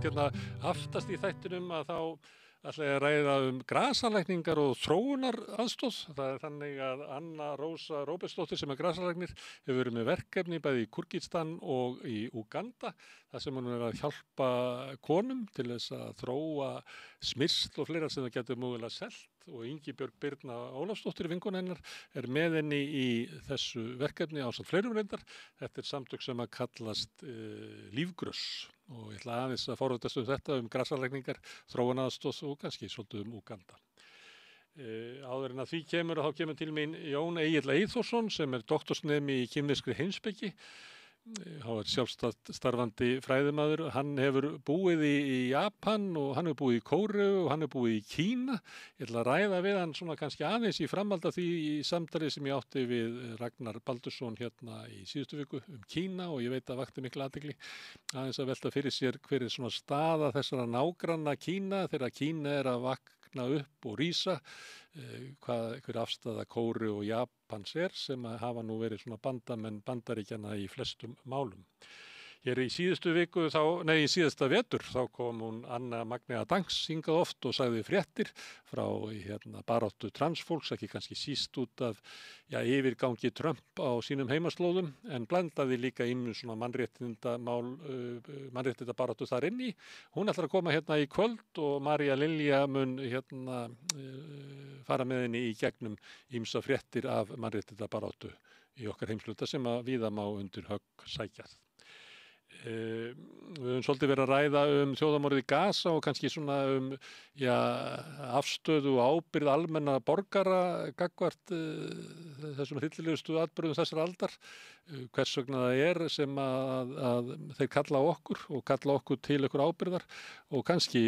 sagt hérna aftast í þættinum að þá ætla ég að ræða grasalækningar og þróunaraðstoð. Það er þannig að Anna Rósa Róbertsdóttir sem grasalæknir hefur verið með verkefni bæði í Kúrgístan og í Úganda þar sem hún er að hjálpa konum til þess að þróa smyrsl og fleira sem það getur mögulega selt. Og Ingibjörg Birna Ólafsdóttir vinkona hennar er með henni í þessu verkefni ásamt fleirum reyndar. Þetta er samtök sem að kallast Lífgröss og ég ætla aðeins að forvitast þetta grasalækningar, þróunaraðstoð og kannski svolítið Úganda. Áður en að því kemur þá kemur til mín Jón Egill Eyþórsson sem er doktorsnemi í kínverskri heimspeki. Hann er sjálfstætt starfandi fræðimaður. Hann hefur búið í Japan og hann hefur búið í Kóreu og hann hefur búið í Kína. Ég ætla að ræða við hann svona kannski aðeins í framhald af því í samtali sem ég átti við Ragnar Baldursson hérna í síðustu viku Kína og ég veit að vakti mikla athygli aðeins að velta fyrir sér hver er svona staða þessara nágranna Kína þegar Kína er að vakna upp og rísa, hver afstaða Kóreu og Japans er sem hafa nú verið svona bandamenn Bandaríkjanna í flestum málum. Hér í síðustu viku, í síðasta vetur, þá kom hún Anna Magnea Danks hingað oft og sagði fréttir frá baráttu transfólks, ekki kannski síst út af yfirgangi Trump á sínum heimaslóðum, en blandaði líka svona mannréttindabaráttu þar inn í. Hún ætlar að koma hérna í kvöld og María Lilja mun fara með henni í gegnum ýmsa fréttir af mannréttindabaráttu í okkar heimshluta sem að víða má undir högg sækjað. Við höfum svolítið verið að ræða þjóðarmorðið í Gaza og kannski svona afstöðu og ábyrgð almenna borgara gagnvart þessum hryllilegustu atburðum þessar aldar. Hvers vegna það er sem að þeir kalla okkur og kalla okkur til ykkur ábyrgðar og kannski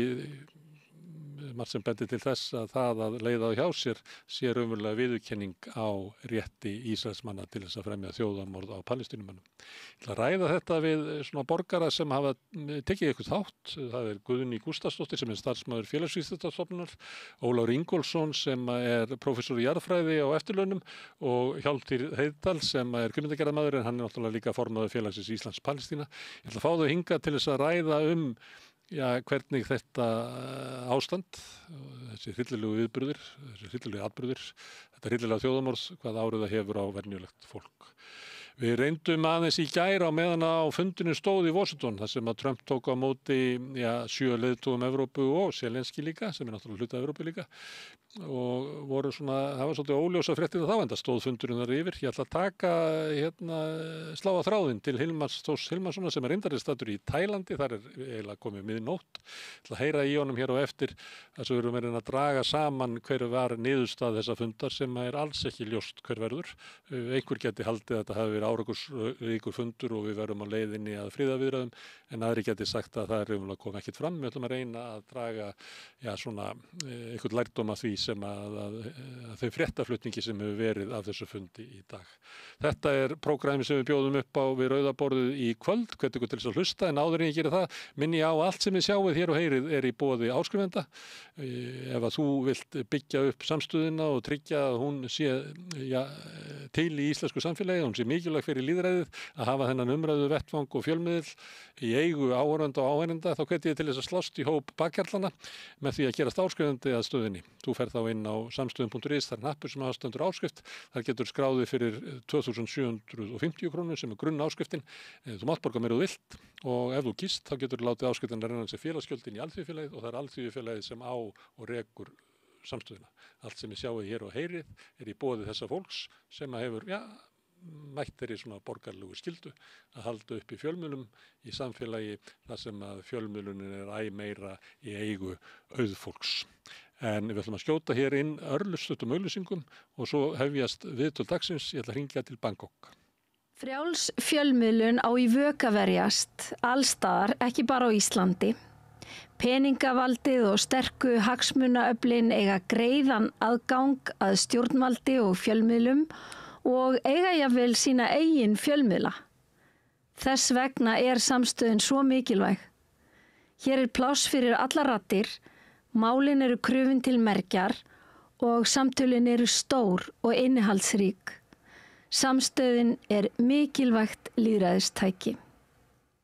margt sem bendir til þess að það að leiða á hjá sér sé raunverulega viðurkenning á rétti Ísraelsmanna til þess að fremja þjóðarmorð á Palestínumönnum. Ég ætla að ræða þetta við svona borgara sem hafa tekið ykkur þátt. Það er Guðný Gústafsdóttir sem er starfsmaður Félagsvísindastofnunar, Ólafur Ingólfsson sem er prófessor í jarðfræði á eftirlaunum og Hjálmtýr Heiðdal sem er kvikmyndagerðarmaður en hann er náttúrulega líka formaður Félagsins Íslands-Palestína. Ég ætla að fá þau hingað til þess að ræða hvernig þetta ástand, þessi hryllilegu viðburðir, þessi hryllilegu atburðir, þetta hryllilegu þjóðarmorð, hvað áhrif það hefur á venjulegt fólk. Við reyndum aðeins í gær á meðan á fundinu stóð í Washington, þar sem að Trump tók á móti 7 leiðtogum Evrópu og Zelenski líka, sem er náttúrulega hluti af Evrópu líka, og voru svona, það var svolítið óljósa fréttir þá en það stóð fundurinn þar yfir. Ég ætla að taka slá á þráðinn til Hilmars Þórs Hilmarssonar sem er reyndaristattur í Tælandi, þar er eiginlega komið miðnótt. Ég ætla að heyra í honum hér á eftir þess að við erum verið að draga saman hver var niðurstað þessa fundar sem er alls ekki ljóst hver verður. Einhver geti haldið að þetta hafi verið árangursríkur fundur og við verum á leiðinni að friðarviðræðum en aðri geti sagt að það er raunverulega kom ekkert fram. Við ætlum að reyna að draga einhvern lærdóm af því sem að þau fréttaflutningi sem hefur verið af þessu fundi í dag. Þetta er prógrami sem við bjóðum upp á við Rauðaborðið í kvöld, hvet ykkur til þess að hlusta en áður en ég geri það, minni á allt sem þið sjáið hér og heyrið er í boði áskrifenda. Ef að þú vilt byggja upp samstöðina og tryggja að hún sé til í íslensku samfélagi, hún sé mikilvæg fyrir lýðræðið að hafa þennan umræðu vettvang og fjölmiðil í eigu áhorfenda og áheyrenda, þá hvet ég til þess að slást í hóp bakhjarlana með því að gerast áskrifandi að stöðinni. Þú ferð þá inn á samstöðin.is, það er hnappur sem aðstendur áskrift, þar getur skráðið fyrir 2.750 krónur sem er grunn áskriftin. Þú mátt borga meira þú vilt og ef þú kýst þá getur látið áskriftin renna sér félagsgjöldin í Alþýðufélagið og það er Alþýðufélagið sem á og rekur samstöðina. Allt sem ég sjáið hér og heyrið er í boði þessa fólks sem að hefur, mætt þeirri svona borgarlegu skyldu að halda upp í fjölmiðlum í samfélagi þar sem að fjölmiðlunin er æ meira í eigu auðfólks. En við ætlum að skjóta hér inn örlustuttum auglýsingum og svo hefjast viðtöl dagsins. Ég ætla að hringja til Bangkok. Frjáls fjölmiðlun á í vök að verjast allstaðar, ekki bara á Íslandi. Peningavaldið og sterku hagsmunaöflin eiga greiðan aðgang að stjórnvaldi og fjölmiðlum og eiga jafnvel sína eigin fjölmiðla. Þess vegna er samstöðin svo mikilvæg. Hér er pláss fyrir allar raddir, málin eru krufin til mergjar og samtölin eru stór og innihaldsrík. Samstöðin er mikilvægt lýðræðistæki.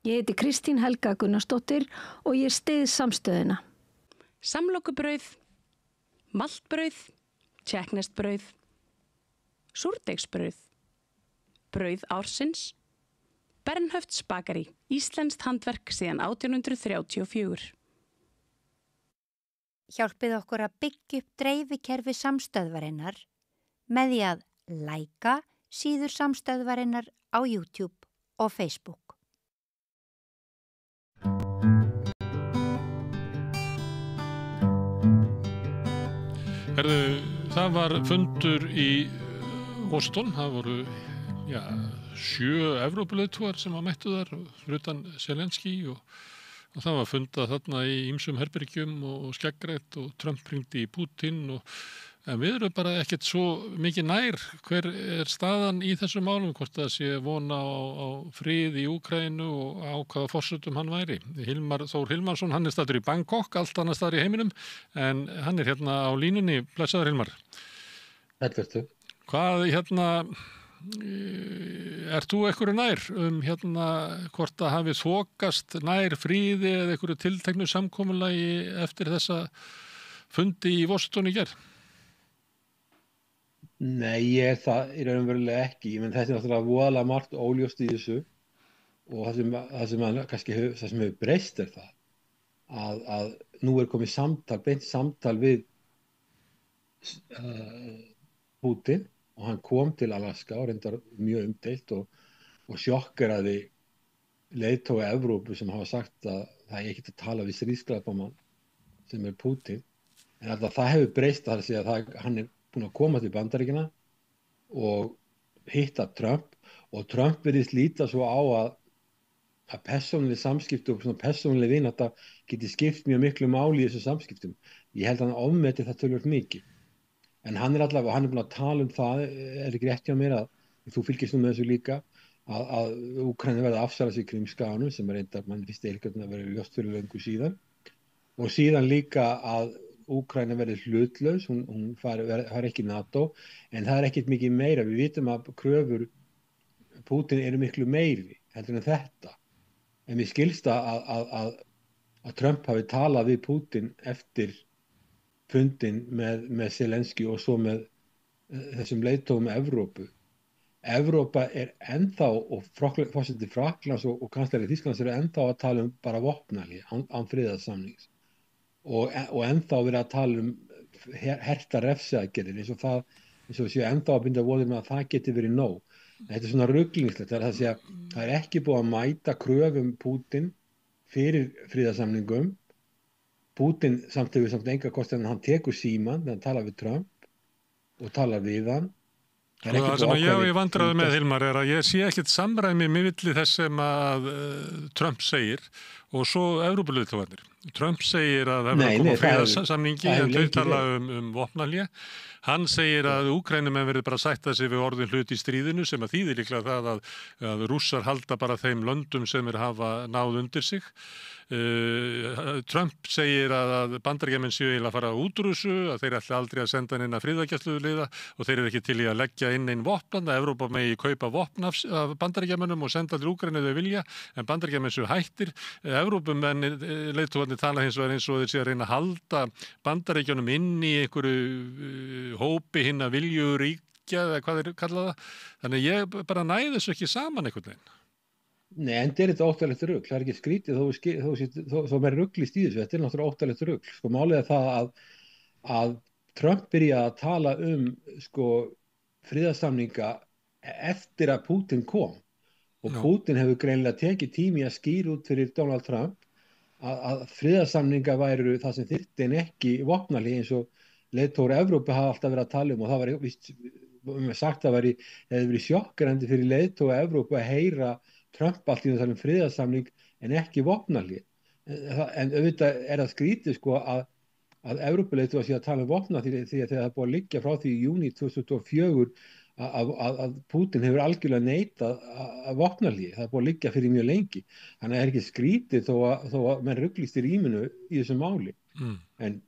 Ég heiti Kristín Helga Gunnarsdóttir og ég styð samstöðuna. Samlokubrauð, maltbrauð, tékkneskt brauð, súrdeigsbrauð, brauð ársins, Bernhöfts bakari, íslenskt handverk síðan 1834. Hjálpið okkur að byggja upp dreifikerfi samstöðvarinnar með því að læka síður samstöðvarinnar á YouTube og Facebook. Það var fundur í Washington, það voru 7 Evrópuleiðtogar sem að mættu þar, utan Zelenski og það var fundað þarna í ýmsum herbergjum og skeggrætt og Trump hringdi í Putin en við erum bara ekkert svo mikið nær hver staðan í þessum málum, hvort það sé vona á frið í Úkraínu og á hvaða forsetum hann væri. Hilmar Þór Hilmarsson, hann staddur í Bangkok, allt annars staðar í heiminum, en hann hérna á línunni. Blessaður Hilmar. Þetta. Hvað ert þú einhverju nær hvort það hafi þokast nær fríði eða einhverju tilteknu samkomulagi eftir þessa fundi í Washington í gær? Nei, ég það í raunverulega ekki. Ég menn þetta náttúrulega voðalega margt óljóst í þessu og það sem hefur breyst það að nú komið beint samtal við Putin og hann kom til Alaska og reyndar mjög umdeilt og sjokkeraði leiðtoga Evrópu sem hafa sagt að það ekki að tala við stríðsglæpamann sem Putin. En alltaf það hefur breyst að segja að hann búinn að koma til Bandaríkjanna og hitta Trump og Trump virðist líta svo á að persónuleg samskipti og persónuleg vinátta geti skipt mjög miklu máli í þessu samskiptum. Ég held að hann ofmeti það töluvert mikið. En hann búinn að tala það, ekki rétt hjá mér að þú fylgist með þessu líka, að Úkraína verði að afsala sig Krímskaganum sem reyndar mann fyrst eilgjörn að vera ljóst fyrir löngu síðan. Og síðan líka að Úkraína verði hlutlaus, hún fari ekki í NATO, en það ekkert mikið meira. Við vitum að kröfur Putin eru miklu meiri heldur en þetta. En mér skilst að Trump hafi talað við Putin eftir fundin með Zelenski og svo með þessum leiðtogum Evrópu. Evrópa ennþá, og forseti Frakklands og kanslari Þýskalands eru ennþá að tala bara vopnahlé án friðarsamnings. Og ennþá verið að tala herta refsiaðgerðir eins og séu ennþá að binda vonir með að það geti verið nóg. Þetta svona ruglingslegt, það ekki búið að mæta kröfum Putin fyrir friðarsamningum. Putin samt enga kosti en hann tekur símann þegar hann talar við Trump og talar við hann. Það sem ég vandræði með Hilmar að ég sé ekkert samræmi milli þess sem að Trump segir og svo Evrópuleiðtogarnir. Trump segir að það verður koma friðarsamningi en þau tala vopnahlé. Hann segir að Úkraínumenn verður bara að sætta sig við orðin hlut í stríðinu sem að þýðir líklega það að Rússar halda bara þeim löndum sem hafa náð undir sig. Trump segir að Bandaríkjamenn séu eiginlega að fara út úr þessu, að þeir ætli aldrei að senda inn að friðargæsluliða og þeir eru ekki til í að leggja inn einn vopn, að Evrópa megi kaupa vopn af Bandaríkjamönnum og senda til Úkraínu þau vilja, en Bandaríkjamenn séu hættir. Evrópumenn leiðtogarnir tala hins vegar eins og þeir séu að reyna að halda Bandaríkjunum inn í einhverju hópi hinna viljugu ríkja eða hvað þeir kalla það. Þannig ég bara næði þessu ekki saman einhvern veginn. Nei, en þetta óttalegt rugl, það ekki skrítið þó með ruglist í þessu, þetta náttúrulega óttalegt rugl. Málið það að Trump byrja að tala friðarsamninga eftir að Putin kom og Putin hefur greinilega tekið tími að skýra út fyrir Donald Trump að friðarsamninga væru það sem þyrfti en ekki vopnahlé eins og leiðtogar Evrópu hafa alltaf verið að tala og það var sagt að hefði verið sjokkerandi fyrir leiðtoga Evrópu að heyra Trump allt í þessum friðarsamning en ekki vopnahlé. En auðvitað það skrítið að Evrópuleiðtogar sé að tala vopnahlé því að það er búið að liggja frá því í júní 2024 að Putin hefur algjörlega neitað að vopnahlé. Það er búið að liggja fyrir mjög lengi. Þannig að ekki skrítið þó að menn ruglist í rýminu í þessu máli. En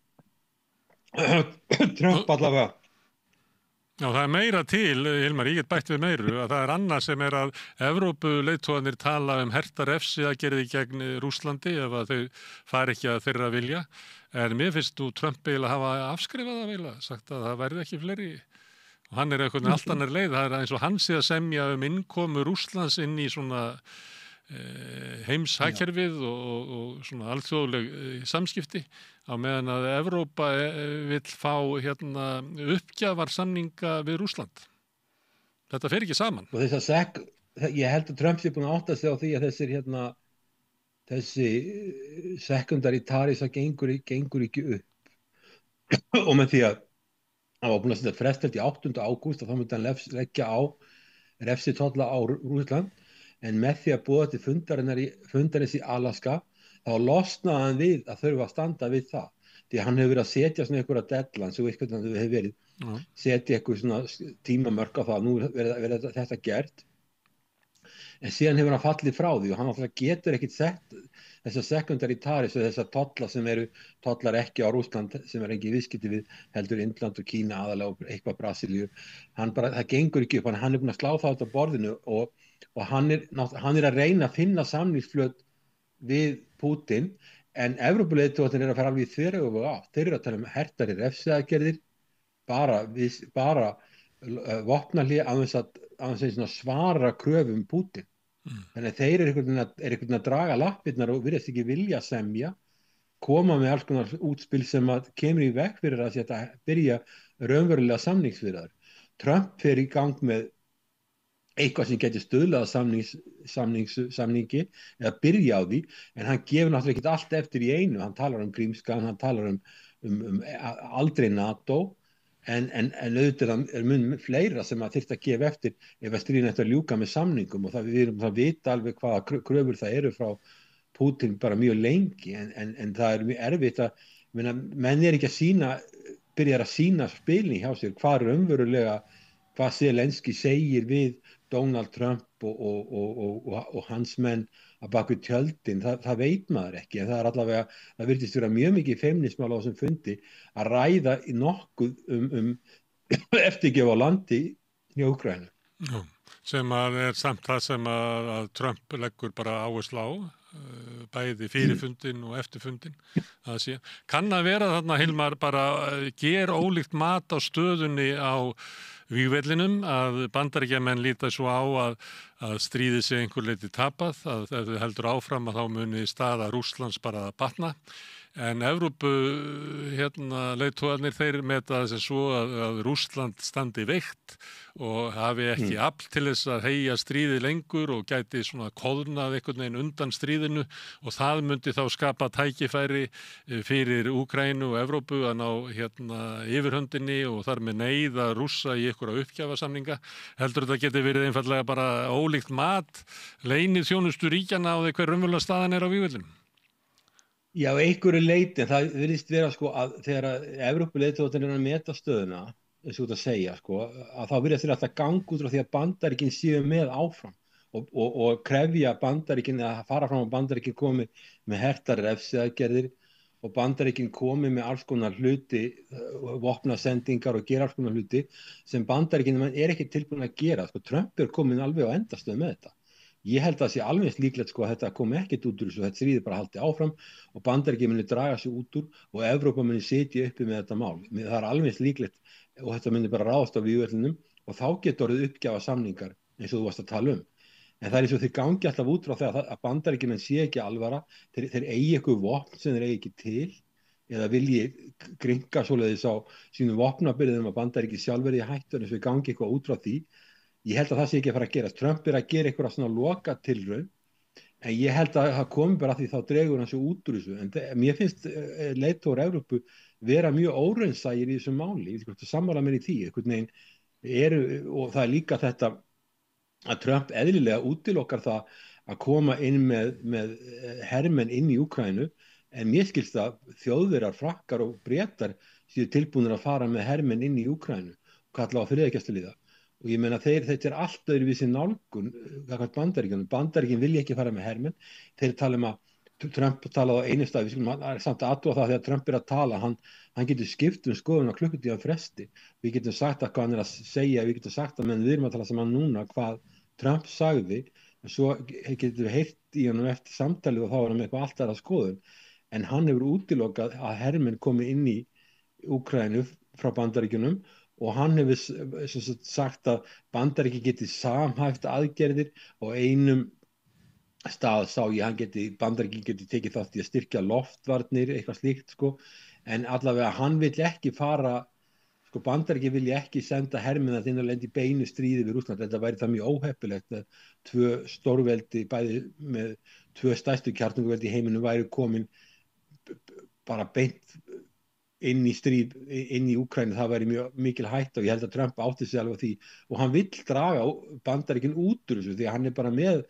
Trump allavega Já, það meira til, Hilmar, ég get bætt við meiru, að það annað sem að Evrópuleiðtogarnir tala hertar refsiaðgerðir gegn Rússlandi ef að þau fari ekki að þeirra vilja. En mér finnst þú Trump eiginlega hafa afskrifað það eiginlega, sagt að það verði ekki fleiri. Og hann eitthvað allt annar leið, það eins og hann sé að semja innkomu Rússlands inn í svona heimshagkerfið og svona alþjóðleg samskipti á meðan að Evrópa vill fá uppgjafarsamninga við Rússland. Þetta fer ekki saman. Og ég held að Trump sé búin að átta sig á því að þessi secondary tariffs gengur ekki upp. Og með því að hann var búin að setja frestelt í 8. ágúst og þá myndi hann leggja á refsitolla á Rússland. En með því að boða til fundarins í Alaska, þá losnaði hann við að þurfa að standa við það. Því hann hefur verið að setja svona einhverja deadline, svo eitthvað hann hefur verið, setja eitthvað svona tímamörk á það, nú verið þetta gert. En síðan hefur hann fallið frá því og hann alltaf getur ekkit sett þessar secondary tariffs og þessar tolla sem eru tollar ekki á Rússland, sem engin viðskipti við, heldur Indland og Kína aðalega og eitthvað Brasilíu. Það gengur ekki upp, hann búin að slá það út á borðinu og hann er að reyna að finna samningsflöt við Putin, en Evrópuleiðtogarnir að fara alveg í þveröfuga átt. Þeir eru að tala hertari refsiaðgerðir, bara vopnahlé án þess að svara kröfum Putin. Þannig að þeir eru einhvern að draga lappirnar og virðast ekki vilja semja, koma með alls konar útspil sem að kemur í veg fyrir að byrja raunverulega samningsviðræður. Trump fer í gang með eitthvað sem getur stuðlað samningi eða byrja á því, en hann gefur náttúrulega ekki allt eftir í einu. Hann talar Grímskan, hann talar aldrei NATO, en auðvitað mun fleira sem að þyrfti að gefa eftir ef að stríðin eftir að ljúka með samningum, og við erum að vita alveg hvaða kröfur það eru frá Putin bara mjög lengi, en það er mjög erfitt að menn ekki að byrja að sína spilin hjá sér hvað Zelenski segir við Donald Trump og hans menn að bak við tjöldin, það veit maður ekki, en það allavega, það virðist vera mjög mikið feimnismál á þessum fundi að ræða í nokkuð eftirgjöf á landi í Úkraínu. Sem að samt það sem að Trump leggur bara áherslu á, bæði fyrir fundin og eftir fundin. Kann að vera þarna, Hilmar, bara ólíkt mat á stöðunni á vígvellinum, að Bandaríkjamenn líta svo á að stríðið sé einhver leyti tapað, að ef þau heldur áfram að þá muni staða Rússlands bara að batna. En Evrópu leiðtogarnir, þeir meta þess svo að Rússland standi veikt og hafi ekki afl til þess að heyja stríði lengur og gæti svona koðnað einhvern veginn undan stríðinu, og það myndi þá skapa tækifæri fyrir Úkraínu og Evrópu að ná yfirhöndinni og þar með neyða Rússa í einhverja uppgjafarsamninga. Heldur þetta geti verið einfaldlega bara ólíkt mat, leynið þjónustu ríkjanna á því hver raunverulega staðan er á vígvellinum? Já, einhverju leyti, en það virðist vera að þegar Evrópuleiðtogarnir eru að meta stöðuna, eins og þú ert að segja, að þá virðast þeir alltaf ganga út frá því að Bandaríkin séu með áfram og krefja Bandaríkin að fara fram og Bandaríkin komi með hertar refsiaðgerðir og Bandaríkin komi með alls konar hluti, vopnasendingar og gera alls konar hluti sem Bandaríkin ekki tilbúin að gera. Trump komin alveg á endastöð með þetta. Ég held að það sé alveg líklegt að þetta komi ekkert út úr þessu, þetta stríði bara haldi áfram og Bandaríkin muni draga sig út úr og Evrópa muni sitja uppi með þetta mál. Það er alveg líklegt og þetta muni bara ráðast á vígvellinum og þá getur orðið uppgjafa samningar eins og þú varst að tala um. En það er eins og þeir gangi alltaf út frá það að Bandaríkin sé ekki alvara, þeir eigi eitthvað vopn sem þeir eigi ekki til eða vilji gringa svoleiðis á sínum vopnabyrðum að Bandaríkin sjálf verði í hættu, eins og þeir gangi eitthvað út frá því. Ég held að það sé ekki að fara að gerast. Trump að gera eitthvað svona loka tilraun, en ég held að það komi bara að því þá dregur hann svo út úr þessu. En mér finnst leiðtogar Evrópu vera mjög óraunsægir í þessu máli. Ég veit ekki hvort það sammála mér í því. Og það er líka þetta að Trump eðlilega útilokkar það að koma inn með hermenn inn í Úkraínu, en mér skilst að Þjóðverjar, Frakkar og Bretar séu tilbúnir að fara með hermenn inn í Úkraínu og kalla á friðargæsluliða. Og ég meina þetta er allt öðruvísi nálgun gagnvart Bandaríkjunum. Bandaríkin vilja ekki fara með hermenn. Þeir tala að Trump talaði á einu stað, við skulum samt aðtúa það þegar Trump að tala, hann getur skipt skoðun á klukkutíma fresti. Við getum sagt hvað hann að segja, við getum sagt meðan við erum að tala saman núna hvað Trump sagði, og svo getum við heyrt í hann eftir samtalið og þá hann með eitthvað allt aðra skoðun. En hann hefur útilokað að hermenn komi inn í Úkraínu frá Bandaríkjunum og hann hefur sagt að Bandaríkin geti samhæft aðgerðir og einum stað sá ég Bandaríkin geti tekið þátt í að styrkja loftvarnir, eitthvað slíkt sko, en allavega hann vill ekki fara, sko Bandaríkin vilja ekki senda hermenn inn að lenda í beinu stríði við Rússland, þetta væri það mjög óheppilegt að 2 stórveldi, bæði með 2 stærstu kjarnorkuveldi í heiminum væri komin bara beint inn í stríð, inn í Úkraínu, það væri mjög mikil hætta og ég held að Trump átti sig alveg á því og hann vill draga Bandaríkin út úr þessu því að hann er bara með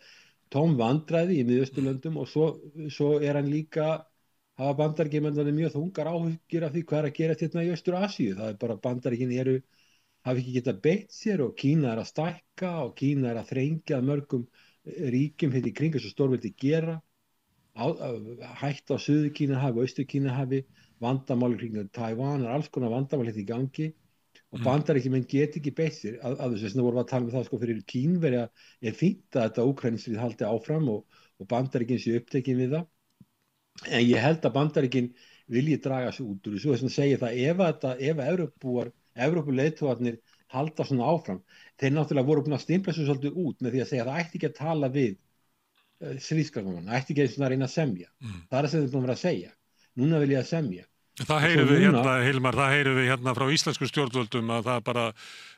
tóm vandræði í Miðausturlöndum og svo er hann líka hafa Bandaríkin mjög þungar áhyggjur af því hvað að gera hérna í Austur-Asíu, það er bara Bandaríkin hafa ekki getað beitt sér og Kína að stækka og Kína að þrengja mörgum ríkjum hérna í kring eins og stórveldi gera, hætta á Suður-Kínahafi og Austur-Kínahafi, vandamáli kring Tævan, alls konar vandamáli í gangi og Bandaríkjamenn get ekki beitt sér að þessu, vorum við að tala það sko fyrir Kínverja fínt að þetta Úkraínustríð haldi áfram og Bandaríkin sé upptekin við það, en ég held að Bandaríkin vilji draga sig út úr þessu og þess að segja það ef Evrópuleiðtogarnir halda svona áfram, þeir náttúrulega voru búin að stimpla svo svolítið út með því að segja að það ætti ekki að tala við stríðsglæpamann, ætti ekki að reyna að semja, það er það sem þeir búin að vera að segja, núna vil ég að semja. Það heyrum við hérna, Hilmar, það heyrum við hérna frá íslensku stjórnvöldum að það bara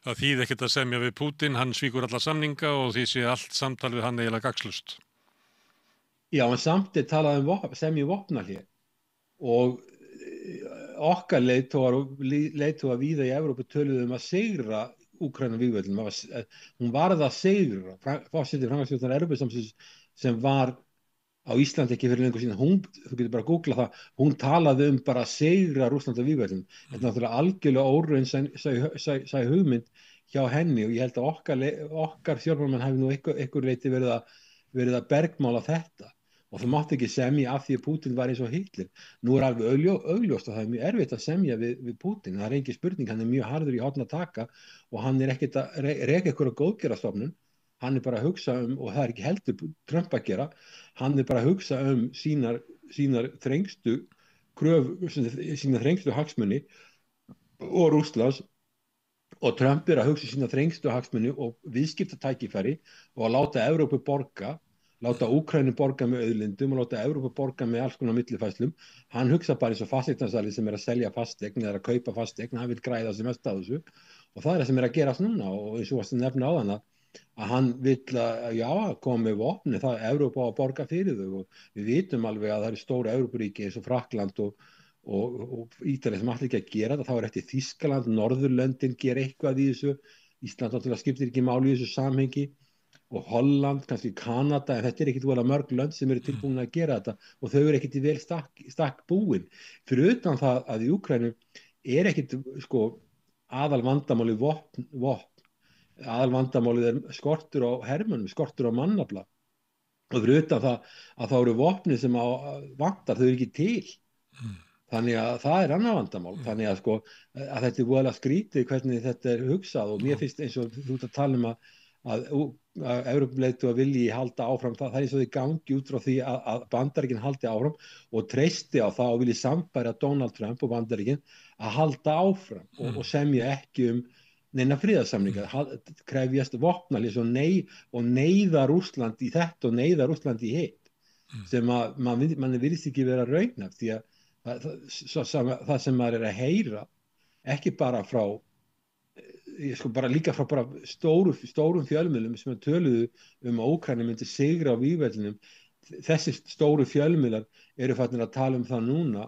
að þýð ekkert að semja við Pútín, hann svíkur alla samninga og því sé allt samtal við hann eiginlega gagnslaust. Já, en samt talaði semja vopnahlé og okkar leiðtogar víða í Evrópu töluðu að sigra Úkraínu vígvöllum, hún varð að sigra, forseti framkvæmdastjórnar Evrópusambandsins sem var á Íslandi ekki fyrir lengur síðan, þú getur bara að googla það, hún talaði bara að sigra Rússland á vígvöllum. Þetta er náttúrulega algjörlega óraunhæf hugmynd hjá henni og ég held að okkar stjórnmálamenn hafi nú einhver leyti verið að bergmála þetta og það mátti ekki semja af því að Pútín var eins og Hitler. Nú er alveg augljóst og það er mjög erfitt að semja við Pútín, það er engin spurning, hann er mjög harður í horn að taka og hann er ekkert að reka einhverja góðgerðarstofnun, hann er bara að hugsa og það er ekki heldur Trump að gera, hann er bara að hugsa sínar þrengstu sínar þrengstu hagsmuni og Rússlands og Trump er að hugsa sínar þrengstu hagsmuni og viðskiptatækifæri og að láta Evrópu borga, láta Úkraínu borga með auðlindum og láta Evrópu borga með alls konar millifærslum. Hann hugsa bara eins og fasteignasali sem er að selja fasteign eða að kaupa fasteign, hann vil græða sem mest á þessu og það er það sem er að gerast núna og eins og varst að nefna á hana að hann vill að koma með vopni, það er Evrópa á að borga fyrir þau og við vitum alveg að það eru stóra Evrópuríki eins og Frakkland og Ítalía sem allir ekki að gera það, þá er eftir Þýskaland, Norðurlöndin gera eitthvað í þessu, Ísland náttúrulega skiptir ekki máli í þessu samhengi og Holland, kannski Kanada, en þetta er ekkit voðalega mörg lönd sem eru tilbúin að gera þetta og þau eru ekkit í vel stakk búin. Fyrir utan það að í Úkraínu er ekkit sko aðal vandamáli vopn. Aðal vandamálið er skortur á hermönnum, skortur á mannafla og fyrir utan það að þá eru vopni sem vantar, þau eru ekki til. Þannig að það er annað vandamál. Þannig að sko að þetta er voðalega skrítið hvernig þetta er hugsað og mér finnst eins og þú ert að tala að Evrópuleiðtogar vilji halda áfram, það er eins og þau gangi út frá því að Bandaríkin haldi áfram og treysti á það og vilji sambæra Donald Trump og Bandaríkin að halda áfram og semja ekki neina friðarsamninga, krefjast vopnahlés og neyða Rússland í þetta og neyða Rússland í hitt sem að manni virðist ekki vera raunhæft því að það sem maður er að heyra ekki bara frá bara líka frá bara stórum fjölmiðlum sem töluðu að Úkraína myndi sigra á vígvellinum, þessi stóru fjölmiðlar eru farnir að tala það núna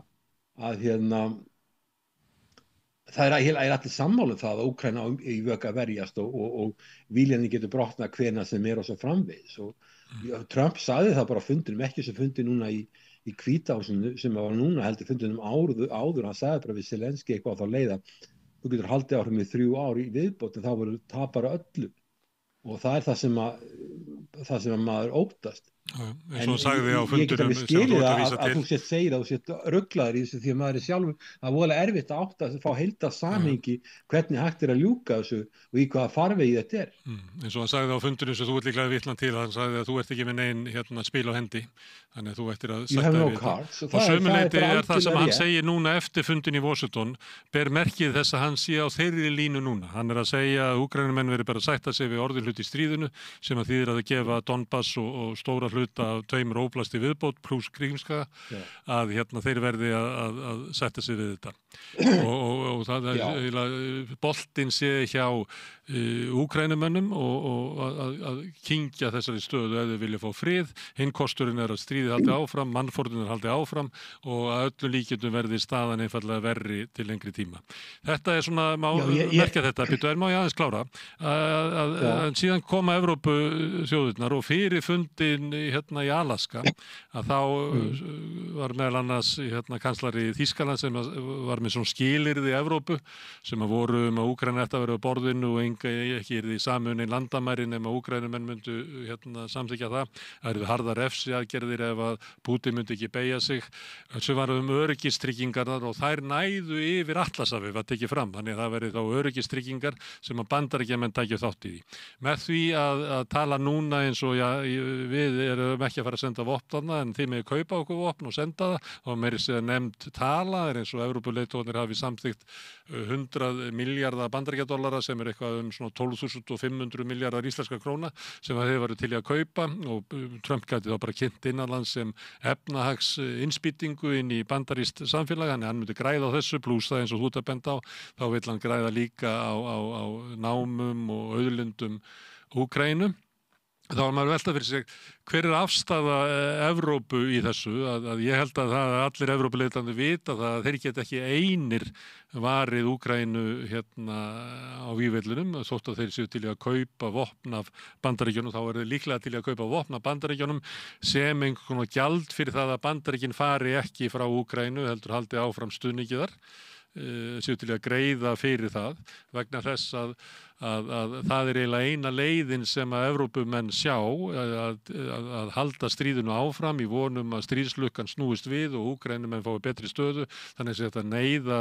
að það er allir sammála það að Úkraína í vök að verjast og viljanni getur brotnað hvenær sem er og svo framvegis og Trump sagði það bara á fundinum, ekki sem fundi núna í Hvíta húsinu sem var núna heldur fundinum áður, hann sagði bara við Zelenski eitthvað á þá leiða, þú getur haldið áfram í 3 ár í viðbót en þá voru tapara öllu og það er það sem maður óttast eins og hann sagði á ég get fundinum alveg sem þú skilið ert að að vísa til. þú sért segir að þú sért rugglaður í þessu því að maður sjálfur, það er voðalega erfitt að átta að fá heilda samhengi hvernig hægt að ljúka þessu og í hvaða farvegi þetta er. Eins og hann sagði á fundinum sem þú ert líklega vitnað til, hann sagði að þú ert ekki með nein spil á hendi, þannig að þú ættir að You have no cards. Og sömuleyti það sem hann segir núna eftir fundin í Washington ber merkið þess að hann sé á þeirri línu núna. Hann að segja að Úkraínumenn veri bara að sætta sig við orðinhlut í stríðinu sem að þýðir að gefa Donbass og stóra hluta af 2 óblasti viðbót pluss Krímskaga að þeir verði að sætta sig við þetta. og það er boltinn sé hjá Úkraínumönnum og að kyngja þessari stöðu ef þau vilja fá frið. Hinn kosturinn að stríðið haldi áfram, mannfórnir haldi áfram og að öllu líkjendum verði staðan einfallega verri til lengri tíma. Þetta er svona, merkja þetta, má ég aðeins klára, að síðan koma Evrópu þjóðirnar og fyrir fundin í Alaska að þá var meðal annars kanslari Þýskaland sem var með svona skilyrði Evrópu sem að voru að Úkraína ætti að vera á borðinu og ekki yrði samunin landamæri nema Úkraínumenn myndu samþykkja það. Það yrði harðar refsiaðgerðir ef að Pútín myndi ekki beygja sig. Þessu var öryggistryggingarnar og þær næðu yfir Atlantshafið var tekið fram. Þannig að það verið þá öryggistryggingar sem að Bandaríkjamenn tækju þátt í því. Með því að tala núna eins og við erum ekki að fara að senda vopn en þið með kaupa okkur vopn og senda það og meiri sér nefnd tala eins og Evrópuleiðtogarnir hafi samþykkt 100 milljarða bandaríkjadollara sem er eitthvað svona 12.500 milljarðar íslenskar króna sem þeir varu til í að kaupa og Trump gæti þá bara kynnt innanlands sem efnahags innspýtingu inn í bandarískt samfélag, þannig hann myndi græða á þessu pluss það eins og þú ert að benda á, þá vill hann græða líka á námum og auðlindum Úkraínu. Þá var maður velta fyrir sig, hver er afstaða Evrópu í þessu? Að ég held að allir Evrópuleiðandi vita það að þeir geta ekki einir varið Úkraínu á vígvellinum, þótt að þeir séu til í að kaupa vopn af Bandaríkjunum, þá er þeir líklega til í að kaupa vopn af Bandaríkjunum sem einhvern gjald fyrir það að Bandaríkin fari ekki frá Úkraínu, heldur haldi áfram stuðningi þar, séu til í að greiða fyrir það vegna þess að það er eiginlega eina leiðin sem að Evrópumenn sjá að halda stríðinu áfram í vonum að stríðslukkan snúist við og Úkraínumenn fái betri stöðu, þannig að þetta neyða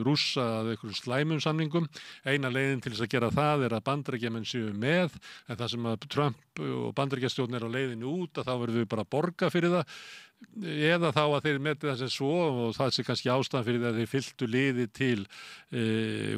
Rússa að einhverjum slæmum samningum. Eina leiðin til þess að gera það er að Bandaríkjamenn séu með, en það sem að Trump og Bandaríkjastjórn er á leiðinu út að þá verður við bara að borga fyrir það eða þá að þeir meti það sem svo og það sé kannski ástæðan fyrir að þeir fylltu liði til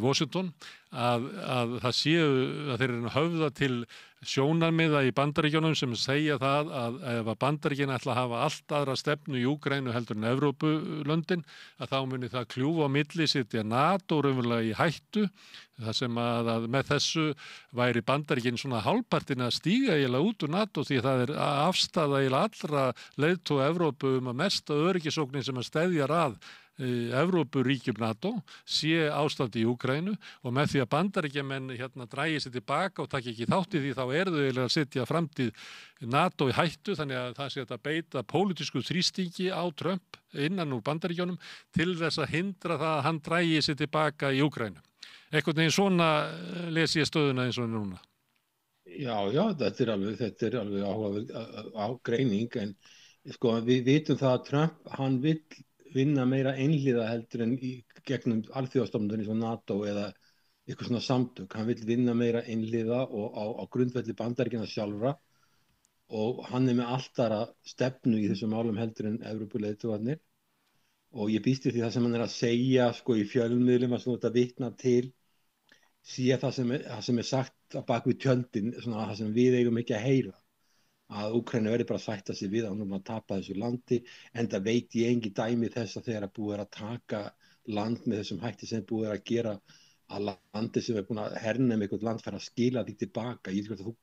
Washington að það séu að þeir eru höfða til sjónarmiða í Bandaríkjunum sem segja það að ef að Bandaríkin ætla að hafa allt aðra stefnu í Úkraínu heldur en Evrópulöndin að þá muni það kljúfa á milli sitja NATO raunverulega í hættu það sem að með þessu væri Bandaríkin svona hálfpartin að stíga eiginlega út úr NATO því það er afstaða eiginlega allra leiðtoga Evrópu að mesta öryggisógnin sem að steðjar að Evrópuríkjum NATO sé ástandi í Úkraínu og með því að Bandaríkjamenn drægi sér tilbaka og taki ekki þátt í því þá eru þau eiginlega að setja framtíð NATO í hættu þannig að það sé að beita pólitísku þrýstingi á Trump innan úr Bandaríkjunum til þess að hindra það að hann drægi sér tilbaka í Úkraínu. Einhvern veginn svona lesi ég stöðuna eins og núna. Já, þetta er alveg ágreining en sko við vitum það að Trump hann vill vinna meira einhliða heldur en gegnum alþjóðastofnunir eins og NATO eða eitthvað svona samtök. Hann vill vinna meira einhliða og á grundvelli Bandaríkjanna sjálfra og hann er með allt aðra stefnu í þessum málum heldur en Evrópuleiðtogarnir og ég býst við því það sem hann er að segja sko í fjölmiðlum að svona vitna til sé það sem er sagt á bak við tjöldin, svona það sem við eigum ekki að heyra. Að Úkraína verði bara að sætta sig við að hún að tapa þessu landi en það veit ég engi dæmi þess að þegar búið að taka land með þessum hætti sem búið að gera að landi sem er búin að herna með eitthvað land fara að skila því tilbaka. Ég veit að þú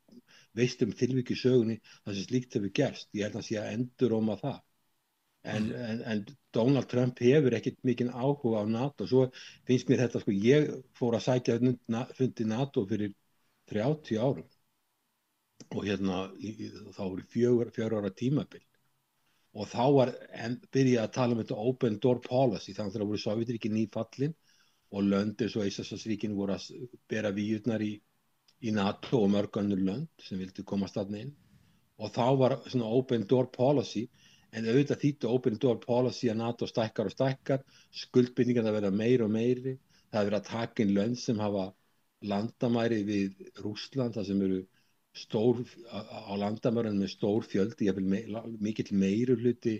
veist tilvik í sögunni það sem slíkt hefur gerst. Ég held að sé að enduróma það. En Donald Trump hefur ekkert mikinn áhuga á NATO. Svo finnst mér þetta sko, ég fór að sækja fundi NATO fyrir 30 árum. Og þá voru 4 ára tímabil og þá var byrjað að tala um þetta open door policy þannig að það voru Sovétríkin nýfallin og lönd eins og Eystrasaltsríkin voru að bera víurnar í NATO og mörg önnur lönd sem vildu komast þarna inn og þá var svona open door policy, en auðvitað þýddi open door policy að NATO stækkar og stækkar, skuldbindingar að vera meiri og meiri, það er verið að taka inn lönd sem hafa landamæri við Rússland, það sem eru stór á landamærunum með stór fjöldi, mikill meiri hluti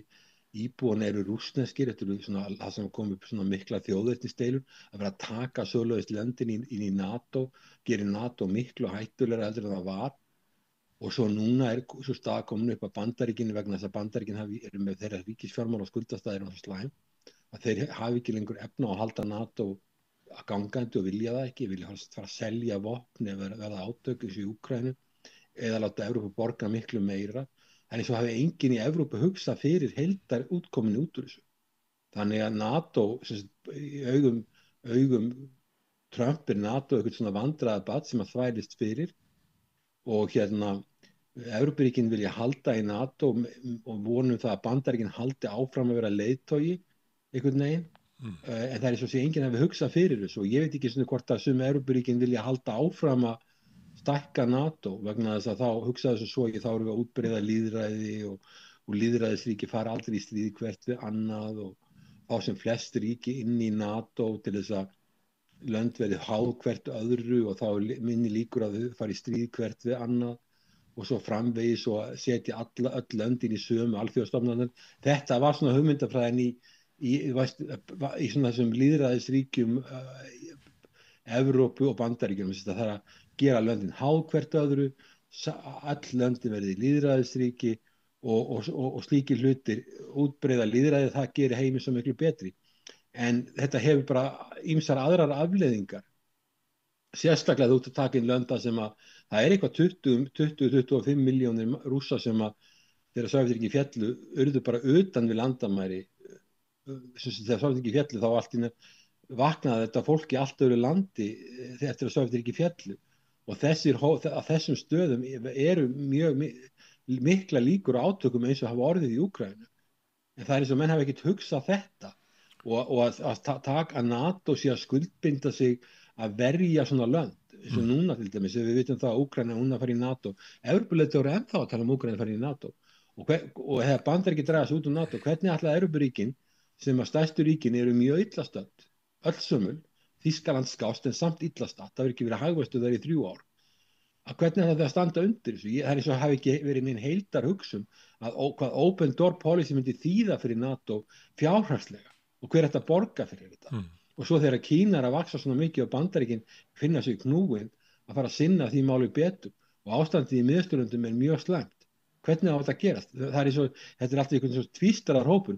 íbúan eru rússneskir, þetta eru svona það sem kom upp svona mikla þjóðernisdeilur, að vera að taka sögulegist löndin inn í NATO, gerir NATO miklu hættulegra heldur en það var, og svo núna er svo stað komin upp að Bandaríkin vegna þess að Bandaríkin eru með þeirra ríkisfjármál og skuldastæðir og slæm, að þeir hafi ekki lengur efna á að halda NATO að gangandi og vilja það ekki, vilja fara að selja vopn eða verða átök í Úkraínu eða láta Evrópu borga miklu meira. En eins og hafi enginn í Evrópu hugsað fyrir heildar útkominu út úr þessu. Þannig að NATO, í augum Trump er NATO eitthvað svona vandræðabat sem að þvælist fyrir og Evrópuríkin vilja halda í NATO og vonum það að Bandaríkin haldi áfram að vera leiðtogi einhvern veginn. En það er eins og sé enginn hafi hugsað fyrir þessu og ég veit ekki svona hvort að sum Evrópuríkin vilja halda áfram að stækka NATO vegna þess að þá hugsaðu þessu svo ekki, þá erum við að útbreiða lýðræði og lýðræðisríki fara aldrei í stríð hvert við annað og fá sem flest ríki inn í NATO til þess að lönd verði háð hvert öðru og þá minni líkur að þau fara í stríð hvert við annað og svo framvegis og setja öll löndin í sömu alþjóðastofnanir. Þetta var svona hugmyndafræðin í svona þessum lýðræðisríkjum Evrópu og Bandaríkjunum. Það þarf að gera löndin háð hvert öðru, all löndin verði lýðræðisríki og slíkir hlutir útbreiða lýðræði, það gerir heiminn svo miklu betri. En þetta hefur bara ýmsar aðrar afleiðingar. Sérstaklega þú ert að taka inn lönda sem að það er eitthvað 20-25 milljónir Rússa sem að þegar Sovétríkin féllu urðu bara utan við landamæri. Þegar Sovétríkin féllu þá allt í vaknaði þetta fólk í allt öðru landi eftir að Sovétríkin féllu. Og að þessum stöðum eru mjög mikla líkur á átökum eins og hafa orðið í Úkraínu. En það er eins og menn hafa ekkert hugsað þetta og að NATO sé að skuldbinda sig að verja svona lönd, eins og núna til dæmis, ef við vitum það að Úkraína hún að fara í NATO, Evrópuleiðtogar eru ennþá að tala Úkraína að fara í NATO og þegar Bandaríkin dragast út úr NATO, hvernig ætla Evrópuríkin sem að stærstu ríkin eru mjög illa stödd, öll sömul, Þýskaland skást en samt illa statt, það verður ekki verið hagvöxtur þar í 3 ár. Að hvernig það að standa undir þessu? Það er eins og hafi ekki verið neinn heildar hugsun að hvað open door policy myndi þýða fyrir NATO fjárhagslega og hver þetta borga fyrir þetta. Og svo þegar Kína er að vaksa svona mikið og Bandaríkin finna sig knúin að fara að sinna því máli betur og ástandið í Miðausturlöndum er mjög slæmt. Hvernig á þetta að gerast? Það er eins og, þetta er alltaf einhvern svona tvístararhópur,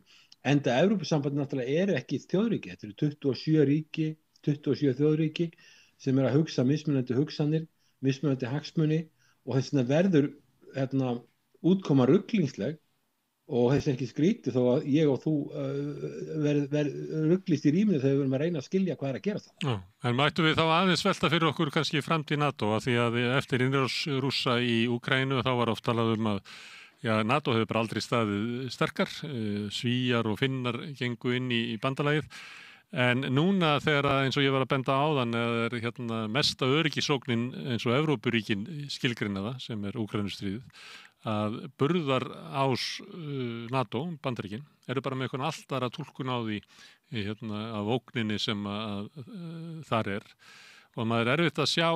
enda Evrópusambandið náttúrulega eru ekki þjóðríki, þetta eru 27 ríki 27 þjóðríki sem er að hugsa mismunandi hugsanir, mismunandi hagsmuni og þess vegna verður útkoma ruglingsleg og þess ekki skrítið þó að ég og þú ruglist í rýminu þegar við verum að reyna að skilja hvað er að gera það. Já, en mættum við þá aðeins velta fyrir okkur kannski framtíð NATO að því að eftir innrás Rússa í Úkraínu þá var oft talað að NATO hefur bara aldrei staðið sterkar, Svíar og Finnar gengu inn í bandalagið. En núna þegar eins og ég var að benda á þann er mesta öryggisógnin eins og Evrópuríkin skilgreina það sem er Úkraínustríðið að burðar ás NATO, Bandaríkin, eru bara með eitthvað allt aðra túlkun á því af ógninni sem að þar er. Og maður er erfitt að sjá,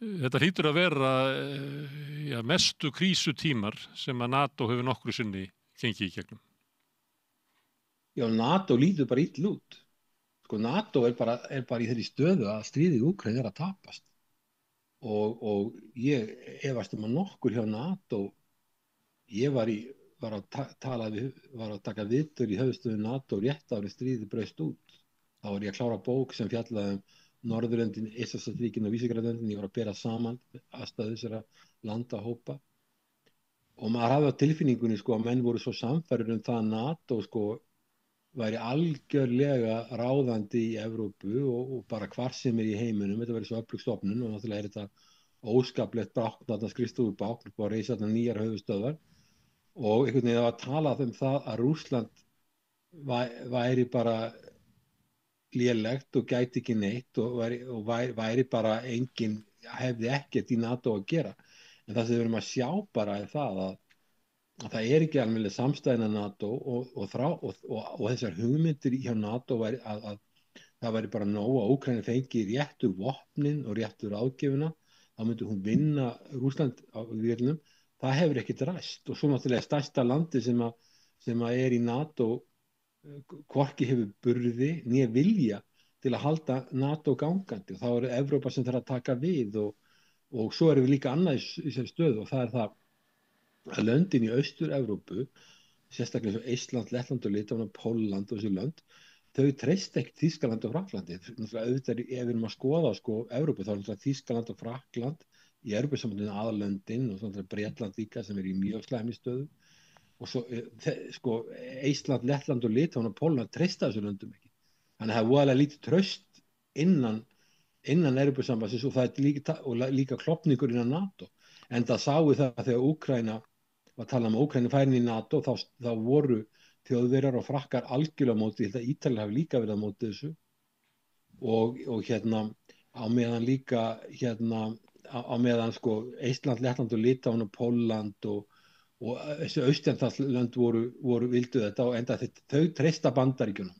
þetta hlýtur að vera mestu krísutímar sem að NATO hefur nokkru sinni gengið í gegnum. Já, NATO lítur bara illa út. Sko, NATO er bara í þeirri stöðu að stríðið í Úkraínu er að tapast. Og ég efast að nokkur hjá NATO, ég var að taka viðtöl í höfuðstöðu NATO rétt árið stríðið braust út. Þá var ég að klára bók sem fjallaði Norðurlöndin, Eystrasaltsríkin og Vísegrænlöndin, ég var að bera saman aðstæður þessara landahópa. Og maður hafði á tilfinningunni að menn voru svo samferður það að NATO væri algjörlega ráðandi í Evrópu og bara hvar sem er í heiminum, þetta verið svo öflug stofnun og náttúrulega er þetta óskaplegt bákn, þarna skrifstofubákn og reisa þarna nýjar höfuðstöðvar og einhvern veginn að tala það að Rússland væri bara lélegt og gæti ekki neitt og væri bara engin, hefði ekkert í NATO að gera. En það sem við erum að sjá bara er það að það er ekki alveg samstæðina NATO og þessar hugmyndir hjá NATO væri að það væri bara nóg að Úkraína fengi réttu vopnin og réttu ráðgjöfina, þá myndi hún vinna Rússland á výrlunum. Það hefur ekki ræst og svo náttúrulega stærsta landi sem að er í NATO hvorki hefur burði né vilja til að halda NATO gangandi og þá eru Evrópa sem þarf að taka við og svo erum við líka annað í þessari stöðu og það er það að löndin í Austur-Evrópu, sérstaklega eins og Eistland, Lettland og Litáen, Pólland og þessi lönd, þau treysta ekki Þýskaland og Frakklandi. Auðvitað ef við erum að skoða Evrópu, þá er Þýskaland og Frakkland í Evrópusambandinu aðalöndin og svona Bretland líka sem er í mjög slæmi stöðu og svo Eistland, Lettland og Litáen og Pólland treysta þessu löndum ekki. Þannig að það er voðalega lítið traust innan Evrópusambandsins og það er líka klofningur innan NATO. En það sáu það þegar Úkraína var talað um Úkraína færin í NATO, þá voru Þjóðverjar og Frakkar algjörlega á móti, ég held að Ítalir hafi líka verið á móti þessu og á meðan líka á meðan Eistland, Lettland og Litáen og Pólland og þessi Austurlandslönd voru vildu þetta og enda þau treysta Bandaríkjunum.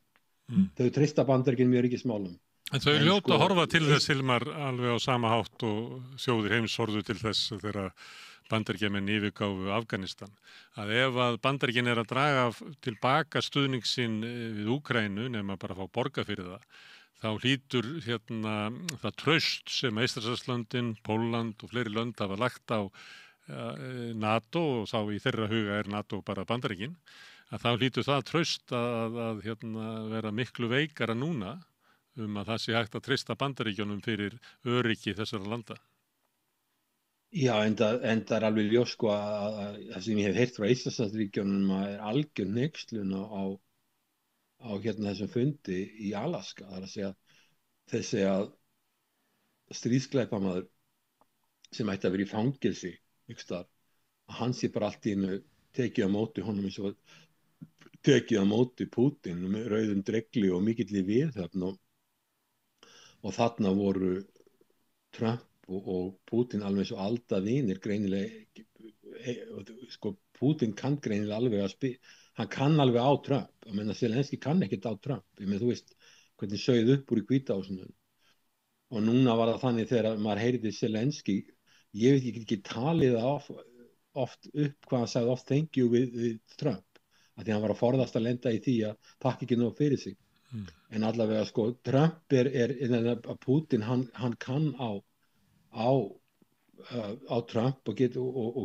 Þau treysta Bandaríkjunum í öryggismálum. En þau ljóta að horfa til þess, Hilmar, alveg á sama hátt og þjóðir heims horfðu til þess þegar Bandaríkjamenn yfirgáfu Afganistan. Að ef að Bandaríkin er að draga tilbaka stuðning sinn við Úkraínu, nema bara að fá borga fyrir það, þá hlýtur það traust sem Eystrasaltslöndin, Pólland og fleiri lönd hafa lagt á NATO og þá í þeirra huga er NATO bara Bandaríkin, að þá hlýtur það traust að vera miklu veikara núna að það sé hægt að treysta Bandaríkjunum fyrir öryggi þessara landa. Já, en það er alveg ljós að það sem ég hef heyrt frá Eystrasaltsríkjunum er algjör hneykslun á þessum fundi í Alaska. Það er að segja þessi að stríðsglæpamaður sem ætti að vera í fangelsi að hann sé bara allt í einu tekið á móti honum eins og tekið á móti Pútín með rauðum dregli og mikilli viðhöfn og þarna voru Trump og Pútín alveg svo aldavinir greinilega Pútín kann greinilega alveg hann kann alveg á Trump og menna Zelenski kann ekkert á Trump þú veist hvernig sauð upp úr í Hvíta-húsinu og núna var það þannig þegar maður heyrði Zelenski ég veit ekki talið oft upp hvað hann sagði oft thank you við Trump að því hann var að forðast að lenda í því að takk ekki nóg fyrir sig en allavega Trump að Pútín hann kann á Trump og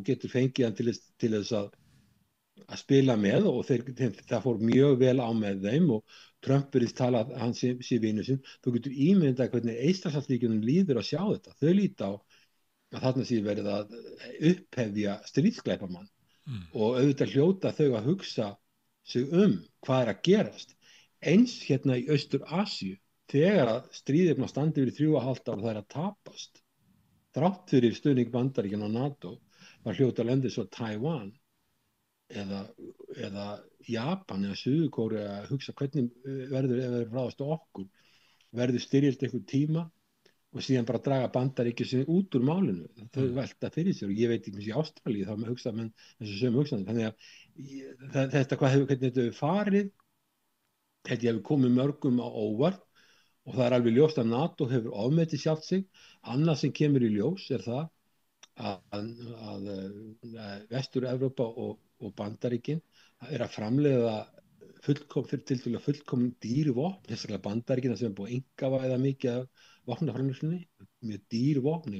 getur fengið hann til þess að spila með og það fór mjög vel á með þeim og Trump virðist tala að hann sé vinur sinn. Þú getur ímyndað hvernig Eystrasaltsríkjunum líður að sjá þetta. Þau líta á að þarna sé verið að upphefja stríðsglæpamann og auðvitað hljóta þau að hugsa sig hvað er að gerast. Eins í Austur-Asíu þegar að stríðirna standi yfir 3,5 ár það er að tapast. Þrátt fyrir stuðning Bandaríkjanna og NATO var hljóta löndin svo Taiwan eða Japan eða Suður-Kórea að hugsa hvernig verður ef þeir ráðast á okkur verður styrjöld einhver tíma og síðan bara draga Bandaríkjun sig út úr málinu. Þau velta fyrir sér og ég veit ekki í Ástralíu þá með hugsa menn þessu sömu hugsanir. Þannig að þetta hvernig þetta hefur farið ég hefur komið mörgum á óvart og það er alveg ljóst að NATO hefur ofmetið sjálft sig. Annað sem kemur í ljós er það að Vestur-Evrópa og Bandaríkin er að framleiða fullkomin dýr vopn, þessarlega Bandaríkina sem er búið að einkavæða mikið af vopnaframleiðslunni, mjög dýr vopn,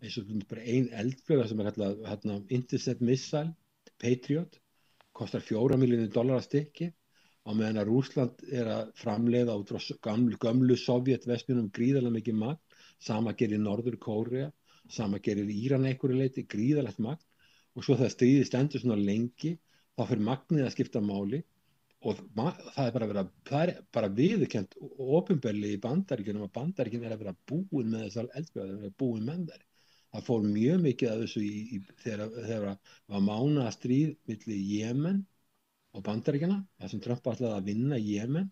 eins og bara ein eldflauga sem er kallað Intercept Missile, Patriot, kostar $4 milljónir að stykki, á meðan að Rússland er að framleiða út frá gömlu Sovjetverksmiðjunum gríðarlega mikið magn, sama gerir Norður-Kórea, sama gerir Íran einhverju leyti, gríðarlegt magn, og svo þegar stríðið stendur svona lengi, þá fyrir magnið að skipta máli, og það er bara viðurkennt opinberlega í Bandaríkjunum að Bandaríkin er að vera búin með þessar eldflaugar, að vera búin með þær. Það fór mjög mikið af þessu þegar var mánaðarstríð milli Jemen og Bandaríkjanna, það sem Trump ætlaði að vinna Jemen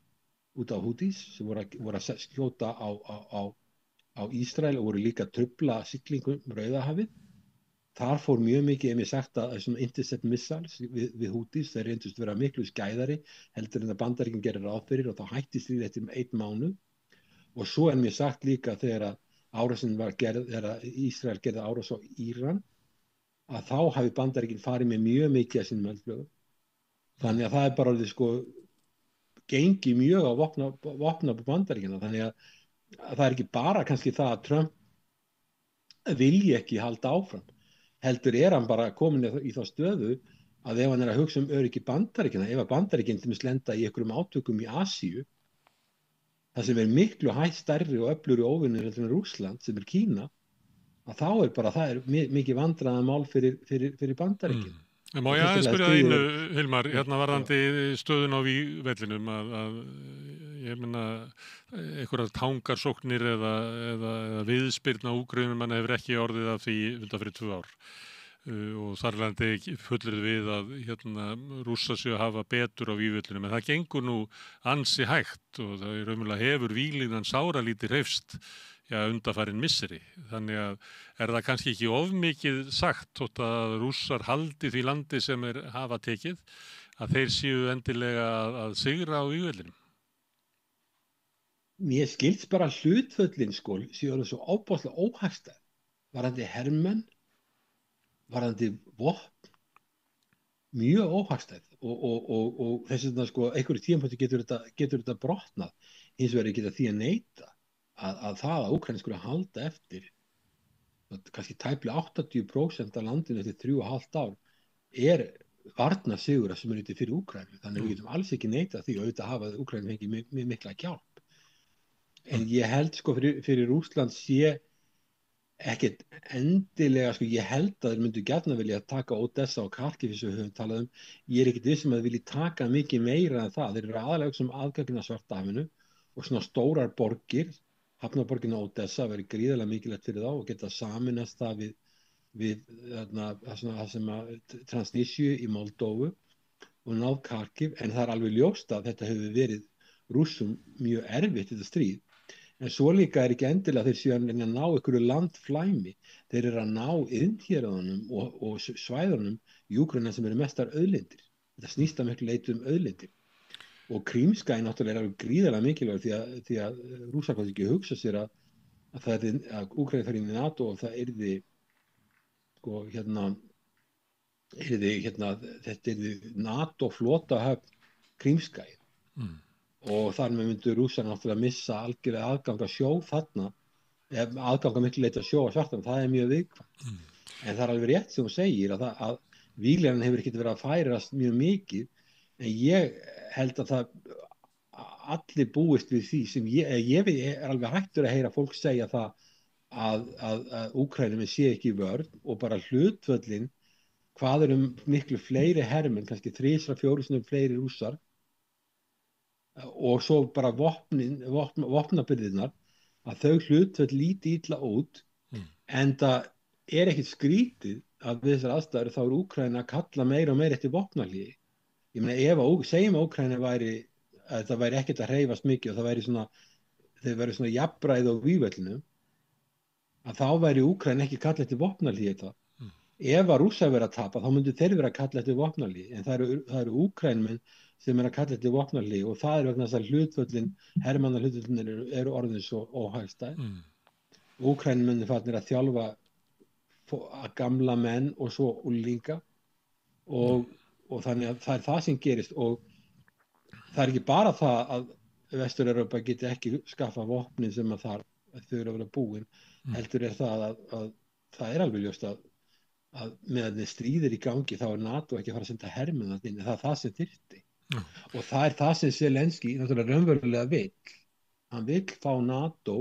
út á Hútís sem voru að skjóta á Ísrael og voru líka að trufla siglingum Rauðahafið. þar fór mjög mikið, ef ég sagt að þessum intercept missiles við Houthis, þeir reyndust vera miklu skæðari heldur en að Bandaríkin gerir ráð fyrir og þá hætti stríðið eftir 1 mánuð. Og svo mér sagt líka þegar árásin var gerð, þegar Ísrael gerði árás á Íran, að þá hafi Bandaríkin farið með mjög mikið af sínum eldflaugum. Þannig að það bara alveg sko gengi mjög á vopna på Bandaríkina. Þannig að það ekki bara kannski það að Trump vilji ekki halda áfram. Heldur hann bara komin í þá stöðu að ef hann að hugsa öryggi Bandaríkina, ef að Bandaríkin til lenda í einhverjum átökum í Asíu, það sem miklu stærri og öflugri óvinur en Rússland, sem Kína, að þá bara, það mikið vandræðamál fyrir Bandaríkin. Má ég aðeins spyrja einu, Hilmar, varðandi stöðun á vellinum að ég meina einhverjar tangarsóknir eða viðspyrna Úkraínu mann hefur ekki orðið af því undan fyrir 2 ár. Og þarlandi fullir við að Rússar séu að hafa betur á vígvellinum, en það gengur nú ansi hægt og það raunverulega hefur víglínan sáralítið hreyfst undanfarin misseri. Þannig að það kannski ekki of mikið sagt þótt að Rússar haldi því landi sem hafa tekið, að þeir séu endilega að sigra á vígvellinum? Mér skilst bara hlutföllin séu svo ábúðslega óhagstæð, varðandi hermenn, varðandi vopn, mjög óhagstæð og þess vegna einhverju tímapunkti getur þetta brotnað, hins vegar ekki því að neita að það að Úkraína skulle halda eftir kannski tæplega 80% af landinu eftir 3,5 ár varnarsigur sem út fyrir Úkraínu, þannig við getum alls ekki neitað því og auðvitað hafa Úkraína fengið mikla hjálp. En ég held fyrir Rússland sé ekkert endilega, ég held að þeir myndu gjarna vilja taka Odessa og Kharkiv sem við höfum talað ég ekkert vissum að þeir vilja taka mikið meira en það, þeir aðalega sem aðganginn að Svartahafinu og svona stórar borgir, hafnarborgin á Odessa verið gríðarlega mikilvægt fyrir þá og geta saminast það við það sem Transnistríu í Moldóvu og náð Kharkiv, en það alveg ljóst að þetta hefur verið Rússum mjög erfitt þetta stríð. En svo líka ekki endilega þeir séu að ná einhverju landflæmi. Þeir að ná iðnhéruðunum og svæðunum í Úkraínu sem mestar auðlindir. Þetta snýst að miklu leyti auðlindir. Og Krímskaði náttúrulega alveg gríðarlega mikilvægur því að Rússar kannski ekki hugsa sér að Úkraína fer inn í NATO og það þetta NATO flotahöfn Krímskaði. Og þar með myndu Rússar náttúrulega missa algjörlega aðgang að sjó þarna, aðgang að miklu leyti að sjó á Svartahafinu, það mjög viðkvæmt. En það alveg rétt sem þú segir að víglínan hefur ekki verið að færast mjög mikið, en ég held að það allir búist við því sem ég alveg hættur að heyra fólk segja það að Úkraína sé ekki vörn og bara hlutföllin, hvað miklu fleiri hermenn, kannski 3-4 fleiri Rússar, og svo bara vopnabyrðirnar að þau hlutföll líti illa út, en það ekkert skrítið að við þessar aðstæður þá Úkraína að kalla meira og meira eftir vopnahléi. Ég meina segjum að Úkraína að það væri ekkert að hreyfast mikið og það væri svona jafnræði á vígvellinum, að þá væri Úkraína ekki kalla eftir vopnahléi þetta. Ef að Rússar vera að tapa þá myndu þeir vera að kalla eftir vopnahléi, en það eru Úkraínumenn sem að kalla eftir vopnahléi og það vegna þess að hlutföllin, hermannahlutföllin eru orðin svo óhagstæð. Úkraínumenn farnir að þjálfa gamla menn og svo unglinga og þannig að það það sem gerist og það ekki bara það að Vestur-Evrópa geti ekki skaffa vopnin sem að þau eru að vera búin, heldur það að það alveg ljóst að meðan þið stríðir í gangi þá NATO ekki að fara að senda hermenn þarna inn, það það sem þyrfti. Og það það sem Zelenský náttúrulega raunverulega vill. Hann vill fá NATO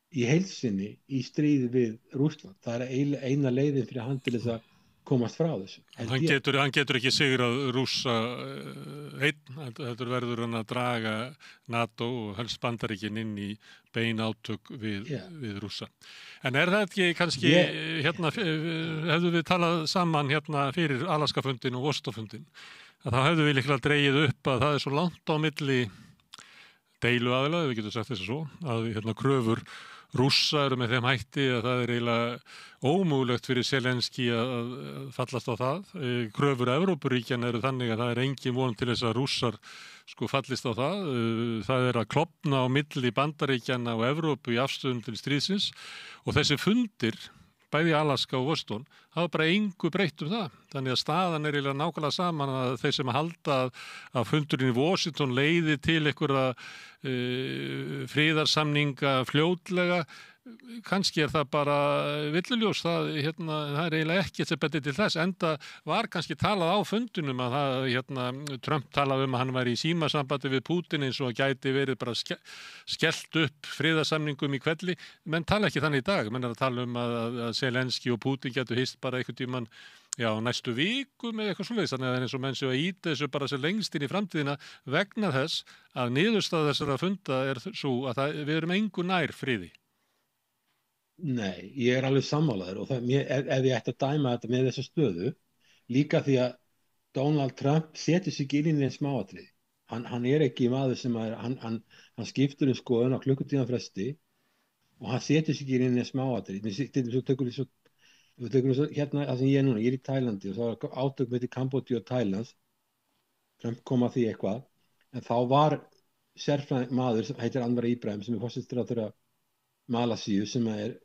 í heild sinni í stríði við Rússland. Það eina leiðin fyrir hann til þess að komast frá þessu. Hann getur ekki sigrað Rússa einn, heldur verður hann að draga NATO og helst Bandaríkin inn í bein átök við Rússa. En það ekki kannski, hefðu við talað saman fyrir Alaskafundin og Washingtonfundin, að þá hefðu við líklega dregið upp að það svo langt á milli deiluaðila, við getum sagt þess að svo, að kröfur Rússa eru með þeim hætti að það er eiginlega ómögulegt fyrir Zelenski að fallast á það. Kröfur Evrópuríkjanna eru þannig að það er engin von til þess að Rússar fallist á það. Það er að klofna á milli Bandaríkjanna og Evrópu í afstöðun til stríðsins og þessi fundir bæði Alaska og Washington, hafa bara engu breytt það. Þannig að staðan er eiginlega nákvæmlega saman að þeir sem halda að fundurinn í Washington leiði til einhverja friðarsamninga fljótlega, kannski er það bara villuljós, það er eiginlega ekkert sem betur til þess, enda var kannski talað á fundunum að Trump talaði að hann væri í símasambandi við Putin eins og gæti verið bara skellt upp friðarsamningum í kvelli, menn tala ekki þannig í dag, menn er að tala að Zelenski og Putin getur hist bara einhvern tímann næstu viku með eitthvað svoleiðis, þannig að það er eins og menn séu að íta þessu bara sem lengst inn í framtíðina vegna þess að niðurstaða þessara funda er svo að við erum engu nær friði. Nei, ég er alveg sammálaður og ef ég ætti að dæma þetta með þessa stöðu, líka því að Donald Trump setur sig inn í einn smáatriði. Hann er ekki maður sem hann skiptur skoðun á klukkutíma fresti og hann setur sig inn í einn smáatriði. Við tökum svo hérna það sem ég er núna, ég er í Tælandi og það var átök með Kambódíu og Tælands, Trump kom að því eitthvað, en þá var sérfræðing maður sem heitir Anwar Ibrahim sem er forsætisráðherra Malasíu sem er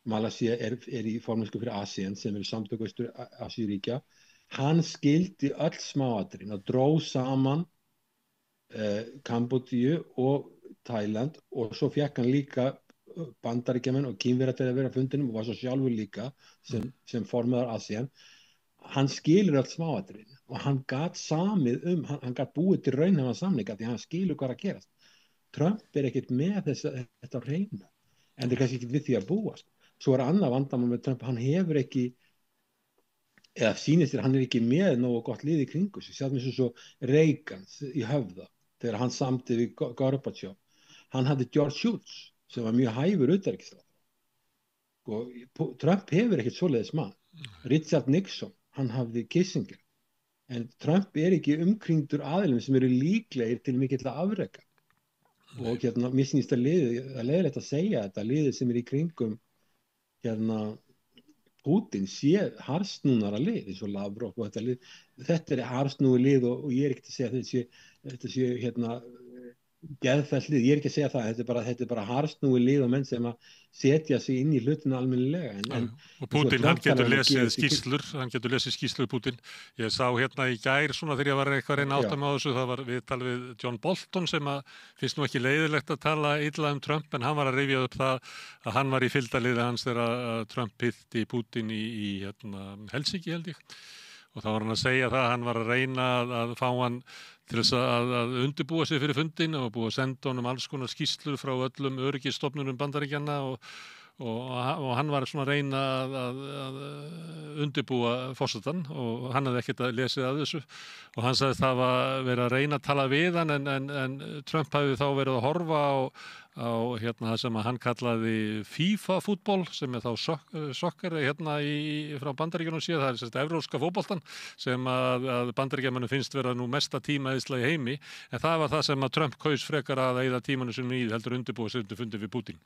Malasía er í formennsku fyrir ASEAN sem er samtök Austur-Asíuríkja. Hann skildi öll smáatriðin og dró saman Kambódíu og Tæland og svo fékk hann líka Bandaríkjamenn og Kínverja til að vera á fundinum og var svo sjálfur líka sem formaður ASEAN. Hann skilur öll smáatriðin og hann gat samið hann gat búið til raunhæfan samninga því hann skilur hvað er að gerast. Trump er ekkert með þetta á hreinu, en það er kannski ekki við því að búast. Svo er annað vandamál með Trump, hann hefur ekki, eða sýnist þér, hann er ekki með nógu gott lið í kringu sig. Sjálf eins og svo Reagan í Höfða, þegar hann samdi við Gorbachev. Hann hafði George Shultz, sem var mjög hæfur utanríkisráðherra. Trump hefur ekkert svoleiðis mann. Richard Nixon, hann hafði Kissinger. En Trump er ekki umkringdur aðilum sem eru líklegir til mikill afreka. Og mér sýnist að leiðilegt að segja þetta, liðið sem er í kringum Putin sé harðsnúnara lið, eins og Lavrov og þetta lið. Þetta er harðsnúi lið og ég er ekki að segja að þetta sé geðfellt lið, ég er ekki að segja það, þetta er bara harðsnúi lið og menn sem að setja sig inn í hlutinu almennilega. Og Putin, hann getur lesið skýrslur Putin. Ég sá í gær svona þegar ég var eitthvað að reyna átta með á þessu, það var viðtal við John Bolton sem að finnst nú ekki leiðilegt að tala illa Trump, en hann var að rifja upp það að hann var í fylgdaliði hans þegar Trump hitti Putin í Helsinki held ég. Og þá var hann að segja það að hann var að reyna að fá hann til þess að undirbúa sig fyrir fundin og búið að senda honum alls konar skýrslur frá öllum öryggisstofnunum Bandaríkjanna og hann var svona að reyna að undirbúa forsetann og hann hafði ekkert að lesið af þessu og hann sagðist það var verið að reyna að tala við hann en Trump hafði þá verið að horfa á það sem hann kallaði FIFA-fútból sem er þá sokkar frá Bandaríkjunum séð, það er evrópska fótboltan sem að Bandaríkjamönnum finnst vera nú mesta tímaeyðsla í heimi en það var það sem að Trump kaus frekar að eyða tímanu sem í heldur undirbúa sig undir fundi við Putin.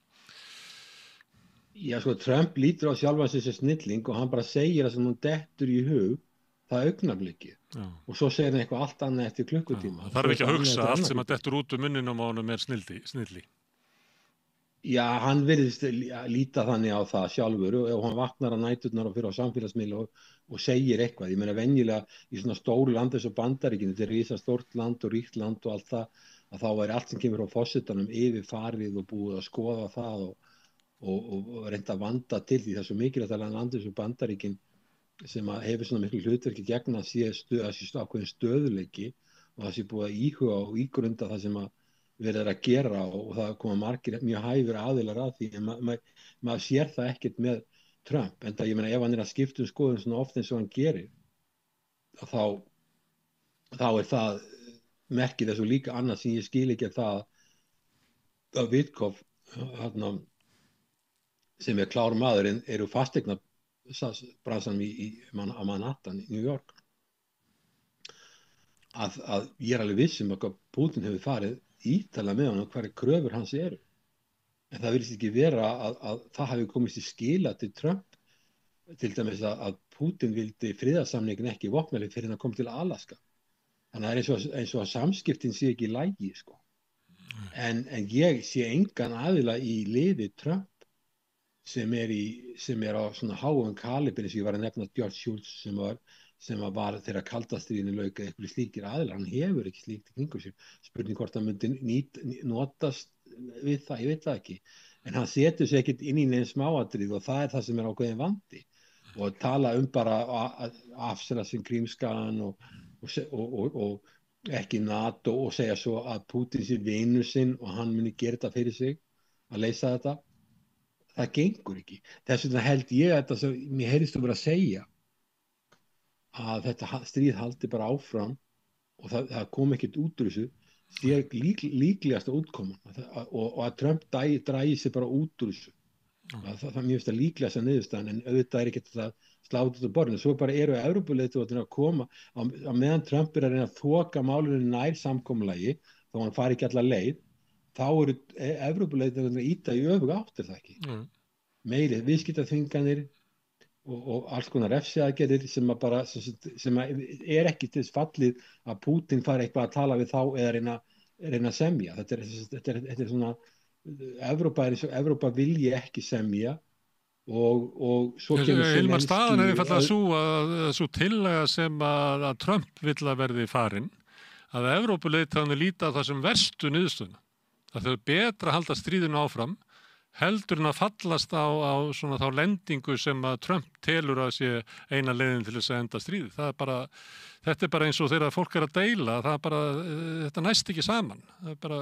Já, Trump lítur á sjálfan sig sem snilling og hann bara segir það sem hann dettur í hug það augnablikið. Og svo segir hann eitthvað allt annað eftir klukkutíma. Það þarf ekki að hugsa allt sem að dettur út munninum á honum er snilli. Já, hann virðist líta þannig á það sjálfur og hann vaknar á næturnar og fyrir á samfélagsmiðla og segir eitthvað. Ég meina venjulega í svona stóru land eins og Bandaríkjunum, þetta er risastórt land og ríkt land og allt það, að þá er allt sem kemur frá forsetanum yfirfarið og búið að skoða það og reynda að vanda til því það er svo mikilvægt að land eins og Bandaríkin sem hefur svona miklu hlutverki gegn að sé ákveðin stöðuleiki og það sé búið að íhuga og ígrunda það sem að verið að gera og það koma margir mjög hæfur aðilar að því en maður sér það ekkert með Trump en það ég meina ef hann er að skipta skoðun svona oft eins og hann gerir þá er það merkir þessu líka annað sem ég skil ekki að það að Witkoff sem er klár maður eru fastegna bransanum á Manhattan í New York að ég er alveg viss að Putin hefur farið ítalega með hann og hverju kröfur hans eru En það virðist ekki vera að það hafi komist í skila til Trump, til dæmis að Putin vildi friðarsamningin ekki vopnalega fyrir hann kom til Alaska. Þannig að það er eins og að samskiptin sé ekki í lagi, sko. En ég sé engan aðila í liði Trump sem er á svona háum kalibri, sem ég var að nefna George Shultz sem var þegar kaldastríðinu lauk eða eitthvað slíkir aðilar. Hann hefur ekki slíkt í kringum sér. Spurning hvort hann myndi notast við það, ég veit það ekki. En hann setur sig ekkert inn í neinn smáatrið og það er það sem er ákveðin vandi. Og tala bara að afsala sin Krímskagan og ekki NATO og segja svo að Putin sé vinur sinn og hann muni gera þetta fyrir sig að leysa þetta. Það gengur ekki. Þess vegna held ég að þetta sem mér heyrist að vera að segja að þetta stríð haldi bara áfram og það kom ekkert út úr þessu, sé líklegasta útkoman og að Trump drægi sig bara út úr þessu. Það mér finnst það líklegasta niðurstaðan, en auðvitað er ekkert að sláta út á borðinu. Svo bara eru Evrópuleiðtogarnir að koma á meðan Trump er að reyna að þoka málinu nær samkomulagi, þó hann fari ekki alla leið, þá eru Evrópuleiðtogarnir að ýta í öfuga átt, er það ekki? Meiri viðskiptaþvinganir og alls konar refsiaðgerðir sem er ekki til þess fallið að Putin fari eitthvað að tala við þá eða reyna að semja. Þetta er svona Evrópa vilji ekki semja og svo kemur Hilmar, staðan er einfaldlega sú tillaga sem að Trump vill að verði farin, að Evrópuleiðtogarnir líta á það sem verstu niðurstöðuna. Það er betra að halda stríðinu áfram heldur en að fallast á svona þá lendingu sem að Trump telur að sé eina leiðin til þess að enda stríðið. Þetta er bara eins og þegar fólk er að deila, þetta næst ekki saman. Það er bara,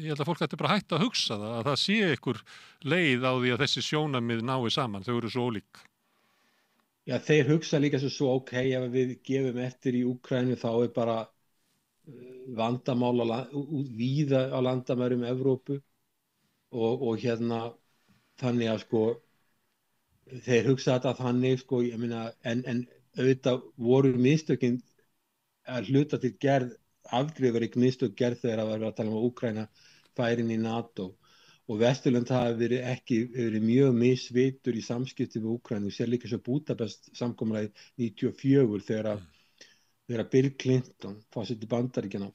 ég held að fólk ætti bara hægt að hugsa það, að það sé einhver leið á því að þessi sjónarmið nái saman, þau eru svo ólík. Já, þeir hugsa líka svo ok, ef við gefum eftir í Úkraínu þá er bara vandamál víða á landamærum Evrópu og þannig að sko þeir hugsa þetta þannig sko, ég meina, en auðvitað voru mistökin að hluta til gerð, afdrifarík mistök gerð þegar að vera að tala um Úkraína færin í NATO og Vesturlönd hafa verið mjög misvitur í samskipti við Úkraínu. Þú sér líka svo Búdapest samkomulagið 94 þegar Bill Clinton forseti Bandaríkjanna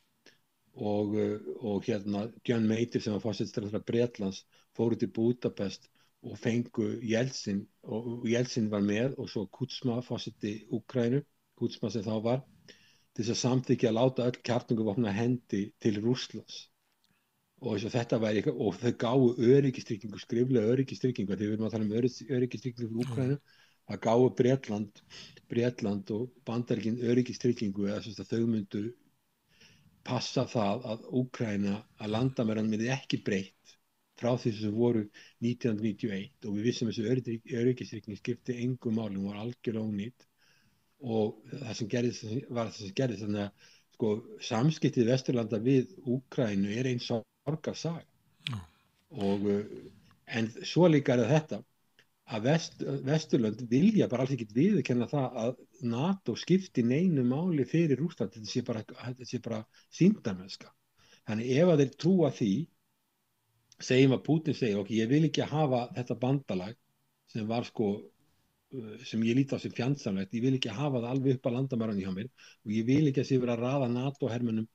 og John Major sem var forsætisráðherra Bretlands fóru til Búdapest og fengu Jeltsin og Jeltsin var með og svo Kučma forseti Úkraínu, Kučma sem þá var, til þess að samþykkja að láta öll kjarnorkuvopna hendi til Rússlands og þetta væri eitthvað og þau gáfu öryggistryggingu, skriflega öryggistryggingu, þegar við erum að tala um öryggistryggingu fyrir Úkraínu, það gáfu Bretland og Bandaríkin öryggistryggingu eða að þau myndu passa það að Úkraína að landamæran myndi ekki breytt frá því sem voru 1991 og við vissum þessu öryggistryggingu skipti engu máli, hún var algjörlega ónýtt og það sem gerðist þannig að sko samskiptið Vesturlanda við Úkraínu er eins sorgarsaga en svo líka er þetta að Vesturlönd vilja bara alls ekki viðurkenna það að NATO skipti neinu máli fyrir Rússland, þetta sé bara sýndarmennska. Þannig ef að þeir trúa því, segjum að Putin segir, ok, ég vil ekki hafa þetta bandalag sem var sko, sem ég líti á sem fjandsamlegt, ég vil ekki hafa það alveg upp að landamæran hjá mér og ég vil ekki að sé vera að raða NATO-hermönnum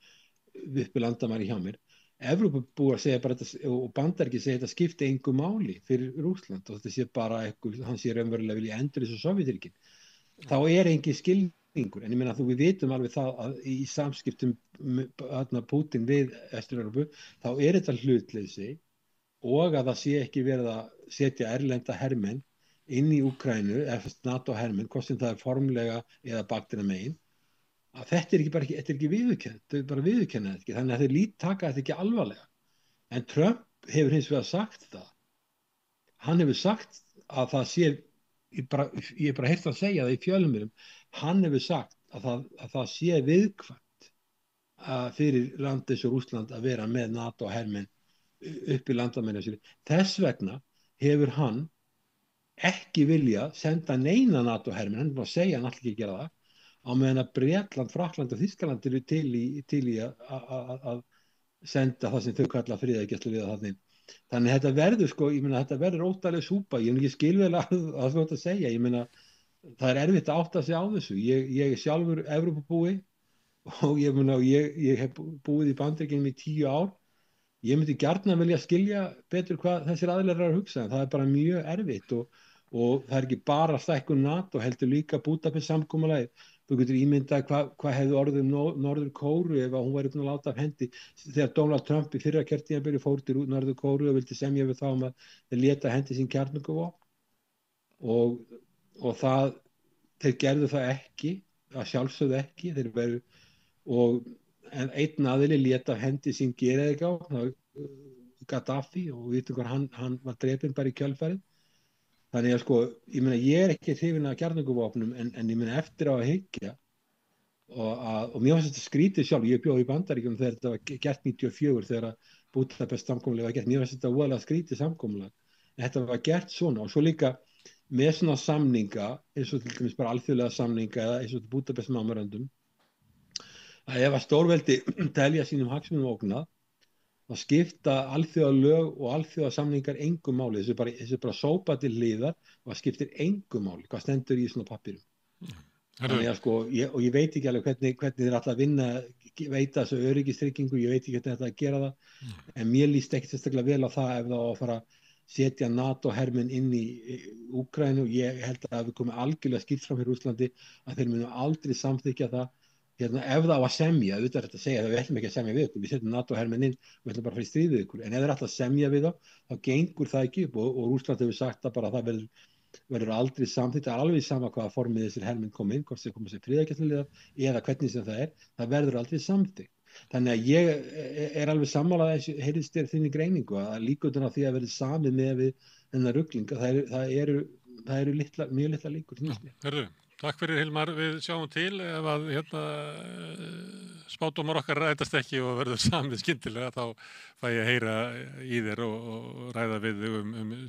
upp að landamæri hjá mér. Evrópubúar segja bara þetta og Bandaríkin segja þetta skipti engu máli fyrir Rússland og þetta sé bara eitthvað, hann sé raunverulega vilja endur þessu Sovétríkin. Þá er engin skilningur, en ég meina við vitum alveg það að í samskiptum Putin við Vestur-Evrópu, þá er þetta hlutleysi og að það sé ekki verið að setja erlenda hermenn inn í Úkraínu, eða NATO-hermenn, hvort sem það er formlega eða baktina megin, að þetta er ekki viðurkennt, þau bara viðurkenna þetta ekki, þannig að þau taka þetta ekki alvarlega. En Trump hefur hins vegar sagt það. Hann hefur sagt að það sé, ég bara heyrt að segja það í fjölmiðlum, hann hefur sagt að það sé viðkvæmt fyrir land eins og Rússland að vera með NATO-hermenn upp í landamærin sér. Þess vegna hefur hann ekki viljað senda neina NATO-hermenn, hann er bara að segja hann allir ekki gera það, á meðan að Bretland, Frakkland og Þýskaland eru til í að senda það sem þau kalla friðargæsluliða þarna inn. Þannig þetta verður sko, ég meina þetta verður óttalega súpa, ég skil vel að þú átt að segja, ég meina það er erfitt að átta sig á þessu, ég er sjálfur Evrópubúi og ég meina ég hef búið í Bandaríkjunum í 10 ár, ég myndi gjarnan vilja skilja betur hvað þessir aðilar eru að hugsa, en það er bara mjög erfitt og það er ekki bara stækkun NATO, heldur líka Búdapest samkomulagið. Þú getur ímyndað hvað hefði orðið Norður Kóreu ef hún væri búin að láta af hendi þegar Donald Trump í fyrra kjörtímabili fór til Norður Kóreu og vildi semja við þá að þeir léta hendi sín kjarnorkuvopn og þeir gerðu það ekki, að sjálfsögðu ekki, en einn aðili léta af hendi sín gereyðingavápn, Gaddafi, og við vitum hvað hann var drepinn bara í kjölfarið. Þannig að sko, ég er ekki hrifinn af kjarnorkuvopnum en ég meina eftir á að hyggja og mér fannst þetta skrítið sjálf, ég bjó í Bandaríkjunum þegar þetta var gert 94 þegar Búdapest samkomulag var gert, mér fannst þetta voðalega skrítið samkomulag, en þetta var gert svona og svo líka með svona samninga, eins og til dæmis bara alþjóðlega samninga eða eins og Búdapest memorandum, að ef að stórveldi telja sínum hagsmunum ógnað, að skipta alþjóðalög og alþjóðasamningar engu máli, þessu bara sópa til hliðar og það skiptir engu máli hvað stendur í svona pappirum. Þannig að sko, ég veit ekki alveg hvernig þeir alltaf vinna, veita þessu öryggistryggingu, ég veit ekki hvernig þetta að gera það, en mér líst ekki sérstaklega vel á það ef það á að fara að setja NATO-hermenn inn í Úkraínu og ég held að við komum algjörlega skýrt fram fyrir Rússlandi að þeir munu aldrei samþykkja það. Ef það á að semja, auðvitað er þetta að segja að við ætlum ekki að semja við ykkur, við setjum NATO-hermenn inn og við ætlum bara að fara í stríð við ykkur, en ef þeir ætla að semja við þá gengur það ekki upp og Rússland hefur sagt að bara það verður aldrei samþykkt, það er alveg sama hvaða formið þessir hermenn koma inn, hvort þeir koma sér friðargæsluliðar eða hvernig sem það verður aldrei samþykkt. Þannig að ég er alveg sammálað að heyrðist þér þinni greiningu að líkurnar á því að verði samið með við þennan ruglinga, það eru mjög litla líkur. Takk fyrir Hilmar, við sjáum til ef að spádómar okkar rætast ekki og verður samið skyndilega þá fæ ég að heyra í þér og ræða við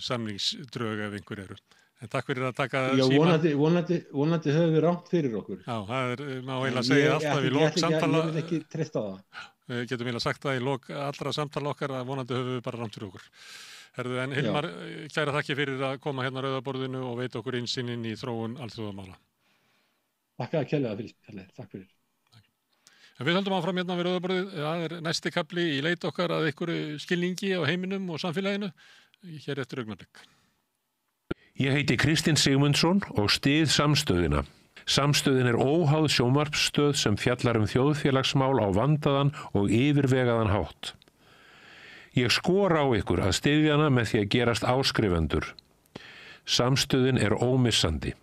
samningsdrög ef einhver eru. En takk fyrir að taka símann. Vonandi höfum við rangt fyrir okkur. Já, það má eiginlega segja alltaf í lok samtala. Ég vil ekki treysta á það. Við getum eiginlega sagt það í lok allra samtala okkar að vonandi höfum við bara rangt fyrir okkur. Herðu, en Hilmar, kæra þakki fyrir að koma hérna Rauða borðinu og veita okkur innsýn inn í þróun alþjóðamála. Takk að kærlega fyrir, takk fyrir. En við höldum áfram hérna við Rauða borðið, það er næsti kafli í leit okkar að einhverju skilningi á heiminum og samfélaginu, hér eftir augnablik. Ég heiti Kristinn Sigmundsson og styð Samstöðina. Samstöðin er óháð sjónvarpsstöð sem fjallar þjóðfélagsmál á vandaðan og yfirvegaðan hátt. Ég skora á ykkur að styðja hana með því að gerast áskrifendur. Samstöðin er ómissandi.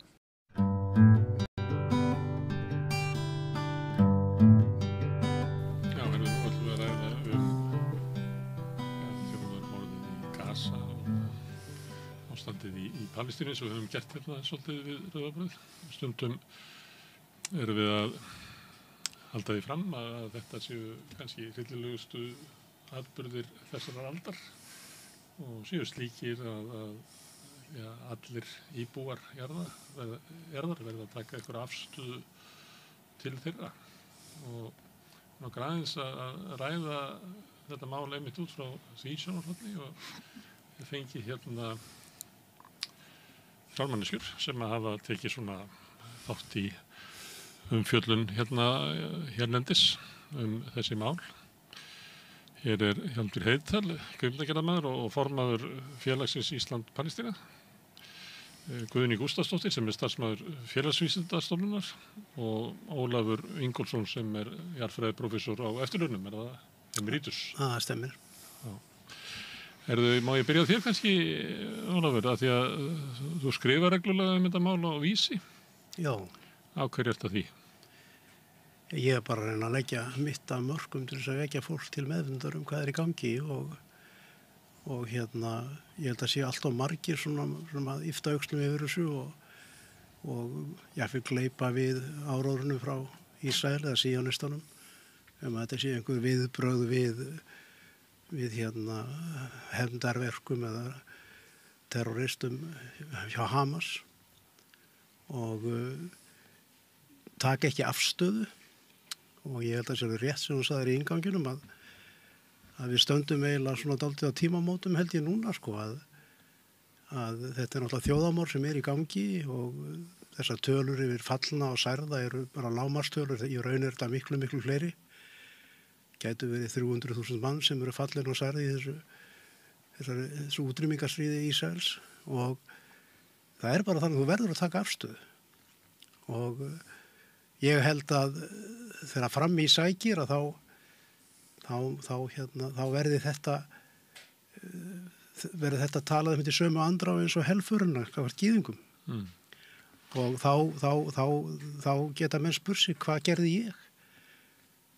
Í Palestínu eins og við höfum gert hérna svolítið við Rauða borðið. Stundum erum við að halda því fram að þetta séu kannski hryllilegustu atburðir þessarar aldar og séu slíkir að allir íbúar jarðar verða að taka einhverja afstöðu til þeirra og nokkur aðeins að ræða þetta mál einmitt út frá því sjónarhorni og ég fengi hérna fjármanneskjur sem að hafa tekið svona þátt í umfjöllun hérlendis þessi mál. Hér er Hjálmtýr Heiðdal, kvikmyndagerðarmaður og formaður félagsins Ísland-Palestína. Guðný Gústafsdóttir sem er starfsmaður félagsvísindastofnunar og Ólafur Ingólfsson sem er jarðfræðiprófessor á eftirlaunum, er það emeritus? Það stemmer. Já. Má ég byrja á þér kannski, Ólafur, að því að þú skrifar reglulega þetta mál á Vísi? Já. Á hverju ert að því? Ég er bara að reyna að leggja mitt af mörkum til þess að vekja fólk til meðvindar hvað er í gangi og ég held að sé alltaf margir svona að yfta öxlum yfir þessu og ég fikk leipa við áróðrunum frá Ísrael eða síonistanum að þetta sé einhver viðbrögð við hefndarverkum eða terroristum hjá Hamas og taka ekki afstöðu og ég held að það sé rétt sem hún sagði í innganginum að að við stöndum eiginlega svona dálítið á tímamótum held ég núna sko að þetta er náttúrulega þjóðarmorð sem í gangi og þessar tölur yfir fallna og særða eru bara lágmarkstölur, í raun er þetta miklu fleiri. Gætu verið 300.000 mann sem eru fallin og særði í þessu útrýmingarstríði Ísraels og það er bara þannig að þú verður að taka afstöðu og ég held að þegar fram í sækir að þá verði þetta talað með sömu andrá eins og helfurina, hvað var gyðingum. Og þá geta menn spurt sig, hvað gerði ég?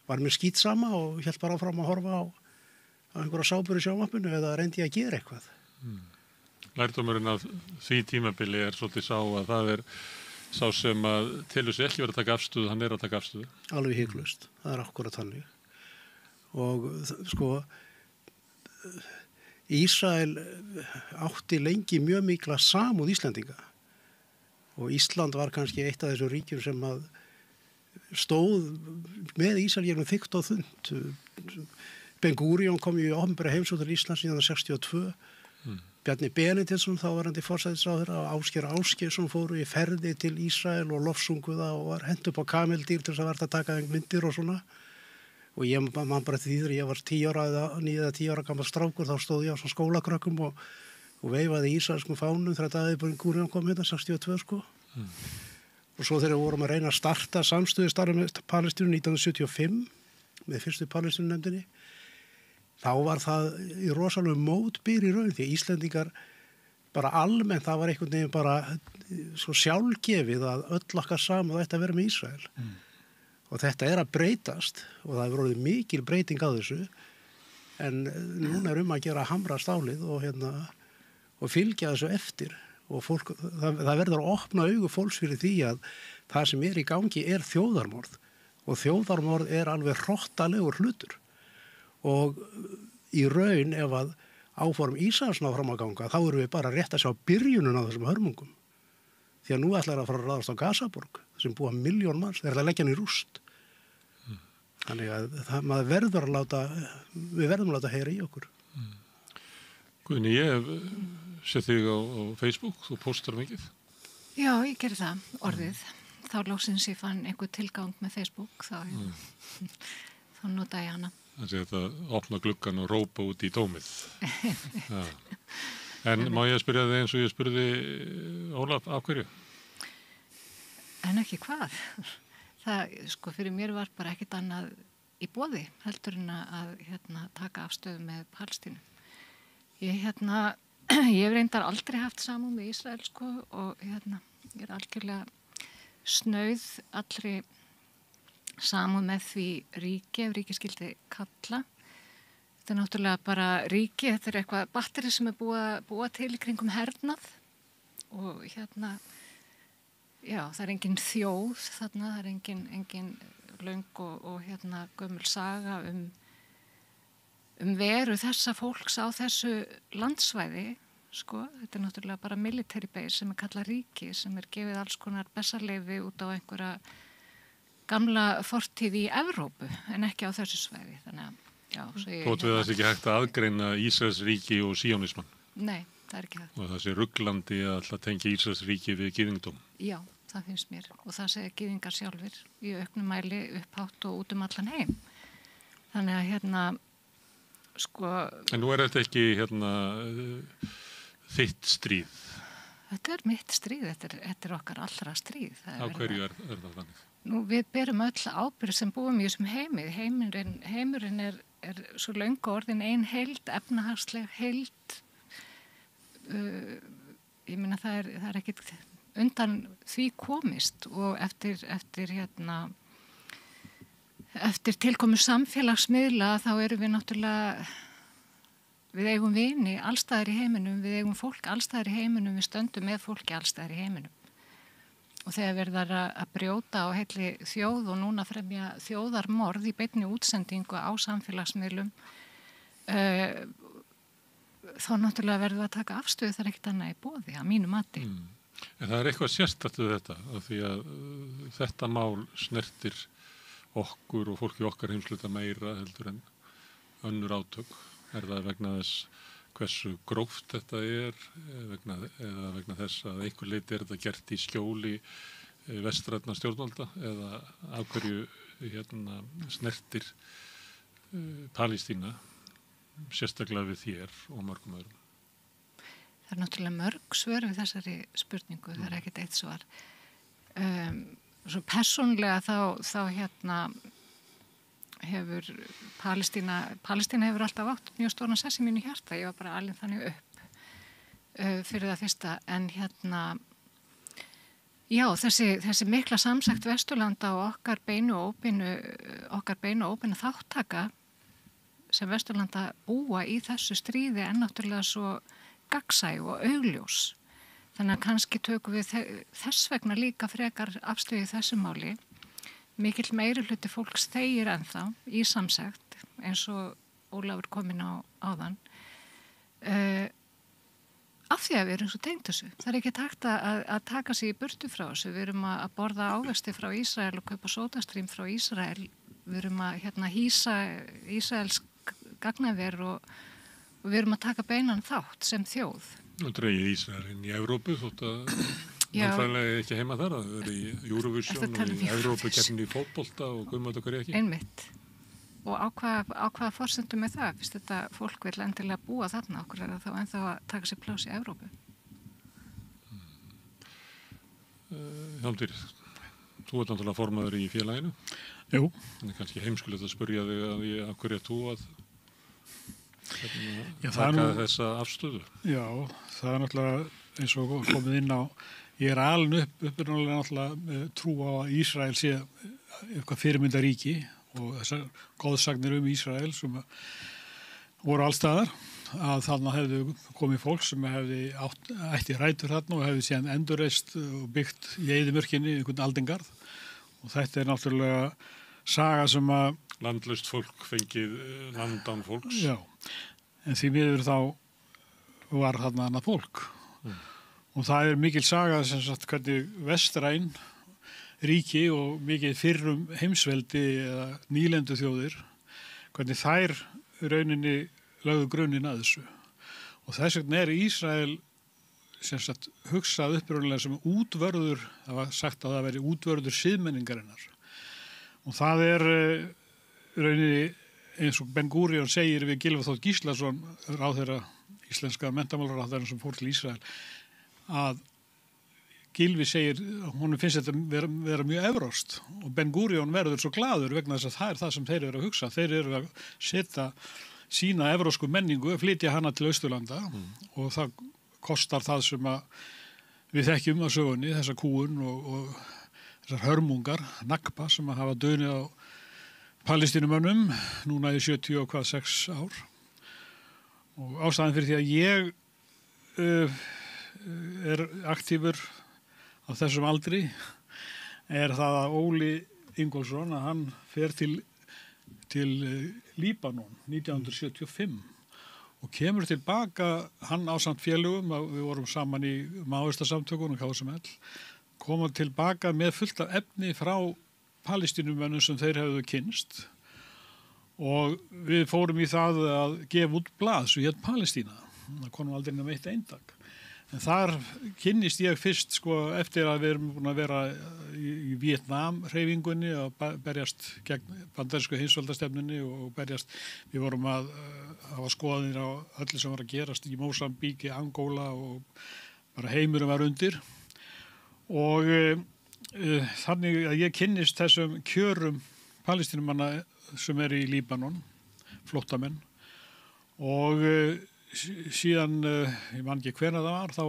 Var mér skítsama og hélt bara áfram að horfa á einhverja sápur í sjónvarpinu eða reyndi ég að gera eitthvað? Lærdómurinn af því tímabili er svolítið sá að það er sá sem að telur sig ekki verið að taka afstöðu, hann er að taka afstöðu. Alveg hiklaust, það er akkúrat þannig. Og sko, Ísrael átti lengi mjög mikla samúð Íslendinga og Ísland var kannski eitt af þessum ríkjum sem að stóð með Ísrael þykkt og þund. Ben Gurion kom í opinbera heimsókn til Íslands 1962. Bjarni Benediktsson, þáverandi forsætisráðherra, og Ásgeir Ásgeirsson fóru í ferði til Ísrael og lofsungu það og var hent upp á kameldýr til þess að verða að taka myndir og svona. Og ég man bara því þegar ég var 10 ára eða 9 eða 10 ára gammal strákur, þá stóð ég á svona skólakrökkum og veifaði ísraelskum fánum þegar Ben Gurion kom hérna 62 sko. Og svo þegar við vorum að reyna að starta samstöðustarfi með Palestínu 1975 með fyrstu Palestínunefndinni, þá var það í rosalegum mótbyr í raun því að Íslendingar bara almennt, það var einhvern veginn bara svo sjálfgefið að öll okkar samúð ætti að vera með Ísrael. Og þetta er að breytast og það hefur orðið mikil breyting á þessu en núna er að gera hamra stálið og fylgja þessu eftir og fólk, það verður að opna augu fólks fyrir því að það sem í gangi er þjóðarmorð og þjóðarmorð er alveg hrottalegur hlutur og í raun ef að áform Ísraels ná fram að ganga þá erum við bara rétt að sjá byrjunum á þessum hörmungum því að nú ætlar að fara að ráðast á Gazaborg sem búa 1 milljón manns, þeir ætla að leggja hann í rúst. Þannig að við verðum að láta heyra í okkur. Guðni, ég hef séð þig á Facebook, þú postar mikið. Já, ég gerði það, orðið. Þá lóksins ég fann einhver tilgang með Facebook, þá notaði ég hana. Þannig að þetta opna gluggan og rópa út í tómið. En má ég spyrja þig eins og ég spurði Ólaf, af hverju? En ekki hvað. Það, sko, fyrir mér var bara ekkert annað í boði heldur en að taka afstöðu með Palestínu. Ég hef reyndar aldrei haft samúð með Ísrael, sko, og ég er algjörlega snauð allri samúð með því ríki, ef ríki skildi kalla. Þetta er náttúrulega bara ríki, þetta er eitthvað batteri sem er búa til í kringum hernað og já, það er engin þjóð þarna, það er engin löng og gömul saga um veru þessa fólks á þessu landsvæði, sko, þetta er náttúrulega bara military base sem er kallað ríki, sem er gefið alls konar bessaleyfi út á einhverja gamla fortíð í Evrópu, en ekki á þessu svæði, þannig að já, Þótt við þess ekki hægt að aðgreina Ísraelsríki og síónismann. Nei, það er ekki hægt. Og það sé rugglandi að alltaf tengja Ísraelsríki við gyðingdóm. Já, það finnst mér og það segja gyðingar sjálfur í auknum mæli upphátt og út allan heim. Þannig að sko... En nú er þetta ekki þitt stríð? Þetta er mitt stríð, þetta er okkar allra stríð. Á hverju er það þannig? Nú, við berum öll ábyrgð sem búum í þessum heimi. Heimurinn er svo löngu orðin ein heild, efnahagsleg heild. Ég meina það er ekkit undan því komist og eftir tilkomu samfélagsmiðla þá erum við náttúrulega, við eigum vini allstaðar í heiminum, við eigum fólk allstaðar í heiminum, við stöndum með fólki allstaðar í heiminum. Og þegar verðar að brjóta á heilli þjóð og núna fremja þjóðarmorð í beinni útsendingu á samfélagsmiðlum, þá náttúrulega verður að taka afstöðu þar ekkert annað í boði, að mínu mati. En það er eitthvað sérstakt við þetta, af því að þetta mál snertir okkur og fólki okkar heimsluta meira heldur en önnur átök? Er það vegna þess hversu gróft þetta er eða vegna þess að einhver leyti er þetta gert í skjóli vestrænna stjórnvalda eða af hverju snertir Palestína sérstaklega við þér og mörgum öðrum? Það er náttúrulega mörg svör við þessari spurningu, það er ekkert eitt svar. Svo persónlega þá hefur Palestína hefur alltaf átt mjög stóran sess í mínu hjarta, ég var bara alveg þannig upp fyrir það fyrsta, en já, þessi mikla samsagt Vesturlanda og okkar beinu og óbeinu þáttaka sem Vesturlanda búa í þessu stríði er náttúrulega svo gagnsæ og augljós. Þannig að kannski tökum við þess vegna líka frekar afstöðu í þessu máli. Mikill meiri hluti fólks þegir ennþá í samsagt, eins og Ólafur kominn á áðan, af því að við erum svo tengd þessu. Það er ekki takt að taka sig í burtu frá þessu. Við erum að borða ávexti frá Ísrael og kaupa sódastrím frá Ísrael. Við erum að hýsa Ísraels gagnaver og við erum að taka beinan þátt sem þjóð. Og dreigið Ísraelinn í Evrópu þótt að mannfræðilega ekki heima þar, að vera í Eurovision og í Evrópu keppni í fótbolta og guðmöld okkur ekki. Einmitt. Og á hvaða forsendum er það? Fyrst þetta fólk vil endilega búa þarna, okkur er það þá ennþá að taka sér pláss í Evrópu? Hjálmtýr, þú ert náttúrulega formaður í félaginu. Jú. Þannig kannski heimskulegt að spyrja þig af hverju ert þú að taka þessa afstöðu? Já, það er náttúrulega eins og komið inn á, ég er alveg upprunalega náttúrulega trú á að Ísrael sé eitthvað fyrirmyndaríki og þessar góðsagnir Ísrael sem voru allstaðar, að þarna hefðu komið fólk sem hefði ætti rætur þarna og hefði síðan endurreist og byggt í eyðimörkinni einhvern aldingarð, og þetta er náttúrulega saga sem að landlaust fólk fengið land án fólks. Já, en því miður þá var þarna annað fólk. Og það er mikil saga sem sagt hvernig vestræn ríki og mikið fyrrum heimsveldi eða nýlendu þjóðir, hvernig þær rauninni lögðu grunninn að þessu. Og þess vegna er Ísrael sem sagt hugsað upprunalega sem útvörður, það var sagt að það veri útvörður siðmenningarinnar. Og það er rauninni eins og Ben Gurion segir við Gylfa Þór Gíslason, ráðherra íslenska menntamálaráðherra sem fór til Ísrael, að Gylfi segir, honum finnst þetta vera mjög evrópskt, og Ben Gurion verður svo glaður vegna þess að það er það sem þeir eru að hugsa. Þeir eru að setja sína evrópsku menningu, flytja hana til Austurlanda og það kostar það sem að við þekkjum á sögunni, þessa kúun og þessar hörmungar, Nakba, sem að hafa dönið á Palestínumönnum núna í 76 ár. Og ástæðan fyrir því að ég er aktífur á þessum aldri er það að Óli Ingólfsson, að hann fer til Líbanon 1975 og kemur tilbaka, hann ásamt félögum, við vorum saman í Maóistasamtökunum, KSML, koma tilbaka með fullt af efni frá Palestínumönnum sem þeir hefðu kynnst, og við fórum í það að gefa út blað sem hét Palestína. Það konum aldrei nema eitt eintak. En þar kynnist ég fyrst eftir að við erum búin að vera í Vietnam-hreyfingunni og berjast gegn bandarísku heimsveldastefnunni og berjast, við vorum að hafa skoðanir á öllu sem var að gerast í Mósambík, Angóla og bara heimurum var undir. Og þannig að ég kynnist þessum kjörum Palestínumanna sem er í Líbanon, flóttamenn, og síðan, ég man ekki hvenær það var, þá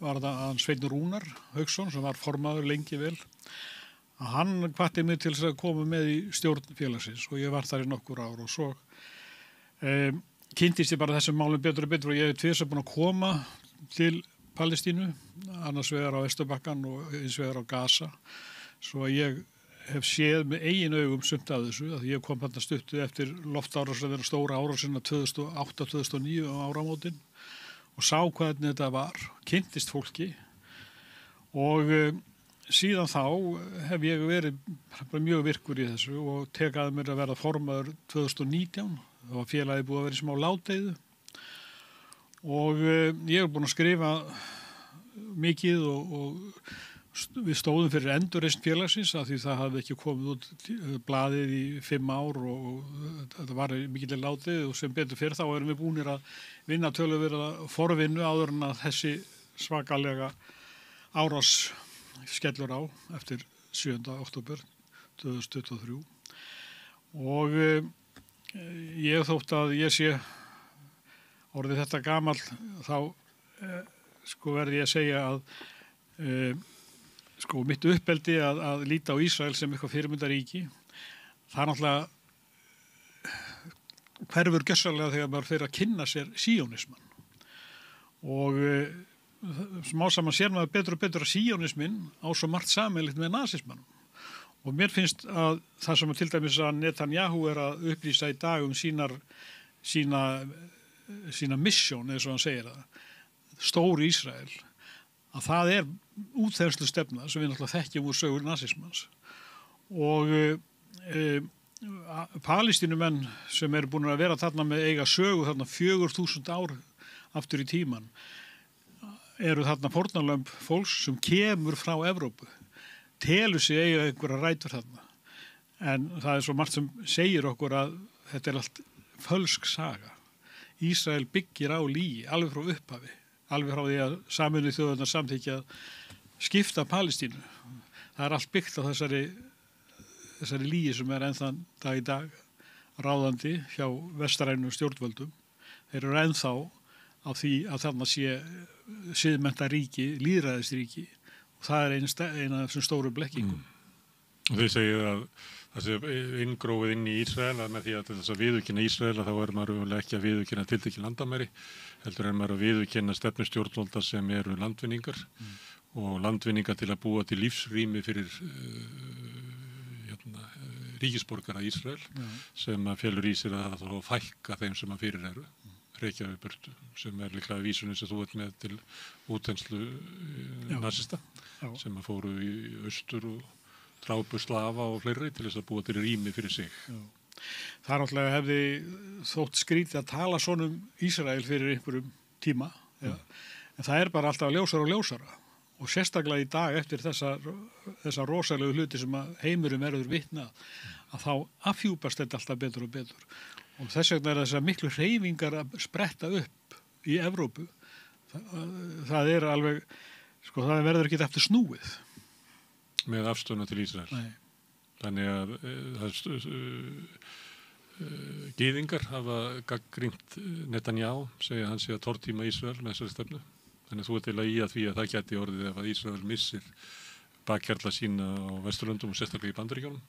var það Sveinn Rúnar Hauksson sem var formaður lengi vel, að hann hvatti mig til að koma með í stjórn félagsins og ég var þar í nokkur ár, og svo kynntist ég bara þessum málum betur og betur, og ég hef tvisvar búin að koma til Palestínu, annars vegar á Vesturbakkann og eins vegar á Gaza, svo að ég hef séð með eigin augum sumt af þessu, að ég kom þarna stuttu eftir loftárásina, stóra árásina 2008-2009 á áramótin, og sá hvernig þetta var, kynntist fólki, og síðan þá hef ég verið mjög virkur í þessu og tekaði mér að verða formaður 2019, Það var félagið búið að vera í smá ládeyðu og ég hef búin að skrifa mikið og við stóðum fyrir endurreisn félagsins af því það hafði ekki komið út blaðið í 5 ár og þetta var mikilvæg ládeyðu og sem betur fyrir þá erum við búinir að vinna töluverða forvinnu áður en að þessi svakalega árás skellur á eftir 7. október 2023 og ég þótt að ég sé orðið þetta gamall þá verði ég að segja að mitt uppeldi að líta á Ísrael sem eitthvað fyrirmyndaríki það er náttúrulega hverfur gjörsamlega þegar maður fyrir að kynna sér síónismann og smá saman sér maður betur og betur að síónismin á svo margt sameiginlegt með nasismannum og mér finnst að það sem til dæmis að Netanyahu er að upplýsa í dag sína mission eins og hann segir það stór Ísrael að það er útþenslu stefna sem við náttúrulega þekkjum úr sögur nasismans og Palestínumenn sem eru búin að vera þarna með eiga sögu þarna 4000 ár aftur í tíman eru þarna fórnarlömb fólks sem kemur frá Evrópu telur sig eiga einhverja rætur þarna en það er svo margt sem segir okkur að þetta er allt fölsk saga. Ísrael byggir á lygi alveg frá upphafi alveg frá því að Sameinuðu þjóðirnar samþykkja að skipta Palestínu. Það er allt byggt á þessari lygi sem er ennþann dag í dag ráðandi hjá vestrænum stjórnvöldum. Þeir eru ennþá á því að þarna sé siðmennta ríki, lýðræðisríki og það er eina af þessum stóru blekkingum. Og þið segið að það sé inngróið inn í Ísrael að með því að þess að viðurkenna Ísrael að þá er maður ekki að viðurkenna tiltekin landamæri heldur er maður að viðurkenna stefnustjórnvalda sem eru landvinningar og landvinningar til að búa til lífsrými fyrir ríkisborgara Ísrael sem að felur í sér að það þá fækka þeim sem að fyrir eru Reykjavík burtu sem er líklega vísunum sem þú ert með til útþenslu nasista sem að fóru í austur og drápu slafa og fleiri til þess að búa til rými fyrir sig. Það er náttúrulega hefði þótt skrítið að tala svona Ísrael fyrir einhverjum tíma en það er bara alltaf ljósara og ljósara og sérstaklega í dag eftir þessa rosalegu hluti sem að heimurum verður vitna að þá afhjúpast þetta alltaf betur og betur og þess vegna er þessar miklu hreyfingar að spretta upp í Evrópu það er alveg það verður ekki eftir snúið með afstöðuna til Ísrael. Nei. Þannig að gyðingar hafa gagnrýnt Netanyahu, segja hann sé að tortíma Ísrael með þessari stefnu. Þannig að þú ert eiginlega í að því að það geti orðið ef að Ísrael missir bakhjarla sína á Vesturlöndum og sérstaklega í Bandaríkjunum,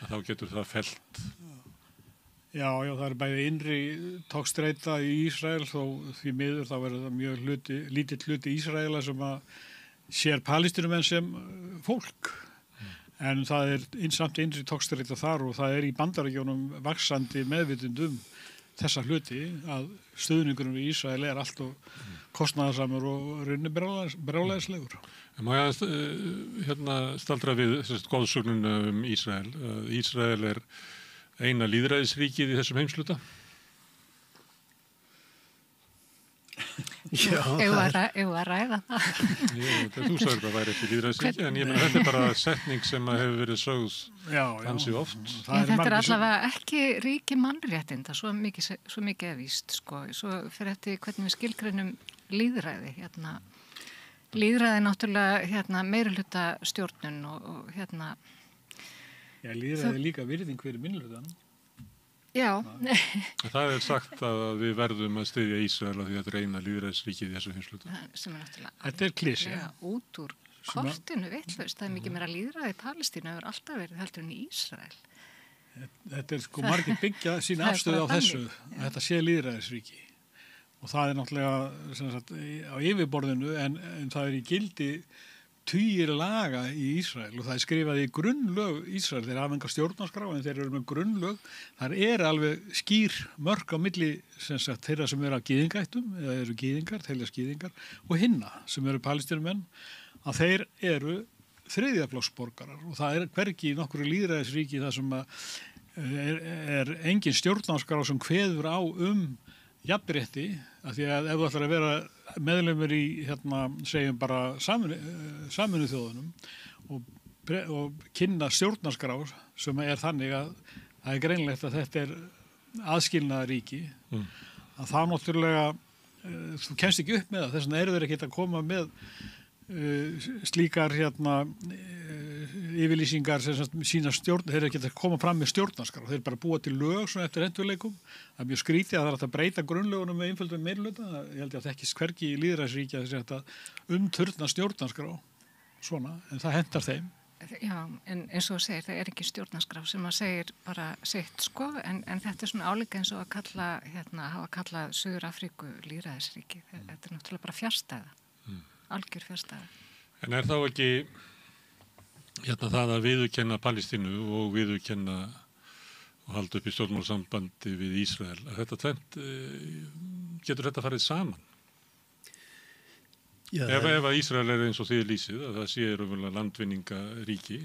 að þá getur það fellt. Já, það er bæði innri togstreita í Ísrael þó því miður þá verður það mjög lítill hluti Ísraela sem að sér Palestínumenn sem fólk en það er samt innri togstreita þar og það er í Bandaríkjunum vaxandi meðvitund þessa hluti að stuðningurinn við Ísrael er allt og kostnaðarsamur og rauninni brjálæðislegur. Má ég staldra við góðsögnun Ísrael. Ísrael er eina lýðræðisríkið í þessum heimsluta? Já, ef að ræða það. Þú sagði það væri ekki lýðræðisríki, en ég menn þetta er bara setning sem hefur verið sögð ansi oft. Þetta er allavega ekki ríki mannréttinda, svo mikið er víst, Svo fyrir þetta hvernig við skilgreinum lýðræði, Lýðræði náttúrulega, meirihluta stjórnun og Já, lýðræði líka virðing fyrir minnihlutanum. Já. Það er sagt að við verðum að styðja Ísrael að því að þetta er eina lýðræðisríkið í þessu heimsluta. Sem er náttúrulega þetta er klísja. Út úr kortinu vitlaust. Það er mikið meira lýðræði í Palestínu hefur alltaf verið heldur en í Ísrael. Þetta er margir byggja sín afstöðu á þessu að þetta sé lýðræðisríki og það er náttúrulega á yfirborðinu en það er í gildi tugir laga í Ísrael og það er skrifað í grunnlög Ísrael, þeir hafa enga stjórnarskrá en þeir eru með grunnlög, þar er alveg skýr mörk á milli þeirra sem eru á gyðingættum eða eru gyðingar, teljast gyðingar og hinna sem eru palestínumenn að þeir eru þriðjaflokksborgarar og það er hvergi í nokkru lýðræðisríki þar sem að er engin stjórnarskrá sem kveður á jafnrétti, af því að ef þú ætlar að vera meðlumur í, segjum bara Sameinuðu þjóðunum og kynna stjórnarskrá sem er þannig að það er greinlegt að þetta er aðskilnaðaríki, að það náttúrulega, þú kemst ekki upp með það, þess vegna eru þeir ekki að koma með slíkar yfirlýsingar sem sína stjórn, þeir eru ekki að koma fram með stjórnarskrá, þeir bara búa til lög svona eftir hentugleikum. Það er mjög skrítið að það er hægt að breyta grunnlögunum með einföldum meirihluta. Ég held að það þekkist hvergi í lýðræðisríki að þetta umturna stjórnarskrá svona, en það hentar þeim. Já, en eins og þú segir, það er ekki stjórnarskrá sem að segir bara sitt, sko, en þetta er svona álíka eins og að kalla, hafa kallað Suður Afríku lýðræðisríki. Þetta er náttúrulega bara fjarstæða, algjör fjarstæða. En er þá ekki það að viðurkenna Palestínu og viðurkenna og halda upp í stjórnmálasambandi við Ísrael, að þetta tvennt, getur þetta farið saman? Já, ef að Ísrael er eins og þið lýsið, að það sé raunverulega landvinningaríki,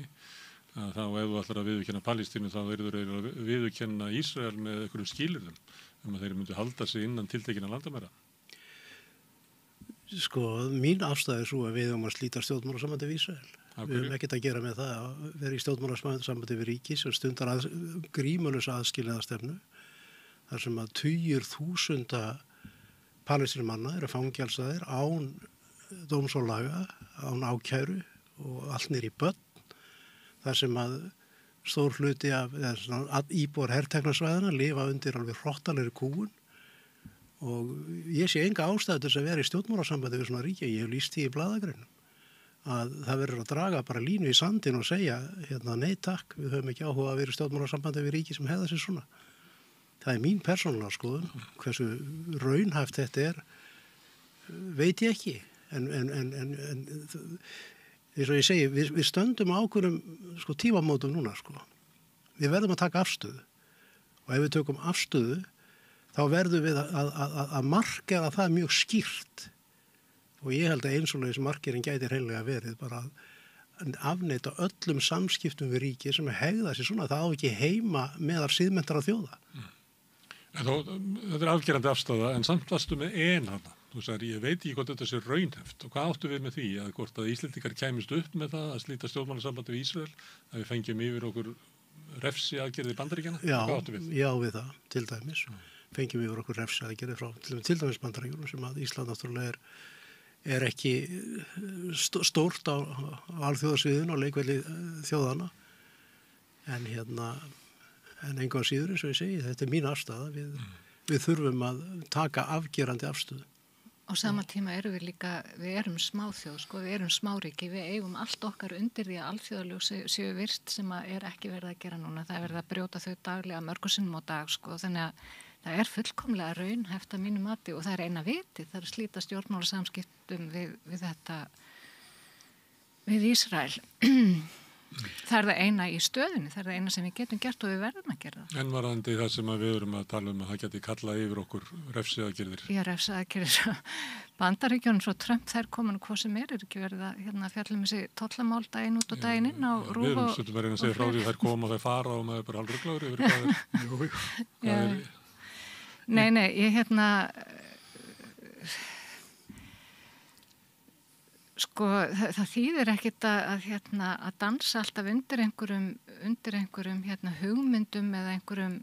að þá ef þú ætlar að viðurkenna Palestínu þá verður þeir að viðurkenna Ísrael með einhverjum skilyrðum, að þeir myndu halda sig innan tiltekinna landamæra. Sko, mín afstæð er svo að við höfum að slíta stjórnmálasambandi við Ísrael. Við höfum ekkert að gera með það að vera í stjórnmálasambandi við ríki sem stundar grímulösa aðskilnaðarstefnu, þar sem að tugir þúsunda palestínumanna eru fangelsaðir án dóms og laga, án ákæru og allt niður í börn, þar sem að stór hluti af íbúar herteknarsvæðana lifa undir alveg hrottalegri kúgun. Og ég sé enga ástæðu til þess að vera í stjórnmálasambandi við svona ríki. Ég hef lýst því í blaðagreinum að það verður að draga bara línu í sandin og segja nei takk, við höfum ekki áhuga að vera í stjórnmálasambandi við ríki sem hegða sér svona. Það er mín persónulega skoðun. Hversu raunhæft þetta er veit ég ekki. En eins og ég segi, við stöndum ákveðnum tímamótum núna. Við verðum að taka afstöðu og ef við tökum afstöðu þá verðum við að markera það mjög skýrt og ég held að eins og þess markerinn gæti hreinlega verið bara að afneita öllum samskiptum við ríki sem hegða sér svona, það á ekki heima meðal siðmenntara þjóða. Þetta er afgerandi afstaða en samt varstu með hana. Þú sagði, ég veit ekki hvort þetta sé raunhæft og hvað áttu við með því að hvort að Íslendingar kæmist upp með það að slíta stjórnmálasambandi við Ísrael, að við fengjum yfir okkur refsi aðgerði Bandaríkjanna? Hvað áttu við? Já, við það, til dæmis. Fengjum yfir okkur refsi aðgerði frá til dæmis Bandaríkjunum sem að Ísland náttúrulega er ekki stórt á alþjóðasviðinu og leikvelli þjóðana. En engu að síður eins og ég segi, þetta er mín afstaða. Við þurfum að taka afgerandi afstöðu. Á sama tíma erum við líka, við erum smáþjóð, við erum smáríki, við eigum allt okkar undir því að alþjóðalög séu virt sem að er ekki verið að gera núna. Það er verið að brjóta þau daglega mörgum sinnum á dag, þannig að það er fullkomlega raunhæft að mínu mati og það er eina viti, það er að slíta stjórnmálasamskiptum við þetta, við Ísrael. Það er það eina í stöðunni, það er það eina sem við getum gert og við verðum að gera það. En varðandi það sem við erum að tala að það geti kallað yfir okkur refsiaðgerðir? Já, refsiaðgerðir. Bandaríkjónum svo Trump, þær komin hvað sem er ekki verið að fjallum þessi tollamál daginn út og daginn inn á RÚV. Við erum stundum verið að segja frá því þær koma og þær fara og maður er bara hálfruglaður yfir hvað er. Nei, ég það þýðir ekkit að dansa alltaf undir einhverjum hugmyndum eða einhverjum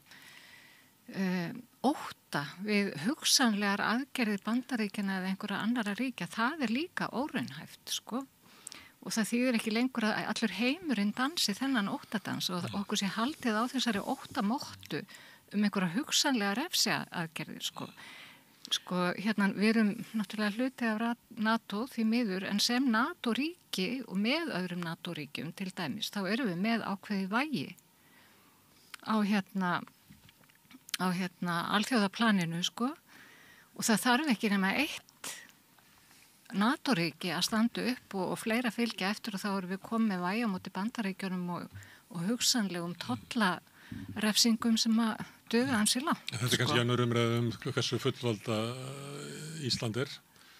ótta við hugsanlegar aðgerðir Bandaríkjanna eða einhverja annara ríkja. Það er líka óraunhæft, Og það þýðir ekki lengur að allur heimurinn dansi þennan óttadans og okkur sé haldið á þessari óttamóttu einhverja hugsanlega refsiaðgerðir, við erum náttúrulega hluti af NATO því miður, en sem NATO-ríki og með öðrum NATO-ríkjum til dæmis, þá erum við með ákveðið vægi á alþjóðaplaninu, og það þarf ekki nema eitt NATO-ríki að standa upp og fleira fylgja eftir og þá erum við komið með vægi á móti Bandaríkjunum og hugsanlegum refsingum sem að duga ansi langt. Þetta er kannski önnur umræðu hversu fullvalda Ísland er.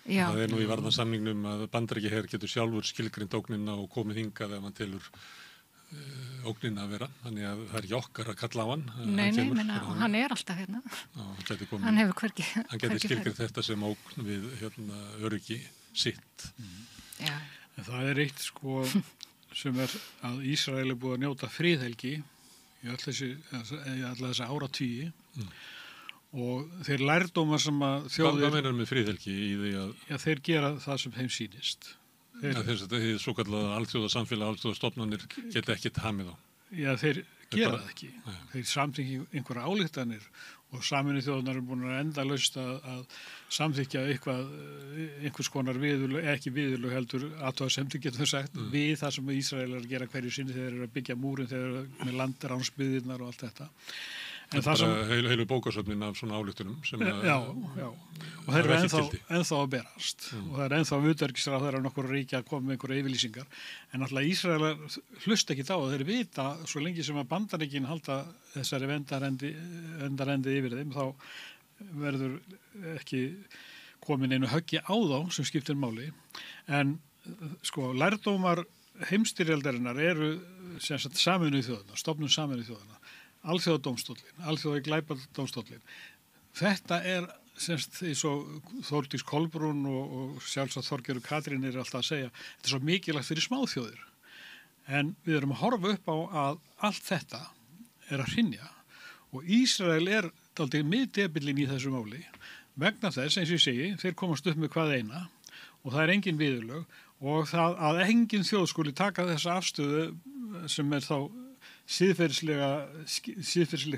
Já. Það er nú í varnarsamningnum að Bandaríkjaher getur sjálfur skilgreint ógnina og komið hingað ef hann telur ógnin að vera, þannig að það ekki okkar að kalla á hann. Nei, hann er alltaf hérna. Já, hann hefur hvergi. Hann geti skilgrið þetta sem ógn við öryggi sitt. Já. En það er eitt sko sem að Ísrael búið að njóta friðhelgi í alla þessi áratugi og þeir lærdómar sem að þjóðir... Hvað meinar með friðhelgi í því að... Já, þeir gera það sem þeim sýnist. Þeir svo kallaða alþjóðasamfélag, alþjóðastofnanir geta ekkert hamið á. Já, þeir gera það ekki. Þeir samþykja einhverja ályktanir og Sameinuðu þjóðirnar búin að endalaust að samþykja einhvers konar viðurlög, ekki viðurlög heldur athugasemdir getur þau sagt, við það sem Ísraelar gera hverju sinni þegar þeir eru að byggja múrin, þeir eru með landránsbyggðirnar og allt þetta. En það er bara heilu bókasöfnin af svona ályktunum sem já. Og þeir eru ennþá að berast og það er ennþá utanríkisráð þeirra nokkur ríkja að koma með einhverja yfirlýsingar en alltaf Ísraelar hlusta ekki þá og þeir vita svo lengi sem að Bandaríkin halda þessari vendarendi yfir þeim þá verður ekki komin einu höggi á þá sem skiptir máli en sko lærdómar heimsstyrjaldarinnar eru sem sagt Sameinuðu þjóðanna, stofnun Sameinuðu þjóðanna Alþjóðadómstóllinn, alþjóða glæpadómstóllinn. Þetta semst eins og Þórdís Kolbrún og sjálfsagt Þorgerður Katrín eru alltaf að segja, þetta er svo mikilvægt fyrir smáþjóðir. En við erum að horfa upp á að allt þetta er að hrynja og Ísrael er dálítið miðdebillinn í þessu máli. Vegna þess, eins og ég segi, þeir komast upp með hvað eina og það er engin viðurlög og það að engin þjóð skuli taka þessa afstöðu sem er þá siðferðislega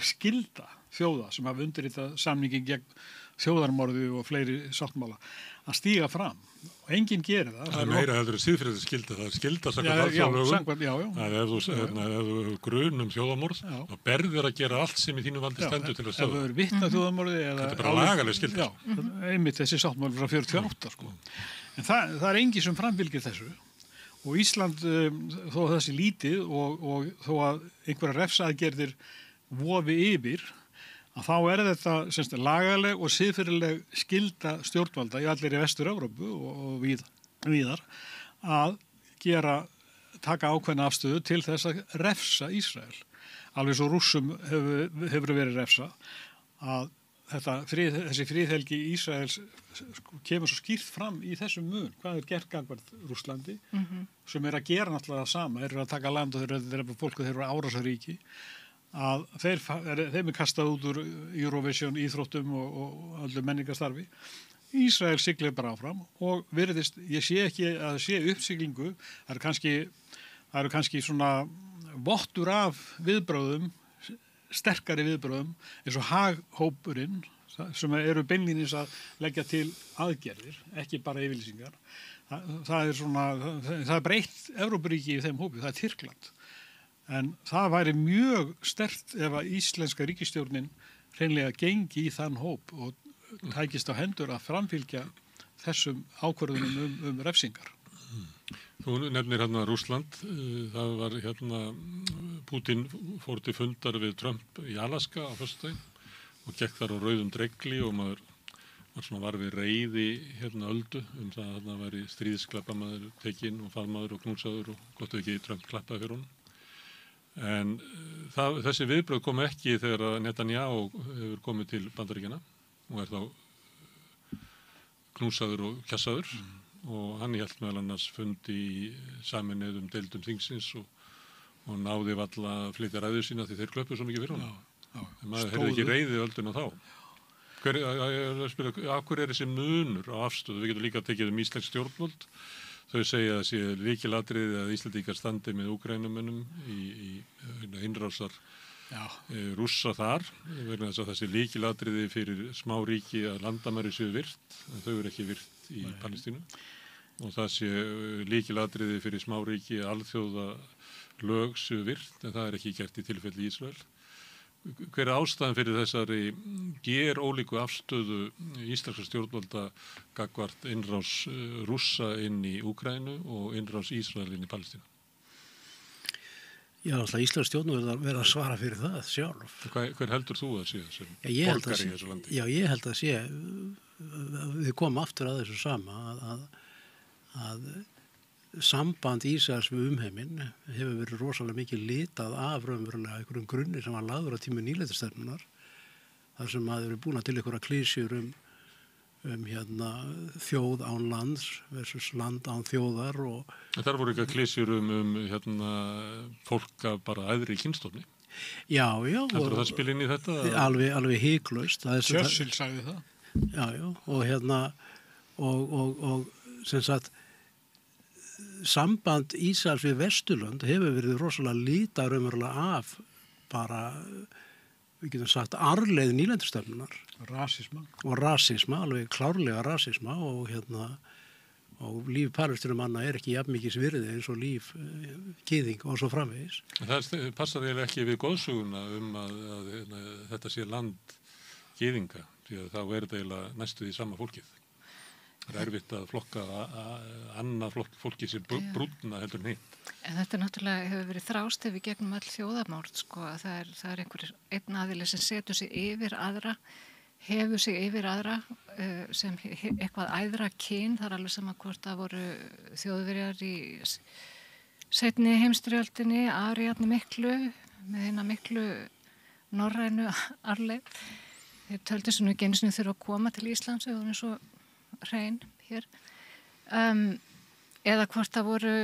skylda þjóða sem hafa undirritað samningin gegn þjóðarmorði og fleiri sáttmála að stíga fram og enginn gerir það. Það er meira heldur siðferðislega skylda, það er skylda samkvæmt alþjóðalögum. Ef þú grunum þjóðarmorð þá berður að gera allt sem í þínu valdi stendur til að stöðva. Ef þú eru vitna þjóðarmorði þetta er bara lagaleg skylda. Já, einmitt þessi sáttmáli frá 48 sko. En það er enginn sem framfylgir þessu. Og Ísland, þó að það sé lítið og þó að einhverja refsaðgerðir vofi yfir, að þá er þetta semst lagaleg og siðferðileg skylda stjórnvalda í allir í Vestur-Evrópu og víðar að taka ákveðna afstöðu til þess að refsa Ísrael. Alveg svo Rússum hefur verið refsa að þessi friðhelgi Ísraels kemur svo skýrt fram í þessum mun hvað er gert gagnvart Rússlandi sem er að gera náttúrulega það sama, þeir eru að taka land og þeir eru fólk og þeir eru árásaríki að þeim er kastað út úr Eurovision, íþróttum og öllu menningarstarfi. Ísrael siglir bara áfram og virðist, ég sé ekki að það sé uppsiglingu, það eru kannski svona vottur af viðbröðum sterkari viðbröðum eins og Haghópurinn sem eru beinlínis að leggja til aðgerðir, ekki bara yfirlýsingar. Það er breytt Evrópuríki í þeim hópi, það er Tyrkland. En það væri mjög sterkt ef að íslenska ríkisstjórnin hreinlega gengi í þann hóp og tækist á hendur að framfylgja þessum ákvörðunum refsingar. Þú nefnir hérna Rússland, það var hérna Putin fór til fundar við Trump í Alaska á föstudaginn og gekk þar á rauðum dregli og maður var við reiði hérna öldu það að þarna væri stríðsklappamaður tekinn og faðmaður og knúsaður og gott ekki Trump klappaði fyrir honum. En þessi viðbrögð kom ekki þegar Netanyahu hefur komið til Bandaríkjanna og er þá knúsaður og kjassaður. Og hann hélt meðal annars fundi í sameinuðum deildum þingsins og náði valla að flytja ræðu sína því þeir klöppuðu svo mikið fyrir honum. En maður heyrði ekki reiði ölduna þá. Af hverju er þessi munur á afstöðu? Við getum líka tekið íslensk stjórnvöld. Þau segja að sé lykilatriði að Íslendingar standi með Úkrænumönnum í innrásar Rússa þar vegna þess að þessi lykilatriði fyrir smá ríki að landamæri séu virt en þau eru ekki virt í Palestínu og það sé lykilatriði fyrir smá ríki að alþjóða lög séu virt en það er ekki gert í tilfelli Ísrael. Hver er ástæðan fyrir þessari gerólíku afstöðu íslenskra stjórnvalda gagnvart innrás Rússa inn í Úkraínu og innrás Ísrael inn í Palestínu? Já, alltaf íslensk stjórnvöld verða að svara fyrir það sjálf. Hver heldur þú að sé sem borgari í þessu landi? Já, ég held að sé, við komum aftur að þessu sama að samband Ísraels við umheiminn hefur verið rosalega mikið litað af raunverulega einhverjum grunni sem var lagður á tímu nýlendastefnunar, þar sem maður er búin til einhverja klísjur þjóð án lands versus land án þjóðar. Þar voru ekki klísjur fólk af bara æðri kynstofni. Já. Heldur það spil inn í þetta? Alveg hiklaust. Churchill sagði það. Já, og sem sagt, samband Ísraels við Vesturlönd hefur verið rosalega litað raunverulega af bara, við getum sagt, arfleið nýlendustefnunar. Rasisma, alveg klárlega rasisma og líf palestínumanna er ekki jafn mikið virði eins og líf gyðinga og svo framvegis. Það passar eiginlega ekki við goðsöguna að þetta sé land gyðinga, því að þá er þetta eiginlega næstu því sama fólkið. Það er erfitt að flokka annað fólki sem brúnna heldur en hitt. En þetta náttúrulega hefur verið þrástefi gegnum all þjóðamál, sko, að það er einn aðili sem setur sig yfir aðra, hefur sig yfir aðra sem eitthvað æðra kyn, það er alveg sama hvort það voru Þjóðverjar í seinni heimsstyrjöldinni, Ariarni miklu, með hérna miklu norrænu arfleifð. Þeir töldu sem nú ekki einu sinni þurfa að koma til Íslands eða hún er svo hrein hér. Eða hvort það voru,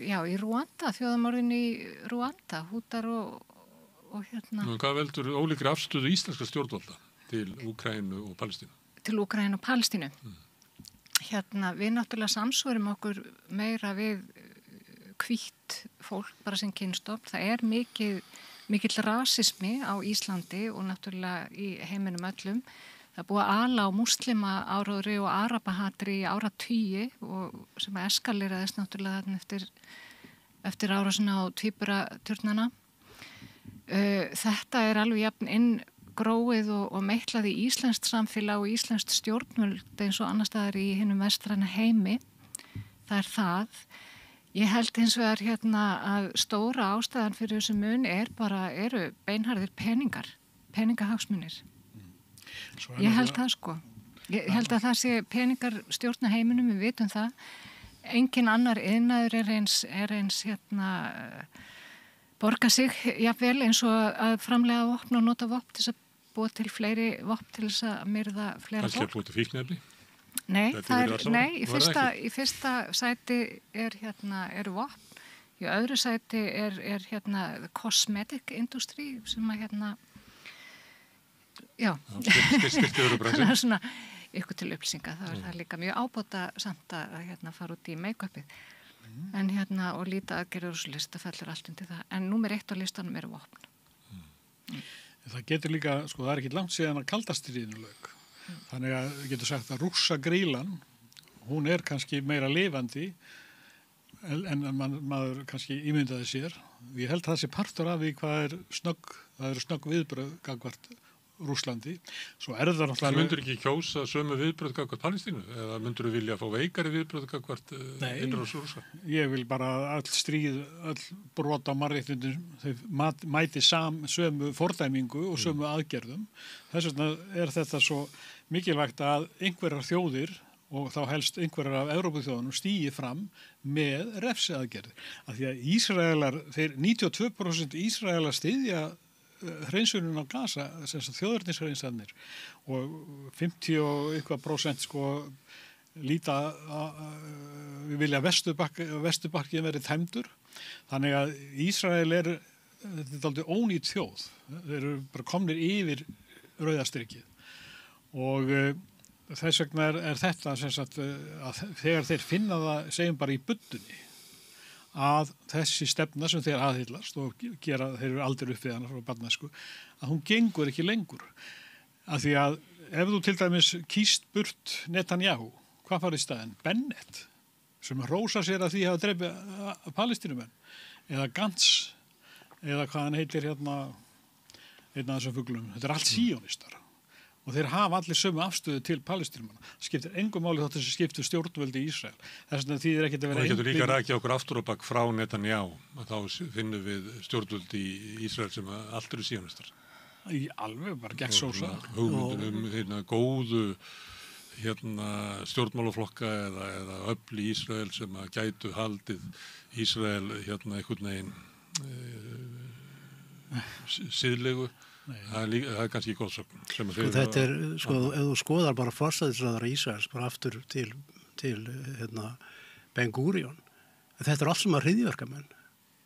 í Rúanda, þjóðamorðin í Rúanda, hútar og Nú, hvað veldur ólíkri afstöðu íslenska stjórnvalda til Úkraínu og Palestínu? Til Úkraínu og Palestínu. Við náttúrulega samsvörum okkur meira við hvítt fólk, bara sem kynstofn. Það er mikill rasismi á Íslandi og náttúrulega í heiminum öllum. Það er búið að ala á múslima áróðri og arabahatri í áratugi og sem að eskaleraðist náttúrulega þarna eftir árásina á tvíburaturnana. Þetta er alveg jafn inngróið og meitlað í íslenskt samfélag og íslenskt stjórnvöld eins og annar staðar í hinum vestræna heimi. Það er það. Ég held hins vegar að stóra ástæðan fyrir þessu mun eru beinharðir peningahagsmunir. Ég held það, sko. Ég held að það sé peningar stjórna heiminum, við vitum það. Engin annar iðnaður er eins borga sig jafnvel eins og að framlega vopn og nota vopn til þess að búa til fleiri vopn til þess að myrða fleira fólk. Kannski að búa til fíkniefni? Nei, í fyrsta sæti eru vopn. Í öðru sæti er cosmetic industry sem að það er svona ykkur til upplýsinga, það er líka mjög ábóta samt að fara út í make-upið og líta aðgerður og svo lista fellur allt undir það, en númer 1 á listanum eru vopn. Það getur líka, sko, það er ekki langt síðan að kaldastríðinu lauk, þannig að við getum sagt að rússagrílan, hún er kannski meira lifandi en maður kannski ímyndaði sér. Ég held að það sé partur af því hvað það eru snögg viðbrögð gagnvart Rússlandi. Svo er það náttúrulega... Myndur ekki kjósa sömu viðbrögð gagnvart Palestínu? Eða myndur þú vilja fá veikari viðbrögð gagnvart innrás Rússa? Ég vil bara öll stríð, öll brot á mannréttindum, þau mæti sömu fordæmingu og sömu aðgerðum. Þess vegna er þetta svo mikilvægt að einhverjar þjóðir og þá helst einhverjar af Evrópuþjóðunum stígi fram með refsiaðgerðir. Af því að Ísraelar, 92% Ísraelar styðja hreinsunum á Gaza, þjóðurnishreinsanir og 50% sko líta við vilja Vesturbakki verið tæmdur, þannig að Ísrael þetta er aldrei ónýtt þjóð, þeir eru bara komnir yfir rauðastrikið og þess vegna er þetta að þegar þeir finna það, segjum bara í buddunni, að þessi stefna sem þeir aðhyllast og þeir eru aldrei upp við hana frá barnæsku, að hún gengur ekki lengur. Af því að ef þú til dæmis kýst burt Netanyahu, hvað farið í staðinn? Bennett, sem hrósar sér að því hafa drepið Palestínumenn, eða Gantz, eða hvað hann heitir einn af þessum fuglum. Þetta er allt síónistar. Og þeir hafa allir sömu afstöðu til Palestínumanna. Það skiptir engum máli þótt þessi skiptir stjórnvöldi í Ísrael. Þess vegna þýðir ekkert að vera einblín. Það getur líka rækja okkur aftur og bak frá Netanyahu, að þá finnum við stjórnvöldi í Ísrael sem allt eru síónistar. Alveg, bara gegn sósa. Hugmyndum góðu stjórnmálaflokka eða öfl í Ísrael sem að gætu haldið Ísrael einhvern veginn siðlegu. Það er kannski góðsögn. Þetta ef þú skoðar bara forsætisráðherra Ísraels bara aftur til Ben Gurion. Þetta allt sem að hryðjuverkamenn.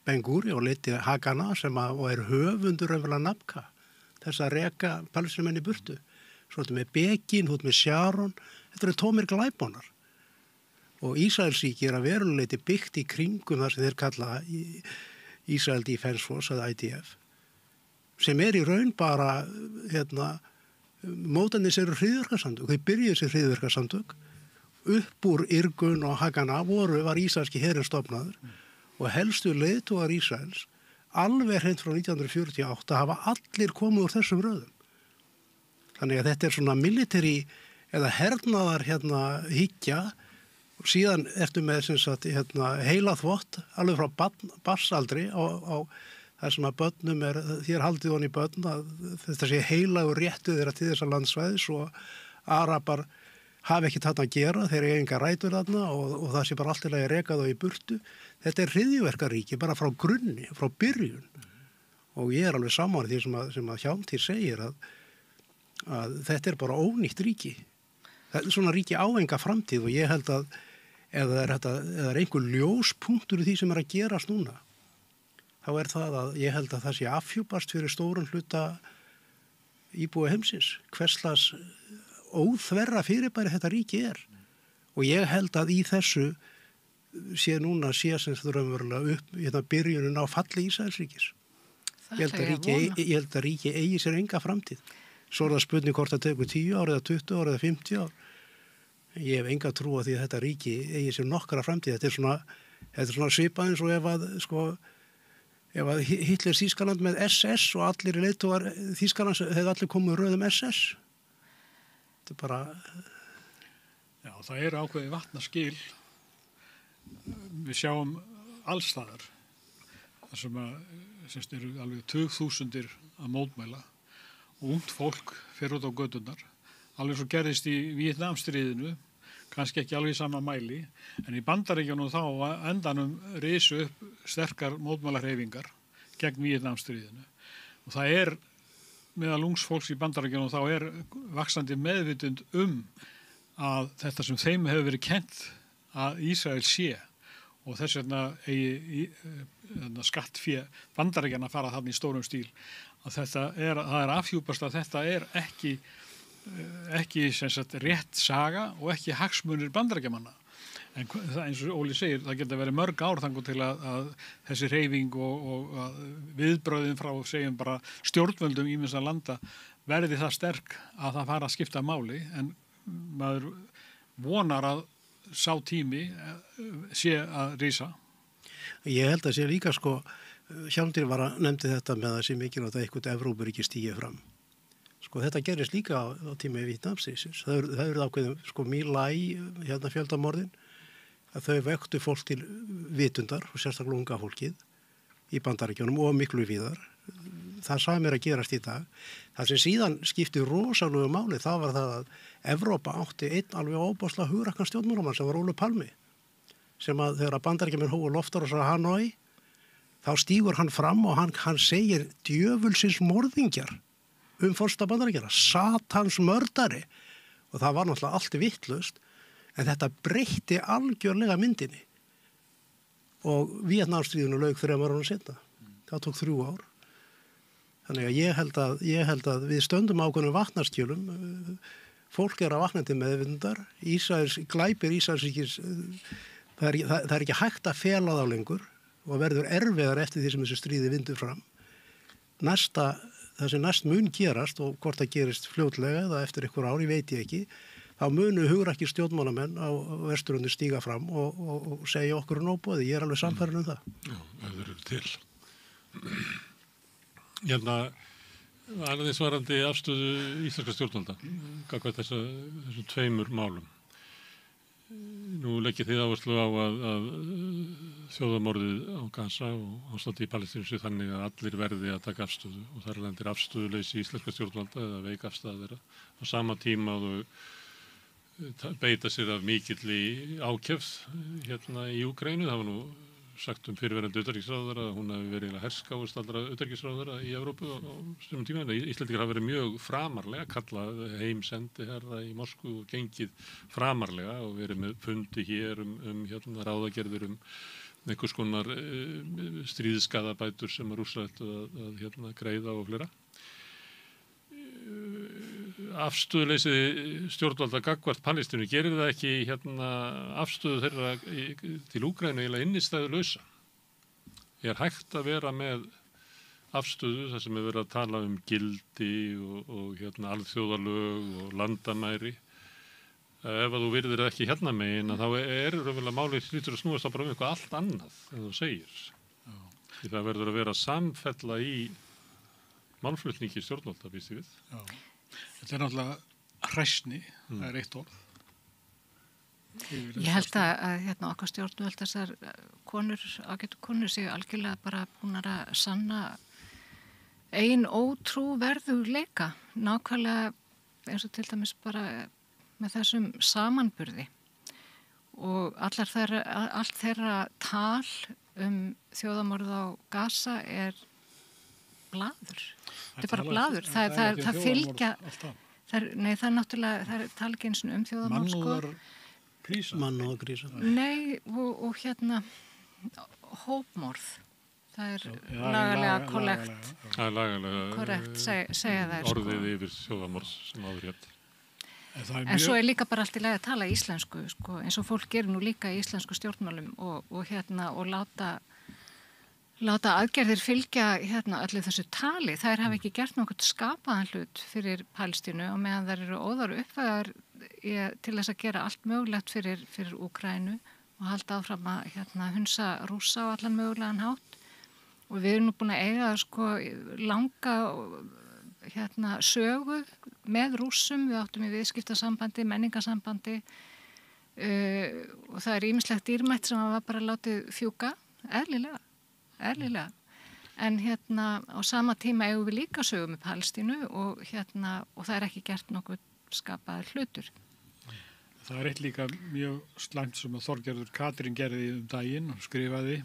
Ben Gurion leiddi Haganah og höfundur raunverulega Nabka. Þess að reka palestínumenn í burtu. Svo þetta með Begin, með Sharon. Þetta tómir glæpónar. Og Ísraelsríki að veruleiti byggt í kringum þar sem þeir kalla Israel Defense Force eða IDF. Sem í raun bara mótandi sér hryðjuverkasamtök. Þau byrjuðu sér hryðjuverkasamtök. Upp úr Irgun og Haganah var ísraelski herinn stofnaður og helstu leiðtogar Ísraels alveg hreint frá 1948 hafa allir komið úr þessum röðum. Þannig að þetta svona military eða hernaðar hyggja og síðan ertu með heila þvott alveg frá barsaldri á þar sem að börnum þér haldið hon í börn að þetta sé heilagur réttu þeirra til þessa landsvæðis og Arabar hafi ekki þarna að gera, þeir eru enga rætur þarna og það sé bara allt til að reka þá í burtu. Þetta hryðjuverkaríki bara frá grunni, frá byrjun. Og ég alveg sammála því sem að Hjálmtýr segir að þetta bara ónýtt ríki. Það svona ríki á enga framtíð og ég held að ef það er einhver ljóspunktur í því sem að gerast núna, þá það að ég held að það sé afhjúpast fyrir stórun hluta íbúi heimsins. Hverslags óþverra fyrirbæri þetta ríki og ég held að í þessu sé sem þetta raunverulega upp byrjunin á falli Ísraelsríkis. Ég held að ríki eigi sér enga framtíð. Svo það spurning hvort það tekur 10 ár eða 20 ár eða 50 ár. Ég hef enga trú á því að þetta ríki eigi sér nokkra framtíð. Þetta svona svipað eins og ef að Hitler Þýskaland með SS og allir leiðtogar Þýskalands hefði allir komið röðum SS. Þetta bara... Já, það ákveðið vatnaskil. Við sjáum allstaðar. Það sem eru alveg 20.000 að mótmæla. Og ungt fólk fer út á göturnar. Alveg svo gerðist í Víetnamstríðinu. Kannski ekki alveg í sama mæli. En í Bandaríkjunum þá endanum risu upp sterkar mótmælahreyfingar gegn Víetnamstríðinu. Og það meðal ungs fólks í Bandaríkjunum þá vaxandi meðvitund að þetta sem þeim hefur verið kennt að Ísrael sé og þess vegna eigi skattfé Bandaríkjanna fara þarna í stórum stíl að það afhjúpast að þetta ekki sem sagt rétt saga og ekki hagsmunir Bandaríkjamanna. En eins og Óli segir, það geta verið mörg ár þangað til að þessi hreyfing og viðbröðin frá segjum bara stjórnvöldum ýmissa landa verði það sterk að það fara að skipta máli en maður vonar að sá tími sé að rísa. Ég held að sé líka Hjálmtýr nefndi þetta með að sé mikilvægt að eitthvað Evrópuríki stígi fram. Þetta gerist líka á tíma í Víetnamstríðsins. Það eru ákveðum My Lai fjöldamorðin að þau vöktu fólk til vitundar og sérstaklega unga fólkið í Bandaríkjunum og miklu víðar. Það sami að gerast í dag. Það sem síðan skipti rosalegu máli það var það að Evrópa átti einn alveg óbáslega hugrakkan stjórnmálamann sem var Ólafur Palmi sem að þegar Bandaríkjamenn hófu loftárásir á Hanoi þá stígur hann fram og hann segir djöfulsins morðingjar forseta Bandaríkjanna, satans mördari og það var náttúrulega allt vitlaust en þetta breytti algjörlega myndinni og Víetnamstríðinu lauk 3 árum seinna. Það tók 3 ár. Þannig að ég held að við stöndum ákveðnum vatnaskjölum fólk að vaknandi meðvindar glæpir Ísraelsríkis það ekki hægt að fela þá lengur og verður erfiðar eftir því sem þessu stríði vindur fram. Það sem næst mun gerast og hvort það gerist fljótlega eða eftir einhver ár, ég veit ég ekki, þá munu hugrakki stjórnmálamenn á Vesturlöndum stíga fram og segja okkur nóboði. Ég alveg sannfærður það. Já, það eru til. Aðeins varandi afstöðu íslenska stjórnvalda, gagnvart þessum 2 málum. Nú leggið þið áherslu á að þjóðamorðið á Gaza og ástandi í Palestínu sé þannig að allir verði að taka afstöðu og þar lendir afstöðuleysi íslenska stjórnvalda eða veik afstæða þeirra á sama tíma og beita sér af mikilli ákefð hérna í Úkraínu. Það var nú sagt fyrirverandi utanríkisráðherra að hún hafi verið herskáust allra utanríkisráðherra í Evrópu á stundum tíma. Íslendingar hafa verið mjög framarlega, kallað heim sendiherra í Moskvu og gengið framarlega og verið með fundi hér hérna ráðagerðir einhvers konar stríðsskaðabætur sem Rússland að hérna greiða og fleira. Afstöðuleysi stjórnvalda gagnvart Palestínu, gerir það ekki hérna afstöðu þeirra til Úkraínu eiginlega innistæðulausa? Er hægt að vera með afstöðu þar sem verið að tala gildi og hérna alþjóðalög og landamæri? Ef að þú virðir það ekki hérna megin, þá raunverulega málið hlýtur að snúast á bara eitthvað allt annað en þú segir. Því það verður að vera samfella í málflutningi stjórnvalda, býst ég við. Já. Þetta náttúrulega hræsni, það eitt orð. Ég held að hérna okkar stjórnvöld þessar ágætu konur séu algjörlega bara búin að sanna ein ótrúverðugleika, nákvæmlega eins og til dæmis bara með þessum samanburði og allt þeirra tal þjóðamorð á Gaza blaður. Þetta er bara blaður. Það fylgja... Nei, það er náttúrulega, það er tala ekki eins og þjóðamorð, sko. Mannúðarkrísa. Nei, og hérna, hópmorð. Það er lagalega korrekt. Það er lagalega korrekt, segja það. Orðið yfir þjóðamorð sem áður hér. En svo er líka bara allt í lagi að tala íslensku, sko, eins og fólk gerir nú líka í íslensku stjórnmálum og láta aðgerðir fylgja öllu þessu tali. Þær hafa ekki gert nokkuð skapaðan hlut fyrir Palestínu og meðan þær eru óðar uppvæðar til þess að gera allt mögulegt fyrir Úkraínu og halda áfram að hunsa Rússa á allan mögulegan hátt. Og við erum nú búin að eiga sko langa sögu með Rússum. Við áttum í viðskiptasambandi, menningasambandi og það er ýmislegt dýrmætt sem var bara látið fjúka, eðlilega. En á sama tíma eigum við líka sögu með Palestínu og það er ekki gert nokkuð skapaður hlutur. Það er eitt líka mjög slæmt sem að Þorgerður Katrín gerði daginn og skrifaði.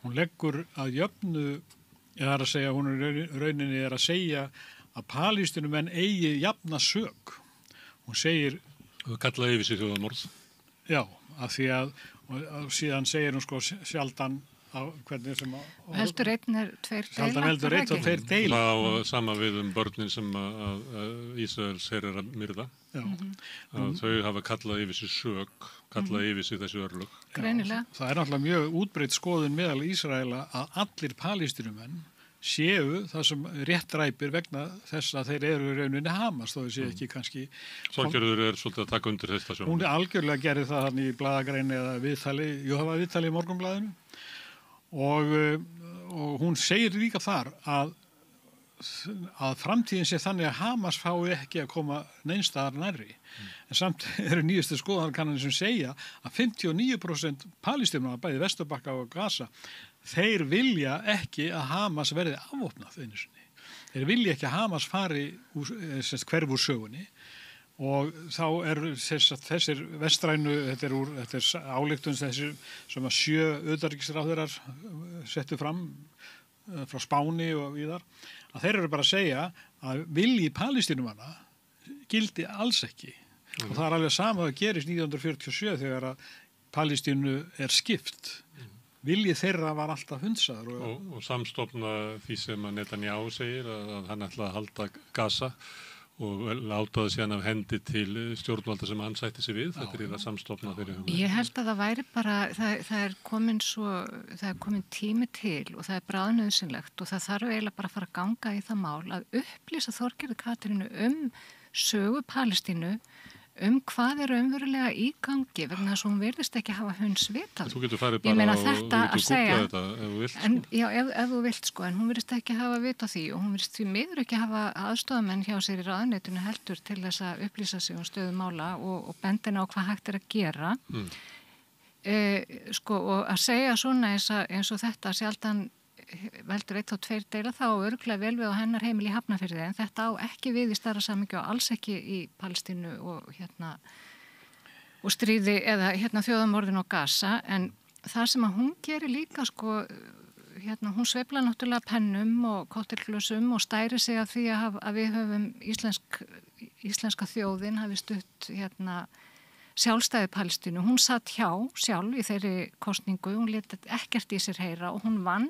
Hún leggur að jöfnu, eða að segja, hún rauninni að segja að Palestínumenn eigi jafna sök. Hún segir... Það kallaði yfir sig þjóðamorð. Já, af því og síðan segir hún sko sjaldan hvernig sem heldur einn tveir deila. Sjaldan heldur einn og tveir deila. Það sama við börnin sem að Ísraels herrar að myrða. Þau hafa kallað yfir sig sök, kallað yfir sig þessu örlög. Greinilega. Það er náttúrulega mjög útbreitt skoðun meðal Ísraela að allir palestínumenn séu það sem rétt ræpir vegna þess að þeir eru í rauninni Hamas, þó þau séu ekki kannski... Þorgerður svolítið að taka undir þetta sjónum. Hún algjörlega gerði það hann í blaðagreini eða viðtali, viðtali í Morgunblaðinu og hún segir líka þar að framtíðin sé þannig að Hamas fái ekki að koma neinstaðar nærri. En samt eru nýjustu skoðanakannanir sem segja að 59% palestínumanna bæði Vesturbakka og Gaza, þeir vilja ekki að Hamas verði afvopnað einu sinni. Þeir vilja ekki að Hamas fari hverf úr sögunni og þá þessir vestrænu, þetta er ályktun þessir sem að 7 utanríkisráðherrar settu fram frá Spáni og víðar, að þeir eru bara að segja að vilji palestínumanna gildi alls ekki. Og það er alveg sama að gerist 1947 þegar að Palestínu er skipt. Vilji þeirra var alltaf hundsaður. Og samstofna því sem að Netanyahu segir að hann ætla að halda Gaza og látaði síðan af hendi til stjórnvalda sem hann sætti sig við. Þetta er það samstofna fyrir hugmynd. Ég held að það væri bara, það er komin tími til og það er bráðnauðsynlegt og það þarf eiginlega bara að fara að ganga í það mál að upplýsa Þorgerði Katrínu sögu Palestínu, hvað er raunverulega í gangi vegna þess að hún virðist ekki hafa hunds vitað. Þú getur farið bara og googla þetta ef þú vilt. Já, ef þú vilt sko, en hún virðist ekki hafa vitað því og hún virðist því miður ekki hafa aðstofamenn hjá sér í ráðuneytinu heldur til þess að upplýsa sig stöðu mála og bendina á hvað hægt er að gera. Og að segja svona eins og þetta sjaldan veldur 1 og 2 deila þá örugglega vel við á hennar heimili í Hafnarfirði en þetta á ekki við í stærra samhengi og alls ekki í Palestínu og stríði eða þjóðamorðin á Gaza en það sem að hún gerir líka sko hún sveiflar náttúrulega pennum og kóktelglösum og stæri sig af því að við höfum íslenska þjóðin hafi stutt sjálfstæði Palestínu. Hún satt hjá sjálf í þeirri kosningu, hún lét ekkert í sér heyra og hún vann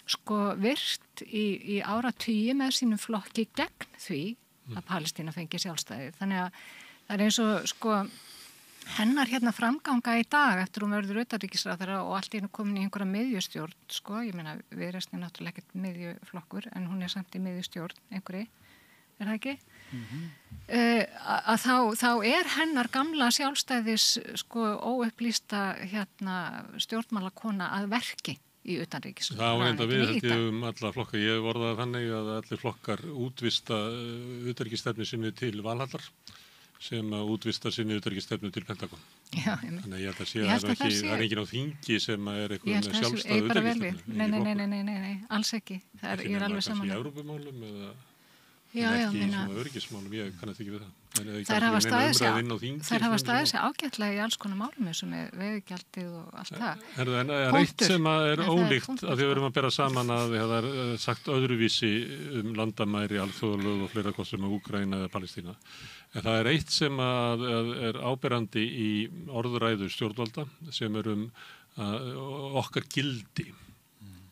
sko virt í áratugi með sínum flokki gegn því að Palestína fengi sjálfstæði. Þannig að það er eins og sko hennar framganga í dag eftir hún verður utanríkisráðherra og allt í einu komin í einhverja miðjustjórn, sko, ég meina Viðreisn er náttúrulega ekkert miðjuflokkur en hún er samt í miðjustjórn einhverju, er það ekki? Að þá er hennar gamla sjálfstæðis sko óupplýsta stjórnmálakona að verki í utanríkis. Það var enda við þetta alla flokka. Ég orðaði þannig að allir flokkar útvista utanríkisstefnu sinni til Valhallar sem að útvista sinni utanríkisstefnu til Pentagon. Já, þannig að ég held að sé að það er enginn á þingi sem er eitthvað með sjálfstæðu utanríkisstefnu. Nei, alls ekki. Ég er alveg saman. Kannski í Evrópumálum eða ekki í svona öryggismálum, ég kannast ekki við það. Þær hafa staðið sig ágætlega í alls konar málum eins og með veiðgjaldið og allt það. En eitt sem er ólíkt að því að við erum að bera saman að það er sagt öðruvísi landamæri, alþjóðalög og fleira hvort sem að Úkraína eða Palestína. En það er eitt sem er áberandi í orðræðu stjórnvalda sem er okkar gildi.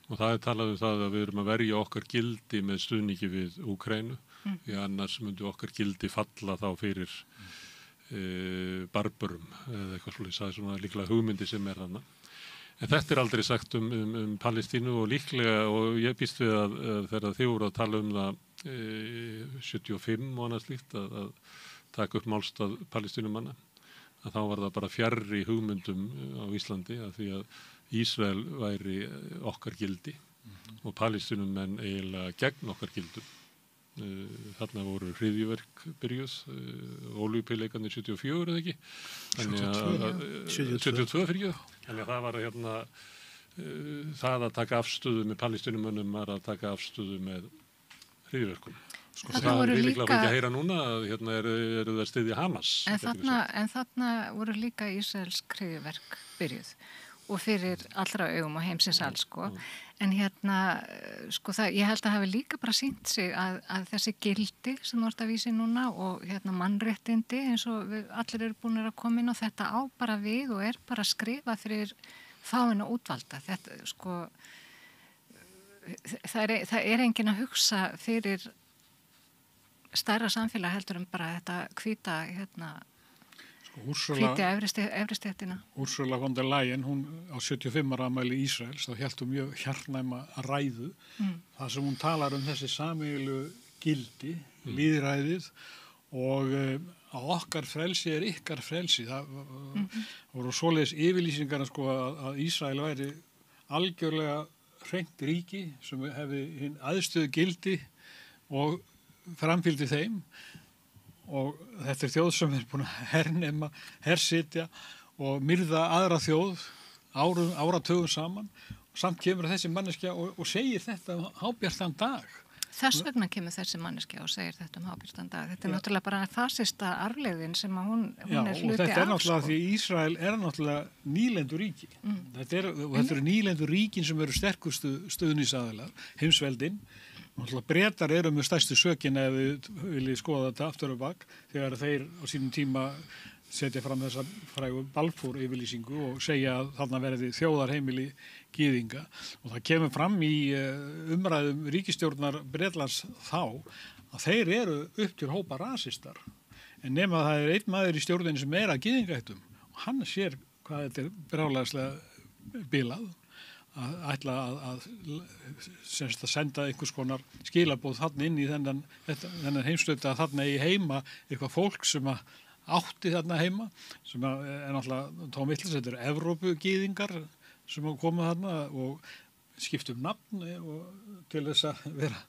Og það er talað það að við erum að verja okkar gildi með stuðningi við Úkraínu því annars myndi okkar gildi falla þá fyrir barburum eða eitthvað slúið, það er svona líklega hugmyndi sem er þarna. En þetta er aldrei sagt um Palestínu og líklega, og ég býst við að þegar þið voru að tala það 75 og annað slíkt að taka upp málstað Palestínumanna, að þá var það bara fjarri hugmyndum á Íslandi að því að Ísrael væri okkar gildi og Palestínumenn eiginlega gegn okkar gildum. Þarna voru hryðjuverk byrjuð, olíupillegarnir 74 eða ekki? 72 fyrir ekki. Þannig að það var það að taka afstöðu með Palestínumönnum var að taka afstöðu með hryðjuverkum. Það er líklega ekki að heyra núna að eru það styðja Hamas. En þarna voru líka ísraelsk hryðjuverk byrjuð og fyrir allra augum og heimsins alls, sko. En sko ég held að það hafi líka bara sýnt sig að þessi gildi sem þú ert að vísi núna og mannréttindi eins og allir eru búin að koma inn og þetta á bara við og er bara skrifað fyrir fáina útvalda. Þetta, sko, það er enginn að hugsa fyrir stærra samfélag heldur bara þetta hvíta efri stéttina. Ursula von der Leyen, hún á 75 ára afmæli Ísraels, þá hélt hún mjög hjartnæma ræðu, þar sem hún talar þessi sameiginlegu gildi, lýðræðið og að okkar frelsi er ykkar frelsi. Það voru svoleiðis yfirlýsingar sko, að Ísrael væri algjörlega hreint ríki sem hefði hinn aðstöðu gildi og framfylgdi þeim. Og þetta er þjóð sem er búin að hernema, hersitja og myrða aðra þjóð áratugum saman og samt kemur þessi manneskja og segir þetta hábjartan dag. Þess vegna kemur þessi manneskja og segir þetta hábjartan dag. Þetta er náttúrulega bara fasista arfleiðin sem að hún er hluti af. Og þetta er náttúrulega því Ísrael er náttúrulega nýlendur ríki. Þetta eru nýlendur ríkin sem eru sterkustu stuðningsaðilar, heimsveldin. Bretar eru með stærstu sökin ef við viljum skoða þetta aftur og bak þegar þeir á sínum tíma setja fram þessa frægu Balfour yfirlýsingu og segja að þarna verði þjóðarheimili gyðinga og það kemur fram í umræðum ríkisstjórnar Bretlands þá að þeir eru upp til hópa rasistar en nema að það er einn maður í stjórninni sem er að gyðingahættum og hann sér hvað þetta er brjálæðislega bilað að ætla að senda einhvers konar skilaboð þarna inn í þennan heimstöld að þarna eigi heima eitthvað fólk sem átti þarna heima sem er náttúrulega tómittlis, þetta eru Evrópugýðingar sem koma þarna og skiptum nafn og til þess að vera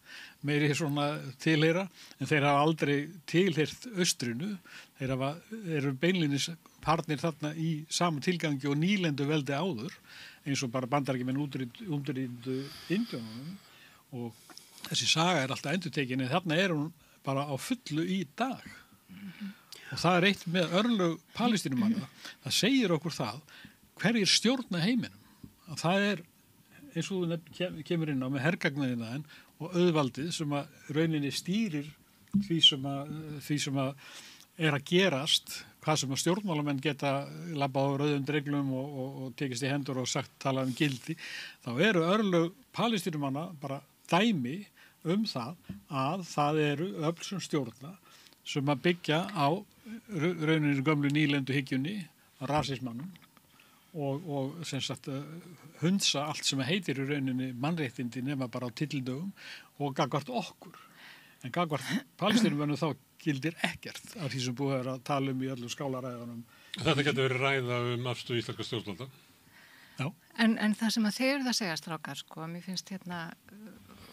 meiri svona tilheyra en þeir hafa aldrei tilheyrt austrinu, þeir eru beinlínis partnir þarna í sama tilgangi og nýlendu veldi áður, eins og bara Bandaríkjamenn útrýmdu Indjónunum, og þessi saga er alltaf endurtekin, en þarna er hún bara á fullu í dag. Og það er eitt með örlög Palestínumanna, það segir okkur það, hverjir stjórna heiminum. Að það er, eins og þú kemur inn á með hergagnaðinaðin og auðvaldið sem að rauninni stýrir því sem að er að gerast, hvað sem að stjórnmálamenn geta labbað á rauðum dreglum og tekist í hendur og talað gildi, þá eru örlög Palestínumanna bara dæmi það að það eru öfl sem stjórna sem að byggja á rauninni gömlu nýlendu hyggjunni, rasismannum og sem sagt hundsa allt sem heitir í rauninni mannréttindi nema bara á titildögum og gagnvart okkur. En gagnvart Palestínumönnum þá gildir ekkert af því sem búið er að tala í öllum skálaræðunum. Þetta getur verið ræða afstöðu íslenska stjórnvalda. Já. En það sem að þeir eru það segja strákar, sko, mér finnst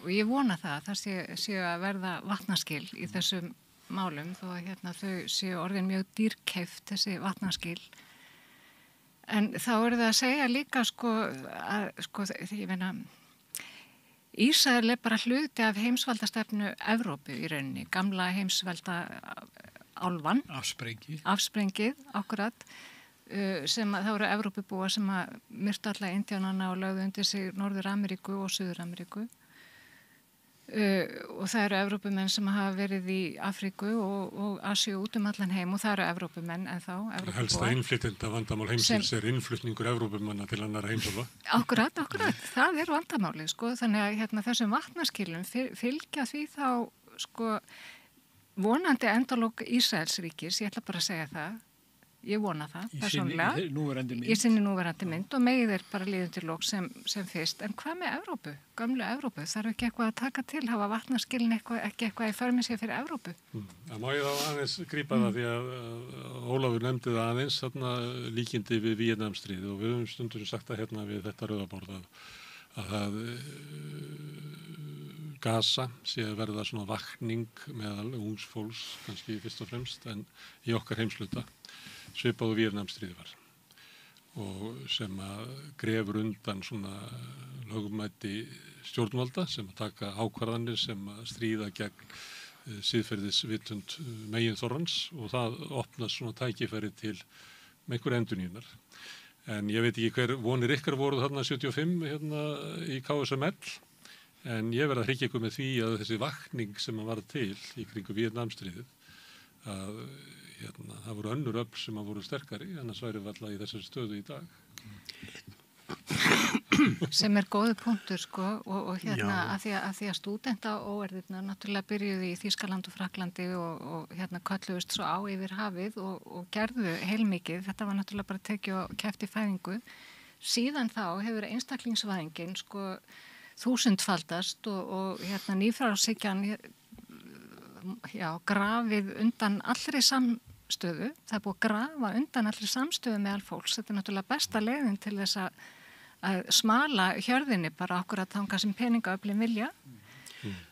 og ég vona það séu að verða vatnaskil í þessum málum, þó að þau séu orðin mjög dýrkeypt, þessi vatnaskil. En þá eru það að segja líka, ég meina, Ísrael er bara hluti af heimsvaldastefnu Evrópu í rauninni, gamla heimsvalda álfan. Afsprengið, akkurat, sem að það voru Evrópubúar sem að myrtu alla Indíánana og lögðu undir sig Norður-Ameríku og Suður-Ameríku. Og það eru Evrópumenn sem hafa verið í Afríku og Asíu út allan heim og það eru Evrópumenn ennþá. Helsta innflytjenda vandamál heimsins er innflutningur Evrópumanna til annarra heimsálfa. Akkurat, það er vandamálið, sko, þannig að þessum vatnaskilum fylgja því þá, vonandi endalok Ísraelsríkis, ég ætla bara að segja það, ég vona það, persónulega. Í sinni núverandi mynd og megið er bara líðundir lók sem fyrst. En hvað með Evrópu? Gömlu Evrópu? Þarf ekki eitthvað að taka til, hafa vatnaskilin ekki eitthvað í förmið sér fyrir Evrópu? Það má ég þá aðeins grípa það því að Ólafur nefndi það aðeins þarna líkindi við Víetnamstríð og við höfum stundum sagt að við þetta rauðaborð að það Gaza sé að verða svona vakning meðal ungs fólks kannski fyrst og fremst en í okkar heimsluta svipað og Víetnamstríði var og sem að grefur undan svona lögmæti stjórnvalda sem að taka ákvarðanir sem að stríða gegn siðferðisvitund meginþorrans og það opnast svona tækifæri til einhver endurnýjunar. En ég veit ekki hver vonir ykkar voru þarna 75 í KSML en ég verð að hryggja ykkur með því að þessi vakning sem að var til í kringu Víetnamstríðið að það voru önnur öfl sem að voru sterkari, annars væri við alltaf í þessari stöðu í dag. Sem er góðu punktur, sko, og að því að stúdentaóerðirnar náttúrulega byrjuði í Þýskaland og Fraklandi og kölluðust svo á yfir hafið og gerðu heilmikið, þetta var náttúrulega bara tekið og keppt í fæðingu. Síðan þá hefur einstaklingsvæðingin, sko, 1000-faldast og nýfrjálshyggjan grafið undan allri samstöðu, það er búið að grafa undan allri samstöðu meðal fólks, þetta er náttúrulega besta leiðin til þess að smala hjörðinni bara okkur að tanga sem peningaöflin vilja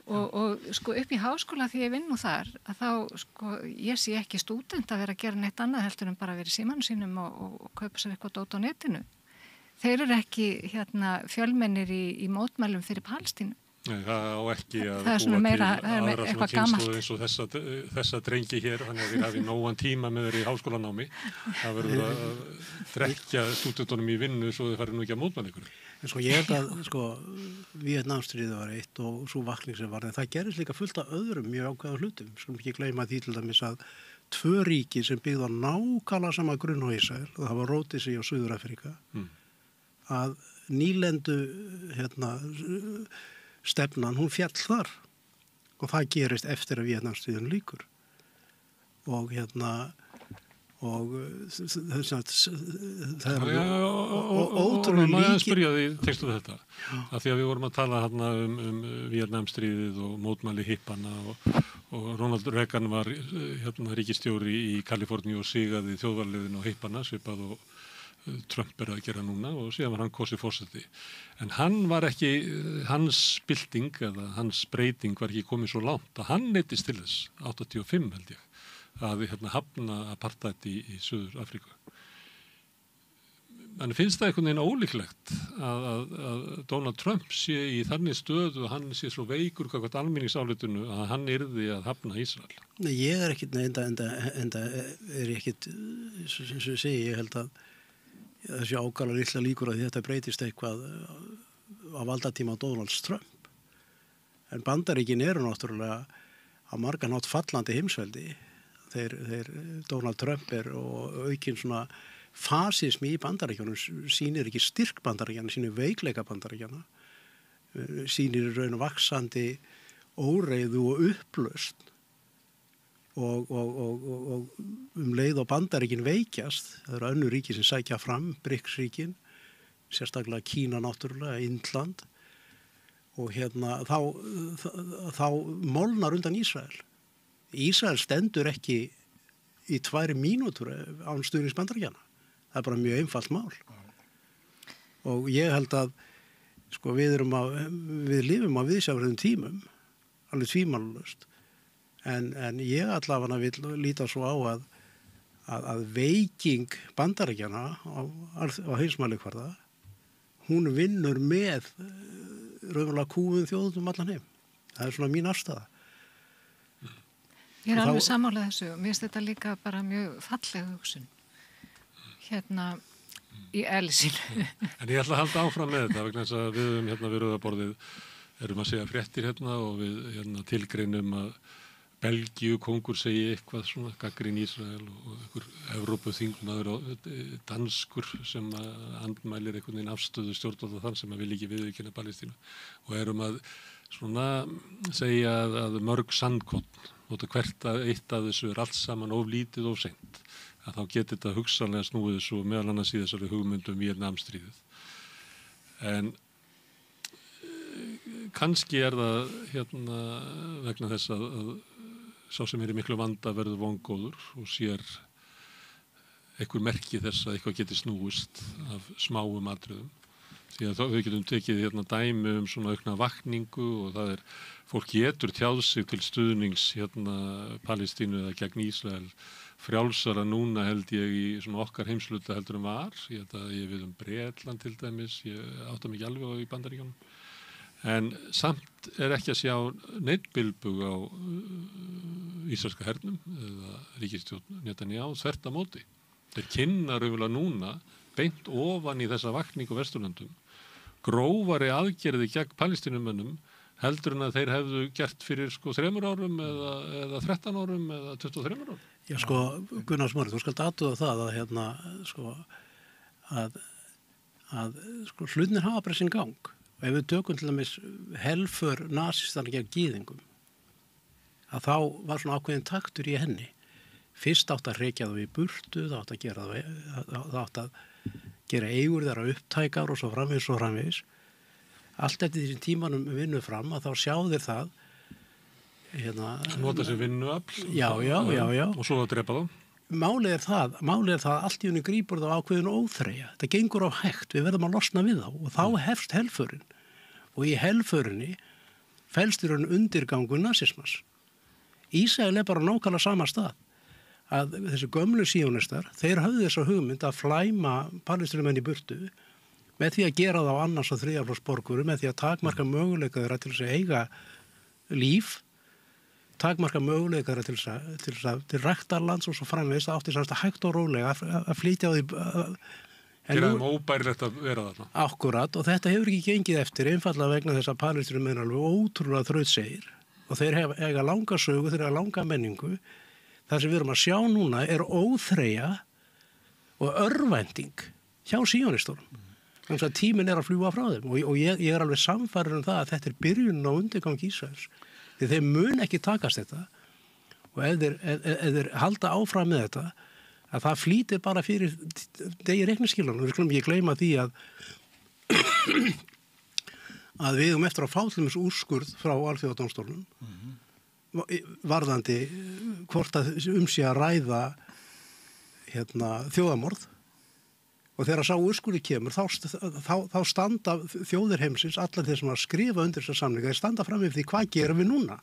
og sko upp í háskóla því ég vinn nú þar að þá sko ég sé ekki stúdent að vera að gera neitt annað heldur en bara að vera í símanum sínum og kaupa sér eitthvað dót á netinu. Þeir eru ekki fjölmennir í mótmælum fyrir Palestínu. Nei, það á ekki að búa til aðra svona kynslu eins og þessa drengi hér, þannig að við hafum nógan tíma með þeir í háskólanámi. Það verður að drekja stúdentunum í vinnu svo þau farið nú ekki að mótmæla ykkur. En sko ég held að Víetnamstríðið var eitt og svo vakning sem var, en það gerist líka fullt af öðrum mjög ákveða hlutum. Skulum ekki gleyma því til dæmis að 2 ríki sem byggðu á nákvæmlega sama grunn á Ísrael, og það var Ródesi og Suður-Afríka, að nýlendu stefnan, hún fjall þar og það gerist eftir að Víetnamstríðin lýkur og það er ótrúlega líki. Ég spyrja því tekstu þetta, af því að við vorum að tala um Víetnamstríðið og mótmæli hippana og Ronald Reagan var ríkisstjóri í Kaliforníu og sigaði þjóðarleiðin á hippana, svipað og Trump er að gera núna og síðan var hann kosið forseti. En hann var ekki, hans bylting eða hans breyting var ekki komið svo langt að hann neyddist til þess, 85 held ég, að hafna apartheid í Suður Afríku. Mann finnst það einhvern veginn ólíklegt að Donald Trump sé í þannig stöðu og hann sé svo veikur hvað almenningsálitinu að hann yrði að hafna Ísrael. Nei, ég er ekkit, enda er ekkit, sem ég segi, ég held að þessi ákala litla líkur að þetta breytist eitthvað á valdatíma Donald Trump. En Bandaríkin eru náttúrulega á margan hátt fallandi heimsveldi. Þeir Donald Trump og aukinn svona fasismi í Bandaríkjunum sýnir ekki styrk Bandaríkjana, sýnir veikleika Bandaríkjana, sýnir raun og vaxandi óreiðu og upplausn og leið og Bandaríkin veikjast. Það eru önnur ríki sem sækja fram, BRICS-ríkin, sérstaklega Kína náttúrulega, Indland og þá molnar undan Ísrael. Ísrael stendur ekki í 2 mínútur án stuðnings Bandaríkjana. Það er bara mjög einfalt mál. Og ég held að við lifum á viðsjárverðum tímum, alveg tvímælalaust. En ég allavega vil líta svo á að veiking Bandaríkjana á heimsmælikvarða, hún vinnur með raunverulega kúfum þjóðum allan heim. Það er svona mín afstaða. Ég er alveg sammála þessu og mér finnst þetta líka bara mjög falleg hugsun. Í eðli sínu. En ég ætla að halda áfram með þetta vegna þess að við við rauðaborðið erum að segja fréttir og við tilgreinum að Belgíu kongur segi eitthvað svona gagnrýn Ísrael og einhver Evrópuþingmaður danskur sem andmælir einhvern veginn afstöðu stjórnvalda þann sem vil ekki viðurkenna Palestínu og erum að svona segja að mörg sandkorn og hvert að eitt af þessu allt saman of lítið of seint að þá geti þetta hugsanlega snúið þessu meðal annars í þessari hugmyndum Víetnamstríðið. En kannski er það vegna þess að sá sem er í miklu vanda verður vongóður og sér einhver merki þess að eitthvað geti snúist af smáum atriðum. Því að við getum tekið dæmi svona aukna vakningu og það fólk getur tjáð sig til stuðnings Palestínu eða gegn Ísrael frjálsara núna held ég í svona okkar heimsluta heldur var. Ég við Bretland til dæmis, ég átta mig ekki alveg á í Bandaríkjunum. En samt ekki að sjá neitt bilbug á ísraelska hernum eða ríkisstjórn Netanyahu þvert á móti. Þeir kynna raunverulega núna beint ofan í þessa vakningu Vesturlöndum grófari aðgerði gegn Palestínumönnum heldur en að þeir hefðu gert fyrir 3 árum eða 13 árum eða 23 árum. Já, Gunnar Smári, þú skalt athuga það að hlutirnir hafa bara sinn gang. Og ef við tökum til dæmis helför nasistana gegn gyðingum, að þá var svona ákveðin taktur í henni. Fyrst átt að hrekja það í burtu, það átt að gera eigur þeirra upptækar og svo framvegis. Allt eftir þessum tímanum vinnu fram að þá sjá þeir það. Nota sem vinnuafl. Já. Og svo að drepa þá. Málið er það allt í henni grípur þá ákveðinu óþreyja. Það gengur á hægt, við verðum að losna við þá og þá hefst helförin. Og í helförinni felst í raun undirgangur nasismas. Ísrael er bara nákvæmlega sama stað. Að þessi gömlu síónistar, þeir höfðu þessa hugmynd að flæma palestínumenn í burtu með því að gera þá annars og þriðjaflokks borgurum, með því að takmarka möguleika þeirra til að eiga líf, takmarka möguleika þeirra til ræktarlands og svo framvegis. Það átti sannst að hægt og rólega að flytja á því. Gera þeim óbærilegt að vera þarna. Akkurat, og þetta hefur ekki gengið eftir einfallega vegna þess að palestínumenn alveg ótrúlega þrautsegir og þeir eiga langa sögu, þeir eiga langa menningu. Það sem við erum að sjá núna er óþreyja og örvænting hjá síónistunum. Þannig að tíminn er að fljúga frá þeim og ég er alveg samfærður það að þetta er byrjunin á undirgang Ísraels. Því þeir mun ekki takast þetta og ef þeir halda áfram með þetta að það flýtir bara fyrir degi reikningsskilanum. Við skulum ekki gleyma því að við eftir að fá til þess úrskurð frá Alþjóðadómstólnum varðandi hvort að sé að ræða þjóðamorð og þegar sá úrskurði kemur þá standa þjóðir heimsins allar þeir sem að skrifa undir þessa samninga, þeir standa fram yfir því hvað gerum við núna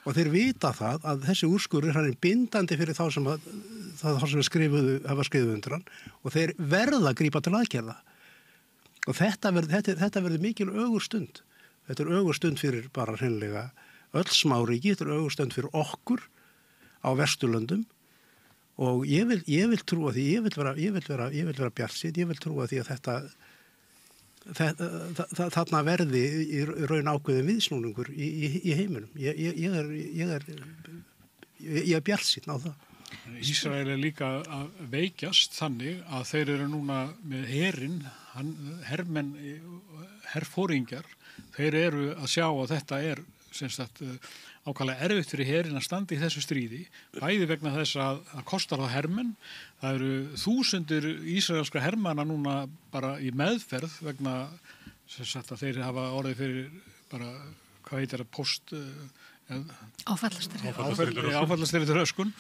og þeir vita það að þessi úrskurður hann er bindandi fyrir þá sem hafa skrifuð undir hann og þeir verða að grípa til aðgerða. Og þetta verður mikil ögurstund. Þetta ögurstund fyrir bara hreinlega öll smáríki, þetta ögurstund fyrir okkur á Vesturlöndum og ég vil trúa því, ég vil vera bjartsýnn, ég vil trúa því að þarna verði í raun ákveðin viðsnúningur í heiminum. Ég er bjartsýnn á það. Ísrael er líka að veikjast þannig að þeir eru núna með herinn, herfóringjar, þeir eru að sjá að þetta er ákvæmlega erfitt fyrir herinn að standa í þessu stríði, bæði vegna þess að kostar það hermenn. Það eru þúsundir ísraelskra hermanna núna bara í meðferð vegna að þeir hafa orðið fyrir bara, hvað heitir það, áfallastyrjandi röskun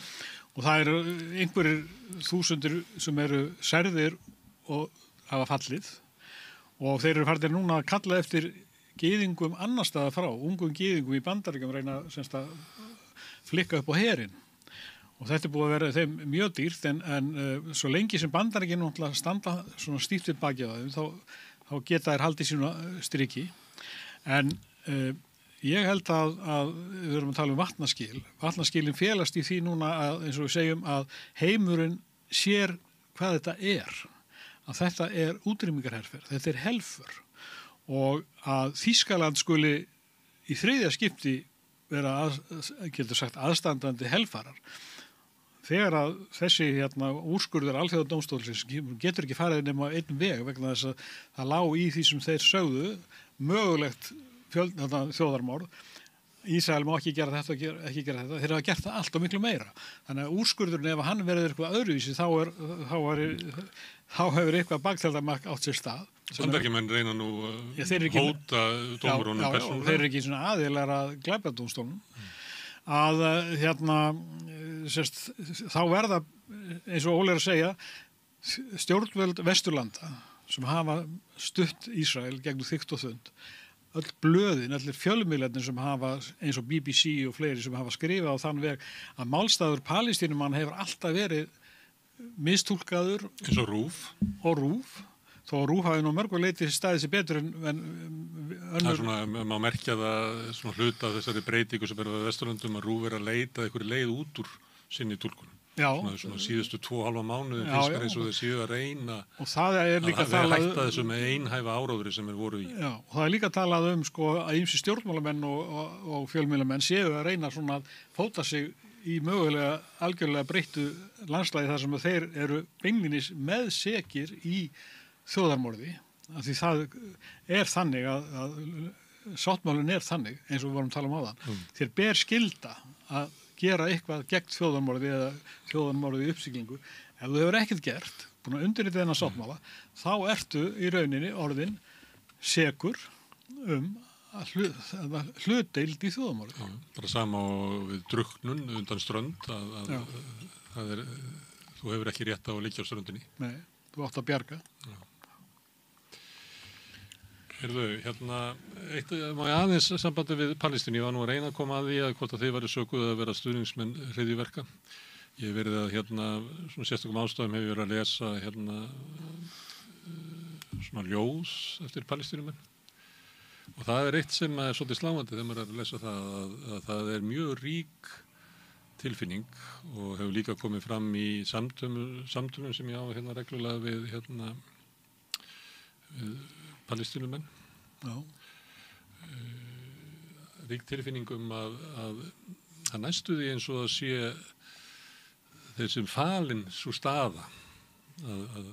og það eru einhverjir þúsundir sem eru særðir og hafa fallið og þeir eru farnir núna að kalla eftir gyðingum annar staða frá, ungum gyðingum í Bandaríkjum reyna að flikka upp á herinn og þetta er búið að vera þeim mjög dýrt en svo lengi sem Bandaríkjum standa svona stíft við bakið á þeim þá geta þær haldið sínu striki en ég held að við erum að tala um vatnaskilin felast í því núna að, eins og við segjum að heimurinn sér hvað þetta að þetta er útrýmingarherferð, þetta er helfur og að Þýskaland skuli í þriðja skipti vera aðstandandi helfarar. Þegar að þessi úrskurður alþjóðadómstólsins getur ekki farið nema einn veg vegna þess að það lá í því sem þeir sögðu mögulegt þjóðarmorð. Ísrael má ekki gera þetta, þeir hafa gert það allt og miklu meira. Þannig að úrskurðurinn ef hann verður eitthvað öðruvísi þá hefur eitthvað baktjaldamark átt sér stað. Bandaríkjamenn reyna nú hóta dómurunum persónulega. Þeir eru ekki svona aðilar að glæpadómstólnum. Að þá verða, eins og Óli er að segja, stjórnvöld Vesturlanda sem hafa stutt Ísrael gegnum þykkt og þund. Öll blöðin, allir fjölmiðlarnir sem hafa, eins og BBC og fleiri sem hafa skrifað á þann veg að málstæður Palestínumann hefur alltaf verið mistúlkaður eins og RÚV þó RÚV hafi nú mörguleiti staðið sér betur en Það er svona, má merkja það svona hluta þessari breytingu sem er á Vesturlöndum að RÚV er að leita einhverju leið út úr sinni túlkun. Svona síðustu 2,5 mánuði fiskar eins og þeir séu að reyna og það er líka að hætta þessu með einhæfa áróðri sem voru í. Já, og það er líka talað að ýmsir stjórnmálamenn og fjölmiðlamenn séu að reyna svona að fóta sig í mögulega algjörlega breyttu landslægi þar sem þeir eru beinlínis meðsekir í þjóðarmorði. Af því það er þannig að sáttmálinn er þannig eins og við vorum að tala um áðan. Þeir ber skylda að gera eitthvað gegn þjóðarmorði eða þjóðarmorði í uppsiglingu. Ef þú hefur ekkert gert, búin að undirrita þennan sáttmála, þá ertu í rauninni orðin sekur hlutdeild í þjóðarmorði. Bara sama við drukknun undan strönd þú hefur ekki rétt á að liggja á ströndinni. Nei, þú átt að bjarga. Já. Heyrðu, eitt má ég aðeins sambandi við Palestínu. Ég var nú að reyna að koma að því að hvort að þið væri sökuð að vera stuðningsmenn hryðjuverka. Ég hef verið að svona sérstökum ástæðum hef ég verið að lesa svona ljós eftir Palestínumenn. Og það er eitt sem er svolítið sláandi þegar maður er að lesa það að það er mjög rík tilfinning og hefur líka komið fram í samtölum sem ég á reglulega við Palestínumenn. Rík tilfinning að næstu því eins og að sé þeir sem falin svo staða að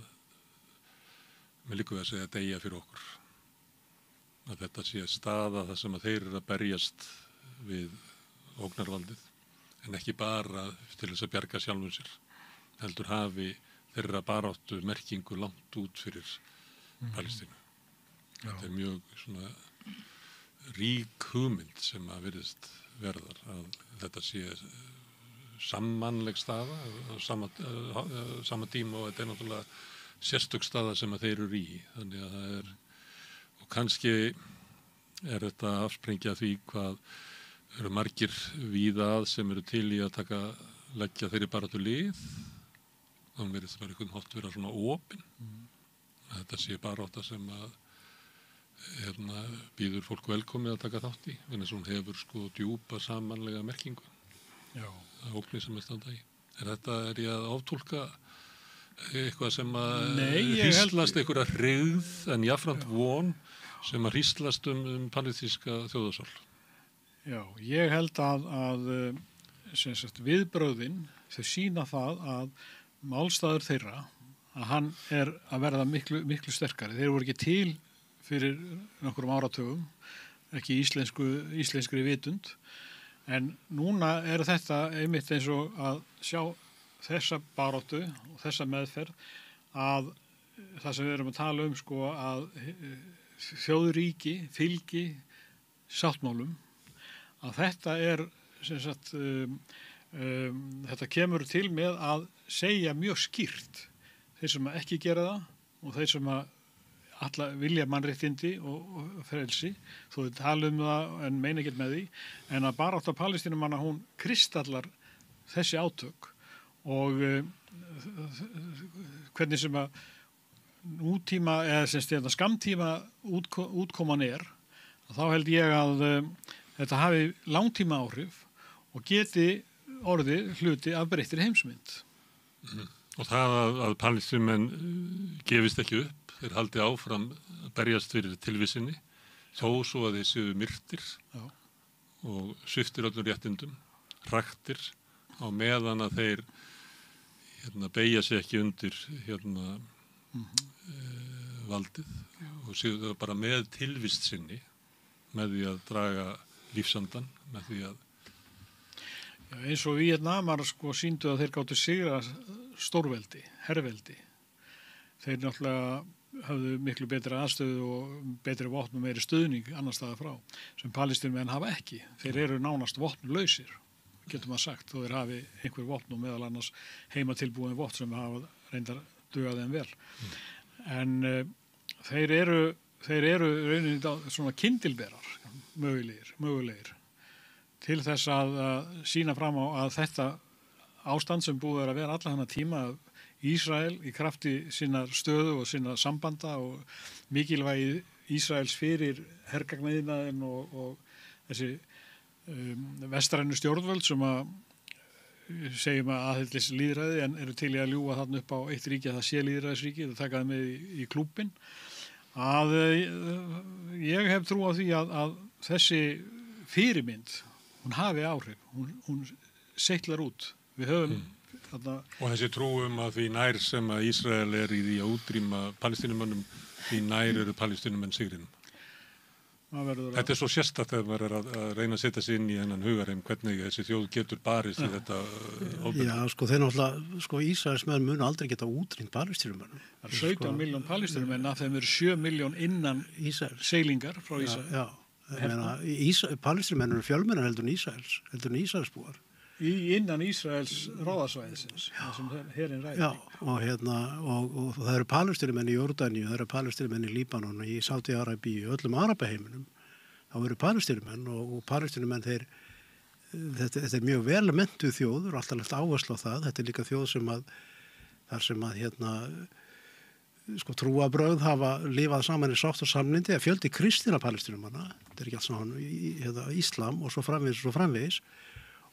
með líku að segja deyja fyrir okkur. Að þetta sé staða þar sem að þeir eru að berjast við ógnarvaldið en ekki bara til þess að bjarga sjálfum sér. Heldur hafi þeirra baráttu merkingu langt út fyrir Palestínu. Þetta er mjög svona rík hugmynd sem að virðist verðar að þetta sé sammannleg staða á sama tíma og þetta er náttúrulega sérstök staða sem að þeir eru í. Þannig að það er, og kannski er þetta afsprengja því hvað eru margir víða að sem eru til í að leggja þeirri baráttu lið. Það verið bara einhvern hátt vera svona opin. Þetta sé barátta sem að býður fólk velkomið að taka þátt í, en þess að hún hefur sko djúpa samanlega merkingu. Já. Það óknir sem standa í. Er ég að áttúlka eitthvað sem að hríslast einhverja hryggð en jafnframt von sem að hríslast palestíska þjóðarsál? Já, ég held að sem sagt, viðbrögðin þau sýna það að málstaður þeirra að hann að verða miklu sterkari. Þeir voru ekki til fyrir nokkrum áratugum, ekki íslenskri vitund, en núna þetta einmitt eins og að sjá þessa baráttu og þessa meðferð að það sem við erum að tala sko að þjóðríki fylgi sáttmálum, að þetta sem sagt, þetta kemur til með að segja mjög skýrt þeir sem ekki gera það og þeir sem alla vilja mannréttindi og frelsi, þó þau tala það en meina ekkert með því, en að barátta Palestínumanna hún kristallar þessi átök og hvernig sem að nútíma eða sem stefna skamtíma útkoman þá held ég að þetta hafi langtíma áhrif og geti orðið hluti af breyttri heimsmynd. Og það að Palestínumenn gefist ekki upp, þeir haldi áfram að berjast fyrir tilvísinni, þó svo að þeir séu myrtir og sviptir öllum réttindum, raktir á meðan að þeir beygja sig ekki undir valdið og séu það bara með tilvist sinni, með því að draga lífsandan, með því að eins og Víetnamar sko sýndu að þeir gáttu sigra stórveldi, herveldi. Þeir náttúrulega hafðu miklu betri aðstöðu og betri vopn og meiri stuðning annar staðar frá, sem Palestínumenn hafa ekki. Þeir eru nánast vopnlausir, getur maður sagt, og þeir hafi einhver vopn og meðal annars heimatilbúin vopn sem hafa reyndar dugað þeim vel. En þeir eru rauninni svona kyndilberar, mögulegir. Til þess að sýna fram á að þetta ástand sem búið að vera alla hana tíma af Ísrael í krafti sinnar stöðu og sinna sambanda og mikilvægi Ísraels fyrir hergagniðnaðinn og þessi vestrænu stjórnvöld sem að segjum að aðhyllist lýðræði en eru til í að ljúga þarna upp á eitt ríki að það sé lýðræðisríki og taka það með í klúbbin að ég hef trú á því að þessi fyrirmynd hún hafi áhrif, hún seiklar út. Við höfum þarna... Og þessi trúum að því nær sem að Ísrael í því að útrýma palestínumönnum, því nær eru palestínumenn sigrinum. Þetta svo sérstakt þegar maður að reyna að setja sig inn í hennan hugarheim, hvernig þessi þjóð getur barist í þetta ofbeldi. Já, sko þeir náttúrulega, Ísraelsmenn munu aldrei geta útrýmt palestínumönnum. Það eru 17 miljón palestínumenn, af þeim eru 7 miljón innan seilingar frá Ísrael. Já. Palestínumenn eru fjölmennar heldur en Ísraelsbúar. Innan Ísraels ráðasvæðisins, það sem herinn ræði. Já, og það eru palestínumenn í Jórdaníu, það eru palestínumenn í Líbanon, í Sádi-Arabíu, öllum Arabaheiminum. Þá eru palestínumenn og palestínumenn þetta mjög vel menntuð þjóð, og alltaf lagt áherslu á það. Þetta líka þjóð sem að sko trúabrögð hafa lifað saman í sátt og samlyndi, að fjöldi kristina palestínumanna, þetta ekki allt saman Íslam og svo framvegis.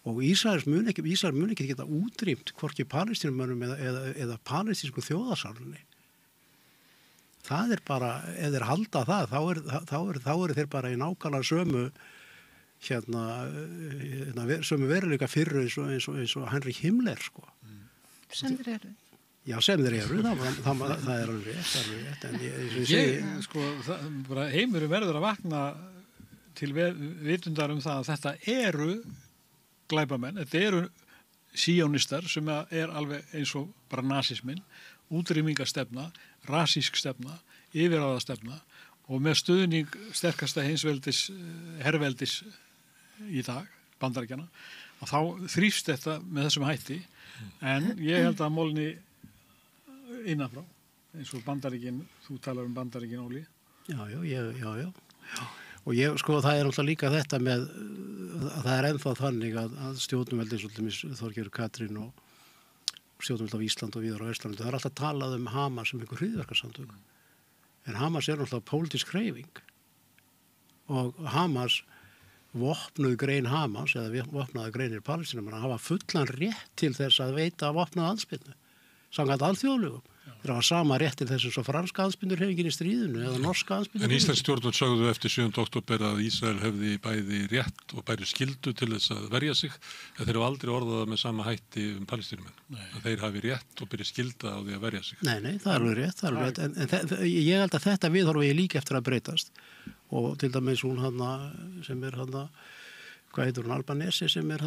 Og Ísrael mun ekki geta útrýmt hvorki palestínumönnum eða palestínsku þjóðarsálinni. Það bara, ef þeir halda það, þá eru þeir bara í nákvæmlega sömu veruleika fyrir eins og Heinrich Himmler, sko. Sem þeir eru. Já, sem þeir eru, það er alveg rétt. En bara heimurinn verður að vakna til vitundar það að þetta eru glæpamenn, þetta eru síónistar sem alveg eins og bara nasismin, útrýmingarstefna, rasísk stefna, yfirráðastefna og með stuðning sterkasta herveldis í dag, Bandaríkjanna, að þá þrífst þetta með þessum hætti, en ég held að málni innanfrá, eins og Bandaríkin, þú talar Bandaríkin, Óli. Já. Og það er alltaf líka þetta með að það er ennþá þannig að stjórnumveldi eins og Þorgerður Katrín og stjórnumveldi á Ísland og víðar á Vesturlandi, það er alltaf talað um Hamas sem einhver hryðjuverkasamtök. En Hamas er alltaf pólitísk hreyfing og Hamas, vopnuð grein Hamas eða vopnaða greinir Palestínumanna hafa fullan rétt til þess að veita vopnaða aðspyrnu, samkvæmt alþjóðlegum. Þeir hafa sama rétt til þess að franska aðspyrnurhreyfingin í stríðinu eða norska aðspyrnurhreyfingin. En íslensk stjórnvöld sögðu eftir 7. október að Ísrael hefði bæði rétt og bæri skyldu til þess að verja sig, en þeir hafa aldrei orðað það með sama hætti Palestínumenn. Að þeir hafi rétt og bæri skylda á því að verja sig. Nei, það er alveg rétt, En ég held að þetta viðhorf er líka eftir að breytast. Og til dæmis hún sem er hvað heitir hún, Albanesi sem er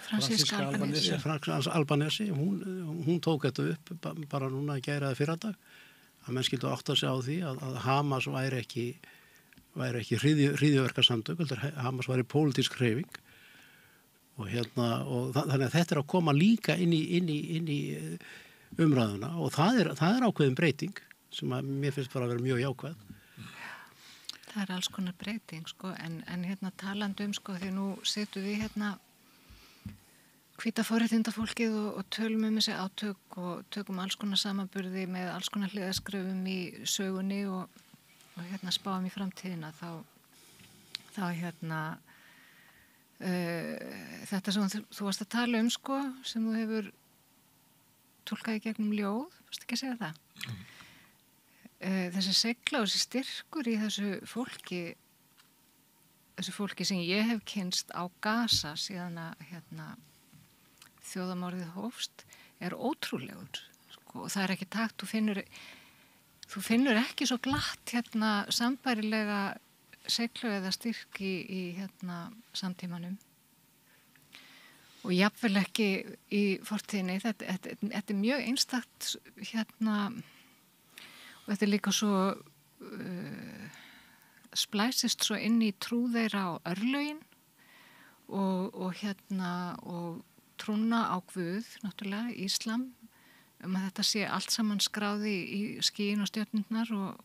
Franziska Albanesi, hún tók þetta upp bara núna að gæra það fyrradag, að menn skildu átta sig á því að Hamas væri ekki hryðjuverkasamtök, Hamas væri pólitísk hreyfing og þannig að þetta er að koma líka inn í umræðuna og það er ákveðin breyting sem að mér finnst bara að vera mjög jákvæð. Það er alls konar breyting, en talandi því nú setjum við hvíta forréttindafólkið og tölum þessi átök og tökum alls konar samanburði með alls konar hliðaskröfum í sögunni og spáum í framtíðina, þá þetta sem þú varst að tala sem þú hefur túlkað í gegnum ljóð, varst ekki að segja það? Þessi segla og þessi styrkur í þessu fólki sem ég hef kynnst á Gaza síðan að þjóðamorðið hófst er ótrúlegur og það er ekki takt, þú finnur ekki svo glatt sambærilega seglu eða styrk í samtímanum og jafnvel ekki í fortíðinni. Þetta er mjög einstakt og þetta er líka svo splæsist svo inn í trú þeirra á örlögin og trúna á Guð, náttúrulega, Íslam, að þetta sé allt saman skráði í skýin og stjörnurnar og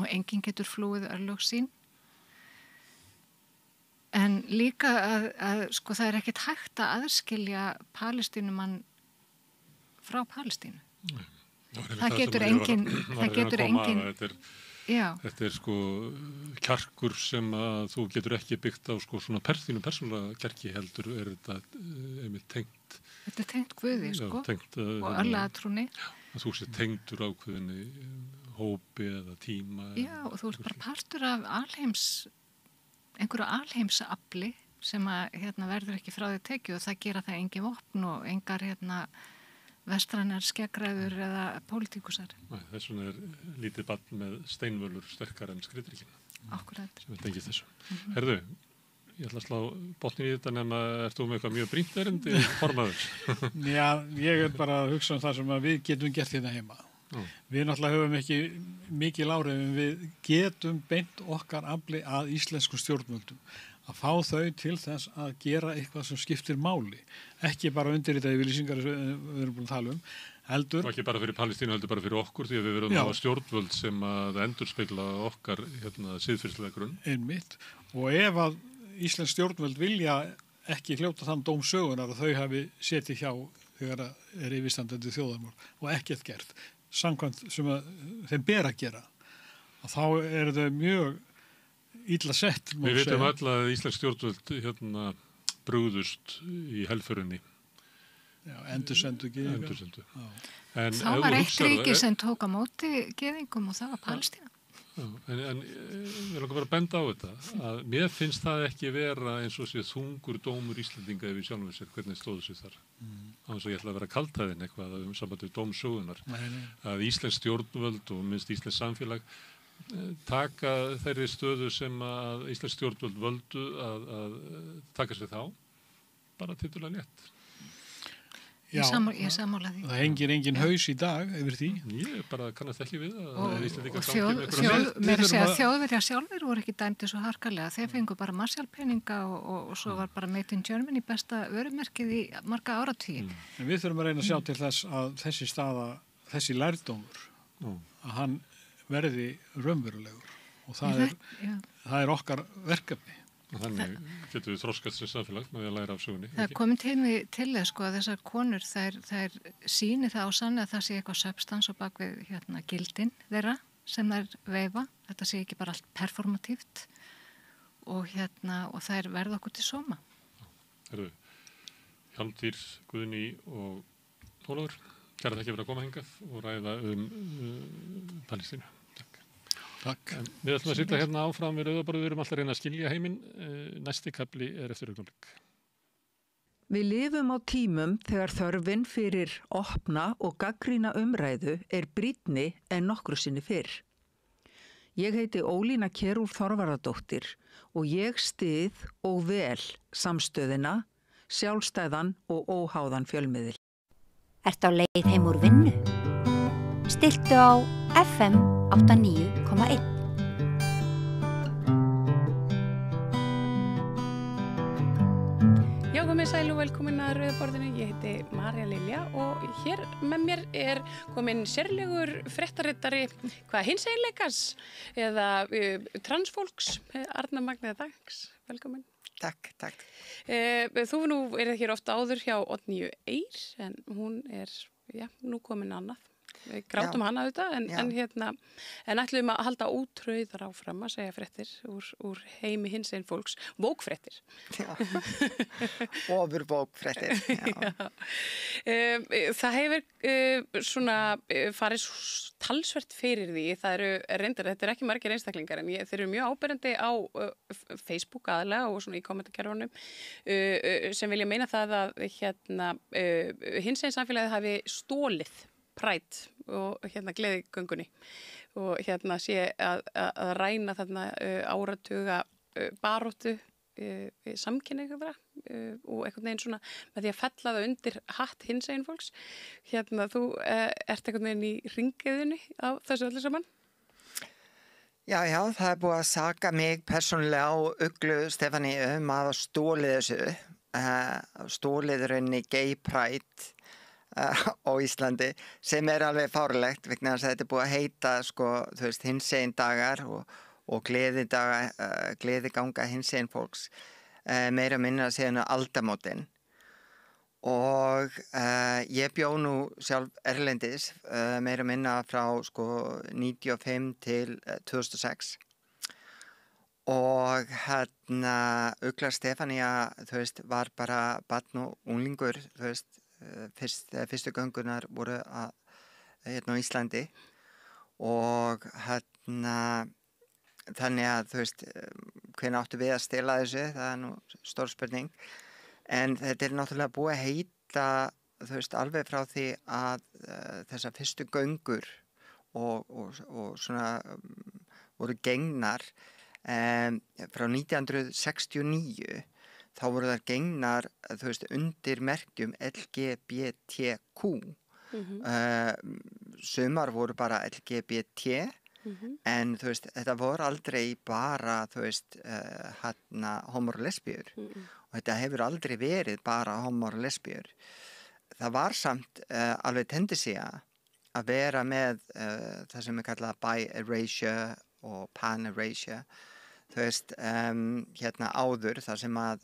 enginn getur flúið örlög sín. En líka að það er ekkert hægt að aðskilja Palestínumann frá Palestínu. Það getur enginn Þetta er kjarkur sem að þú getur ekki byggt á svona persónulega kjarki heldur er þetta einmitt tengt. Þetta er tengt Guði og örlagatrúni. Að þú sé tengdur ákveðinni hópi eða tíma. Já, og þú ert bara partur af einhverju alheimsafli sem að verður ekki frá því tekið og það gera það engin vopn og engar vestrænar skeggræður eða pólitíkusar. Þess vegna er lítið barn með steinvölur sterkar en skriðdrykkina. Akkurat. Sem við tengist þessu. Herðu, ég ætla að slá botnin í þetta nema ert þú með eitthvað mjög brýnt erindi formaður? Já, ég er bara að hugsa það sem að við getum gert hérna heima. Við náttúrulega höfum ekki mikil áhrif en við getum beint okkar afli að íslenskum stjórnvöldum. Að fá þau til þess að gera eitthvað sem skiptir máli. Ekki bara undirrita yfirlýsingar við erum búin að tala heldur. Og ekki bara fyrir Palestínu, heldur bara fyrir okkur því að við verum á stjórnvöld sem að endurspegla okkar siðferðislega grunn. Einmitt. Og ef að íslensk stjórnvöld vilja ekki hljóta þann dóm sögunar að þau hafi setið hjá þegar er yfirstandandi þjóðarmorð og ekkert gert, samkvæmt sem að þeim ber að gera, og þá er þau mjög illa sett. Við vitum öll að íslensk stjórnvöld brugðust í helförinni. Já, endursendu gyðingar. Það var eitt ríki sem tók á móti gyðingum og það var Palestína. En ég langar bara að benda á þetta að mér finnst það ekki vera eins og sé þungur dómur Íslendinga yfir sjálfum sér hvernig stóðu sér þar. Á þess að ég ætla að vera kaldhæðin eitthvað samband við dómsögunar. Að íslensk stjórnvöld og minnst íslensk samfélag taka þeirri stöðu sem að íslensk stjórnvöld völdu að taka sér þá bara tiltölulega létt. Ég sammála því. Það hengir engin haus í dag yfir því. Ég bara kannast ekki við og þjóðverja sjálfur voru ekki dæmdi svo harkalega. Þeir fengu bara Marshallpeninga og svo var bara Made in Germany besta vörumerkið í marga áratugi. En við þurfum að reyna að sjá til þess að þessi lærdómur að hann verði raunverulegur. og það er okkar verkefni. Þannig getum við þroskast sem samfélag með að læra af sögunni. Það er komið til þess sko að þessar konur þær sýni það á sann að það sé eitthvað substans á bakvið gildin þeirra sem þær veifa. Þetta sé ekki bara allt performatíft og þær verða okkur til sóma. Herðu, Hjálmtýr, Guðný og Ólafur, kæra þakki fyrir að koma hingað og ræða Palestínu. Takk. Við ætlum að sitja hérna áfram við rauðaborðið, við erum alltaf að reyna að skilja heiminn. Næsti kafli eftir augnablik. Við lifum á tímum þegar þörfin fyrir opna og gagnrýna umræðu brýnni en nokkru sinni fyrr. Ég heiti Ólína Kjerúl Þorvarðardóttir og ég styð og vel samstöðina, sjálfstæðan og óháðan fjölmiðil. Ertu á leið heim úr vinnu? Stilltu á FM 89,1. Já, komið sæl og velkomin að Rauðaborðinu. Ég heiti Marja Lilja og hér með mér komin sérlegur fréttarittari hinseginleikas eða transfólks, Arna Magnea Dags. Velkomin. Takk. Þú nú hér ofta áður hjá Oddnýju Eir en hún nú komin annað. Við grátum hana auðvitað en ætlum að halda ótrauðar áfram að segja fréttir úr heimi hinsegin fólks, bókfréttir. Já, ofur bókfréttir. Það hefur farið talsvert fyrir því, það eru reyndar, þetta ekki margir einstaklingar en þeir eru mjög áberandi á Facebook aðalega og í kommentakerfunum sem vilja meina það að hinsegin samfélagið hafi stólið Pride og gleðigöngunni og sé að ræna þarna áratuga baróttu samkynhneigðra og einhvern veginn svona með því að fella það undir hatt hinsegin fólks. Þú ert einhvern veginn í ringiðunni á þessu öllu saman? Já, það búið að saka mig persónulega á Uglu Stefaníu að stólið þessu, stólið rauninni Gay Pride á Íslandi sem alveg fárlegt vegna þess að þetta búið að heita hinsegin dagar og gleðiganga hinsegin fólks meira minna síðan aldamótin og ég bjó nú sjálf erlendis meira minna frá 95 til 2006 og Ugla Stefanía var bara barn og unglingur fyrstu göngunar voru á Íslandi og þannig að hvenær áttu við að stela þessu, það nú stór spurning en þetta náttúrulega búið að heita alveg frá því að þessar fyrstu göngur og svona voru gengnar frá 1969 þá voru þær gengnar undir merkjum LGBTQ sumar voru bara LGBT en þetta voru aldrei bara homor og lesbíur og þetta hefur aldrei verið bara homor og lesbíur. Það var samt alveg tendensía að vera með það sem kallað bi-erasure og pan-erasure áður þar sem að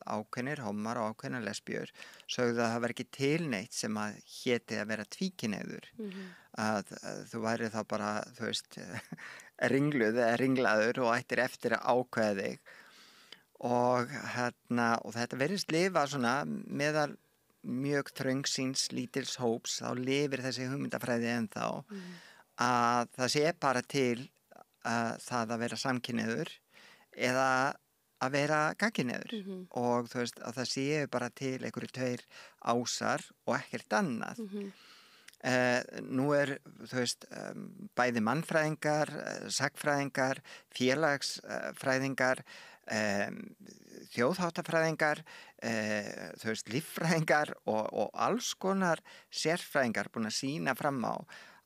ákveðnir homar og ákveðnar lesbíur sögðu að það var ekki til neitt sem að héti að vera tvíkynhneigður að þú væri þá bara ringluð eða ringlaður og ættir eftir að ákveða þig og þetta verðist lifa svona meðal mjög þröngsýns lítils hóps þá lifir þessi hugmyndafræði ennþá að það sé bara til það að vera samkynhneigður eða að vera gagnkynhneigður og að það séu bara til einhverju tveir ásar og ekkert annað. Nú bæði mannfræðingar, sagnfræðingar, félagsfræðingar, þjóðháttafræðingar, líffræðingar og alls konar sérfræðingar búin að sýna fram á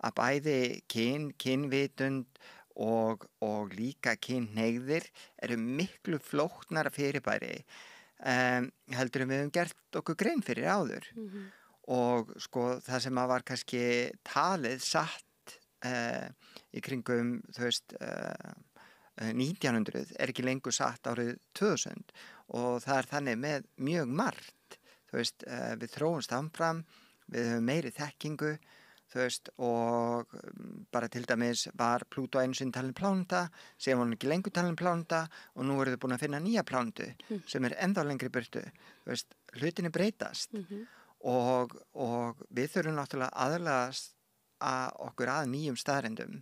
að bæði kynvitund og líka kynhneigðir eru miklu flóknara fyrirbæri heldur við höfum gert okkur grein fyrir áður og það sem var kannski talið satt í kringum 1900 ekki lengur satt árið 2000 og það þannig með mjög margt. Þú veist, við þróumst áfram, við höfum meiri þekkingu, þú veist, og bara til dæmis var Plútó einu sinni talin pláneta, síðan var hann ekki lengur talin pláneta og nú eru þau búin að finna nýja plánetu sem ennþá lengri burtu. Þú veist, hlutinni breytast og við þurfum náttúrulega aðlagast okkur að nýjum staðreyndum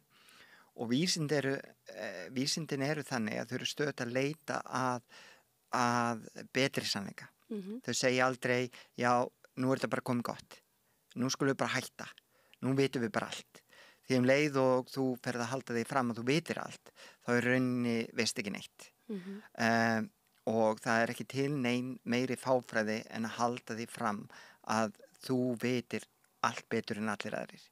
og vísindin eru þannig að þau eru stöðugt að leita að betri sannleika. Þau segja aldrei, já, nú er þetta bara komið gott, nú skulum við bara hætta. Nú vitum við bara allt. Því leið og þú ferð að halda þig fram að þú vitir allt, þá rauninni veist ekki neitt. Og það ekki til meiri fáfræði en að halda þig fram að þú vitir allt betur en allir aðrir.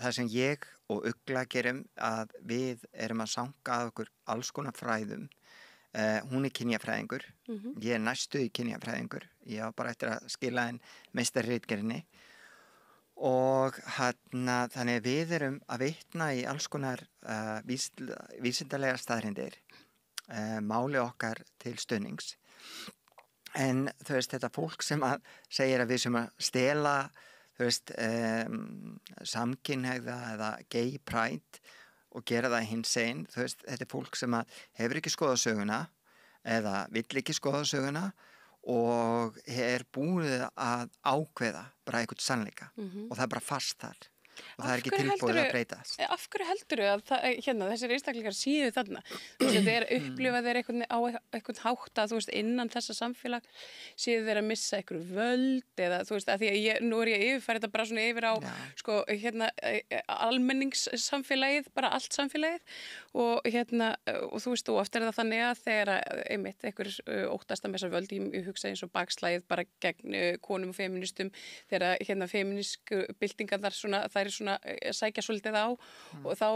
Það sem ég og Ugla gerum að við erum að sanga að okkur alls konar fræðum. Hún kynjafræðingur, ég næstu kynjafræðingur, ég á bara eftir að skila en meistarritgerðinni. Og þannig að við erum að vitna í alls konar vísindalega staðreyndir, máli okkar til stuðnings. En þú veist, þetta fólk sem að segir að við sem að stela, þú veist, samkynhneigða eða gay pride og gera það hinsegin, þú veist, þetta fólk sem að hefur ekki skoðað söguna eða vill ekki skoðað söguna og búið að ákveða bara einhvern sannleika og það bara fast þar og það ekki tilbúið að breytast. Af hverju heldurðu að þessir einstaklingar séu þarna? Þú veist, þeir upplifa þeir á einhvern hátt að þú veist, innan þessa samfélag séu þeir að missa einhverju völd eða þú veist, að því að nú ég yfirfæri þetta bara svona yfir á sko, almenningssamfélagið, bara allt samfélagið og og þú veist, og eftir það þannig að þegar einmitt einhver óttast að missa völd, ég hugsa eins og bakslægið bara gegn konum og feministum þegar feministku byltingarnar svona það svona sækja svolítið á og þá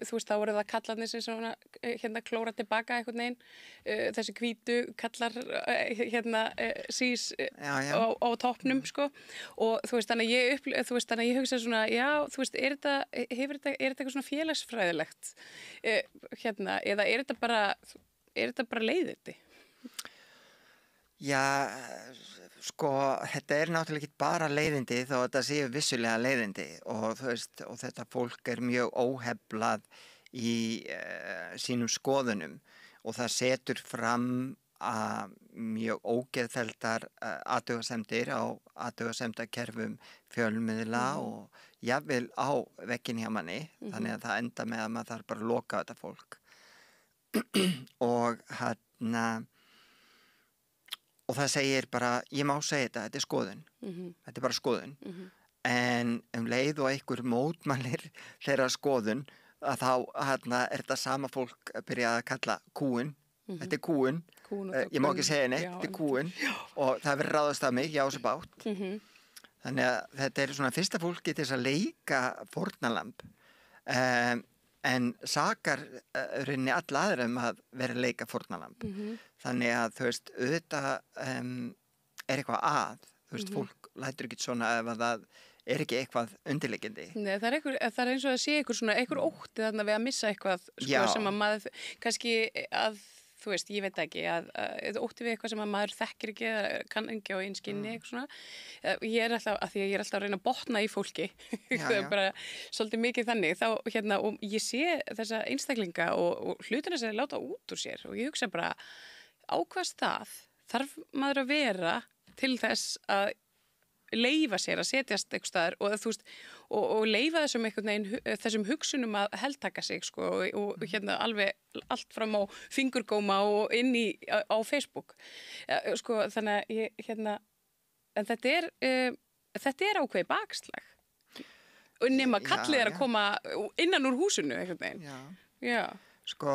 þú veist, þá eru það kallarnir sem svona klóra tilbaka einhvern veginn, þessi hvítu kallar sís á toppnum sko og þú veist, þannig að ég hugsa svona, já, þú veist, er þetta eitthvað svona félagsfræðilegt eða er þetta bara leiðindi? Já, sko, þetta náttúrulega ekki bara leiðindi þó að þetta séu vissulega leiðindi og þú veist, og þetta fólk mjög óheflað í sínum skoðunum og það setur fram mjög ógeðfelldar athugasemdir á athugasemdakerfum fjölmiðla og jafnvel á vegginn hjá manni, þannig að það enda með að maður þarf bara að loka þetta fólk og og það segir bara, ég má segja þetta skoðun, þetta bara skoðun, en leið og einhver mótmælir þeirra skoðun, að þá þetta sama fólk að byrja að kalla kúun, þetta kúun, ég má ekki segja neitt, þetta kúun, og það verður ráðast af mig, já svo bátt. Þannig að þetta svona fyrsta fólki til þess að leika fórnalamb, en sakar rauninni alla aðra að vera að leika fórnalamb. Þannig að þú veist, auðvitað eitthvað þú veist, fólk lætur ekki svona ef að það ekki eitthvað undirliggjandi. Nei, það eins og að sé einhver ótti þarna við að missa eitthvað sko, sem að maður, kannski að þú veist, ég veit ekki að ótti við eitthvað sem að maður þekkir ekki eða kann ekki á einskinni eitthvað svona. Ég alltaf að reyna að botna í fólki það bara svolítið mikið þannig þá og ég sé þessa einstaklinga og hlutina sem þeir láta út úr sér og ég hugsa bara á hvað stað þarf maður að vera til þess að leyfa sér að setjast eitthvað staðar og þú veist og leyfa þessum einhvern veginn þessum hugsunum að heldtaka sig sko og alveg allt fram á fingurgóma og inn á Facebook sko þannig að ég en þetta ákveðið bakslag og nema kallið að koma innan úr húsinu einhvern veginn. Já. Sko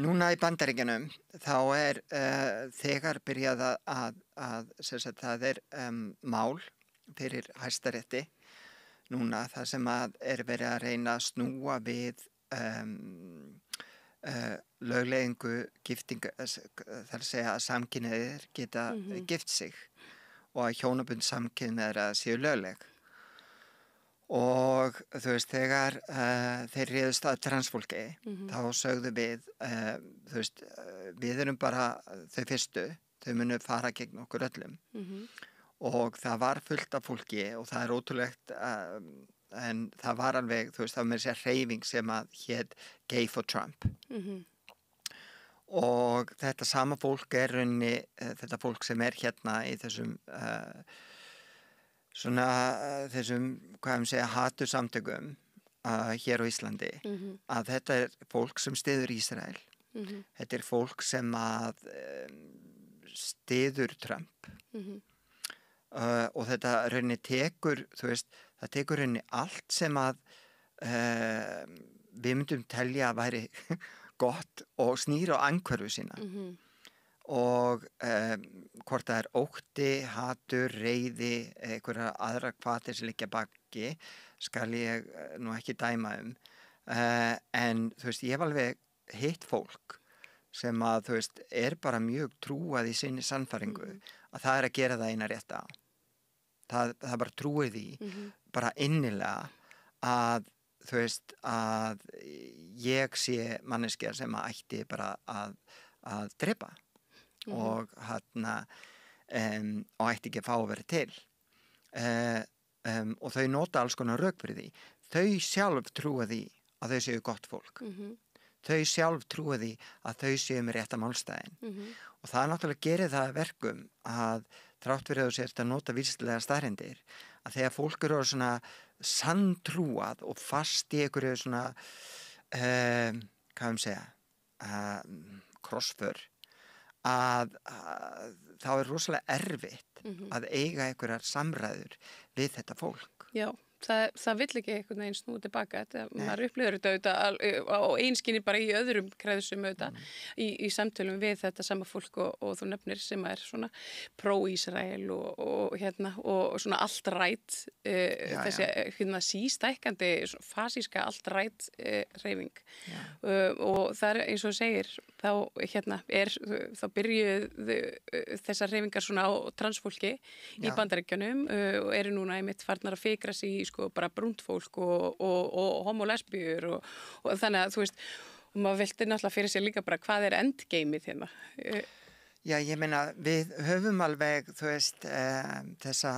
núna í Bandaríkjunum þá þegar byrjað að það mál fyrir Hæstarétti núna það sem að verið að reyna að snúa við lögleiðingu giftinga þar að segja að samkynhneigðir geta gift sig og að hjónabönd samkynhneigðra séu lögleg og og þú veist, þegar þeir réðust að transfólki, þá sögðu við, þú veist, við erum bara þau fyrstu, þau munu fara gegn okkur öllum. Og það var fullt af fólki og það ótrúlegt, en það var alveg, þú veist, það var með sér hreyfing sem að hét Gay for Trump. Og þetta sama fólk rauninni, þetta fólk sem hérna í þessum þessum, hvað segja, hatursamtökum hér á Íslandi, að þetta fólk sem styður Ísrael. Þetta fólk sem að styður Trump. Og þetta rauninni tekur, þú veist, það tekur rauninni allt sem að við myndum telja að væri gott og snýra á andhverfu sína. Og hvort það ótti, hatur, reiði, einhverja aðra hvatir sem liggja baki, skal ég nú ekki dæma en þú veist, ég hef alveg hitt fólk sem að, þú veist, bara mjög trúað í sinni sannfæringu, að það að gera það eina rétta. Það bara trúið því, bara innilega að, þú veist, að ég sé manneskja sem að ætti bara að drepa og og ætti ekki að fá að vera til. Og þau nota alls konar rök fyrir því. Þau sjálf trúa því að þau séu gott fólk. Þau sjálf trúa því að þau séu með rétta málstæðin. Og það náttúrulega gerir það verkum að þrátt fyrir að þú sért að nota vísindalega staðreyndir, að þegar fólk eru svona sanntrúað og fast í einhverju svona hvað segja krossför, að þá rosalega erfitt að eiga einhverjar samræður við þetta fólk. Já, það vill ekki einhvern veginn snúið tilbaka. Maður upplifir þetta á einskinni bara í öðrum kreðsum í samtölum við þetta sama fólk og þú nefnir sem svona pró-Ísrael og svona alt-right, þessi sístækkandi fasíska alt-right hreyfing. Og það eins og segir, þá byrjuðu þessar hreyfingar svona á transfólki í Bandaríkjunum og eru núna einmitt farnar að fikra sig í bara brúnt fólk og homolesbíur og þannig að þú veist, og maður veltir náttúrulega fyrir sér líka bara hvað endgameið hérna. Já, ég meina, við höfum alveg, þú veist, þessa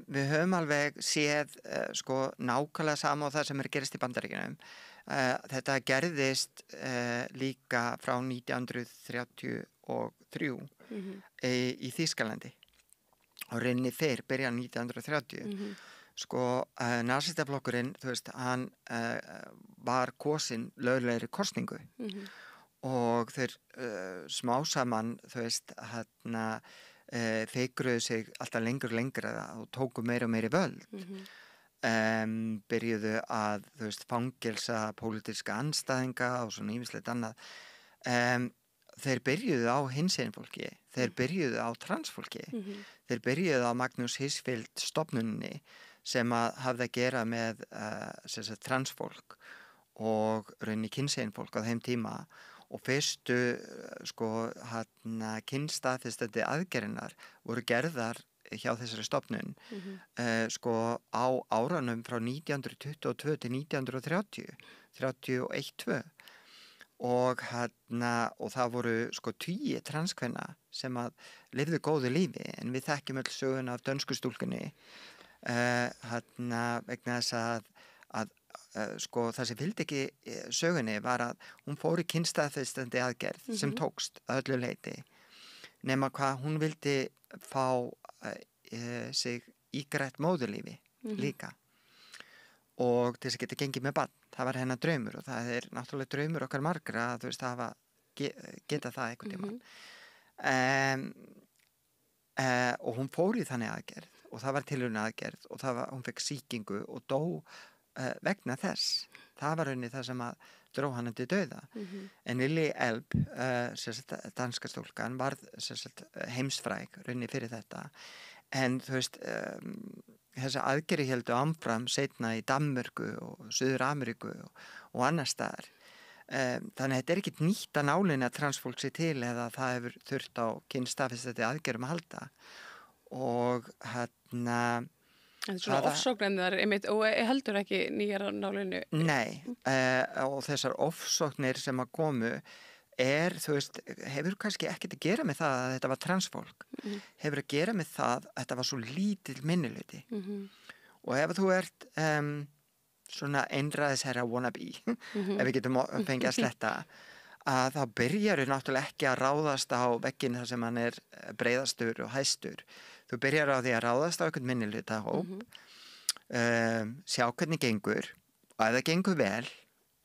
við höfum alveg séð nákvæmlega sama á það sem gerist í Bandaríkjunum. Þetta gerðist líka frá 1933 í Þýskalandi. Og rauninni fyrr byrja 1930. Nasistaflokkurinn, þú veist, hann var kosinn löglegri kosningu og þeir smá saman, þú veist, feikruðu sig alltaf lengra og tóku meira og meiri völd. Byrjuðu að, þú veist, fangelsa pólitíska andstæðinga og svona ýmislegt annað. Þeir byrjuðu á hinsegin fólki, þeir byrjuðu á transfólki, þeir byrjuðu á Magnús Hirschfeld stofnunni sem hafði að gera með transfólk og rauninni hinsegin fólk á þeim tíma og fyrstu kynstaðfestandi aðgerðirnar voru gerðar hjá þessari stofnun á áranum frá 1922 til 1930, 31-2. Og það voru 10 transkvenna sem að lifðu góðu lífi, en við þekkjum öll söguna af dönsku stúlkunni vegna þess að það sem fylgdi ekki sögunni var að hún fór í kynstaðfestandi aðgerð sem tókst að öllu leyti, nema hvað hún vildi fá sig ígrætt móðurlífi líka og til þess að geta gengið með barn. Það var hennar draumur og það náttúrulega draumur okkar margra að þú veist geta það einhvern tímann. Og hún fór í þannig aðgerð og það var tilraun aðgerð og hún fekk sýkingu og dó vegna þess. Það var rauninni það sem að dró hana til dauða. En Lili Elb, danska stúlkan, varð heimsfræg rauninni fyrir þetta. En þú veist, þessi aðgerði héldu áfram seinna í Danmörku og Suður-Ameríku og annar staðar. Þannig að þetta ekkert nýtt að nálinni að transfólk sé til eða það hefur þurft á kynstaðfestandi aðgerðum að halda. Og Þetta er svona ofsóknirnar einmitt og heldur ekki nýjar nálinu. Nei, og þessar ofsóknir sem að komu þú veist, hefur kannski ekkert að gera með það að þetta var transfólk. Hefur að gera með það að þetta var svo lítill minnihluti. Og ef þú ert svona einræðisherra wannabe, ef við getum fengið að sletta, að þá byrjar þú náttúrulega ekki að ráðast á vegginn þar sem hann er breiðastur og hæstur. Þú byrjar á því að ráðast á einhvern minnihlutahóp, sjá hvernig gengur, og ef það gengur vel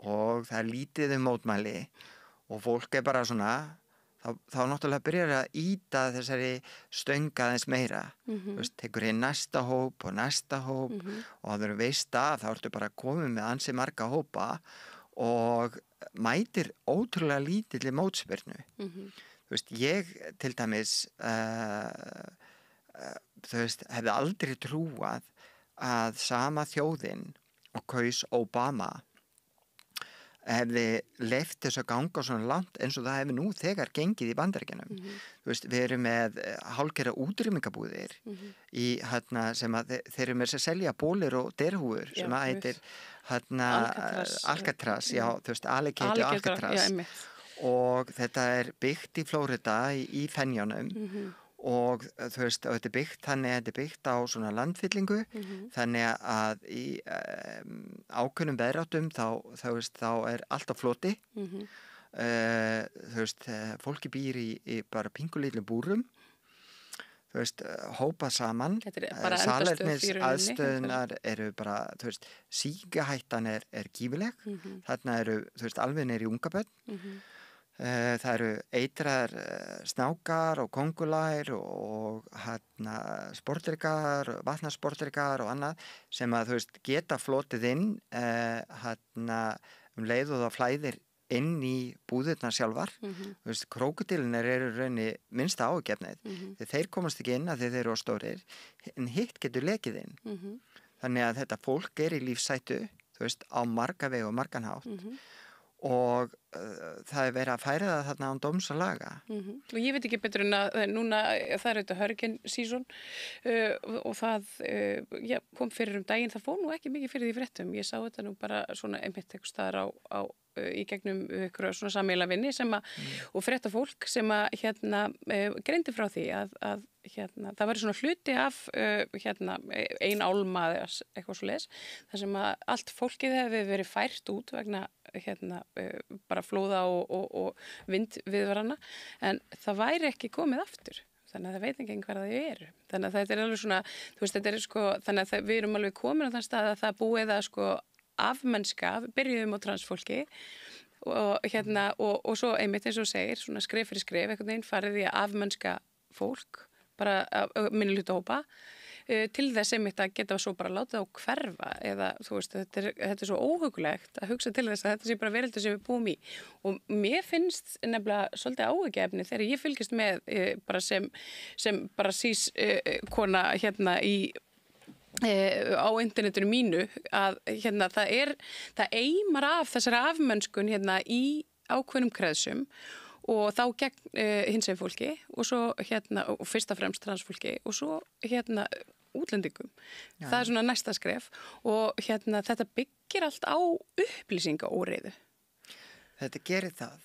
og það lítið mótmæli og fólk bara svona, þá náttúrulega byrjar að ýta þessari stöng aðeins meira. Þú veist, tekur næsta hóp og og þegar þú veist þá ertu bara komið með ansi marga hópa og mætir ótrúlega lítilli mótspyrnu. Þú veist, ég til dæmis þú veist, hefði aldrei trúað að sama þjóðin og kaus Obama hefði leyft þess að ganga svona langt eins og það hefði nú þegar gengið í Bandaríkjunum. Þú veist, við erum með hálfgerða útrýmingabúðir í sem að þeir eru með að selja bólir og derhúfur sem að heitir Alcatraz, já, þú veist, Alligator Alcatraz. Og þetta er byggt í Flórida í Fenjónum og þú veist, og þetta er byggt þannig að þetta er byggt á svona landfyllingu þannig að í ákveðnum veðráttum þá er allt á floti. Þú veist, fólki býr í bara pingulítlu búrum, þú veist, hópa saman, salernisaðstöðunar eru bara, þú veist, sígahættan er gífuleg, þarna eru, þú veist, alveg nýr í ungabönn. Það eru eitrar snákar og kóngulær og sportdrykar, vatnasportdrykar og annað sem að, þú veist, geta flotið inn leið og það flæðir inn í búðirnar sjálfar. Þú veist, krókódílarnir eru raunni minnsta ágefnið. Þeir komast ekki inn að þeir eru stórir, en hitt getur lekið inn. Þannig að þetta fólk er í lífshættu, þú veist, á marga vegu og margan hátt. Og það er verið að færa það þarna án dóms að laga. Og ég veit ekki betur en að núna það er þetta hurricane season og það kom fyrir daginn, það fór nú ekki mikið fyrir því fréttum. Ég sá þetta nú bara svona einmitt einhvers staðar í gegnum ykkur svona sameiginlega vinni og fréttafólk sem að greindi frá því að það væri svona hluti af ein álma eða eitthvað svoleiðis, þar sem að allt fólkið hefði verið fært út vegna bara flóða og vindviðvarana, en það væri ekki komið aftur. Þannig að það veit ekki hver það eru. Þannig að þetta er alveg svona, þú veist, þetta er þannig að við erum alveg komin á þann stað að það búið að afmennska, byrjuðum á transfólki og svo einmitt eins og segir, svona skref fyrir skref, einhvern veginn farið í að afmennska fólk, bara minnihlutahópa, til þess einmitt að geta svo bara látið á hverfa eða þú veist, þetta er svo óhugulegt að hugsa til þess að þetta sé bara veröldur sem við búum í og mér finnst nefnilega svolítið áhyggjuefni þegar ég fylgist með bara sem bara kona á internetinu mínu að það eimar af þessari afmennskun í ákveðnum kreðsum og þá gegn hinsegin fólki og svo og fyrst og fremst transfólki og svo útlendingum. Já. Það er svona næsta skref og þetta byggir allt á upplýsingaóreiðu. Þetta gerir það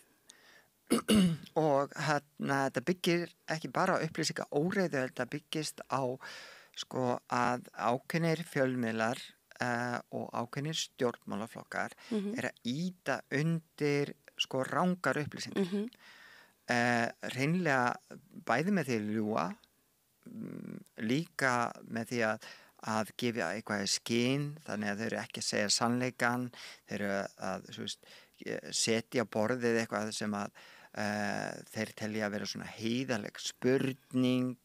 og þetta byggir ekki bara á upplýsingaóreiðu, þetta byggist á að ákveðnir fjölmiðlar og ákveðnir stjórnmálaflokkar er að ýta undir rangar upplýsingar. Hreinlega bæði með því að ljúga, líka með því að gefa eitthvað í skyn, þannig að þeir eru ekki að segja sannleikan, þeir eru að setja á borðið eitthvað sem að þeir telja að vera svona heiðarleg spurning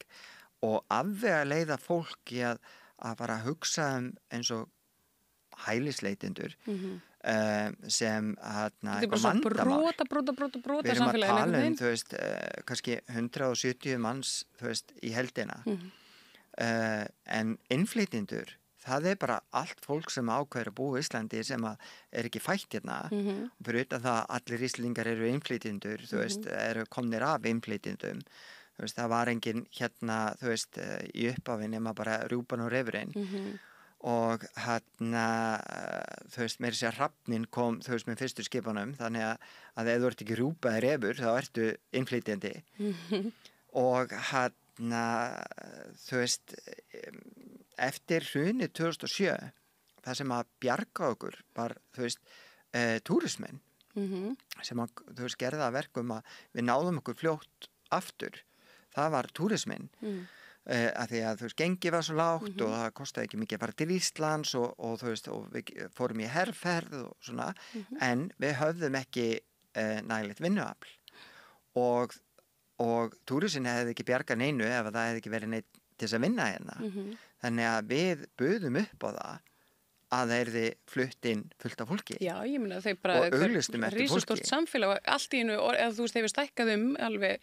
og afvega leiða fólki að bara hugsa eins og hælisleitendur sem eitthvað vandamál. Brota við erum að tala þú veist, kannski 170 manns þú veist, í heldina en innflytjendur það er bara allt fólk sem ákveður að búa í Íslandi sem er ekki fætt hérna fyrir utan það allir Íslingar eru innflytjendur þú veist, eru komnir af innflytjendum þú þú veist, það var engin hérna, þú veist, í upphafi nema bara rjúpan og refurinn og hérna, þú veist, meira sér hrafnin kom, þú veist, með fyrstu skipunum, þannig að ef þú ert ekki rjúpa eða refur, þá ertu innflytjandi og hérna, þú veist, eftir hrunið 2007, það sem að bjarga okkur var, þú veist, túrismin sem að, þú veist, gerða að verkum að við náðum okkur fljótt aftur, það var túrismin að því að, þú veist, gengi var svo lágt og það kostaði ekki mikið að fara til Íslands og þú veist, og við fórum í herrferð og svona, en við höfðum ekki nægilegt vinnuafl og túrismin hefði ekki bjargað neinu ef það hefði ekki verið neitt til þess að vinna hérna þannig að við buðum upp á það að það erði flutt inn fullt af fólki. Já, ég meina þau bara og auglistum eftir fólki. Rísastórt samfélag, allt í einu, eða þú veist, hefur stækkað alveg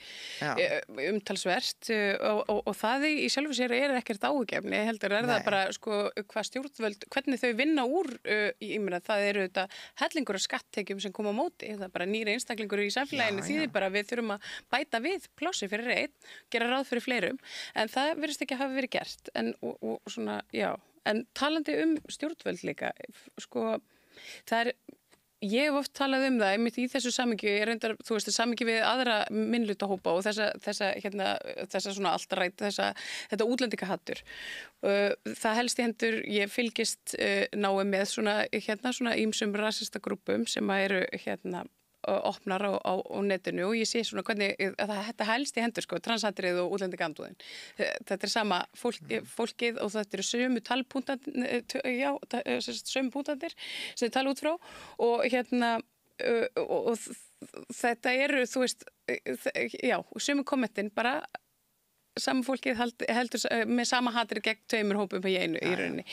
umtalsvert og það í sjálfu sér ekkert áhugjefni, heldur það bara, sko, hvað stjórnvöld, hvernig þau vinna úr, ég meina, það eru þetta hellingur af skatttekjum sem koma á móti, það er bara nýri einstaklingur í samfélaginu, þýðir bara við þurfum að bæta við plássi fyrir einn, gera ráð fyrir fleirum, en það virðist ekki að hafa verið gert, en og svona, já. En talandi stjórnvöld líka, sko, ég hef oft talað það, einmitt í þessu samhengi, ég reyndar, þú veist, samhengi við aðra minnhlutahópa og þessa svona alltrætt, þetta útlendingahattur. Það helst í hendur, ég fylgist náið með svona ýmsum rasista grúpum sem eru opnar á netinu og ég sé svona hvernig þetta helst í hendur, sko, transatrið og útlendingandúðin. Þetta sama fólkið og þetta sömu sömu púntandir sem tala út frá og og þetta eru, þú veist, sömu kommentin bara sama fólkið heldur með sama hatri gegn tveimur hópum í einu í rauninni.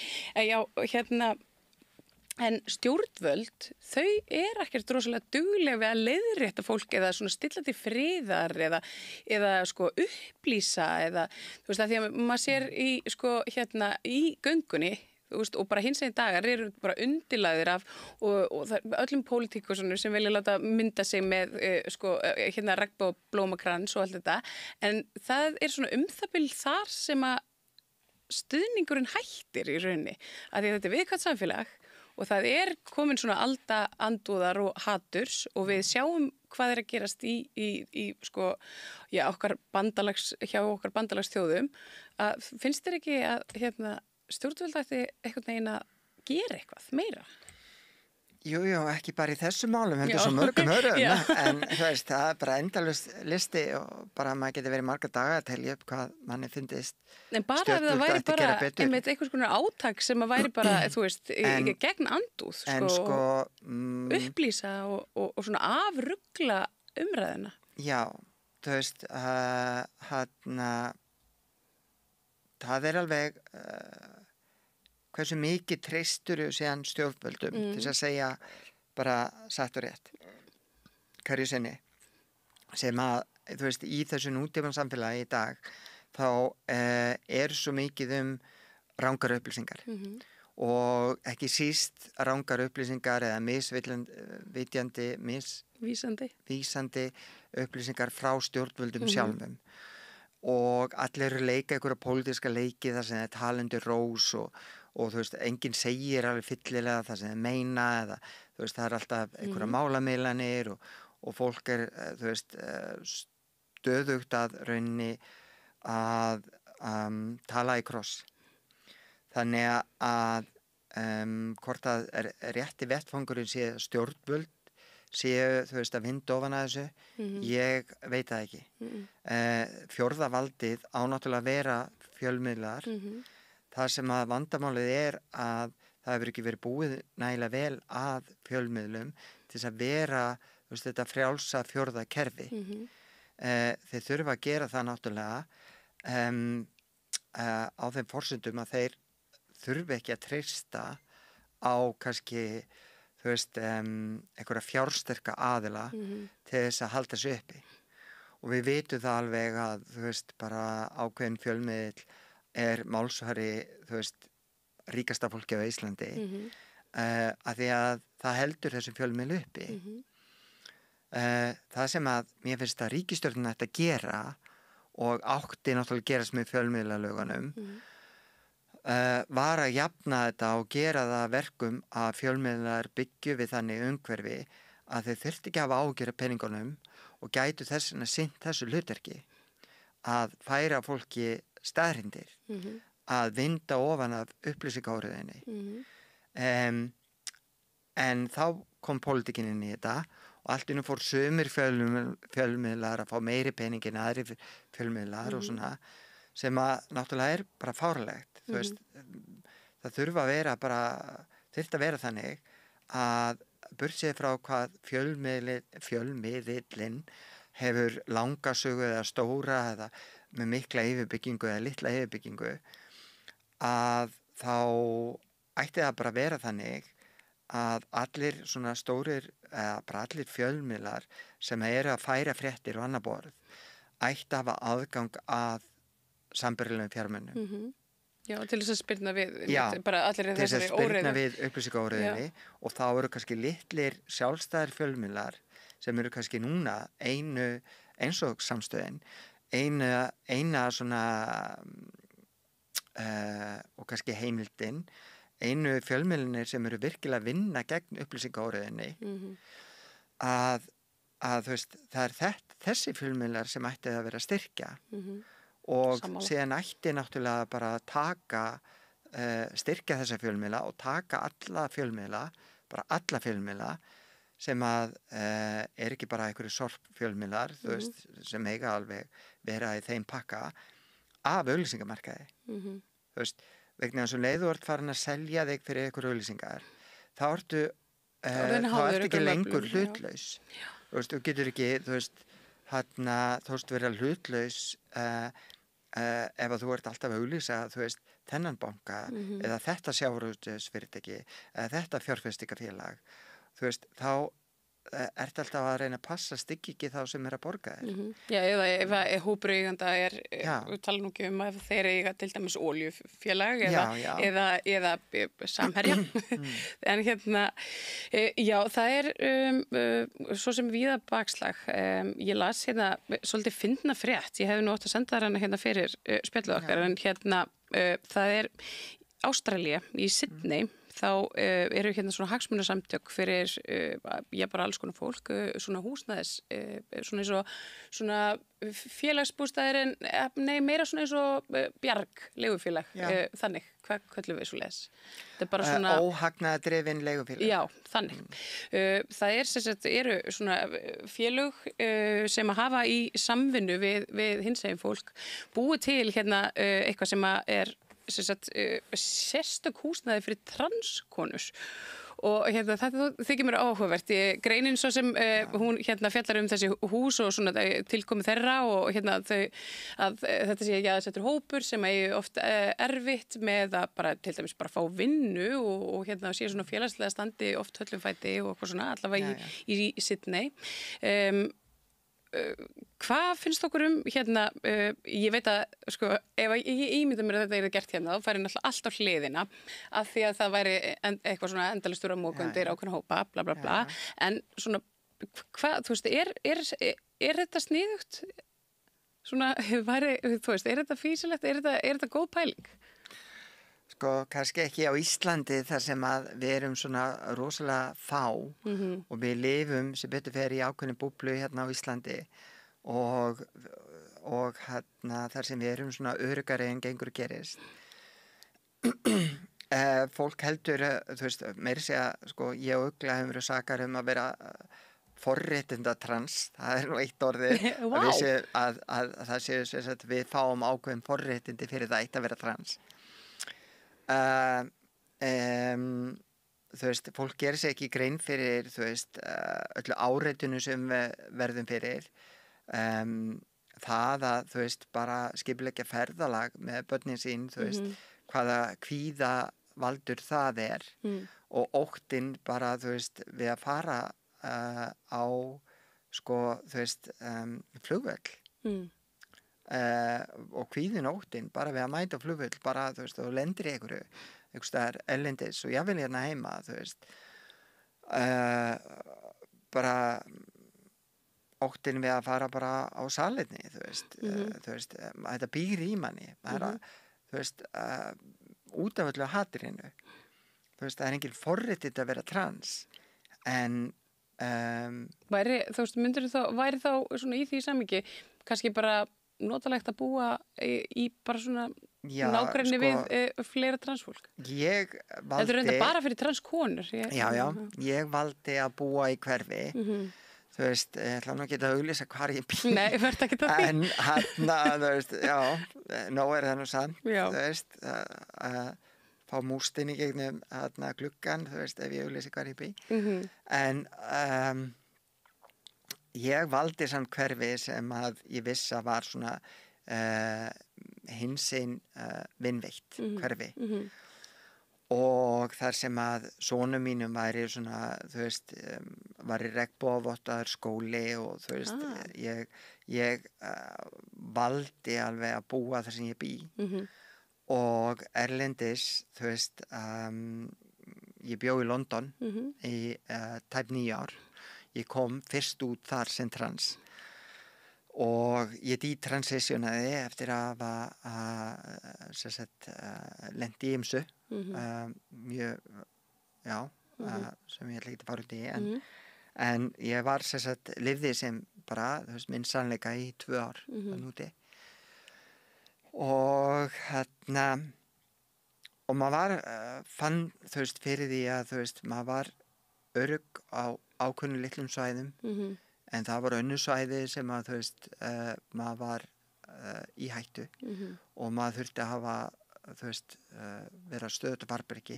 En stjórnvöld, þau ekkert rosalega dugleg við að leiðrétta fólk eða svona stilla til friðar eða sko upplýsa eða, þú veist, að því að maður sér í göngunni, þú veist, og bara hinsegin dagar eru bara undirlagðir af og öllum pólitíkusum sem vilja láta mynda sig með regnbogablómakrans og allt þetta, en það svona það bil þar sem að stuðningurinn hættir í rauninni, að því að þetta viðkvæmt samfélag og það komin svona alda andúðar og haturs og við sjáum hvað að gerast hjá okkar bandalagsþjóðum. Finnst þér ekki að stjórnvöld ætti einhvern veginn að gera eitthvað meira? Jú, ekki bara í þessu málum, heldur svo mörgum öðrum, en þú veist, það bara endalaust listi og bara maður geti verið marga daga að telja upp hvað manni finnist stjórnvöld ætti að gera betur. En bara ef það væri einhvers konar átak sem að væri bara, þú veist, gegn andúð, upplýsa og svona afrugla umræðina. Já, þú veist, það alveg hversu mikið treystur síðan stjórnvöldum til þess að segja bara satt og rétt hverju sinni sem að, þú veist, í þessu nútíma samfélagi í dag þá svo mikið rangar upplýsingar og ekki síst rangar upplýsingar eða vísandi upplýsingar frá stjórnvöldum sjálfum og allir leika einhverja pólitíska leiki þar sem það talendur rós og þú veist, enginn segir alveg fyllilega það sem þeir meina eða þú veist, það alltaf einhverja málamiðlanir og fólk þú veist, stöðugt að rauninni að tala í kross. Þannig að hvort að rétti vettfangurinn sé stjórnvöld séu, þú veist, að vinda ofan að þessu, ég veit það ekki. Fjórða valdið á náttúrulega að vera fjölmiðlar, það sem að vandamálið að það hefur ekki verið búið nægilega vel að fjölmiðlum til þess að vera, þú veist, þetta frjálsa fjórða kerfi. Þeir þurfa að gera það náttúrulega á þeim forsendum að þeir þurfi ekki að treysta á kannski, þú veist, einhverja fjársterka aðila til þess að halda sig uppi. Og við vitum það alveg að, þú veist, bara ákveðin fjölmiðl málsvari, þú veist, ríkasta fólki á Íslandi að því að það heldur þessum fjölmiðl uppi. Það sem að mér finnst að ríkisstjórnin ætti að gera og átti náttúrulega gerast með fjölmiðlalögunum var að jafna þetta og gera það verkum að fjölmiðlar byggju við þannig umhverfi að þeir þurfti ekki að hafa ágjör af peningunum og gætu þess að sinnt þessu hlutverki að færa fólki staðreyndir, að vinda ofan af upplýsingaóriðinni. En þá kom pólitíkin inn í þetta og allt innum fór sumir fjölmiðlar að fá meiri pening en aðri fjölmiðlar og svona, sem að náttúrulega bara fárlegt. Þú veist, það þurfti að vera þannig að burtsið frá hvað fjölmiðlinn hefur langa sögu eða stóra eða með mikla yfirbyggingu eða litla yfirbyggingu, að þá ætti það bara að vera þannig að allir svona stórir, eða bara allir fjölmiðlar sem eru að færa fréttir og annað borð ætti að hafa aðgang að sambærilegum fjármunum. Já, til þess að spyrna við bara allir til þess að spyrna við upplýsingaóreiðinni og þá eru kannski litlir sjálfstæðir fjölmiðlar sem eru kannski núna eins og Samstöðin eina svona og kannski Heimildin einu fjölmiðlinir sem eru virkilega að vinna gegn upplýsingaóreiðinni að þú veist, það þessi fjölmiðlar sem ætti að vera að styrkja og síðan ætti náttúrulega bara að taka styrkja þessa fjölmiðla og taka alla fjölmiðla sem að ekki bara einhverju sorpfjölmiðlar þú veist, sem eiga alveg vera í þeim pakka af auglýsingamarkaði þú veist, vegna þess að leið þú ert farin að selja þig fyrir einhverju auglýsingar þá ertu ekki lengur hlutlaus þú veist, þú getur ekki þú veist, þú veist vera hlutlaus ef að þú ert alltaf að auglýsa þú veist, þennan banka eða þetta sjávarútvegsfyrirtæki eða þetta fjárfestingafélag þú veist, þá ertu alltaf að reyna að passa styggi ekki þá sem er að borga þér. Já, ef hópur eiganda við tala nú ekki að þeir eiga til dæmis oljufélag eða Samherja en já, það svo sem víða bakslag ég las svolítið fyndna frétt, ég hefði nú átt að senda hana fyrir spjallu okkar en það Ástralía í Sydney þá eru svona hagsmunasamtök fyrir bara alls konar fólk svona húsnæðis svona eins og svona félagsbústaðir nei, meira svona eins og bjarg leigufélag þannig, hvað köllum við svo les? Þetta bara svona óhagnaðardrifin leigufélag. Já, þannig. Það sem sagt eru svona félög sem að hafa í samvinnu við hinsegin fólk búið til eitthvað sem að sérstök húsnæði fyrir transkonur og þetta þykir mér áhugavert greinin svo sem hún fjallar þessi hús og svona tilkomi þeirra og að þetta sé ekki aðsettur hópur sem eigi oft erfitt með að bara til dæmis bara fá vinnu og sé svona félagslega standi oft höllum fæti og eitthvað svona allavega í Sydney hvað finnst okkur ég veit að sko, ef ég ímynda mér að þetta gert þá færi náttúrulega allt á hliðina af því að það væri eitthvað svona endalistur á mókundir ákveðna hópa, bla bla bla en svona, hvað, þú veist, er þetta sniðugt? Svona, þú veist, er þetta fýsilegt? Er þetta góð pæling? Sko, kannski ekki á Íslandi þar sem að við erum svona rosalega fá og við lifum sem betur fer í ákveðinu búblu á Íslandi og þar sem við erum svona öruggari en gengur gerist. Fólk heldur, þú veist, meira segja, sko, ég og Ugla hefum verið sakar að vera forréttindatrans, það nú eitt orðið að það sé að við fáum ákveðin forréttindi fyrir það eitt að vera trans. Þú veist, fólk gerir sig ekki grein fyrir, þú veist, öllu áreitinu sem við verðum fyrir það að, þú veist, bara skipuleggja ferðalag með börnin sín, þú veist, hvaða kvíða valdur það og óttinn bara, þú veist, við að fara á, sko, þú veist, flugvöll og kvíðin óttinn bara við að mæta flugvöll bara þú veist og lendir í einhverju staðar ellendis og ég vil heima þú veist bara óttin við að fara bara á salinni, þú veist, þetta býr í manni, þú veist, út af öllu hatrinu, þú veist, það engin forritið að vera trans, en væri þá svona í því samhengi kannski bara notalegt að búa í bara svona nágrenni við fleira transfólk? Ég valdi... Þetta er reynda bara fyrir transkonur. Ég valdi að búa í hverfi. Þú veist, ég ætla nú ekki að auglýsa hvar ég bý. Nei, verð ekki að því. En þú veist, nóg það nú samt, þú veist, fá mústin í gegnum gluggan, þú veist, ef ég auglýsa hvar ég bý. En ég valdi samt hverfi sem að ég viss að var svona hinsegin vinveitt hverfi. Og þar sem að sonum mínum væri svona, þú veist, var í regnbogavottaður skóli og þú veist, ég valdi alveg að búa þar sem ég bý. Og erlendis, þú veist, ég bjó í London í tæp 9 ár. Ég kom fyrst út þar sem trans. Og ég detransitionaði eftir að lendi í ýmsu mjög, sem ég ætla ekki að fara út í en ég var lifði sem bara, þú veist, minn sannleika í 2 ár núti og og maður var fann, þú veist, fyrir því að þú veist, maður var örugg á ákveðnum litlum svæðum en það var önnur svæði sem að, þú veist, maður var í hættu og maður þurfti að hafa, þú veist, vera stöðugt á varðbergi.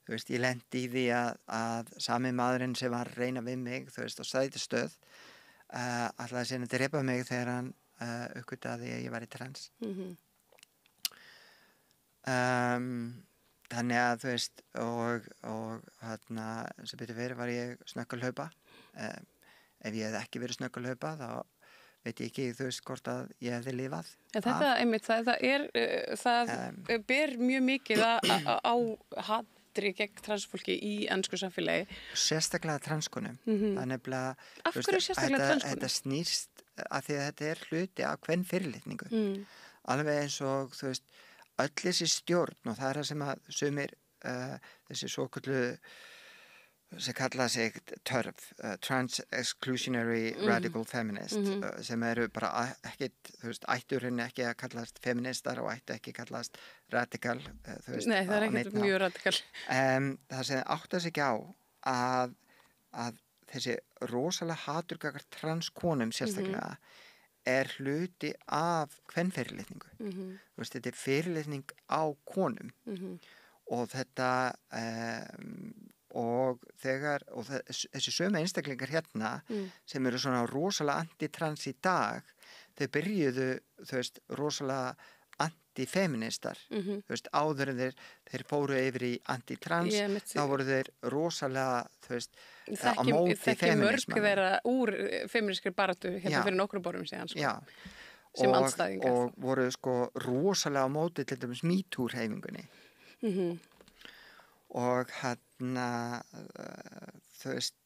Þú veist, ég lendi í því að sami maðurinn sem var að reyna við mig, þú veist, á strætistöð, ætlaði síðan að drepa mig þegar hann uppgötaði að ég væri trans. Þannig að, þú veist, og sem betur fyrir var ég snögg að hlaupa. Ef ég hefði ekki verið snögg að hlaupa, þá veit ég ekki, þú veist, hvort að ég hefði lifað. Þetta, einmitt, það ber mjög mikið á hatri gegn transfólki í ensku samfélagi. Sérstaklega transkonum. Það er nefnilega... Af hverju sérstaklega transkonum? Þetta snýst að því að þetta er hluti af kvenfyrirlitningu. Alveg eins og, þú veist, öll þessi stjórn og það er það sem að sumir þessi svoköldu sem kalla sig TERF, Trans-Exclusionary Radical Feminist, sem eru bara ekkit, þú veist, ættur henni ekki að kallast feministar og ættu ekki að kallast radikal, þú veist. Nei, það er ekkit mjög radikal. Það sem átt að sig á að þessi rosalega hatur gagnvart transkonum sérstaklega er hluti af kvenfyrirlitningu. Þú veist, þetta er fyrirlitning á konum og þetta og þessi sömu einstaklingar hérna sem eru svona rosalega anti-trans í dag, þau byrjuðu, þú veist, rosalega anti-feministar, þú veist, áður en þeir fóru yfir í anti-trans, þá voru þeir rosalega, þú veist, á móti feminisman. Þekki mörg vera úr feministkri baráttu hérna fyrir nokkrum borum síðan, sko, sem andstæðingar. Og voru, sko, rosalega á móti til dæmis MeToo-hreyfingunni. Og þú veist,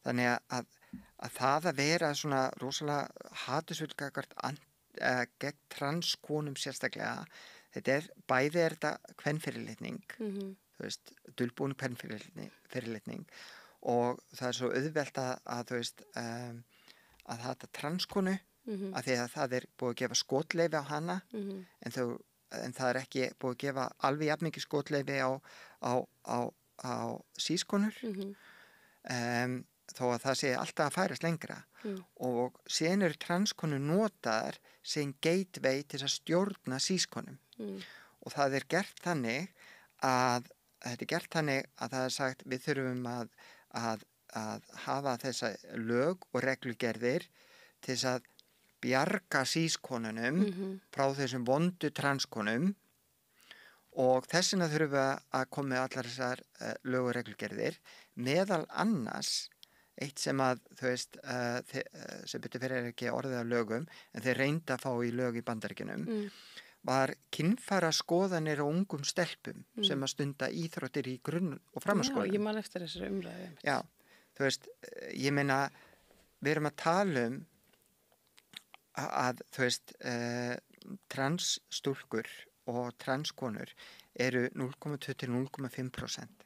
þannig að það að vera svona rosalega hatusfull gegn transkonum sérstaklega, þetta er, bæði er þetta kvenfyrirlitning, þú veist, dulbúin kvenfyrirlitning og það er svo auðvelt að þú veist, að þetta transkonu, af því að það er búið að gefa skotleyfi á hana, en það er ekki búið að gefa alveg jafn mikið skotleyfi á sískonur þó að það sé alltaf að færast lengra og síðan eru transkonur notaðar sem gateway til að stjórna sískonum og það er gert þannig að það er sagt við þurfum að hafa þessa lög og reglugerðir til þess að bjarga sískonunum frá þessum vondu transkonum og þess vegna þurfum við að koma með allar þessar lög og reglugerðir meðal annars eitt sem að þú veist sem betur fyrir ekki orðið að lögum en þeir reynda að fá í lög í Bandaríkjunum var kynfæra skoðanir á ungum stelpum sem að stunda íþróttir í grunn- og framhaldsskólum. Já, ég man eftir þessari umræðu. Já, þú veist, ég meina við erum að tala að þú veist, transstúlkur og transkonur eru 0,2 til 0,5%.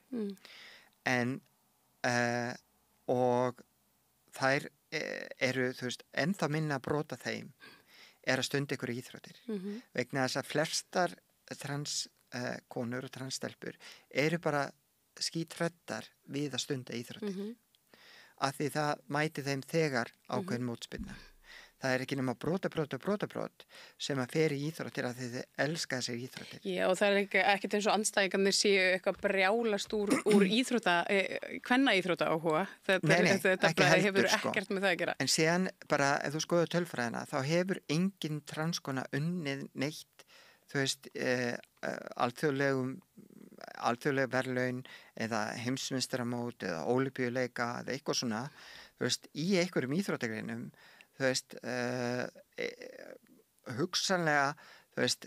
En og þær eru, þú veist, ennþá minna að brota þeim að stunda ykkur íþróttir. Vegna þess að flestar transkonur og transstelpur eru bara skítræddar við að stunda íþróttir. Af því það mæti þeim þegar ákveðin mótspyrna. Það er ekki nema brot sem að fer í íþróttir að þið elska þessir íþróttir. Já, og það er ekkert eins og andstæðingarnir séu eitthvað brjálast úr íþrótta, kvennaíþrótta áhuga. Þetta hefur ekkert með það að gera. En síðan bara, ef þú skoður tölfræðina, þá hefur engin transkona unnið neitt, þú veist, alþjóðleg verðlaun eða heimsmeistaramót eða ólympíuleika eða eitthvað svona, þú veist, í einhverjum íþróttagreinum, þú veist, hugsanlega, þú veist,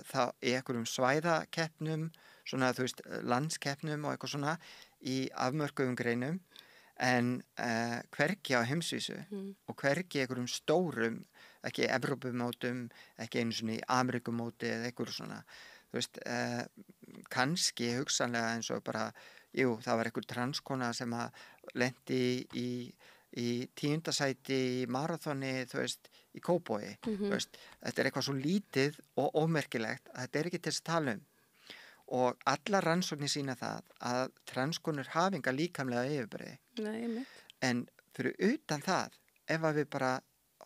þá í einhverjum svæðakeppnum, svona, þú veist, landskeppnum og eitthvað svona í afmörkuðum greinum, en hvergi á heimsvísu og hvergi einhverjum stórum, ekki Evrópumótum, ekki einu svona í Amerikumóti eða eitthvað svona, þú veist, kannski hugsanlega eins og bara, jú, það var einhver transkona sem að lenti í 10. sæti í marathoni, þú veist, í Kópavogi, þú veist, þetta er eitthvað svo lítið og ómerkilegt að þetta er ekki til að tala og allar rannsóknir sýna það að transkonur hafa enga líkamlega yfirburði. En fyrir utan það, ef að við bara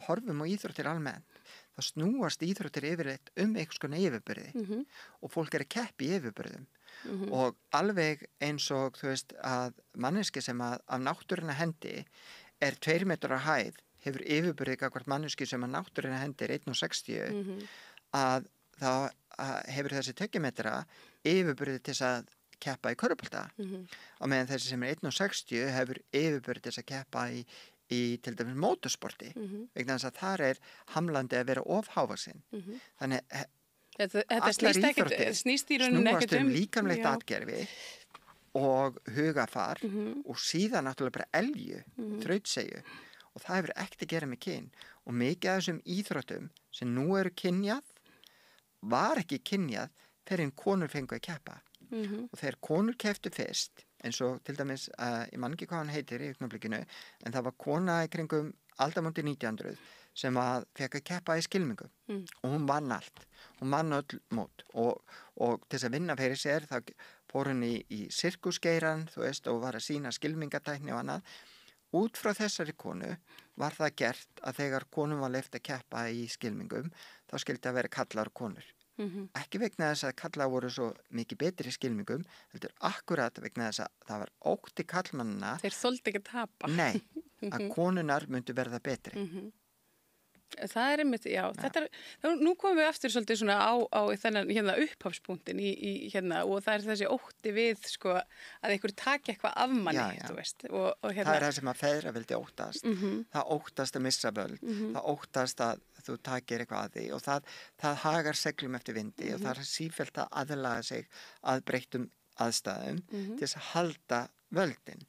horfum á íþróttir almennt, þá snúast íþróttir yfirleitt einhvers konar yfirburði og fólk er að keppa í yfirburðum. Og alveg eins og, þú veist, að manneski sem að af náttúrunnar hendi 2 metrar á hæð, hefur yfirburði gagnvart manneski sem að náttúrunnar hendi 1,60, að þá hefur þessi 2 metra yfirburði til þess að keppa í körfubolta. Og meðan þessi sem 1,60 hefur yfirburði til þess að keppa í til dæmis mótorsporti, vegna þess að þar er hamlandi að vera ofhávaxinn. Þannig allar íþróttir snúast líkamlegt atgerfi og hugafar og síðan náttúrulega bara elju, þrautsegju, og það hefur ekkert að gera með kyn. Og mikið af þessum íþróttum sem nú eru kynjað var ekki kynjað þegar konur fengu að keppa. Og þegar konur kepptu fyrst, eins og til dæmis, ég man ekki hvað hann heitir í augnablikinu, en það var kona í kringum aldamóti 1900 sem að fekk að keppa í skylmingum og hún vann allt. Hún vann öll mót og til þess að vinna fyrir sér þá fór hún í sirkusgeiran, þú veist, og var að sýna skylmingatækni og annað. Út frá þessari konu var það gert að þegar konum var leyft að keppa í skylmingum, þá skildi að vera kallar og konur. Ekki vegna þess að kallar voru svo mikið betri í skylmingum, heldur akkurat vegna þess að það var ótti kallmannina. Þeir þoldi ekki að tapa. Nei, að konunar myndu verða betri. Það er einmitt, já, þetta nú komum við aftur svolítið svona á þennan hérna upphafspunktin í hérna og það er þessi ótti við sko að einhver taki eitthvað af manni, þú veist. Og hérna. Það er það sem að feðra vildi óttast. Það óttast að missa völd, það óttast að þú takir eitthvað að því og það hagar seglum eftir vindi og það er sífellt að aðlaga sig að breyttum aðstæðum til þess að halda völdin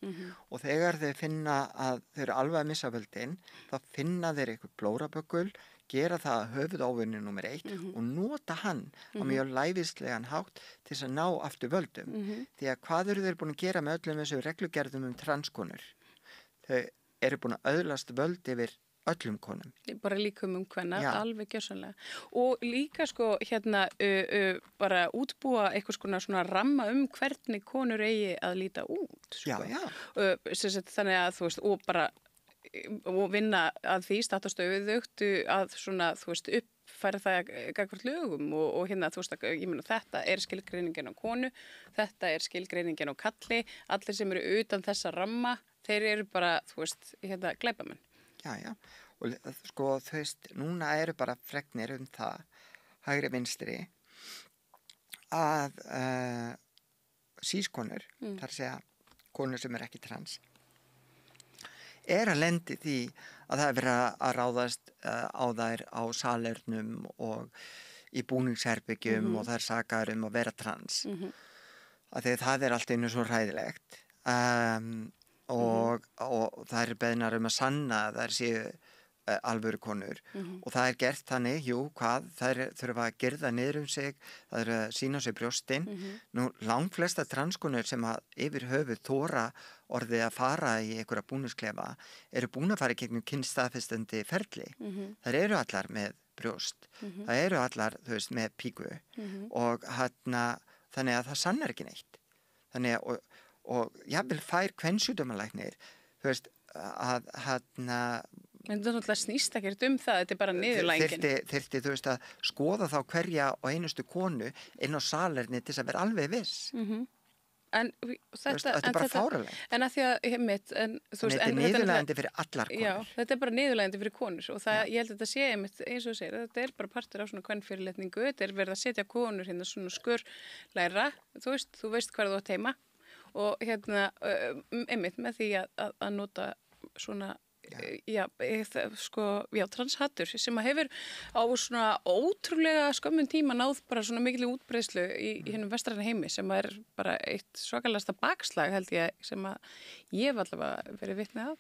og þegar þeir finna að þeir eru alveg að missa völdin þá finna þeir eitthvað blóraböggul, gera það höfuðóvinni nummer 1 og nota hann á mjög lævíslegan hátt til þess að ná aftur völdum því að hvað eru þeir búin að gera með öllum þessu reglugerðum transkonur? Þau eru búin að öðlast völd yfir öllum konum. Bara líkum kvenna, alveg gjörsamlega. Og líka sko hérna bara útbúa eitthvað svona ramma hvernig konur eigi að líta út. Sko. Þannig að þú veist, og bara og vinna að því stattastöðugt að svona, þú veist, uppfæra það gagnvart lögum og hérna, þú veist, ég meina þetta er skilgreiningin á konu, þetta er skilgreiningin á kalli, allir sem eru utan þessa ramma, þeir eru bara, þú veist, hérna, glæpamenn. Já, og sko þú veist, núna eru bara fregnir það, hægri vinstri, að sískonur, þar að segja konur sem ekki trans, að lendi því að það er verið að ráðast á þær á salernum og í búningsherbyggjum og það er sakaður að vera trans. Af því að það er allt einu svo hræðilegt. og það eru beðnar að sanna að það séu alvöru konur og það gert þannig, það þurfa að girða niður sig, það eru að sína sig brjóstin. Nú, langflesta transkonur sem að yfir höfuð þóra orðið að fara í einhverja búnisklefa eru búin að fara í gegnum kynstaðfestandi ferli. Það eru allar með brjóst, það eru allar, þú veist, með píku og þannig að það sannar ekki neitt. Þannig að, og jafnvel fær kvensjúkdómalæknir, þú veist, En það náttúrulega snýst ekkert það, þetta bara niðurlægingin. Þyrfti, þú veist, að skoða þá hverja og einustu konu inn á salerni til þess að vera alveg viss. En þetta er bara fáralegt. En að því að, þetta er niðurlægandi fyrir allar konur. Já, þetta er bara niðurlægandi fyrir konur og ég held að þetta sé eins og segir, þetta er bara partur af svona kvenfyrirlitningu, þetta er verið að setja konur hérna svona skurlæra, þú veist hvað þú átt heima og með því að nota svona transhattur sem að hefur á svona ótrúlega skömmun tíma náð bara svona mikil útbreiðslu í hennum vestræna heimi sem er bara eitt svakalasta bakslag held ég sem að ég hef allavega verið vitni af.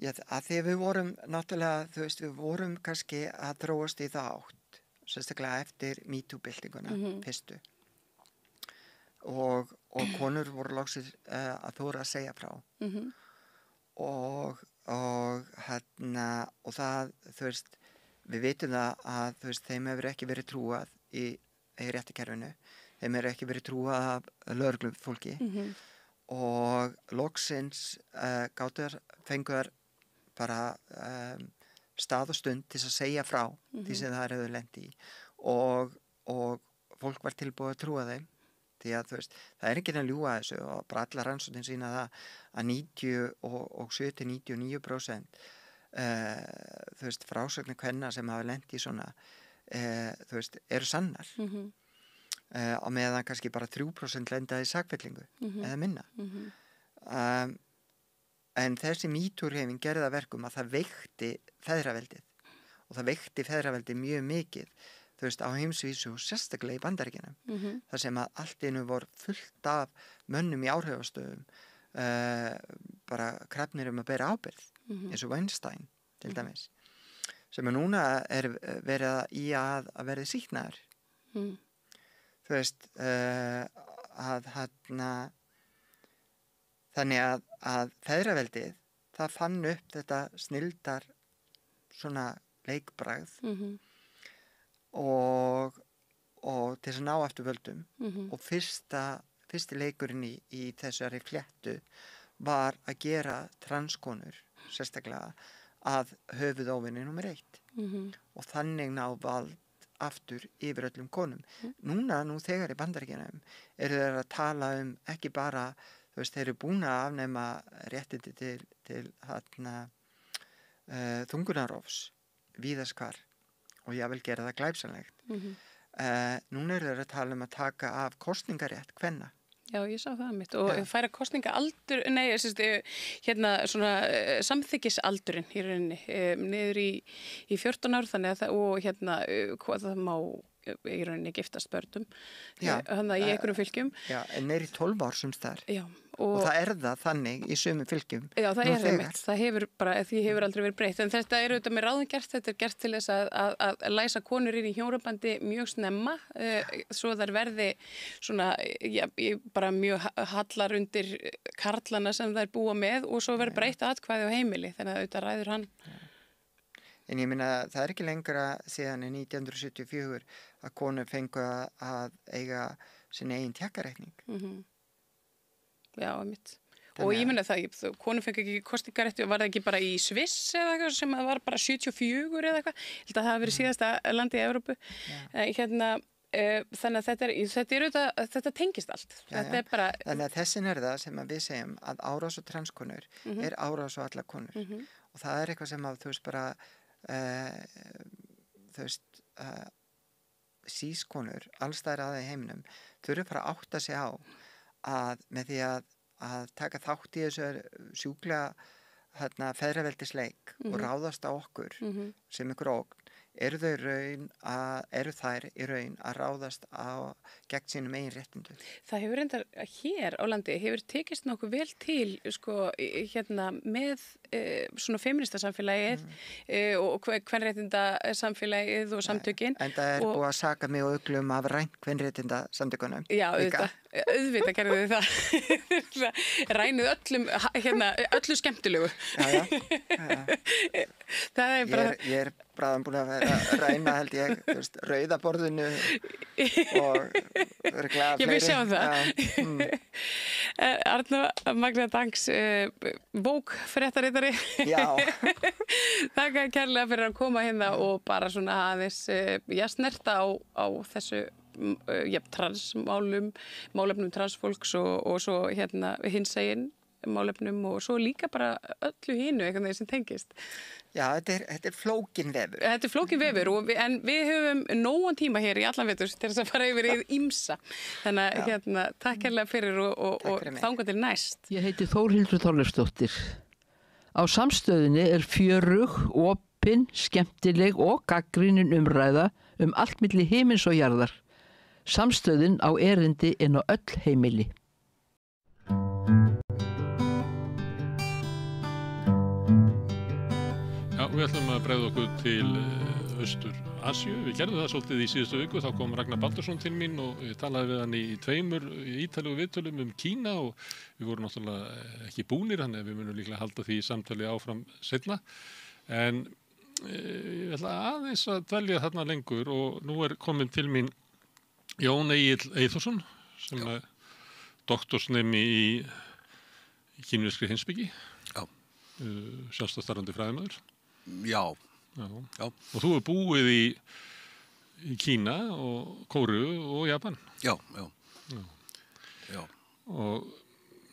Já, að því við vorum náttúrulega, þú veist, við vorum kannski að þróast í það átt, sérstaklega eftir MeToo-byltinguna, fyrstu. Og konur voru loksir að þóra að segja frá. Og það, þú veist, við vitum það að, þú veist, þeim hefur ekki verið trúað í réttakerfinu, þeim hefur ekki verið trúað af lögreglufólki og loksins fenguðar bara stað og stund til að segja frá því sem það hefur lent í og fólk var tilbúið að trúa þeim. Því að þú veist, það er ekki að ljúga þessu og bara allar rannsóknir sína það að 90 og 70-99% þú veist, frásögnir kvenna sem hafa lent í svona þú veist, eru sannar á meðan kannski bara 3% lendaði í sakfellingu eða minna en þessi MeToo-hreyfing gerði það verkum að það veikti feðraveldið og það veikti feðraveldið mjög mikið þú veist, á heimsvísu og sérstaklega í Bandaríkjunum þar sem að allt einu voru fullt af mönnum í áhrifastöðum bara krafnir að bera ábyrgð eins og Weinstein til dæmis sem að núna er verið í að verði sýknaður þú veist þannig að feðraveldið það fann upp þetta snildar svona leikbragð og til þess að ná aftur völdum og fyrsti leikurinn í þessari fléttu var að gera transkonur sérstaklega að höfuðóvinni nummer 1 og þannig ná vald aftur yfir öllum konum. Nú þegar í Bandaríkjunum eru þeir að tala ekki bara, þú veist, þeir eru búin að afnema réttindi til þungunarofs víðast hvar og ég vil gera það glæpsanlegt. Núna eru þeir að tala að taka af kosningarétt kvenna. Já, ég sá það mitt og færa kosningaaldur, svona samþykkisaldurinn í rauninni niður í 14 ár þannig að hvað það má í rauninni giftast börnum þannig í einhverjum fylgjum. Já, en niður í 12 ár sums þar. Já. Og það það þannig í sumum fylgjum. Já, það einmitt. Það hefur aldrei verið breytt. En þetta er auðvitað með ráðum gert. Þetta er gert til þess að læsa konur inn í hjónabandi mjög snemma. Svo þær verði svona, bara mjög hallar undir karlana sem þær búa með og svo verður breytt atkvæði á heimili. Þannig að auðvitað ræður hann. En ég meina, það er ekki lengra síðan í 1974 að konur fengu að eiga sinni eigin tjakkareikning. Já, mitt. Og ég meina það, konur fengi ekki kosningarétti og var það ekki bara í Sviss eða eitthvað sem var bara 74 eða eitthvað. Ég held að það hafi verið síðasta landi í Evrópu. Þannig að þetta tengist allt. Þetta er bara... Þannig að þessin er það sem við segjum að árás og transkonur er árás og alla konur. Og það er eitthvað sem að þú veist bara sískonur allstæðir að í heiminum þurfa bara að átta sig á að með því að taka þátt í þessu sjúklega feðraveldisleik og ráðast á okkur sem ykkur ógn eru þær í raun að ráðast gegn sínum eigin réttindum. Það hefur reyndar hér á landi, hefur tekist nokkuð vel til sko, hérna, með svona feminista samfélagið og kvenréttinda samfélagið og samtökin. En það búið að saka mig og uglum af rænt kvenréttinda samtökunum. Já, auðvitað gerðu þið það. Rænuð öllu skemmtilegu. Já. Það er bara... Ég bráðum búin að vera að ræna, held ég, rauðaborðinu og örugglega fleiri. Ég vil sjá það. Arna Magna Dangs, bókfréttaritari. Já. Þakka kærlega fyrir að koma hérna og bara svona aðeins snerta á þessu málefnum transfólks og svo hérna hinsegin málefnum og svo líka bara öllu hinu einhvern veginn sem tengist. Já, þetta er flókin vefur. Þetta er flókin vefur en við höfum nógan tíma hér í allan vetur til þess að fara yfir í ýmsa. Þannig að hérna, takk kærlega fyrir og þangað til næst. Ég heiti Þórhildur Þorleifsdóttir. Á Samstöðinni er fjörug, opin, skemmtileg og gagnrýnin umræða allt milli himins og jarðar. Samstöðin á erindi inn á öll heimili. Já, við ætlum að bregða okkur til Austur-Asíu. Við gerðum það svolítið í síðustu viku, þá kom Ragnar Baldursson til mín og ég talaði við hann í 2 ítalegu viðtölum Kína og við vorum náttúrulega ekki búnir, þannig að við munum líklega halda því samtali áfram seinna. En ég ætla aðeins að dvelja þarna lengur og nú er komin til mín Jón Egill Eyþórsson sem er doktorsnemi í kínverskri heimspeki. Já. Sjálfstætt starfandi fræðimaður. Já. Og þú er búið í Kína og Kóreu og Japan. Já. Og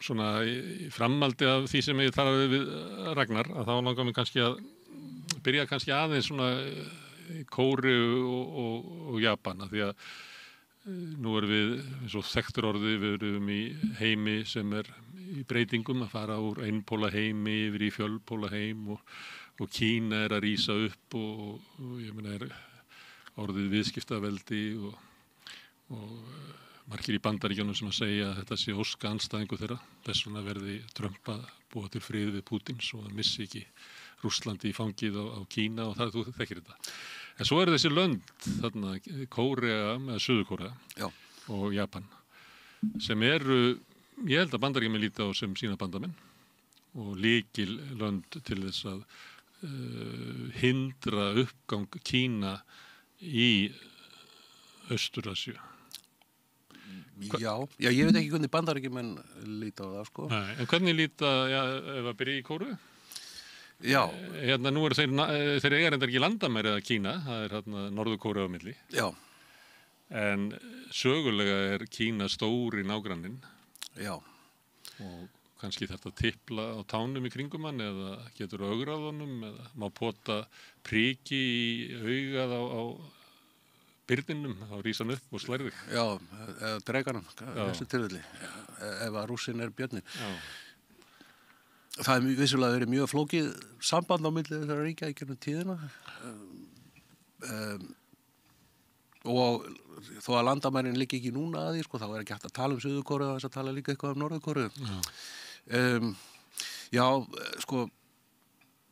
svona í framhaldi af því sem ég talaði við Ragnar, að þá langar mér kannski að byrja kannski aðeins svona Kóreu og Japan, af því að nú erum við, eins og þekktur orðið, við erum í heimi sem er í breytingum, að fara úr einpóla heimi yfir í fjölpóla heim og Kína er að rísa upp og ég meina er orðið viðskiptaveldi og margir í Bandaríkjunum sem að segja að þetta sé óska andstæðingu þeirra. Þess vegna verði Trump að búa til frið við Pútín svo að missi ekki Rússlandi í fangið á Kína og það þú þekkir þetta. En svo eru þessi lönd, þarna Kórea, eða Suður-Kórea og Japan, sem eru, ég held að Bandaríkjamenn líta á sem sína bandamenn og lykil lönd til þess að hindra uppgang Kína í Austur-Asíu. Já, ég veit ekki hvernig Bandaríkjamenn líta á það, sko. Nei, en hvernig líta, ef að byrja í Kóreu? Já. Hérna nú eru þeir eiga reyndar ekki landamæri eða Kína, það er hérna Norður-Kóreu á milli. Já. En sögulega er Kína stóri nágranninn. Já. Og kannski þarf að tipla á tánum í kringum hann eða getur augrað honum eða má pota priki í augað á byrninum, þá rís hann upp og slærði. Já, eða dreganum, þessu tilfelli, ef að rússin er björnin. Já. Það er vissulega verið mjög flókið samband á milli þessara ríkja í gegnum tíðina og þó að landamærin liggi ekki núna að því, sko, þá er ekki hægt að tala Suður-Kóreu þess að tala líka eitthvað Norður-Kóreu. Já, sko,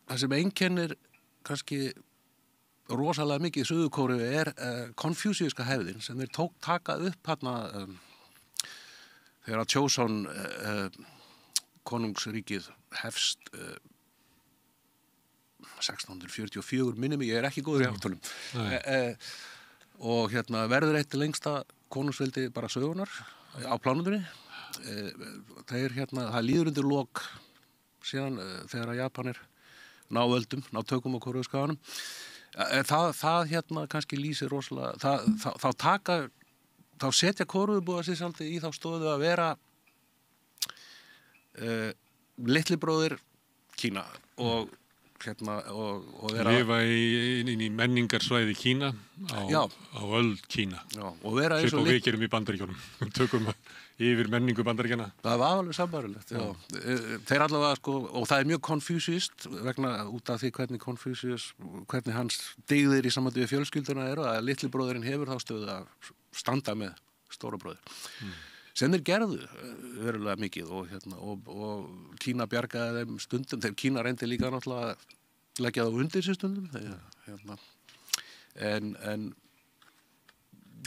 það sem einkennir kannski rosalega mikið Suður-Kóreu er konfúsíuska hefðin sem þeir taka upp hérna þegar að Joseon konungsríkið hefst 1644 minnum, ég er ekki góður í ártölum og hérna verður eitt lengsta konungsveldi bara sögunar á plánundunni. Það líður undir lok síðan þegar að Japanir ná völdum, ná tökum á Kóreuskaganum. Það hérna kannski lýsir rosalega, þá setja Kóreubúar sig svolítið í þá stóðu að vera litli bróðir Kína og og lifa inn í menningarsvæði Kína á öld Kína. Já, og vera eins og við gerum í Bandaríkjunum. Tökum yfir menningu Bandaríkjana. Það var alveg sambarlegt, já. Þeir allavega, sko, og það mjög Confuciust vegna út af því hvernig hans dygðir í samvættu við fjölskylduna eru, að litli bróðurinn hefur þá stöðu að standa með stóra bróður. Sem þeir gerðu verulega mikið og Kína bjargaði þeim stundum, þegar Kína reyndi líka náttúrulega að leggja það undir sér stundum, en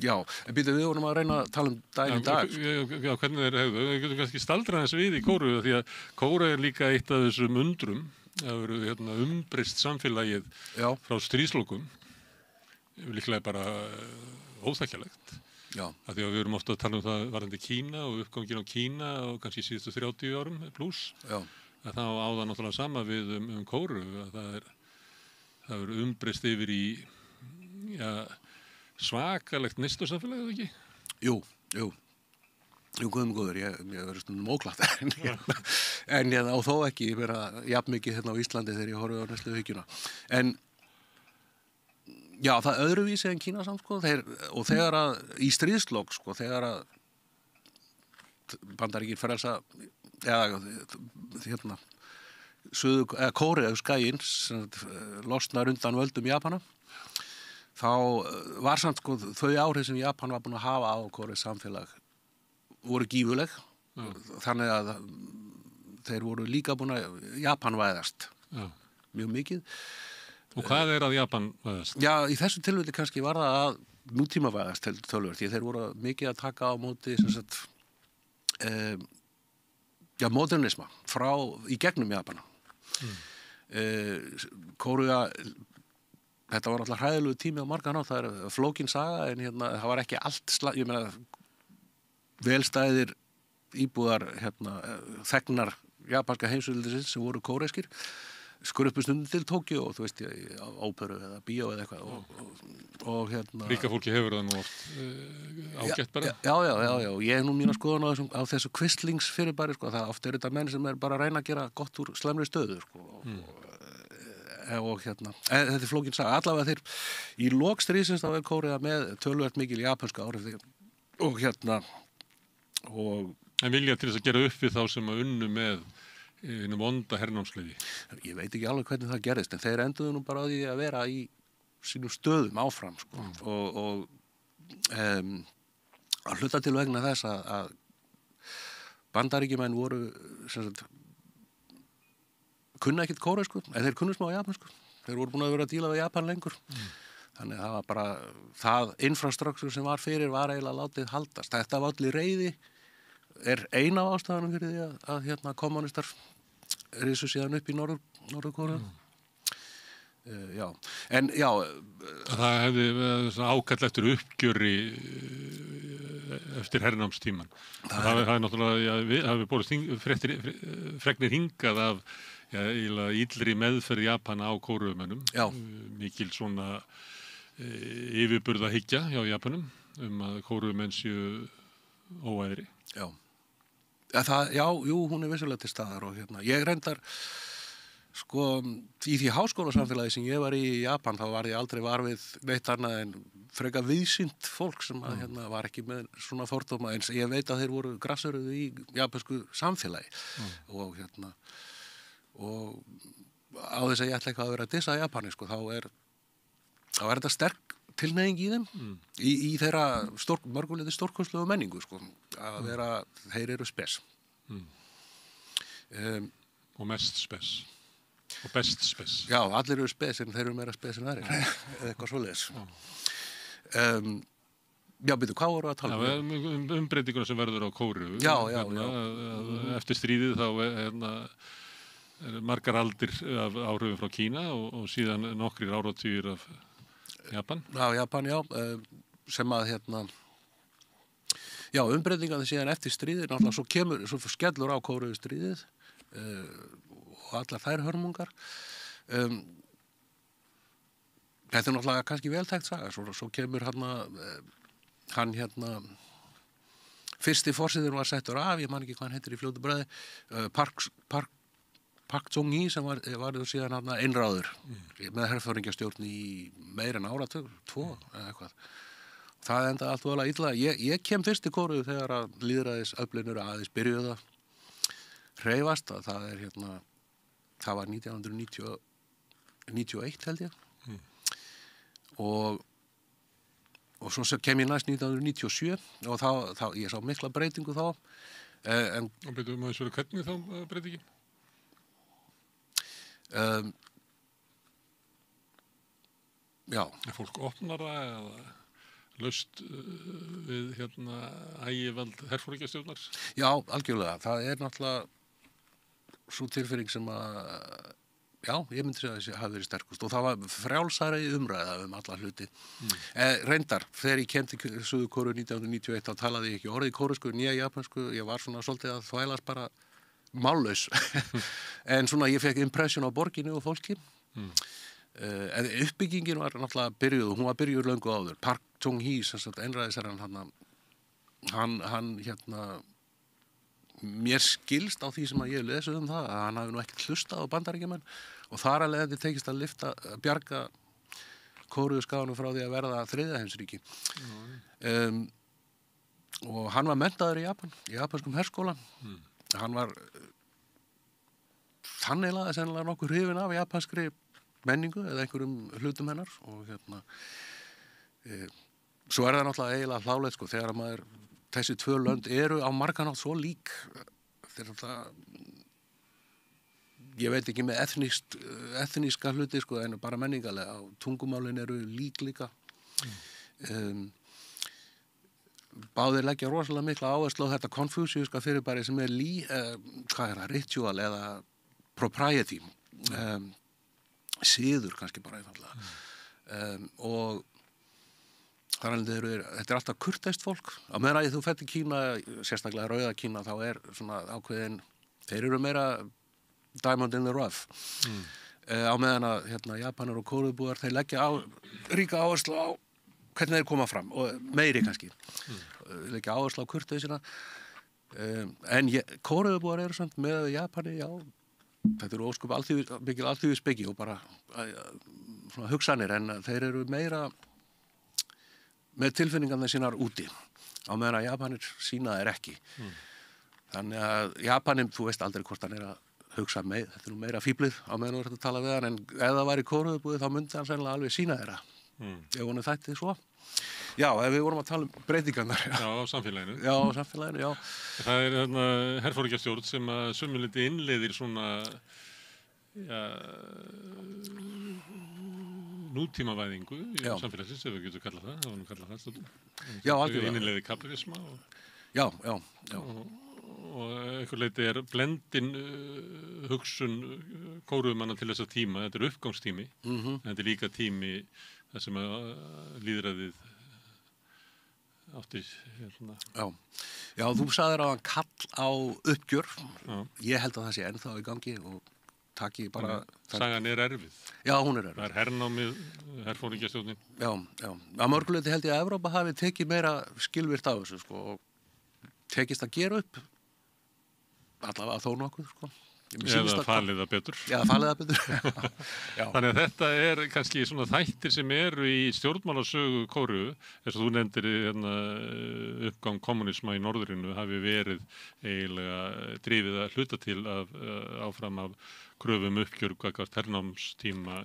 já, en býtum við vorum að reyna að tala daginn í dag. Já, hvernig þeir hefðu. Við getum kannski staldrað hans við í Kóreu, því að Kóreu líka eitt af þessum undrum. Það eru umbreyst samfélagið frá stríðslokum. Líklega bara óþekkjalegt. Já. Af því að við erum ofta að tala um það varðandi Kína og uppgangin á Kína og kannski síðustu 30 árum pluss. Já. Að þá á það náttúrulega sama við Kóreu. Það er umbreyst yfir í, svakalegt neyslusamfélag, eða ekki? Jú, guðum góður, ég verður stundum óklátt en á þó ekki vera jafn mikið hérna á Íslandi þegar ég horfði á neysluhyggjuna. En já, það öðruvísi en Kína samt, sko, og þegar að í stríðslok, sko, þegar að Bandaríkin frelsa Kóreu skaginn losnar undan völdum Japana, þá var samt, sko, þau áhrif sem Japan var búin að hafa á Kóreu samfélag voru gífuleg. Þannig að þeir voru líka búin að Japanvæðast mjög mikið. Og hvað er að Japanvæðast? Já, í þessu tilfelli kannski var það að nútímavæðast töluvert, því þeir voru mikið að taka á móti modernisma í gegnum Japana. Kóreu, þetta var alltaf hræðilegu tími á margan hátt, það er flókin saga, en það var ekki allt ég meina, velstæðir íbúðar þegnar japanska heimsveldisins sem voru kóreskir, skruppu stundum til Tókíó, þú veist, á óperu eða bíó eða eitthvað og Ríka fólki hefur það nú oft ágætt bara. Já, ég hef nú mína skoðun á þessu kvistlingsfyrirbæri, sko, það oft þetta menn sem bara að reyna að gera gott úr slæmri stöðu, sko, og þetta er flókin saga. Allavega þeir í lok stríðsins þá er Kórea með töluvert mikil japanska áhrif og En vilja til þess að gera upp við þá sem að unnu með vonda hernámsliði? Ég veit ekki alveg hvernig það gerðist, en þeir enduðu nú bara á því að vera í sínum stöðum áfram, sko, og að hluta til vegna þess að Bandaríkjamenn voru kunna ekkert kóresku, en þeir kunnu smá japansku. Þeir voru búin að vera að díla við Japan lengur. Þannig að það var bara, það infrastruktúr sem var fyrir var eiginlega látið haldast. Þetta var allir reiði, er eina af ástæðanum fyrir því að kommunistar risu síðan upp í Norður-Kóreu. Já, en já. Það hefði ákall eftir uppgjöri eftir hernámstíman. Það er náttúrulega, það hefði borist fregnir hingað af illri meðferð Japana á kóruumennum. Mikil svona yfirburðahyggja hjá Japanum að kóruumenn séu óæðri. Já. Hún er vissulega til staðar og ég reyndar, sko, í því háskólasamfélagi sem ég var í Japan, þá var ég aldrei var við neitt annað en frekar viðsýnt fólk sem að var ekki með svona fordóma, eins ég veit að þeir voru grassöruðu í japansku samfélagi og á þess að ég ætla eitthvað að vera að dissa Japani, sko, þá er þetta sterk tilneying í þeim í þeirra mörguleiti stórkostlegu menningu, sko, að vera, þeir eru spes. Og mest spes. Og best spes. Já, allir eru spes en þeir eru meira spes en aðrir, eða eitthvað svoleiðis. Já, byrju, hvað voru að tala um? Umbreytinguna sem verður á Kóreu. Já. Eftir stríðið þá margar aldir af áhrifum frá Kína og síðan nokkrir áratugir af Japan. Japan, sem að umbreytingarnir síðan eftir stríðið, náttúrulega svo skellur á Kóreu stríðið og allar þær hörmungar. Þetta er náttúrulega kannski veltækt saga, svo kemur hann fyrsti forsíður var settur af, ég man ekki hvað hann heitir í fljótu bragði, Park Chung-hee sem var síðan hann einráður með herföringjastjórn í meir en áratug, 2 eða eitthvað. Það endaði allt voðalega illa. Ég kem fyrst í Kóreu þegar að lýðræðisöflin eru aðeins byrjuð að hreyfast. Það var 1991 held ég. Og svo kem ég næst 1997 og þá ég sá mikla breytingu þá. Og betur maður svo hvernig þá breytingin? Já. Er fólk opnara eða laust við ægivald herforingjastjórnar? Já, algjörlega. Það er náttúrulega svo tilfinning sem að já, ég myndi segja að það hafi verið sterkust og það var frjálsari umræða alla hluti. Reyndar, þegar ég kem til Suður-Kóreu 1991 þá talaði ég ekki orðið kóresku, nýja japansku, ég var svona svolítið að þvælast bara mállaus. En svona ég fekk impression á borginni og fólki. En uppbyggingin var náttúrulega byrjuð, hún var byrjuð löngu áður. Park Chung-hee, sem sagt einræðisherrann hann mér skilst á því sem að ég lesið það að hann hafi nú ekkert hlustað á Bandaríkjamenn og þar að leiðandi tekist að bjarga Kóreuskaganum frá því að verða þriðja heimsríki. Og hann var menntaður í japanskum herskóla. Hann var þannig að sennilega nokkuð hrifinn af japanskri menningu eða einhverjum hlutum hennar og svo er það náttúrulega eiginlega hlálegt sko þegar maður þessi 2 lönd eru á margan hátt svo lík þegar ég veit ekki með etníska hluti sko en bara menningarlega og tungumálin eru lík líka. Báðir leggja rosalega mikla áherslu á þetta konfúsíuska fyrirbæri sem er ritual eða propriety, siður kannski bara einfaldlega. Og þannig að þetta er alltaf kurteist fólk. Á meðan að þú ferð til Kína, sérstaklega Rauða Kína, þá er svona ákveðin, þeir eru meira diamond in the rough. Á meðan að Japanar og Kóreubúar, þeir leggja ríka áherslu á hvernig þeir koma fram og meiri kannski. Leggja áherslu á kurteisina. En Kóreubúar eru samt með Japani, já, þetta eru óskup mikil alþýðisbyggi og bara svona hugsanir en þeir eru meira með tilfinningarna sínar úti á meðan að Japanir sína þeir ekki. Þannig að Japanin, þú veist aldrei hvort hann er að hugsa með, þetta er nú meira fíblið á meðan þú ert að tala við hann en ef það væri Kóreubúið þá myndi hann sennilega alveg sína þeirra. Ef hann þætti svo. Já, ef við vorum að tala breytingarnar. Já, á samfélaginu. Já, á samfélaginu, já. Það er herforingjastjórn sem að sumuliti innleiðir svona nútímavæðingu í samfélagsins, ef við getum kallað það var nú kallað það stundum. Já, algjörlega. Innleiði kapitalisma og einhver leiti er blendin hugsun kóruumanna til þessa tíma, þetta er uppgangstími, en þetta er líka tími þar sem að lýðræðið átti Já, þú sagðir að hann kall á uppgjör. Ég held að það sé ennþá í gangi og taki bara... Sagan er erfið. Já, hún er erfið. Það er hernámið, herforingjastjórnin. Já. Að mörguleiti held ég að Evrópa hafi tekið meira skilvirt af þessu, sko, og tekist að gera upp allavega þó nokkuð, sko. Eða falið það betur. Já, falið það betur. Þannig að þetta er kannski svona þættir sem eru í stjórnmálasögu Kóreu, þess að þú nefndir uppgang kommunisma í norðurinu hafi verið eiginlega drifið að hluta til áfram af kröfum uppgjör gagnvart hernámstíma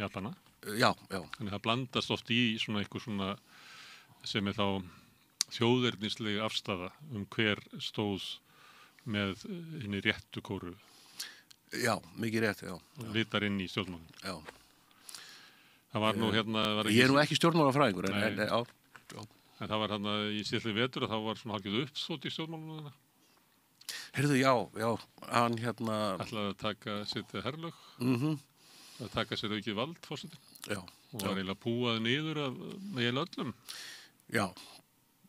Japana. Já. Þannig það blandast oft í svona eitthvað svona sem er þá þjóðernisleg afstafa hver stóð með henni réttu Kóreu. Já, mikið rétt, já. Litar inn í stjórnmálum. Já. Það var nú Ég er nú ekki stjórnmálafræðingur, en já. En það var í síðli vetur og þá var svona hálfgeð uppstótt í stjórnmálum þarna. Heyrðu, já, hann ætlaði að setja herlög, að taka sér aukið vald, forsetinn. Já. Og var eiginlega púað niður af eiginlega öllum. Já.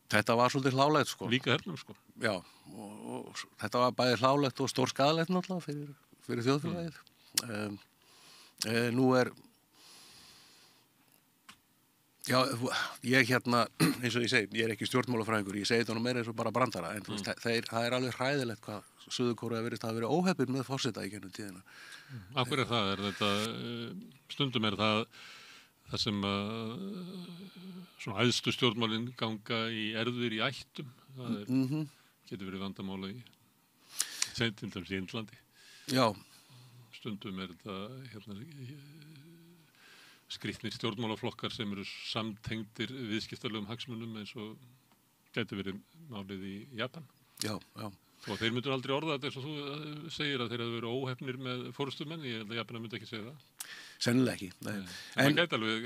Þetta var svolítið hlálegt, sko. Líka hernum, sko. Já, og þetta var bæði hlálegt og stór skaðlegt náttúrulega fyrir þjóðfélagið. Nú Já, ég eins og ég segi, ég er ekki stjórnmálafræðingur, ég segi þetta nú meira eins og bara brandara, en það er alveg hræðilegt hvað Suður-Kórea virðist að hafa verið óheppin með forseta í gennum tíðina. Af hverju er það? Er þetta, stundum er það sem svona æðstu stjórnmálin ganga í erfðir í ættum. Það getur verið vandamála til dæmis í Indlandi. Já. Stundum er þetta skrýtnir stjórnmálaflokkar sem eru samtengdir viðskiptalegum hagsmunum eins og getur verið málið í Japan. Já. Og þeir myndur aldrei orða þetta eins og þú segir að þeir hafa verið óheppnir með forystumenn. Ég held að Japanar myndi ekki segja það. Sennilega ekki. Nei. En það gæti alveg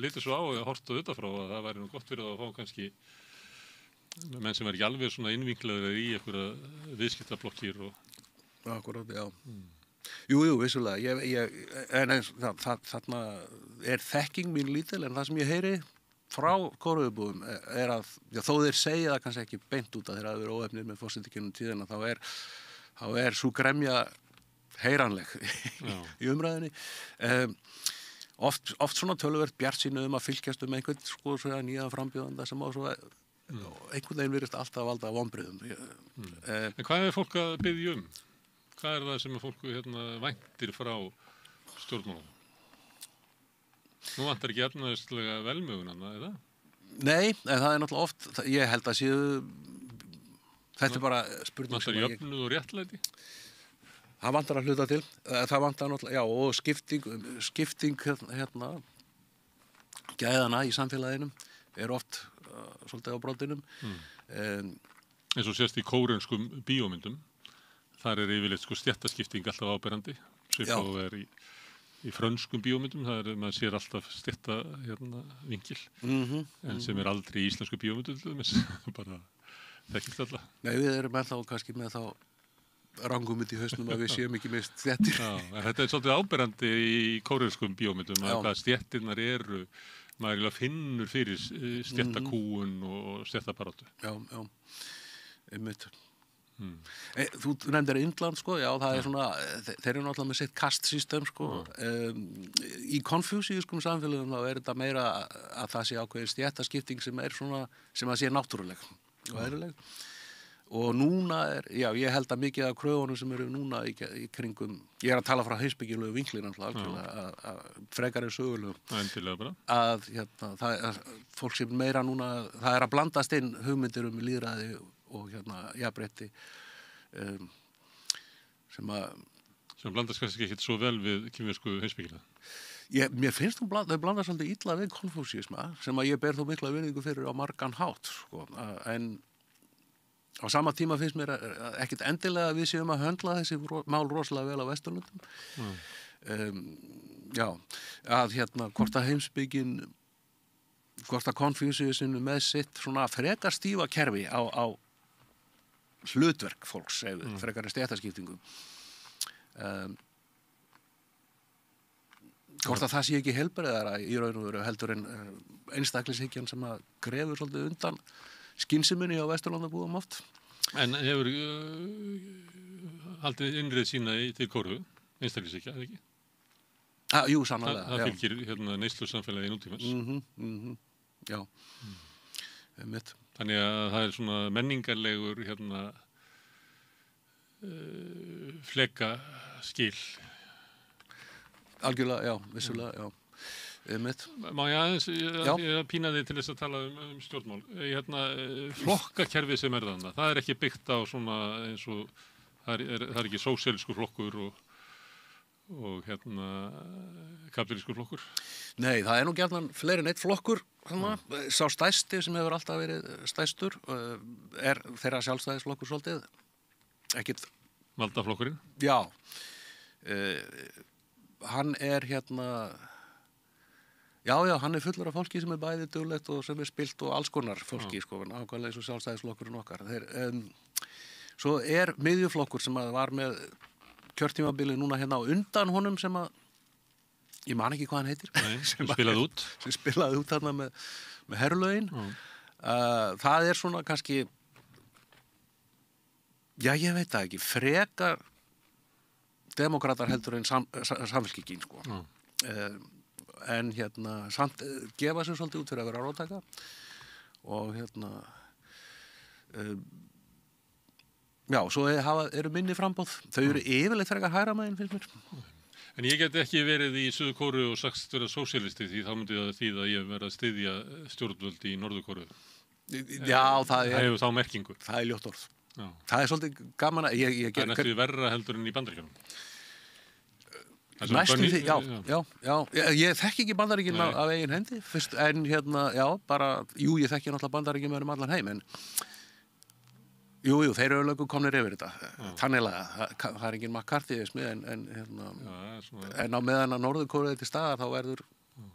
litið svo á að horta þetta frá að það væri nú gott fyrir að fá kannski menn sem er ekki alveg svona innvinklaður í einhverja viðskiptablokkir og... Akkurat, já. Jú, vissulega. En þarna er þekking mín lítil, en það sem ég heyri frá Kóreubúum er að, þó þeir segja það kannski ekki beint út að þeir hafa verið óefnir með forsetakenum tíðina, þá er svo gremja heyranleg í umræðinni. Oft svona töluvert bjartsýni að fylgjast einhvern nýja frambjóðanda sem á svo einhvern veginn virðist alltaf valda vonbrigðum. En hvað er fólk að biðja um? Hvað er það sem fólk væntir frá stjórnmálum? Nú vantar ekki efnaðislega velmögunarna, eða? Nei, en það er náttúrulega oft, ég held að séu, þetta er bara spurning vantar jöfnuð og réttlæti? Það vantar að hluta til, það vantar náttúrulega, já, og skipting gæðana í samfélaginum er oft svolítið á brotinum. Eins og sést í kórenskum bíómyndum, þar er yfirleitt stéttaskipting alltaf áberandi, svipað og er í frönskum bíómyndum, maður sér alltaf stétta vingil, en sem er aldrei í íslensku bíómyndum, bara þekkist alltaf. Nei, við erum ennþá kannski með þá rangumit í hausnum að við séum ekki með stéttir. Já, en þetta er svolítið áberandi í kórenskum bíómyndum, að hvað stéttirnar eru, maður finnur fyrir stéttakúun og stéttabaráttu. Já, einmitt. Þú nefndir Indland, já, það er svona, þeir eru náttúrulega með sitt kastsystem, í konfúsíuskum samfélagum þá er þetta meira að það sé ákveðin stéttaskipting sem er svona, sem að sé náttúruleg og eðlileg. Og núna ég held að mikið af kröfunum sem eru núna í kringum, ég er að tala frá heimspekilegu vinkli náttúrulega, að frekar er sögulegu. Endilega bara. Að það er fólk sem meira núna, það er að blandast inn hugmyndir lýðræði og jafnrétti sem blandast kannski ekki svo vel við kínversku heimspekilega. Mér finnst þau blandast svolítið illa við konfúsísma sem að ég ber þó mikla virðingu fyrir á margan hátt, en á sama tíma finnst mér ekkit endilega að við séum að höndla þessi mál rosalega vel á Vesturlöndum. Að hvort að heimspekin, hvort að konfúsísinu með sitt svona frekar stífa kerfi á hlutverk fólks, frekar stéttaskiptingu. Hvort að það sé ekki heilbrigðara í raun og veru heldur en einstaklingshyggjan sem að grefur svolítið undan skynseminni á Vesturlandabúum oft. En hefur haldið innrið sína til Kóreu, einstaklingshyggja, eða ekki? Jú, sannarlega. Það fylgir neyslu samfélagi í nútímans. Já, mitt. Þannig að það er svona menningarlegur flekaskil. Algjörlega, já, vissulega, já. Mitt. Má ég aðeins, ég pína þig til þess að tala stjórnmál. Flokkakerfi sem er þarna, það er ekki byggt á svona eins og, það er ekki sósíalískur flokkur og kapítalískur flokkur? Nei, það er nú gjarnan fleiri en eitt flokkur. Sá stærsti sem hefur alltaf verið stærstur er þeirra sjálfstæðisflokkur svolítið. Ekkert... Valdaflokkurinn? Já. Hann er Já, hann er fullur af fólki sem er bæði duglegt og sem er spilt og alls konar fólki, ákvæmlega eins og sjálfstæðisflokkurinn okkar. Svo er miðjuflokkur sem var með kjörtímabili núna á undan honum sem að, ég man ekki hvað hann heitir. Nei, sem spilaði út. Sem spilaði út þarna með herrlögin. Það er svona kannski, já, ég veit það ekki, frekar demokratar heldur en samfélkingin, en samt gefa sér svolítið út fyrir að vera róttæka og já, svo eru minni frambóð, þau eru yfirleitt frekar hægra megin finnst mér. En ég get ekki verið í Suður-Kóreu og sagst vera sósíalisti því þá myndi það þýða að ég verið að styðja stjórnvöld í Norður-Kóreu. Já, það hefur þá merkingu. Það er ljótt orð. Já. Það er svolítið gaman að ég það er næstu verra heldur en í Bandaríkjunum. Næstu því, já. Ég þekki ekki Bandaríkin af eigin hendi fyrst, en já, bara, ég þekki náttúrulega Bandaríkin með allan heim, en Jú, þeir eru lögum komnir yfir þetta. Þannilega, það er engin McCarthyismi en á meðan að Norður-Kóreu er til staðar þá verður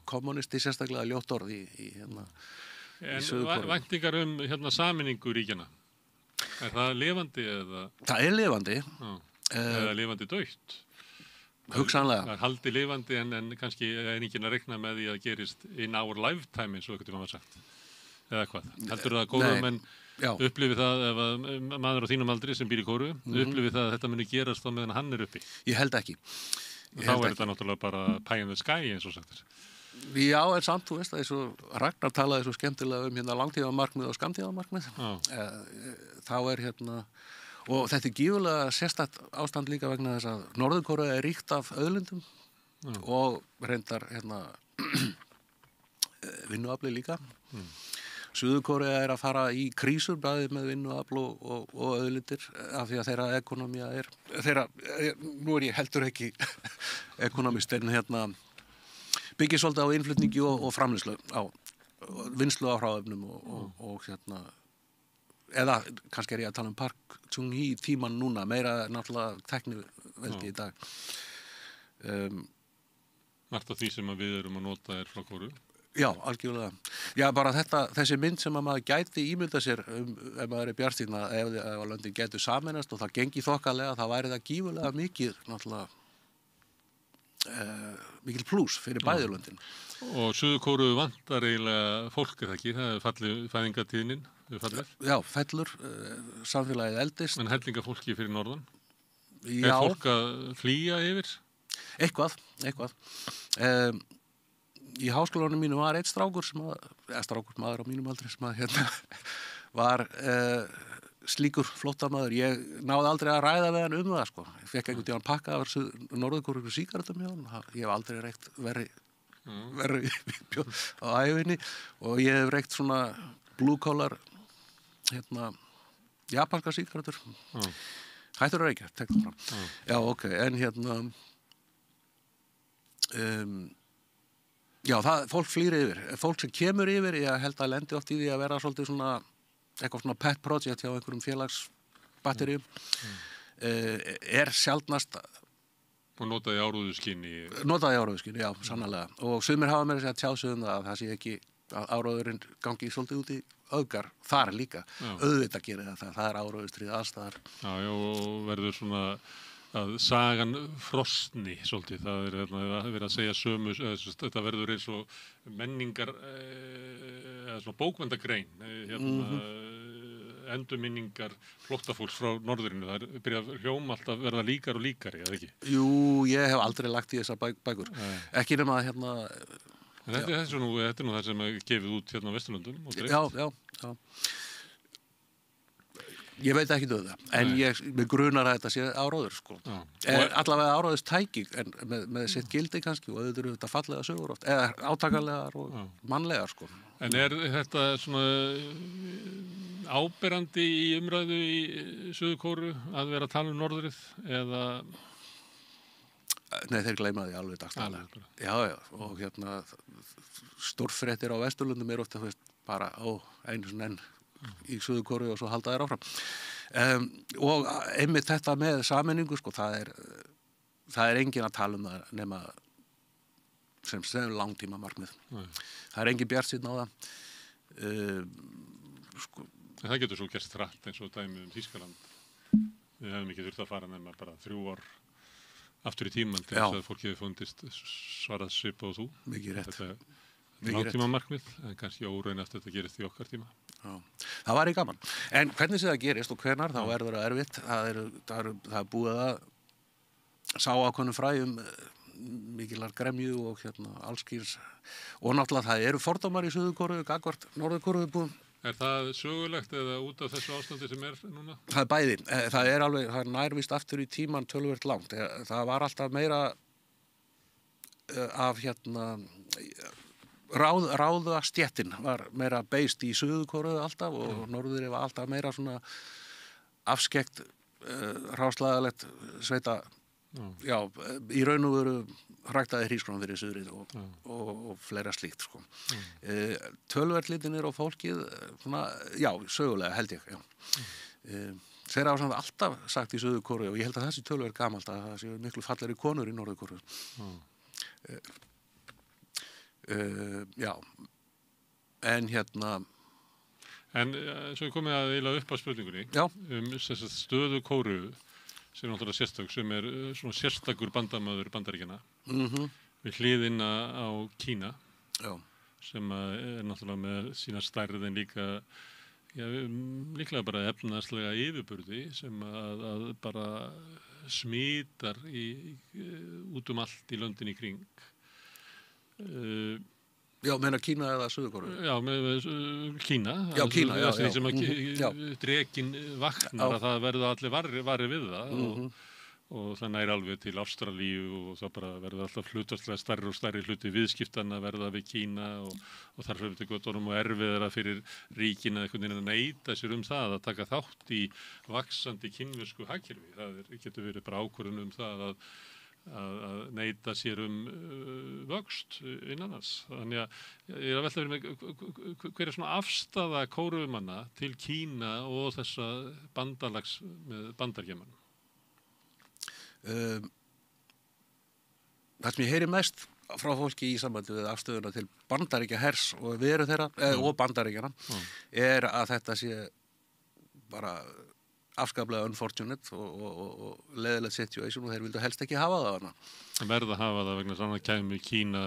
kommunisti sérstaklega ljótt orð í Suður-Kóreu. En væntingar sameiningu ríkjana? Er það lifandi eða? Það er lifandi. Eða lifandi dautt? Hugsanlega. Það er haldið lifandi en kannski er enginn að reikna með því að gerist in our lifetime eins og eitthvað var sagt. Eða hvað? Heldur það góða menn upplifi það ef að maður á þínum aldri sem býr í Kóreu upplifi það að þetta muni gerast þá meðan hann er uppi? Ég held ekki. Þá er þetta náttúrulega bara pie in the sky eins og sagtir. Já, en samt, þú veist að eins og Ragnar talaði svo skemmtilega langtímamarkmið og skammtímamarkmið. Þá er og þetta er gífurlega sérstakt ástand líka vegna þess að Norður-Kóreu er ríkt af auðlindum og reyndar vinnuafli líka. Suður-Kórea er að fara í krísur bæði með vinnuafl og auðlindir af því að þeirra ekonomía nú er ég heldur ekki ekonomist en byggir svolítið á innflutningi og framleiðslu á vinnslu á hráefnum og eða kannski er ég að tala um Park Chung-hee tíman núna, meira náttúrulega tekniveldi í dag. Margt af því sem við erum að nota er frá Kóreu? Já, algjörlega. Já, bara þessi mynd sem að maður gæti ímynda sér ef maður er bjartsýnn að ef löndin getur sameinast og það gengi þokkalega, þá væri það gífurlega mikil plús fyrir bæði löndin. Og Suður-Kóreu vantar eiginlega fólk er það ekki? Það er fallið fæðingatíðnin? Já, fellur, samfélagið eldist. En hellinga fólki fyrir norðan? Já. Er fólk að flýja yfir? Eitthvað. Í háskólanum mínu var einn strákur maður á mínum aldri sem var slíkur flóttamaður. Ég náði aldrei að ræða við hann það, sko. Ég fekk einhvern tíðan pakka af Norður-Kóreu sígarettum hjá hann. Ég hef aldrei reykt verri á ævinni og ég hef reykt svona blue collar japanska sígarettur. Hættur að reykja, tekst fram. Já, ok, en já, fólk flýr yfir. Fólk sem kemur yfir, ég held að lendi oft í því að vera svolítið eitthvað svona pet project hjá einhverjum félagsbatteríum. Er sjaldnast og notaði áróðuskynni. Notaði áróðuskynni, já, sannarlega. Og sumir hafa meira að tjá sig það sé ekki að áróðurinn gangi svolítið út í öfgar þar líka. Auðvitað gerir það er áróðustrið aðstæðar. Já, og verður svona að sagan frosni svolítið, það er verið að segja sömu, þetta verður eins og menningar eða svona bókmennagrein endurminningar flóttafólks frá norðurinu, það er byrjað hljóma alltaf verða líkar og líkari, eða ekki? Jú, ég hef aldrei lagt í þessar bækur. Ekki nema Þetta er nú það sem er gefið út á Vesturlöndum og dreift. Já. Ég veit ekki það, en mig grunar að þetta sé áróður, sko. Allavega áróðustæki, en með sitt gildi kannski, og auðvitað eru þetta fallega sögur oft, eða átakanlegar og mannlegar, sko. En er þetta svona áberandi í umræðu í Suður-Kóreu að vera að tala um norðrið, eða? Nei, þeir gleyma því alveg dagstæðlega. Já, og stórfréttir á Vesturlöndum er ofta, bara einu svona enn í Suður-Kóreu og svo halda þær áfram. Og einmitt þetta með sameiningu, sko, það er engin að tala um það nema sem langtíma markmið. Það er engin bjartsýnn á það. Sko. En það getur svo gerst hratt eins og dæmi Þýskaland. Við hefum ekki þurft að fara nema bara 3 ár aftur í tímann til þess að fólki hefur fundist svarað svipað og þú. Mikið rétt. Þetta er langtíma markmið, en kannski óraun eftir þetta gerist í okkar tíma. Já, það var í gaman. En hvernig það gerist og hvenar, þá verður það erfitt. Það er búið að sá ákveðnum fræjum mikilar gremju og allskýrs og náttúrulega það eru fordómar í Suður-Kóreu gagnvart Norður-Kóreu búum. Er það sögulegt eða út af þessu ástandi sem núna? Það bæði. Það er nærvist aftur í tíman töluvert langt. Það var alltaf meira af ráða stéttin var meira beist í Suður-Kóreu alltaf og Norðurinn var alltaf meira svona afskekt, ráðslagalegt sveita, já, í raun og veru ræktaði hrísgrón fyrir Suðrið og fleira slíkt, sko. Töluvert litin á fólkið, svona, já, sögulega held ég, já. Þeir hafa samt alltaf sagt í Suður-Kóreu og ég held að þessi töluvert gamalt að það séu miklu fallegri konur í Norður-Kóreu. Já, en svo komið að eiginlega upp á spurningunni stöðu Kóreu sem er náttúrulega sérstök, sem er svona sérstakur bandamaður Bandaríkjanna við hliðina á Kína sem er náttúrulega með sína stærð en líklega bara efnaðslega yfirburði sem að bara smitar út allt í löndin í kring. Já, meina Kína eða Suður-Kóreu? Já, með Kína. Já, Kína, já. Sem að drekinn vaknar að það verða allir varri við það og það næri alveg til Ástralíu og það bara verða alltaf hlutvarslega stærri og stærri hluti viðskiptanna verða við Kína og þar fyrir þetta göttunum og erfiðara fyrir ríkina einhvern veginn að neita sér það að taka þátt í vaxandi kínversku hagkerfi. Það getur verið bara ákvörðun það að neita sér vöxt innan þess. Þannig að ég er að velta fyrir mig hver er svona afstaða Kóreumanna til Kína og þessa bandalags með Bandaríkjamann? Það sem ég heyri mest frá fólki í sambandi við afstöðuna til Bandaríkjahers og veru þeirra og Bandaríkjana er að þetta sé bara afskaplega unfortunate og leiðilegt situation og þeir vildu helst ekki hafa það hana. Verða að hafa það vegna þess að það kæmi Kína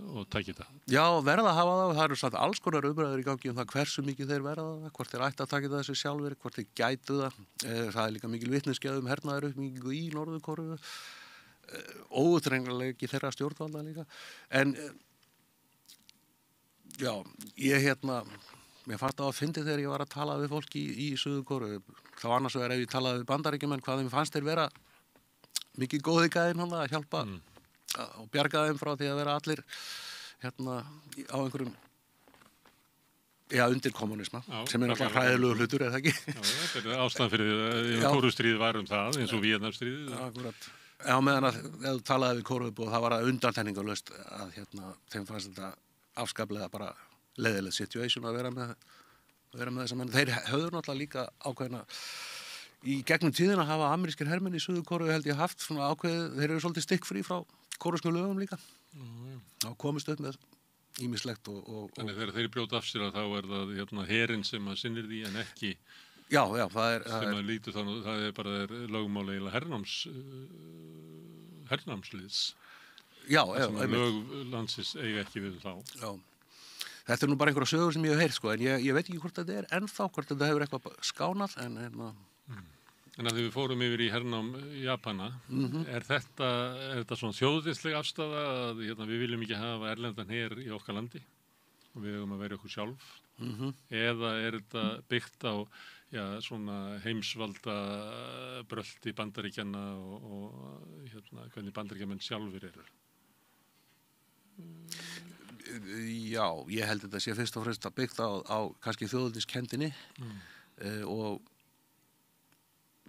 og tæki það? Já, verða að hafa það og það eru samt alls konar umræður í gangi það hversu mikið þeir verða það, hvort þeir ætti að taka það þessu sjálfur, hvort þeir gætu það. Það er líka mikil vitneskja hernaðaruppbyggingu í Norður-Kóreu, óútrennileiki þeirra stjórnvalda líka. En já, mér fannst það að fyndi þegar ég var að tala við fólk í Suður-Kóreu. Þá annars vegar ef ég talaði við Bandaríkjamenn hvað þeim fannst þeir vera mikið góði gæðin að hjálpa og bjarga þeim frá því að vera allir á einhverjum undir kommunisma sem er náttúrulega hræðilegu hlutur, er það ekki? Já, þetta er ástæðan fyrir Kórustríðið var það eins og Víetnamstríðið. Akkurat. Já, meðan að ef þú talaði við Kórubúið það var það undantekningarlaust að þeim fannst þetta afskaplega bara leiðilegt situation að vera með þess að menn. Þeir höfðu náttúrulega líka ákveðina í gegnum tíðina hafa amerískir hermenn í Suður-Kóreu held ég haft svona ákveðið, þeir eru svolítið stikkfrí frá kórusku lögum líka og komist upp með ýmislegt og Þannig þegar þeir brjóta af sér að þá er það herinn sem að sinnir því en ekki Já, það er sem að lítur þannig, það er bara lögmáli hernámsliðs Já, sem að lög landsins eiga ekki við þá. Já. Þetta er nú bara einhverja sögur sem ég hef heyrt, sko, en ég veit ekki hvort þetta er ennþá, hvort þetta hefur eitthvað skánað, en En að því við fórum yfir í hernám Japana, er þetta svona þjóðisleg afstafa að við viljum ekki hafa erlendan her í okkar landi og við höfum að vera okkur sjálf? Eða er þetta byggt á svona heimsvalda brölti Bandaríkjanna og hvernig Bandaríkjamenn sjálfur eru? Já, ég held þetta sé fyrst og fremst að byggt á kannski þjóðlískendinni og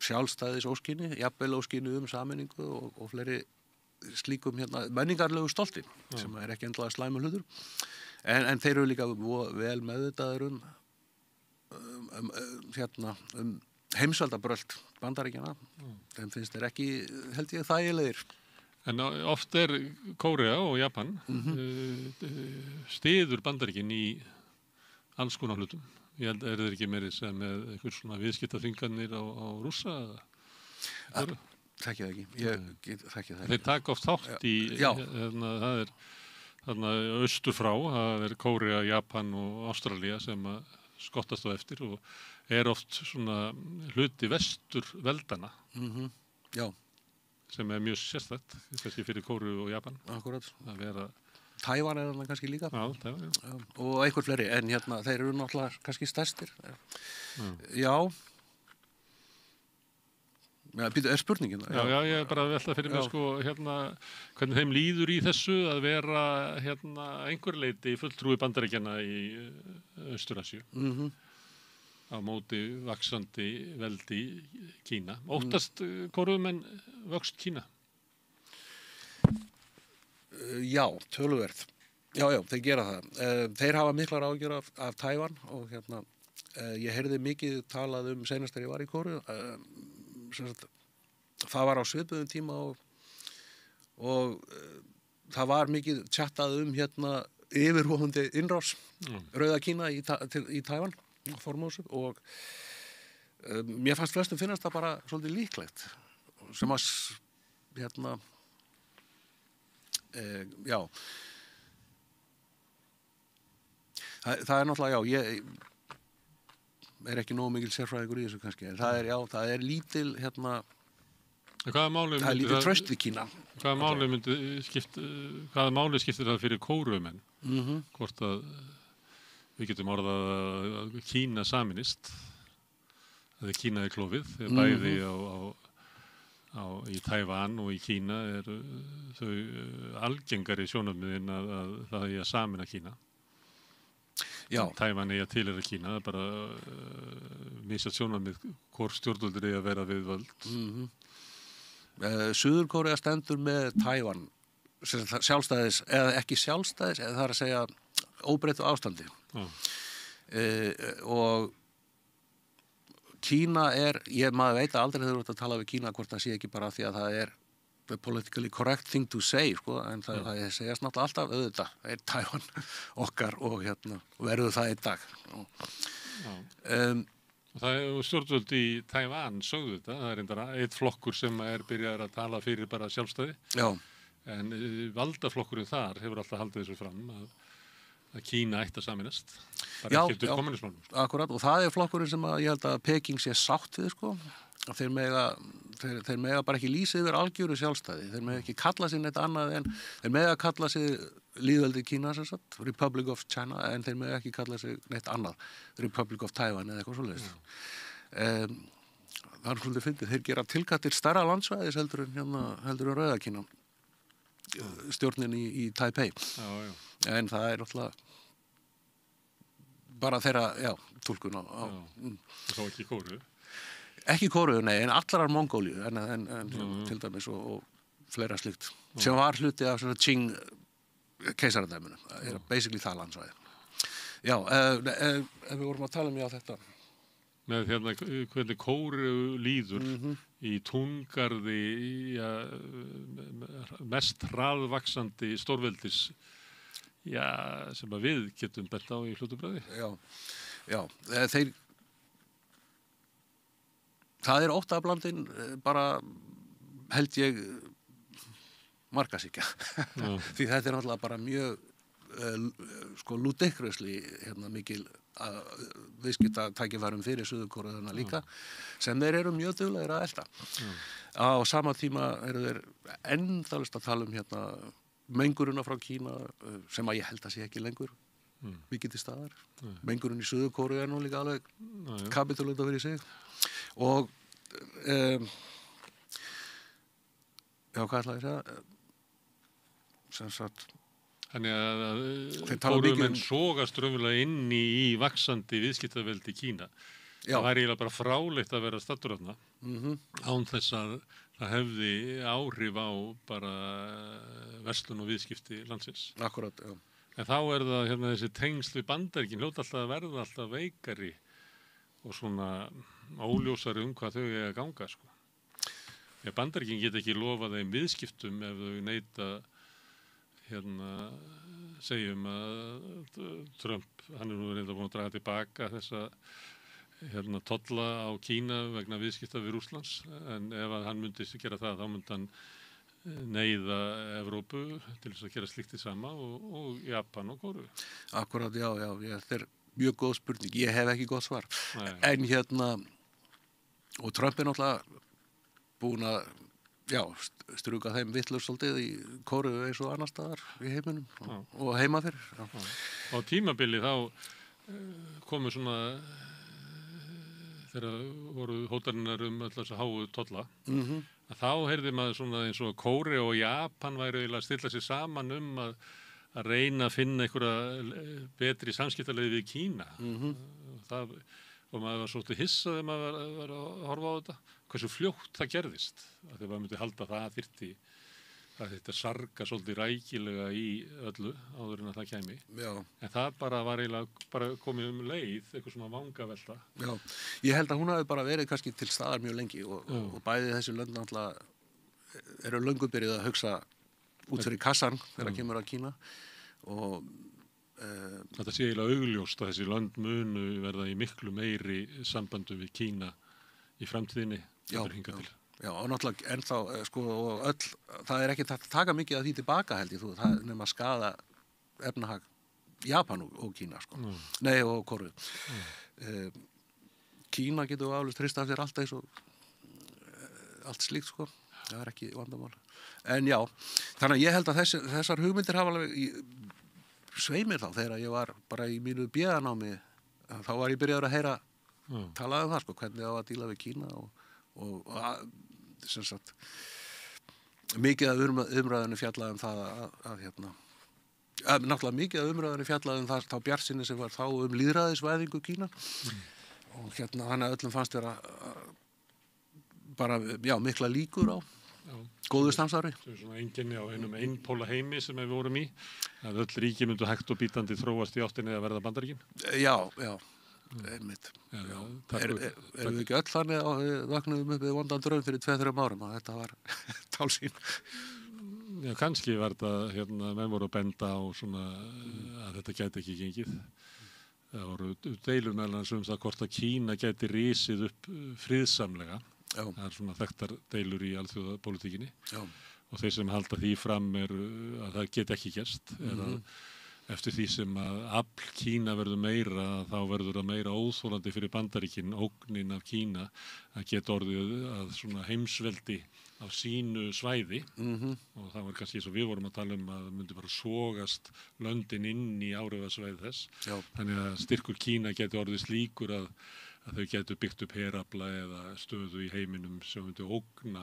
sjálfstæðis óskinni, jafnvel óskinni sameiningu og fleiri slíkum menningarlegu stolti sem er ekki endilega slæmu hlutur en þeir eru líka vel meðvitaður heimsvaldabrölt Bandaríkjanna þeim finnst þeir ekki, held ég, þægilegir. En oft er Kórea og Japan styður Bandaríkin í alls konar hlutum. Ég held, er þeir ekki meiri sem með einhver svona viðskiptaþvinganir á Rússa? Þekki það ekki. Ég þekki það ekki. Þeir taka oft þátt í, það er þarna austur frá, það er Kórea, Japan og Ástralía sem að skottast á eftir og er oft svona hluti vestur veldana. Já. sem mjög sérstætt, kannski fyrir Kóreu og Japan. Akkurat. Að vera... Tævan þarna kannski líka. Já, Tævan, já. Og einhver fleiri, en þeir eru náttúrulega kannski stærstir. Já. Já, býtu, spurningin? Já, ég bara velta fyrir mig sko, hvernig þeim líður í þessu að vera einhver leyti fulltrúi Bandaríkjanna í Austur-Asíu. Á móti vaxandi veldi Kína. Óttast Kóreumenn vöxt Kína? Já, töluvert. Já, þeir gera það. Þeir hafa miklar ágjör af Tævan og ég heyrði mikið talað seinast þegar ég var í Kóreu. Það var á svipuðum tíma og það var mikið tjattað yfirvofandi innrás Rauða Kína í Tævan. Formosu og mér fannst flestum finnast það bara svolítið líklegt sem að já það náttúrulega ég ekki nógu mikil sérfræðingur í þessu kannski en það er lítil það er lítil traust við Kína hvaða máli skiptir það fyrir Kóreumenn hvort að við getum orðað að Kína saminist, að Kína klofið, bæði í Tævan og í Kína þau algengari sjónarmiðin að það eigi að samina Kína. Já. Tævan eigi að tilheyra Kína, það er bara misjafnt sjónarmið hvor stjórnvöldur eigi að vera við völd. Suður-Kórea stendur með Tævan, sjálfstæðis, eða ekki sjálfstæðis, eða það er að segja óbreyttu ástandi. Og Kína maður veit aldrei þegar þú ert að tala við Kína hvort það sé ekki bara því að það er the politically correct thing to say en það segjast náttúrulega alltaf auðvitað Tævan okkar og verður það einn dag Það er stjórnvöld í Tævan sögðu þetta, það er reyndar eitt flokkur sem byrjaður að tala fyrir bara sjálfstæði en valdaflokkurinn þar hefur alltaf haldið þessu fram að Kína ætti að saminast bara ekki eftir kommunismannum. Akkurat, og það er flokkurinn sem ég held að Peking sé sátt við að þeir mega bara ekki lýsa yfir algjöru sjálfstæði, þeir mega ekki kalla sig neitt annað en þeir mega kalla sig lýðveldi Kína sem sagt, Republic of China en þeir mega ekki kalla sig neitt annað Republic of Taiwan eða eitthvað svoleiðis. Það er svolítið fyndið, þeir gera tilkallir stærra landsvæðis heldur en Rauða Kína stjórnin í Taipei en það er náttúrulega bara þeirra túlkun Þá ekki Kóreu? Ekki Kóreu, nei, en allarar Mongóliu en til dæmis og fleira slíkt sem var hluti af svona Qing keisaradæminu, basically það landsvæði. Já, ef við vorum að tala þetta með hvernig Kóreu líður í túngarði mest hraðvaxandi stórveldis sem að við getum bent á í hlutabræði. Já, það er óttablandin bara held ég markasíkja því þetta er náttúrulega bara mjög ludicrously mikil viðskiptatækifærum fyrir Suður-Kóreuðuna líka sem þeir eru mjög duglegir að elta. Á sama tíma eru þeir endalaust að tala mengurina frá Kína sem að ég held að sé ekki lengur mikið til staðar. Mengurinn í Suður-Kóreu er nú líka alveg kapitúlita fyrir sig og hvað ætlaði ég að segja? Sem sagt Þannig að Kóreumenn sogast raunverulega inn í vaxandi viðskiptaveldi Kína. Það væri eiginlega bara fráleitt að vera staddur þarna án þess að það hefði áhrif á bara verslun og viðskipti landsins. Akkurat, já. En þá það þessi tengsl við Bandaríkin hljóta alltaf að verða alltaf veikari og svona óljósari hvað þau eiga að ganga, sko. Því Bandaríkin geta ekki lofað þeim viðskiptum ef þau neita segjum að Trump, hann nú reynda búin að draga tilbaka þessa tolla á Kína vegna viðskipta við Rússlands en ef hann myndi gera það þá myndi hann neyða Evrópu til þess að gera slíkt í sama og Japan og Kóreu. Akkurat, já, þetta er mjög góð spurning, ég hef ekki gott svar. En og Trump er náttúrulega búin að struka þeim vitlaust svolítið í Kóreu eins og annar staðar í heiminum og heima fyrir. Á tímabili þá komu svona þegar voru hótanirnar öll þess að háu tolla, að þá heyrði maður svona eins og Kóreu og Japan væru eiginlega að stilla sér saman að reyna að finna einhverja betri samskiptaleið við Kína. Og maður var svolítið hissað þegar maður var að horfa á þetta, hversu fljótt það gerðist. Þegar maður myndi halda það þyrfti að þetta sarga svolítið rækilega í öllu áður en að það kæmi. En það var eiginlega bara komið leið, eitthvað svona vangavelta. Já, ég held að hún hafi bara verið kannski til staðar mjög lengi og bæði þessi lönd náttúrulega eru löngu byrjuð að hugsa út fyrir kassan þegar kemur að Kína og þetta sé eiginlega augljóst að þessi lönd munu verða í miklu meiri sambandi við Kína í framtíðinni. Já, og náttúrulega ennþá, og það er ekki að taka mikið af því tilbaka held ég, það er nema að skaða efnahag Japan og Kína, Nei, og Kóreu. Kína getur aflust hrist af sér allt eins og allt slíkt, það er ekki vandamál. En já, þannig að ég held að þessar hugmyndir hafa alveg sveimir þá, þegar ég var bara í mínu BA-námi, þá var ég byrjaður að heyra talað um það, hvernig það var að díla við Kína og sem sagt mikið af umræðinu fjallaði um það náttúrulega mikið af umræðinu fjallaði um það þá bjartsýni sem var þá lýðræðisvæðingu Kína og þannig að öllum fannst vera bara, mikla líkur á góðu samstarfi. Það er svona einkenni á einum einpóla heimi sem við vorum í, að öll ríki myndu hægt og bítandi þróast í áttinni að verða Bandaríkin. Já, einmitt. Erum við ekki öll þannig að við vaknaðum upp við vondan draum fyrir 2-3 árum að þetta var tálsýn? Já, kannski var þetta, menn voru að benda á svona að þetta gæti ekki gengið. Það voru deilur meðal annars það hvort að Kína gæti risið upp friðsamlega. Það er svona þekktar deilur í alþjóðapólitíkinni og þeir sem halda því fram að það geti ekki gerst eða eftir því sem að afl Kína verður meira þá verður það meira óþolandi fyrir Bandaríkin ógnin af Kína að geta orðið að svona heimsveldi á sínu svæði og það var kannski eins og við vorum að tala um að það myndi bara sogast löndin inn í áhrifasvæði þess þannig að styrkur Kína geti orðið slíkur að þau getur byggt upp herafla eða stöðu í heiminum sem myndi ógna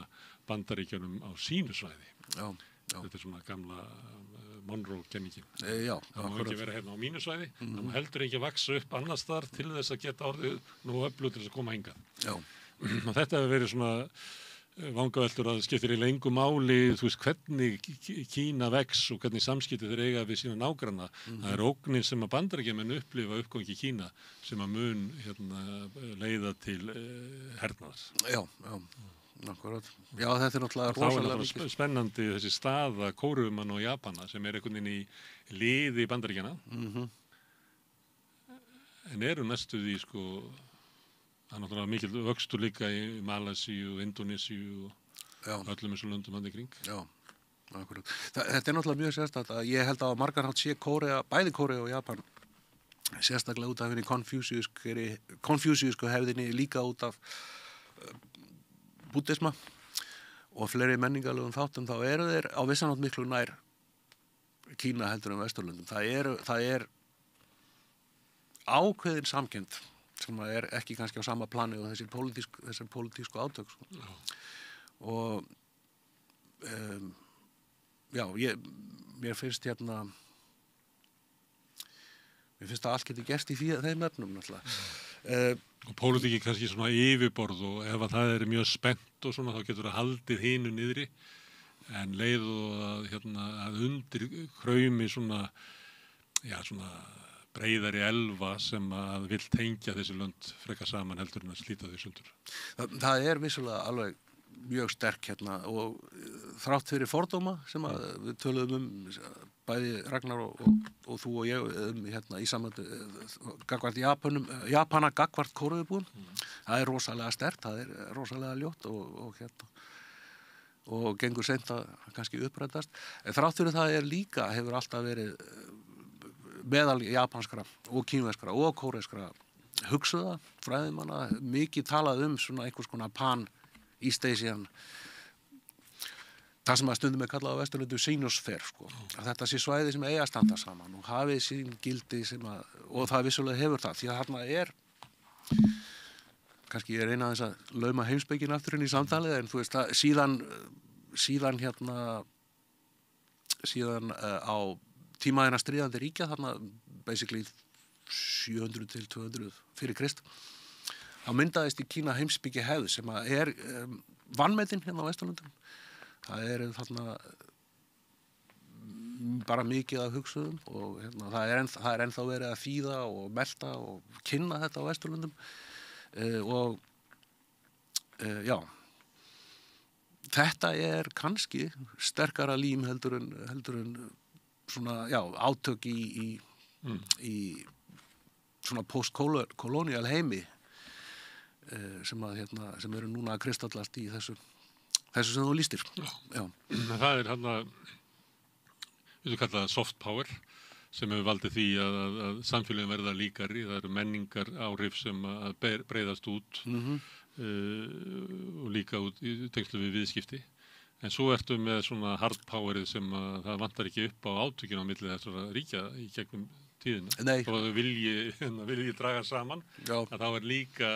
Bandaríkjunum á sínu svæði. Þetta er svona gamla Monroe-kenningin. Það má ekki vera hérna á mínu svæði, það má heldur ekki vaksa upp annars þar til þess að geta orðið nú öflugt til þess að koma hingað. Og þetta hefur verið svona vangaveltur að það skiptir í lengu máli, þú veist, hvernig Kína vex og hvernig samskipti þeir eiga við sína nágranna. Það er ógnin sem að Bandaríkjamenn upplifa uppgangi Kína sem að mun leiða til hernaðar. Já, akkurat. Já, þetta er náttúrulega rosalega mikið. Þá er spennandi þessi staða Kóreumanna og Japana sem er einhvern veginn í liði Bandaríkjana en eru næstu því það er náttúrulega mikil vöxtur líka í Malasíu, Indónesíu og öllum þessum löndum hann í kring. Já, akkurat. Þetta er náttúrulega mjög sérstakt að ég held að margar hátt sé bæði Kórea og Japan sérstaklega út af henni konfúsíusku hefðinni líka út af búddisma og fleiri menningarlegum þáttum þá eru þeir á vissanátt miklu nær Kína heldur Vesturlöndum. Það er ákveðin samkennd sem er ekki kannski á sama plani og þessar pólitísku átök. Og mér finnst mér finnst að allt geti gerst í þeim efnum náttúrulega. Og pólitík er kannski svona yfirborð og ef að það er mjög spennt og svona þá getur það haldið hinu niðri en leið og að undir kraumi svona breiðari elva sem að vill tengja þessi lönd frekar saman heldur en að slíta þau sundur. Það er vissulega alveg mjög sterk og þrátt fyrir fordóma sem að við töluðum bæði Ragnar og þú og ég í samvættu gagvart Japana gagvart Kóreubúum. Það er rosalega sterkt, það er rosalega ljótt og gengur seint að kannski upprætast. En þrátt fyrir það hefur alltaf verið meðal japanskra og kínverskra og kóreskra hugsuða, fræðimanna, mikið talað svona einhvers konar pan-East Asian það sem að stundum kallað á Vesturlöndum sýnusfer, sko. Að þetta sé svæði sem eiga að standa saman og hafi sín gildi og það vissulega hefur það, því að þarna kannski ég reyna þess að lauma heimspekin aftur inn í samtalið, en þú veist að síðan á tímaðina stríðandi ríkja, þarna basically 700 til 200 fyrir Krist, þá myndaðist í Kína heimspeki hefð sem að vanmetin hérna á Vesturlöndum. Það þarna bara mikið af hugsuðum og það er ennþá verið að þýða og melta og kynna þetta á Vesturlöndum. Já, þetta kannski sterkara lím heldur en svona, já, átök í svona post-kolonial heimi sem eru núna að kristallast í þessu sem þú lýstir. Já. Það þarna, við kalla það soft power, sem hefur valdið því að samfélagin verða líkari, það eru menningar áhrif sem að breiðast út og líka út í tengslu við viðskipti. En svo ertu með svona hard powerið sem að það vantar ekki upp á átökinu á milli þessara ríkja í gegnum tíðina. Nei. Og þau vilji draga saman, að þá líka,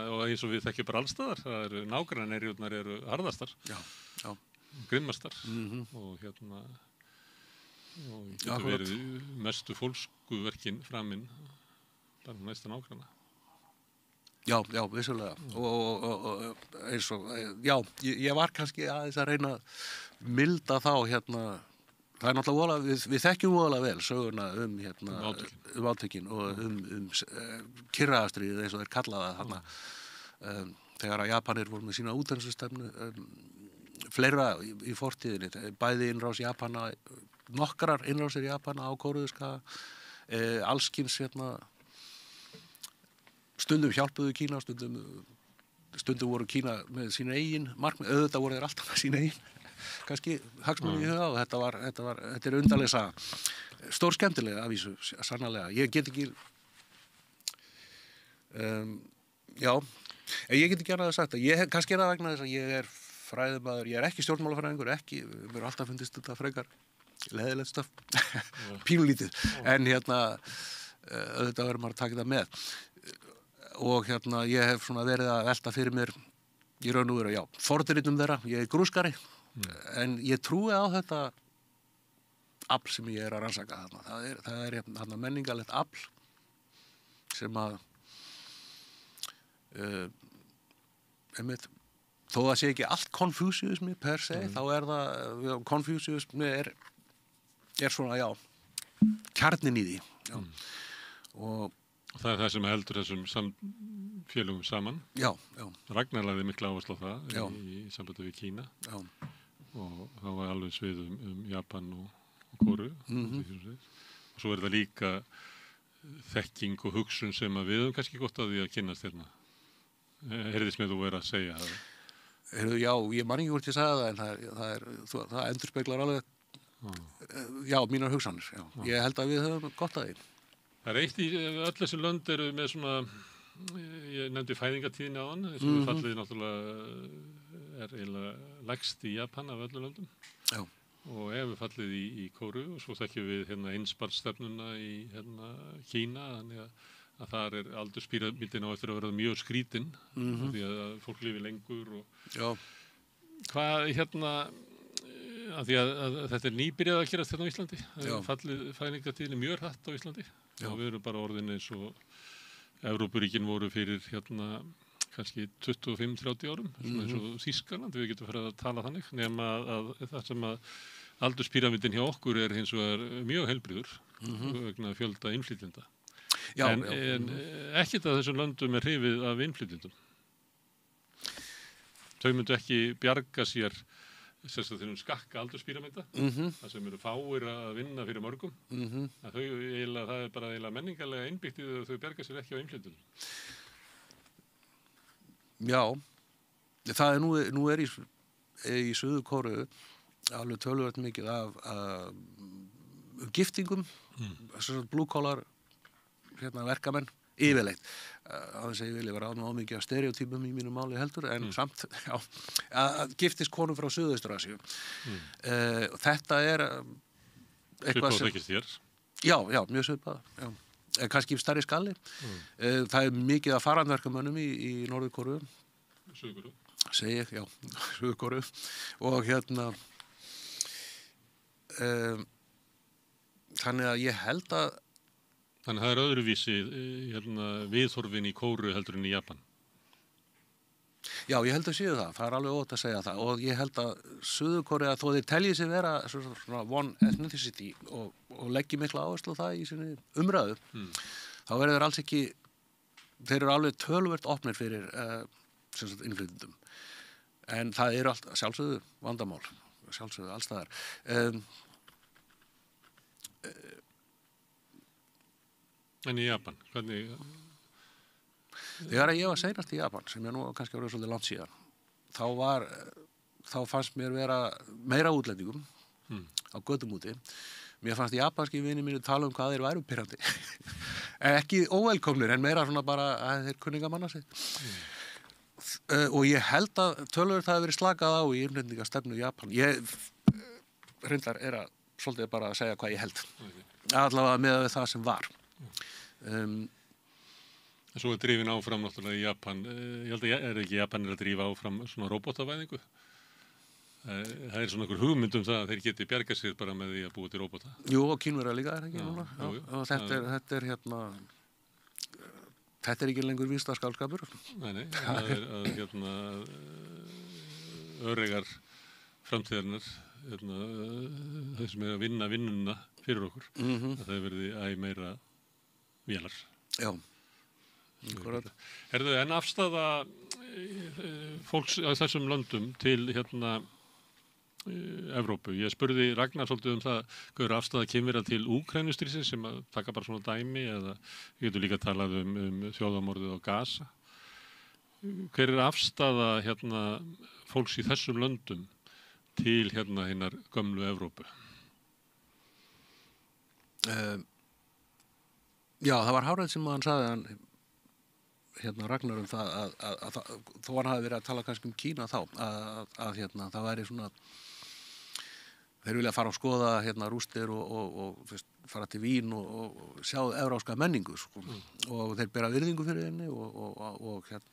og eins og við þekkjum bara allstaðar, það eru nágrannarherjurnar eru harðastar, grimmastar og og getur verið mestu fólkskuverkin framinn bara næsta nágranna. Já, vissulega. Og eins og, já, ég var kannski aðeins að reyna að milda þá það er náttúrulega við þekkjum voðalega vel söguna um átökin og Kyrrahaftstríðið eins og þeir kallaða þarna þegar að Japanir voru með sína útensustefnu fleira í fortíðinni, bæði innrás Japana, nokkrar innrásir Japana á Kóruðuskaga, allskins stundum hjálpuðu Kína, stundum voru Kína með sína eigin markmið, auðvitað voru þeir alltaf með sína eigin kannski hagsmuni í huga og þetta undarleg saga. Stór skemmtilega að vísu, sannarlega. Ég get ekki ég get ekki annað að sagt að kannski það vegna þess að ég fræðimaður, ég ekki stjórnmálafræðingur, mér alltaf fundist þetta frekar leðilegt stöf, pínulítið, en auðvitað verður maður að taka það með og ég hef svona verið að velta fyrir mér í raun og veru, fordritum þeirra, ég grúskari, en ég trúi á þetta afl sem ég að rannsaka þarna, það er menningarlegt afl sem að þó það sé ekki allt konfúsíusmi per se, þá það konfúsíusmi er svona, kjarnin í því. Og það er það sem heldur þessum félögum saman. Já. Ragnar lagði mikla áherslu á það í sambandi við Kína. Já. Og þá var alveg svið Japan og Kóru. Og svo er það líka þekking og hugsun sem að við höfum kannski gott að því að kynnast hérna. Heyrðist með þú að segja það? Já, ég man ekki hvort ég sagði það, en það endurspeglar alveg mínar hugsanir. Ég held að við höfum gott að því. Það er eitt í öll þessi lönd eru með svona, ég nefndi fæðingatíðinni á hann, eins og fallið náttúrulega er eiginlega lægst í Japan af öllu löndum. Já. Og ef við fallið í Kóru og svo þekkjum við einsbarnsstefnuna í Kína, þannig að þar er aldurspíramídin á eftir að verða mjög skrítin, því að fólk lifi lengur og hvað af því að þetta er nýbyrjað að gerast hérna á Íslandi. Fallið fæðingatíðinni mjög hratt á Íslandi og við erum bara orðin eins og Evrópuríkin voru fyrir kannski 25-30 árum, eins og Þýskaland, við getum farið að tala þannig, nema að það sem að aldurspíramídin hjá okkur er hins vegar mjög heilbrigður vegna fjölda innflytjenda. En ekkert af þessum löndum er hrifið af innflytjendum. Þau myndu ekki bjarga sér sérstaklega skakka aldurspíramída, það sem eru fáir að vinna fyrir mörgum, að það er bara menningarlega innbyggt í þau og þau bjarga sér ekki á innflytjendum. Já, það er nú er í Suður Kóreu alveg töluvert mikið af giftingum, blue collar verkamenn yfirleitt. Að þess að ég vilja vera á mikið af stereotypum í mínu máli heldur, en samt, já, að giftist konum frá Suðaustur-Asíu. Þetta eitthvað sem... Svipað þér? Já, mjög svipað, já. Kannski í stærri skali. Það mikið af farandverkamönnum í Norður-Kóreu. Suður-Kóreu. Segi ég, já, Suður-Kóreu. Og þannig að ég held að Þannig að það öðruvísi viðhorfin í Kóreu heldur en í Japan. Já, ég held að séu það. Það alveg ótt að segja það. Og ég held að Suður-Kórea, þó þeir telji sig vera svona one ethnicity og leggi mikla áherslu á það í sinni umræðu, þá verður þeir alls ekki, þeir eru alveg töluvert opnir fyrir innflytjendum. En það eru sjálfsögðu vandamál, sjálfsögðu alls staðar. En í Japan, hvernig... Þegar ég var seinast í Japan, sem ég nú kannski voru svolítið langt síðan, þá fannst mér vera meira útlendingum á götum úti. Mér fannst japanski vinir mínu tala um hvað þeir væru pirrandi. Ekki óvelkomnir, en meira svona bara að þeir kunninga manna sitt. Og ég held að tölur það hefur verið slakað á í innflytjendingastefnu í Japan. Ég reyndar að svolítið bara að segja hvað ég held. Allavega með það sem var. Svo drifin áfram náttúrulega í Japan. Ég held að ekki Japanir að drífa áfram svona róbótavæðingu? Það svona einhver hugmynd það að þeir geti bjargað sér bara með því að búa til róbóta. Jú, og Kínverjar líka ekki núna. Og þetta ekki lengur vístaskálskapur. Nei, það öregar framtíðarinnar, þeir sem að vinna vinnuna fyrir okkur, að það verði meira vélar. Já. Herðu, en afstaða fólks á þessum löndum til Evrópu. Ég spurði Ragnar svolítið það hver afstaða kemur til Úkraínustríðsins sem að taka bara svona dæmi, eða við getum líka talað þjóðarmorðið á Gaza. Hver afstaða fólks í þessum löndum til hinnar gömlu Evrópu? Já, það var hárið sem hann sagði Ragnar það að þó hann hafi verið að tala kannski Kína þá að það væri svona þeir vilja fara og skoða rústir og fara til Vín og sjá evrópska menningu sko. Og þeir bera virðingu fyrir henni og þeir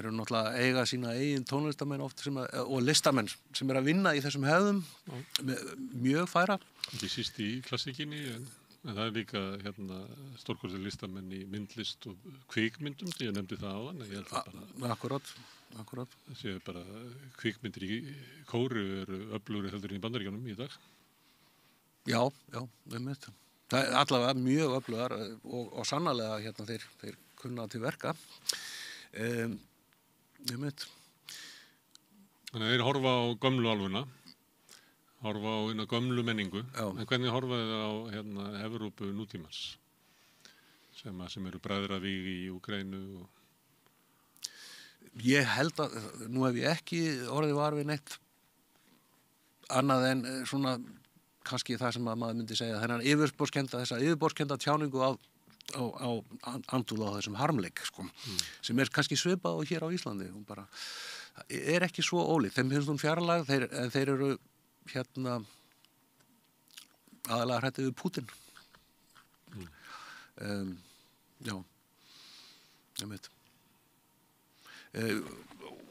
eru náttúrulega eiga sína eigin tónlistamenn oft og listamenn sem að vinna í þessum hefðum mjög færa. Ekki síst í klassikinni en það líka stórkostið listamenn í myndlist og kvikmyndum, því ég nefndi það áðan. Akkurat. Það séu bara kvikmyndir í Kóreu eru öflugri heldur en í Bandaríkjunum í dag. Já, einmitt. Það er allavega mjög öflugar og sannarlega þeir kunna til verka. Einmitt. Þannig að þeir horfa á gömlu álfuna. Horfa á gömlu menningu, en hvernig horfa þið á Evrópu nútímans sem eru bræðravíg í Úkraínu? Ég held að, nú hef ég ekki orðið var við neitt annað en svona kannski það sem að maður myndi segja þessa yfirborðskenda tjáningu á andúð á þessum harmleik sko, sem kannski svipað og hér á Íslandi. Hún bara er ekki svo ólík, þeim finnst hún fjarlæg, þeir eru aðalega hrættið við Pútín. Já, ég veit.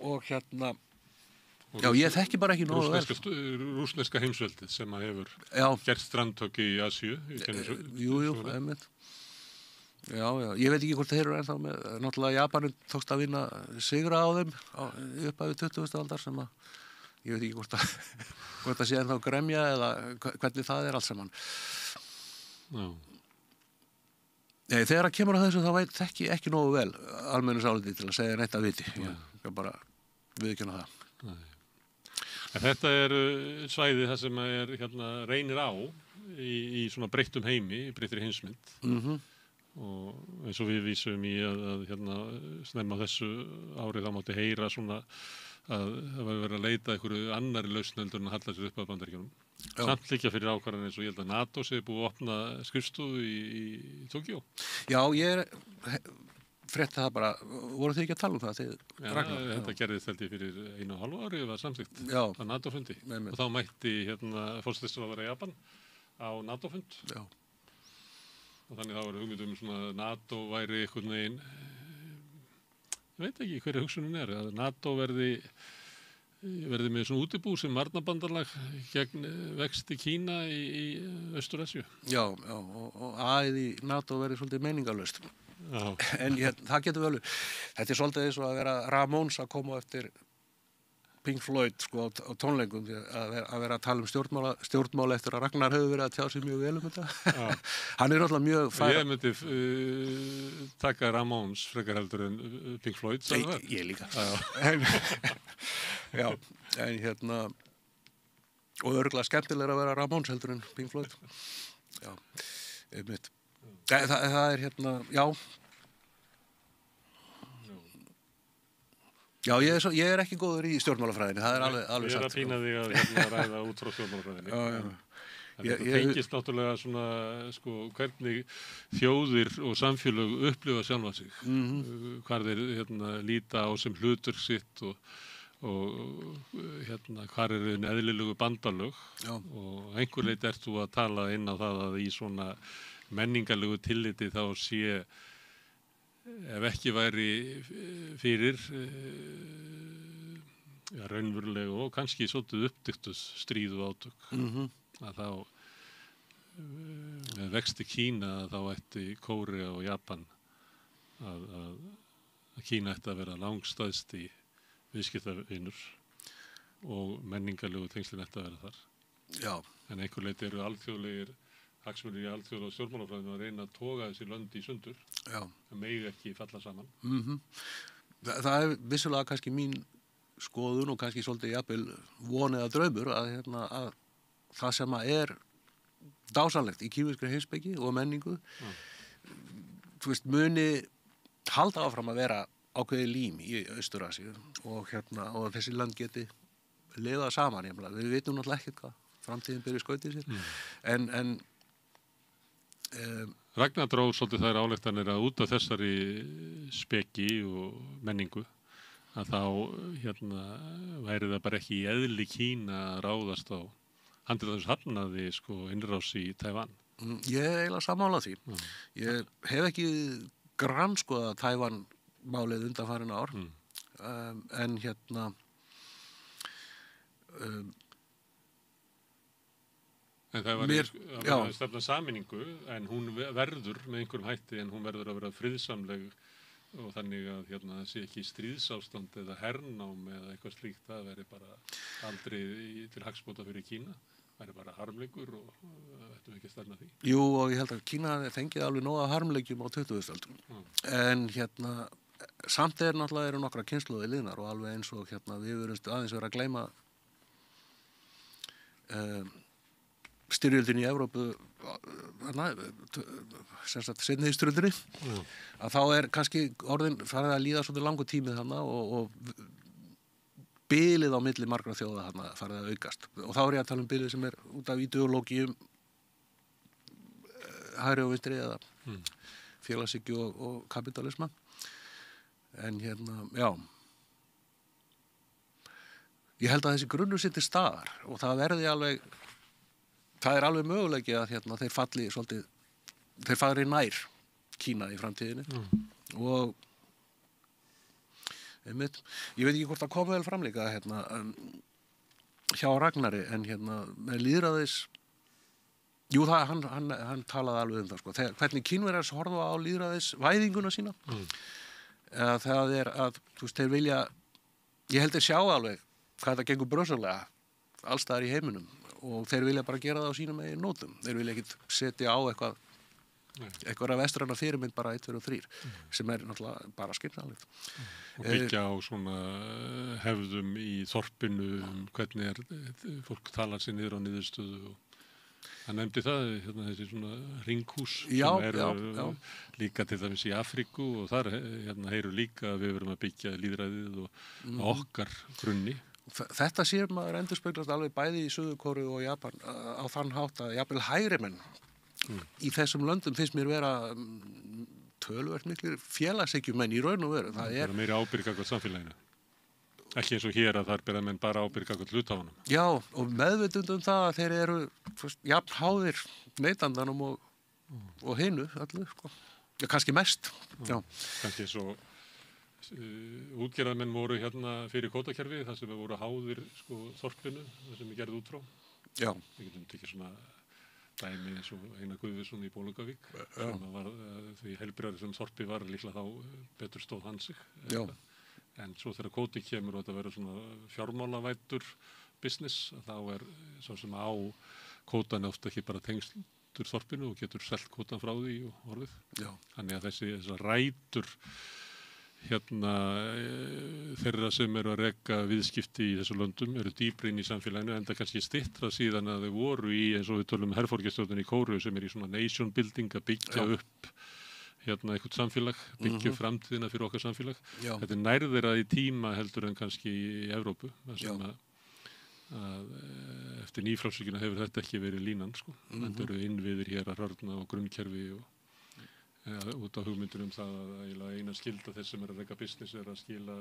Og já, ég þekki bara ekki nógu vel. Rússneska heimsveldið sem að hefur gert strandtök í Asíu. Jú, ég veit. Já, ég veit ekki hvort þeir eru ennþá með, náttúrulega Japanin tókst að vinna sigra á þeim upp af 20. aldar sem að ég veit ekki hvort það sé ennþá gremja eða hvernig það er allt saman. Þegar að kemur á þessu þá þekki ekki nógu vel almennus áliti til að segja neitt að viti. Ég skal bara viðurkenna það. En þetta er svæði það sem reynir á í svona breyttum heimi, breyttri heimsmynd. Og eins og við vísum í að snemma á þessu árið þá mátti heyra svona það var verið að leita einhverju annari lausn heldur en að halla sér upp að Bandaríkjunum. Samt líka fyrir ákvarðan eins og ég held að NATO sé búið að opna skrifstofu í Tókjó. Já, ég frétti það bara, voru þið ekki að tala um það? Þetta gerðist held ég fyrir 1,5 ári var samþykkt á NATO-fundi og þá mætti forsætisráðherra Japan á NATO-fund. Já. Og þannig þá var hugmynd svona NATO væri einhvern veginn, ég veit ekki hverja hugsunin að NATO verði með svona útibú sem varnarbandalag gegn vexti Kína í Austur-Asíu. Já, og aðið í NATO verði svolítið meiningarlaust. En það getur vel. Þetta svolítið eins og að vera Ramones að koma eftir Pink Floyd sko, á tónleikum að vera að tala um stjórnmála eftir að Ragnar hefur verið að tjá sig mjög vel þetta. Hann alltaf mjög fær. Ég myndi taka Ramones frekar heldur en Pink Floyd. Ég líka. Já, en og örugglega skemmtilega að vera Ramones heldur en Pink Floyd. Já, einmitt. Það já. Já, ég ekki góður í stjórnmálafræðinni, það alveg satt. Ég að pína þig að ræða út frá stjórnmálafræðinni. Já. Það tengist náttúrulega svona, hvernig þjóðir og samfélög upplifa sjálfa sig. Hvar þeir líta á sem hlutur sitt og hvar eðlilegu bandalög. Já. Og einhver leit ert þú að tala inn á það að í svona menningarlegu tilliti þá sé ef ekki væri fyrir raunverulega og kannski svolítið uppdiktuð stríð og átök að þá með vexti Kína þá ætti Kórea og Japan að Kína ætti að vera langstæðsti viðskiptavinur og menningarlegu tengslin ætti að vera þar. Já. En einhver leyti eru alþjóðlegir hagsmunir í alþjóð og stjórnmálafræðinu að reyna að toga þessi lönd í sundur. Já. Það megi ekki falla saman. Það vissulega kannski mín skoðun og kannski svolítið jafnvel von eða draumur að það sem er dásamlegt í kínverskri heimspeki og menningu muni halda áfram að vera ákveðið lím í Austur-Asíu og þessi land geti lifað saman. Við vitum náttúrulega ekkert hvað framtíðin byrja skautið sér. En Ragnar dró svolítið þær ályktanir að út af þessari speki og menningu að þá væri það bara ekki í eðli Kína að ráðast á hann til þess hafnaði innrás í Tævan. Ég eiginlega sammála því. Ég hef ekki grannskoðað Tævan málið undanfarin ár en En það var stefna sameiningu en hún verður með einhverjum hætti en hún verður að vera friðsamleg og þannig að það sé ekki stríðsástand eða hernám eða eitthvað slíkt, það veri bara aldrei til hagsbóta fyrir Kína, veri bara harmleikur og ættum ekki að stefna því. Jú og ég held að Kína fengið alveg nóga harmleikjum á 20. öldum. En samt náttúrulega eru nokkra kynslóðir liðnar og alveg eins og við verðumst aðeins vera að gleyma styrjöldin í Evrópu seinni heimsstyrjöldinni að þá kannski orðin farið að líða svolítið langur tímið þarna og bilið á milli margra þjóða þarna farið að aukast og þá ég að tala um bilið sem út af ideológíum hægri og vinstri eða félagshyggju og kapitalisma en já ég held að þessi grunnur sé til staðar og það er alveg möguleiki að þeir falli svolítið, þeir fari nær Kína í framtíðinni og einmitt, ég veit ekki hvort það kom vel fram líka hjá Ragnari en með lýðræðis hann talaði alveg um það hvernig Kínverjar horfa á lýðræðisvæðinguna sína það að þeir vilja ég held þeir sjá alveg hvað það gengur brösulega allstaðar í heiminum og þeir vilja bara gera það á sínum eigin nótum. Þeir vilja ekkert setja á eitthvað vestræna fyrirmynd bara 1, 2 og 3 sem náttúrulega bara skynsamlegt. Og byggja á svona hefðum í þorpinu hvernig fólk talar sér niður á niðurstöðu Hann nefndi það, hérna, þessi svona ringhús Já, sem eru já. líka til dæmis í Afríku og þar hérna, heyru líka að við verum að byggja lýðræðið og okkar grunni. Þetta sér maður endurspeglast alveg bæði í Suður-Kóreu og Japan á þann hátt að jafnvel hægrimenn í þessum löndum finnst mér vera töluvert miklir félagshyggjumenn í raun og veru. Það er meiri ábyrgð gagnvart samfélaginu. Ekki eins og hér að þar bera menn bara ábyrgð gagnvart hluthafanum. Já, og meðvitund það að þeir eru jafn háðir neytandanum og hinu allir, sko. Já, kannski mest. Já. Kannski eins og útgerðarmenn voru hérna fyrir kvótakerfið, þar sem við voru háðir sko þorpinu, þar sem við gerðum út frá. Já. Við getum tekið svona dæmi eins og Einar Guðvinsson í Bolungarvík, sem var því helbriðar sem þorpi var líklega þá betur stóð hann sig. Já. En svo þegar kvóti kemur og þetta verður svona fjármálavætur business, þá svo sem á kvótan ofta ekki bara tengstur þorpinu og getur selt kvótan frá því og orðið. Já. Þannig að þessar rætur hérna þeirra sem eru að reka viðskipti í þessu löndum eru dýpri inn í samfélaginu, en það kannski stittra síðan að þau voru í, eins og við tölum herforingjastjórnin í Kóreu sem í svona nation building að byggja upp hérna eitthvað samfélag, byggja framtíðina fyrir okkar samfélag. Já. Þetta nærðir að í tíma heldur en kannski í Evrópu, þar sem að eftir nýfrjálsvíkina hefur þetta ekki verið línan, sko. Þetta eru innviðir hér að hrörna og grunnkerfi og út á hugmyndur það að eina skylda þess sem er að reka business er að skila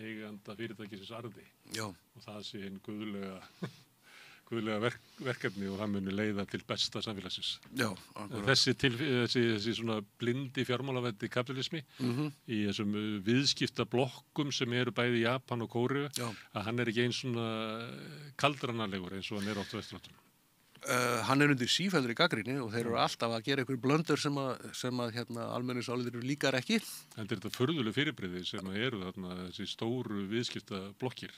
eiganda fyrirtækisins arði. Já. Og það sé einn guðlega verkefni og það muni leiða til besta samfélagsins. Já, akkurat. Þessi svona blindi fjármálavæddi kapitalismi í þessum viðskiptablokkum sem eru bæði í Japan og Kóreu, að hann er ekki eins svona kaldranalegur eins og hann er oft á Vesturlöndum. Hann er undir sífelldri gagnrýni og þeir eru alltaf að gera einhver blöndur sem að hérna, almenningsálitið eru líkar ekki. En þetta furðuleg fyrirbrigði sem eru þarna þessi stóru viðskiptablokkir.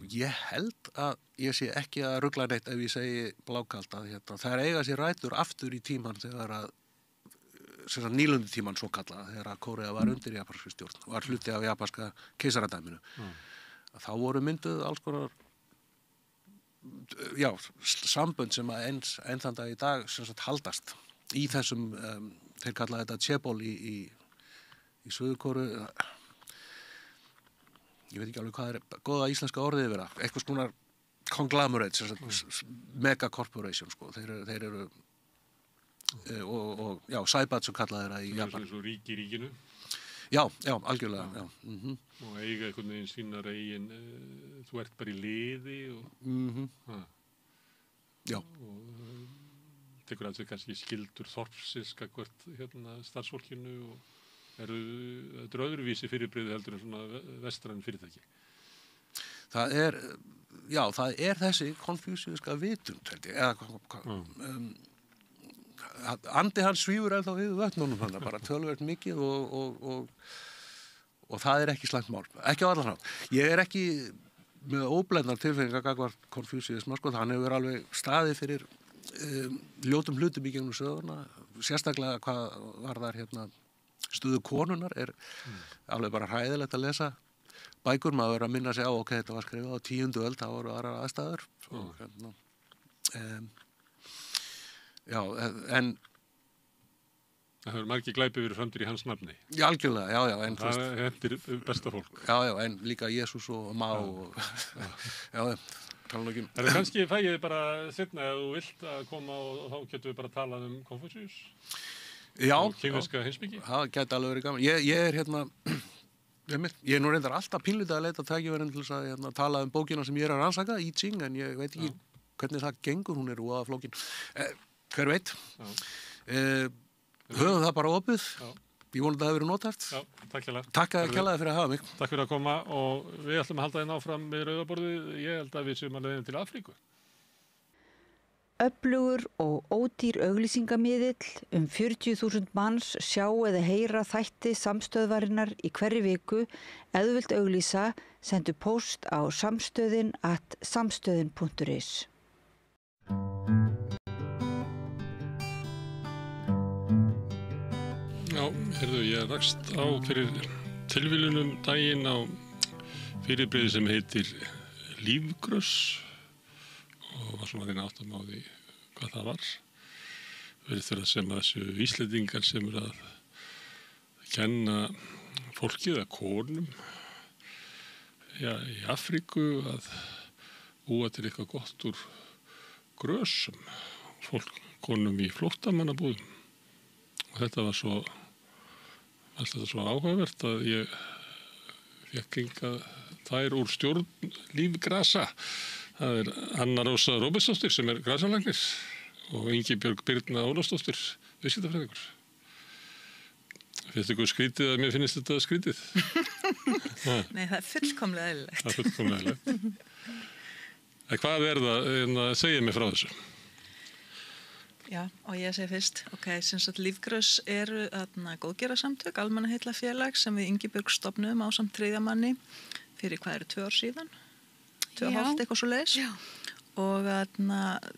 Ég held að ég sé ekki að rugla neitt ef ég segi blákalt að hérna, það eiga sér rætur aftur í tíman þegar að nýlundu tíman svo kallað þegar að Kórea var undir japanskri stjórn, var hluti af japanska keisaradæminu. Þá voru mynduð alls konar sambönd sem að enn þann dag í dag haldast í þessum, þeir kallaði þetta Chaebol í Suður-Kóreu. Ég veit ekki alveg hvað er góða íslenska orðið vera, eitthvað skonar conglomerate, megacorporation, sko. Þeir eru og Saibatsu kallaði þeirra í Japan. Svo ríki í ríkinu. Já, algjörlega, já. Og eiga einhvern veginn sínar eigin, þú ert bara í liði og tekur alveg kannski skildur þorpsins gagnvart hérna starfsfólkinu og þetta er öðruvísi fyrirbrigði heldur en svona vestræn fyrirtæki. Það er þessi konfúsíuska vitund, held ég, andi hans svífur ennþá við vötnunum hann, bara töluvert mikið og það er ekki slæmt mál, ekki á allan hátt. Ég er ekki með óblendnar tilfinningar gagnvart konfúsíusma, sko, hann hefur alveg staðið fyrir ljótum hlutum í gegnum söguna, sérstaklega hvað var þar hérna stöðu konunar er alveg bara hræðilegt að lesa bækur, maður að minna sig á, ok, þetta var skrifað á 10. öld, það voru aðrar aðstæður og hérna en það hefur margir glæpi verið framdir í hans nafni. Já, algjörlega, já. En það hendir besta fólk. Já, en líka Jesús og Má og tala nú ekki. Það er kannski fægið bara setna ef þú vilt að koma og þá getum við bara talað um Konfúsíus. Já. Og kínverska heimspeki. Það gæti alveg verið gaman. Ég er hérna, ég er nú reyndar alltaf pínlítið að leita tækifærin til þess að tala um bókina sem ég er að rannsaka, I Ching, en ég veit ekki hvernig það gengur, hún er úaða flókin. Hver veit? Höfum það bara opið. Ég vona að það hefur verið notæft. Já, takk hérlega. Takk kærlega fyrir að hafa mig. Takk fyrir að koma og við ætlum að halda þinn áfram með rauðaborðið. Ég held að við séum að leiðin til Afríku. Öflugur og ódýr auglýsingamiðill 40.000 manns sjá eða heyra þætti samstöðvarinnar í hverri viku. Ef þú vilt auglýsa, sendu post á samstöðin@samstöðin.is. Já, ég rakst á fyrir tilviljunum daginn á fyrirbrigði sem heitir lífgröss og var svona þín áttum á því hvað það var. Verið þeirra sem að þessu Íslendingar sem eru að kenna fólkið eða konum í Afríku að búa til eitthvað gott úr grösum, konum í flóttamannabúðum. Og þetta var svo áhugavert að ég fékk hingað þær úr stjórn Lífgrasa. Það Anna Rósa Róbertsdóttir sem grasalæknir og Ingibjörg Birna Ólafsdóttir, viðskiptafræðingur. Finnst ykkur skrítið að mér finnst þetta skrítið? Nei, það fullkomlega eðlilegt. Það fullkomlega eðlilegt. Hvað það, segja mér frá þessu? Já, og ég segi fyrst, sem sagt Lífgrös eru góðgerðarsamtök, almannaheillafélag sem við Ingibjörg stofnuðum ásamt 3. manni fyrir 2 ár síðan, 2,5 eitthvað svo leiðis. Og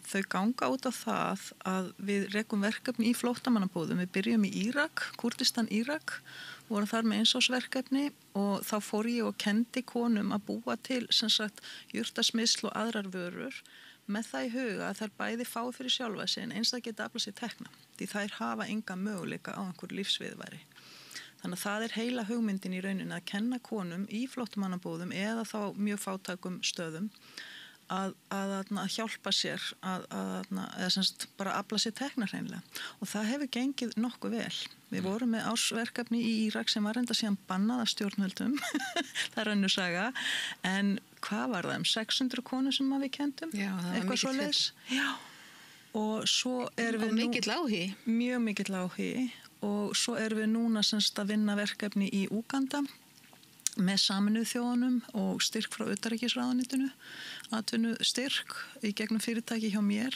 þau ganga út á það að við rekum verkefni í flóttamannabúðum. Við byrjum í Írak, Kúrdistan Írak, vorum þar með einsásverkefni og þá fór ég og kendi konum að búa til sem sagt jurtasmyrsl og aðrar vörur með það í huga að þær bæði fái fyrir sjálfa sig en eins það geta aflað sér tekna því þær hafa enga möguleika á einhver lífsviðværi. Þannig að það heila hugmyndin í rauninni að kenna konum í flóttamannabúðum eða þá mjög fátækum stöðum að hjálpa sér eða semst bara afla sér tekna hreinlega og það hefur gengið nokkuð vel. Við vorum með ársverkefni í Írak sem var enda síðan bannað af stjórnvöldum það er önnur saga en hvað var það 600 konur sem við kendum eitthvað svoleiðis. Já. Og svo erum við mikill áhugi. Mjög mikill áhugi og svo erum við núna semst að vinna verkefni í Úganda með Sameinuðu þjóðunum og styrk frá utanríkisráðuneytinu, atvinnustyrk í gegnum fyrirtæki hjá mér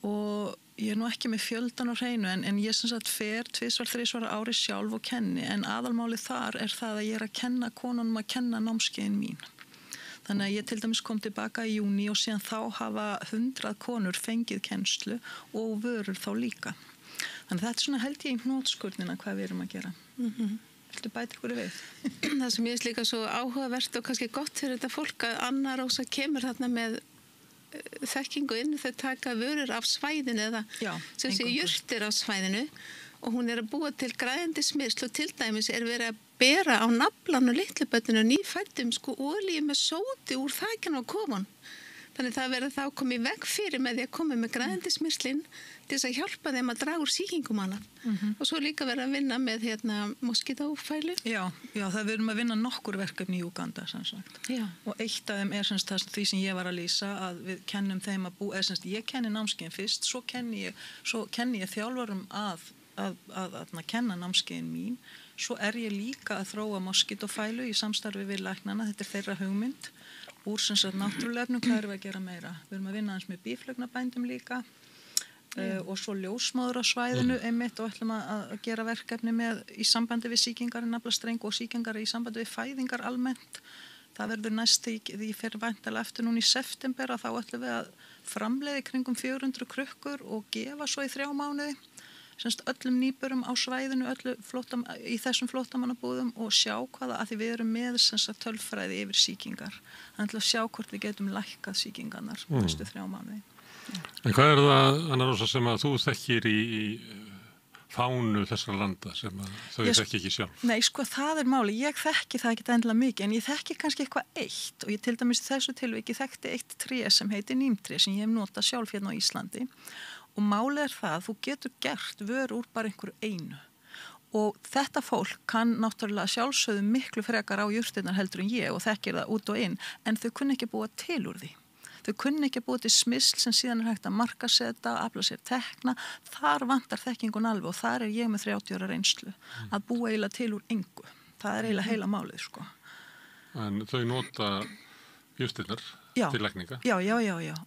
og ég nú ekki með fjöldan á hreinu en ég sem sagt fer 2-3 ári sjálf og kenni en aðalmálið þar það að ég að kenna konunum að kenna námskeiðin mín. Þannig að ég til dæmis kom tilbaka í júní og síðan þá hafa 100 konur fengið kennslu og vörur þá líka. Þannig að þetta svona held ég í hnótskurnina hvað við erum að gera. Viltu bæta ykkur við? Það sem ég líka svo áhugavert og kannski gott fyrir þetta fólk að Anna Rósa kemur þarna með þekkingu inn þau taka vörur af svæðinu eða sem sé jurtir af svæðinu og hún að búa til græðandismyrsl og til dæmis verið að bera á naflan og litlubötinu nýfættum olíu með sóti úr þakinu á kofun. Þannig það verður þá komið veg fyrir með því að koma með græðandismyrslinn til þess að hjálpa þeim að draga úr sýkingum hana. Og svo líka verður að vinna með moskítófælu. Já, það verðum að vinna nokkur verkefni í Úganda sem sagt. Já. Og eitt af þeim því sem ég var að lýsa að við kennum þeim að búa, ég kenni námskeiðin fyrst, svo kenni ég þjálfurum að kenna námskeiðin mín. Svo ég líka að þróa moskítófælu í samstarfi við læknana, þetta þeirra hugmynd. Úr sem sagt náttúrulefnum, hvað erum við að gera meira? Við erum að vinna aðeins með býflugnabændum líka og svo ljósmóður á svæðinu einmitt og ætlum að gera verkefni í sambandi við sýkingar í naflastreng og sýkingar í sambandi við fæðingar almennt. Það verður næst því fyrir væntanlega eftir núna í september að þá ætlum við að framleiða kringum 400 krukkur og gefa svo í 3 mánuði. Semst öllum nýburum á svæðinu í þessum flóttamannabúðum og sjá hvaða að því við erum með tölfræði yfir sýkingar. Þannig að sjá hvort við getum lækkað sýkingarnar næstu 3 mánuði. En hvað það, Anna Rósa, sem að þú þekkir í fánu þessara landa sem að þau þekki ekki sjálf? Nei, það máli. Ég þekki það ekki endilega mikið en ég þekki kannski eitthvað eitt og ég til dæmis þessu tilviki þekkti eitt tré sem heitir nímtré sem ég hef notað sjálf hérna á Íslandi. Og málið það að þú getur gert vör úr bara einhverju einu. Og þetta fólk kann náttúrulega sjálfsögðu miklu frekar á jurtirnar heldur en ég og þekkir það út og inn, en þau kunni ekki búa til úr því. Þau kunni ekki búa til smyrsl sem síðan hægt að markaseta, afla sér tekna. Þar vantar þekkingun alveg og þar ég með 30 ára reynslu að búa eiginlega til úr engu. Það eiginlega heila málið, En þau nota jurtirnar? Til lækninga? Já,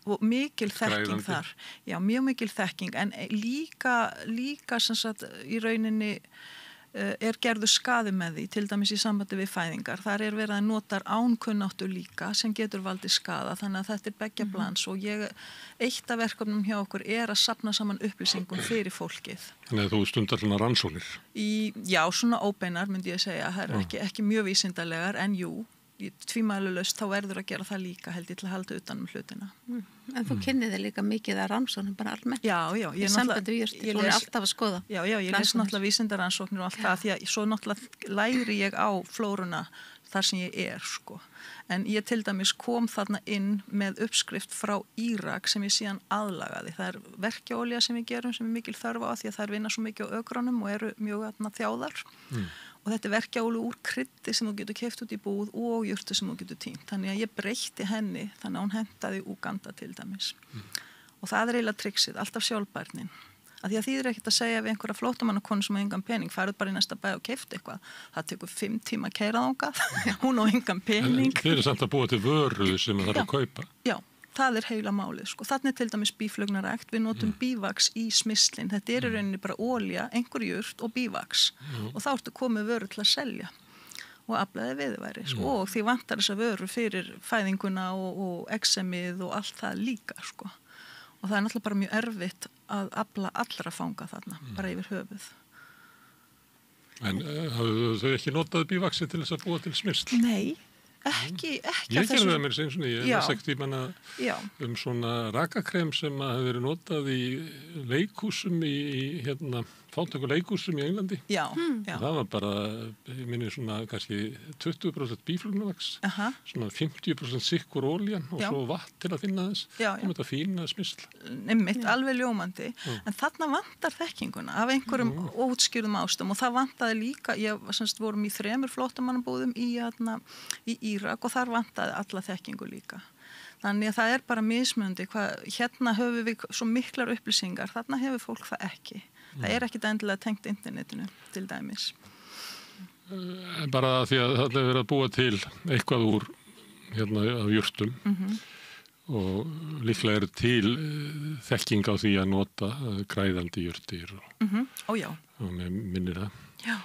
og mikil þekking þar. Já, mjög mikil þekking, en líka sem sagt í rauninni gerðu skaði með því, til dæmis í sambandi við fæðingar. Þar verið að nota ánkunnáttu líka sem getur valdið skaða, þannig að þetta beggja blans og eitt af verkefnum hjá okkur að safna saman upplýsingum fyrir fólkið. Þannig að þú stundar svona rannsóknir? Já, svona óbeinar myndi ég segja, það ekki mjög vísindalegar, en jú. tvímælulaust þá verður að gera það líka held ég til að halda utan hlutina. En þú kynnið þig líka mikið að rannsóknum bara almennt. Já, ég er alltaf að skoða. Já, ég les náttúrulega vísindaransóknir og allt það því að svo náttúrulega læri ég á flóruna þar sem ég sko. En ég til dæmis kom þarna inn með uppskrift frá Írak sem ég síðan aðlagaði. Það verkjaolía sem við gerum sem mikil þörf á því að það vinna svo mikið á ögrunum og eru mjög þjáðar. Og þetta verkjaolíu úr kryddi sem þú getur keypt út í búð og jurtu sem þú getur tínt. Þannig að ég breytti henni þannig að hún hentaði Úganda til dæmis. Og það eiginlega triksið, alltaf sjálfbærnin. Að því að þýðir ekkert að segja við einhverja flóttamannakonu sem á engan pening, farið bara í næsta bæ og keypt eitthvað. Það tekur 5 tíma að keyra þangað, hún á engan pening. En þið samt að búa til vöru sem það þarf að kaupa. Já, það heila málið. Sko. Þannig til dæmis býflugnarækt, við notum bívaks í smislin. Þetta í rauninni bara olía, einhver jurt og bívaks. Og þá ertu komið vöru til að selja og aflaði viðværi. Og því vantar þessa vöru fyrir fæðinguna og eksemið og allt það líka, sko. Og það náttúrulega bara mjög erfitt að afla allra fanga þarna, bara yfir höfuð. En hafðu þau ekki notað bívaxi til þess að búa til smyrsl? Nei, ekki ég gerði það mér sem svona, ég hef sagt í manna svona rakakrem sem að hefur verið notað í leikhúsum í fátæku leikhúsum í Englandi. Já. Það var bara, ég minni svona kannski 20% bíflugnavaks, svona 50% sikkur óljan og svo vatn til að finna þess. Og þetta fína smyrsl. Einmitt, alveg ljómandi. En þarna vantar þekkinguna af einhverjum ótskýrðum ástum og það vantaði líka, vorum í 3 flóttamannabúðum í Írak og þar vantaði alla þekkingu líka. Þannig að það bara mismunandi, hérna höfum við svo miklar upplýsingar, þarna hefur fólk það ekki. Það ekkit endilega tengt internetinu til dæmis. Bara því að það hefur verið að búa til eitthvað úr af jurtum og líklega eru til þekking á því að nota græðandi jurtir og minnir það. Já.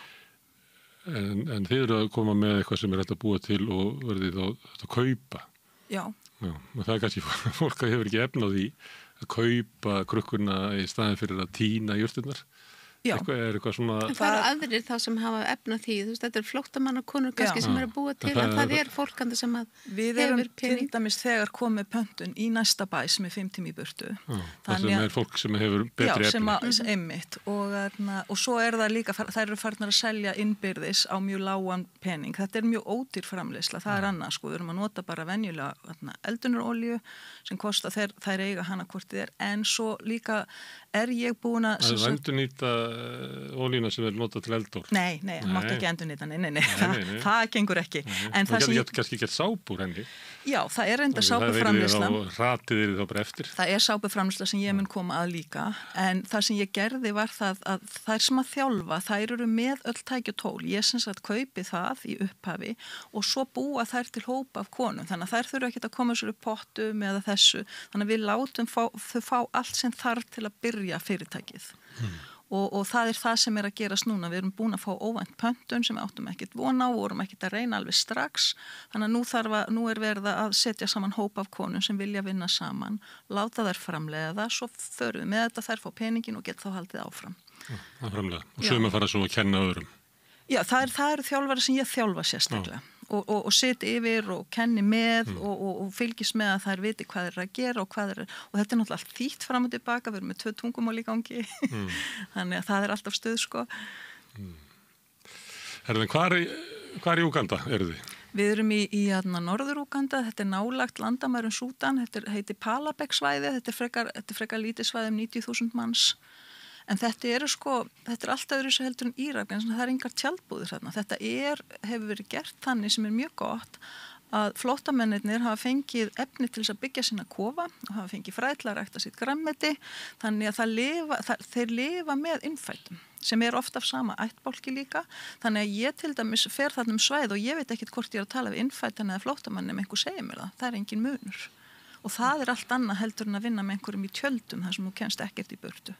En þið eru að koma með eitthvað sem hægt að búa til og verðið að kaupa. Já. Og það kannski fólk að hefur ekki efna á því að kaupa krukkuna í staðin fyrir að tína jurtirnar. Já. Eitthvað svona... En það eru aðrir þá sem hafa efna því, þú veist, þetta er flóttamannakonur kannski sem eru að búa til, en það fólkandi sem að við erum til dæmis þegar komið pöntun í næsta bæ sem 5 tíma í burtu. Það sem fólk sem hefur betri efni. Já, sem einmitt. Og svo það líka, þær eru farnar að selja innbyrðis á mjög lágan pening. Þetta mjög ódýr framleiðsla, það annað, sko. Við erum að nota bara venjulega eldunarolíu sem kosta þær eiga hana hvort þið en svo líka ég búin að... Það endurnýta olíuna sem notað til eldur? Nei, mátt ekki endurnýta, nei. Það gengur ekki. Þú getur kannski gert sápur henni? Já, það enda sápuframleiðsla. Ratið þið þá bara eftir? Það sápuframleiðsla sem ég mun koma að líka, en það sem ég gerði var það að þær sem að þjálfa, þær eru með öll tæki og tól. Ég sem sagt kaupi það í upphafi og svo búa þær til hópa af konum, þannig að þær þurfa ekki að koma sér upp pottum eða þessu, þannig að við látum þau fá allt sem þarf til að byrja fyrirtækið. Og það það sem að gerast núna. Við erum búin að fá óvænt pöntun sem við áttum ekkert vona og vorum ekkert að reyna alveg strax. Þannig að nú verið að setja saman hóp af konum sem vilja vinna saman, láta þær framleiða það, svo förum við með þetta, þær fá peningin og geta þá haldið áfram. Það framlega. Og sögum að fara svo að kenna öðrum. Já, það eru þjálfari sem ég þjálfa sérstaklega. Og sit yfir og kenni með og fylgist með að þær viti hvað að gera og þetta náttúrulega allt þýtt fram og tilbaka, við erum með 2 tungumál í gangi þannig að það alltaf stuð sko. Herðin, hvar í Úganda eru þið? Við erum í norður Úganda, þetta nálagt landamærum Súdan, þetta heitir Palabek-svæði, þetta frekar lítið svæði 90.000 manns. En þetta er allt öðru sem heldur en Írak, en það engar tjaldbúðir þarna. Þetta hefur verið gert þannig sem mjög gott að flóttamennirnir hafa fengið efni til þess að byggja sína kofa og hafa fengið fræðilega að rækta sitt grammeti, þannig að þeir lifa með innfættum sem oft af sama ættbálki líka. Þannig að ég til dæmis fer þarna svæð og ég veit ekkert hvort ég að tala við innfættan eða flóttamenn einhver segir mér það. Það engin munur. Og það allt annað heldur en að vinna með einhverjum í tjöldum þar sem þú kemst ekkert í burtu.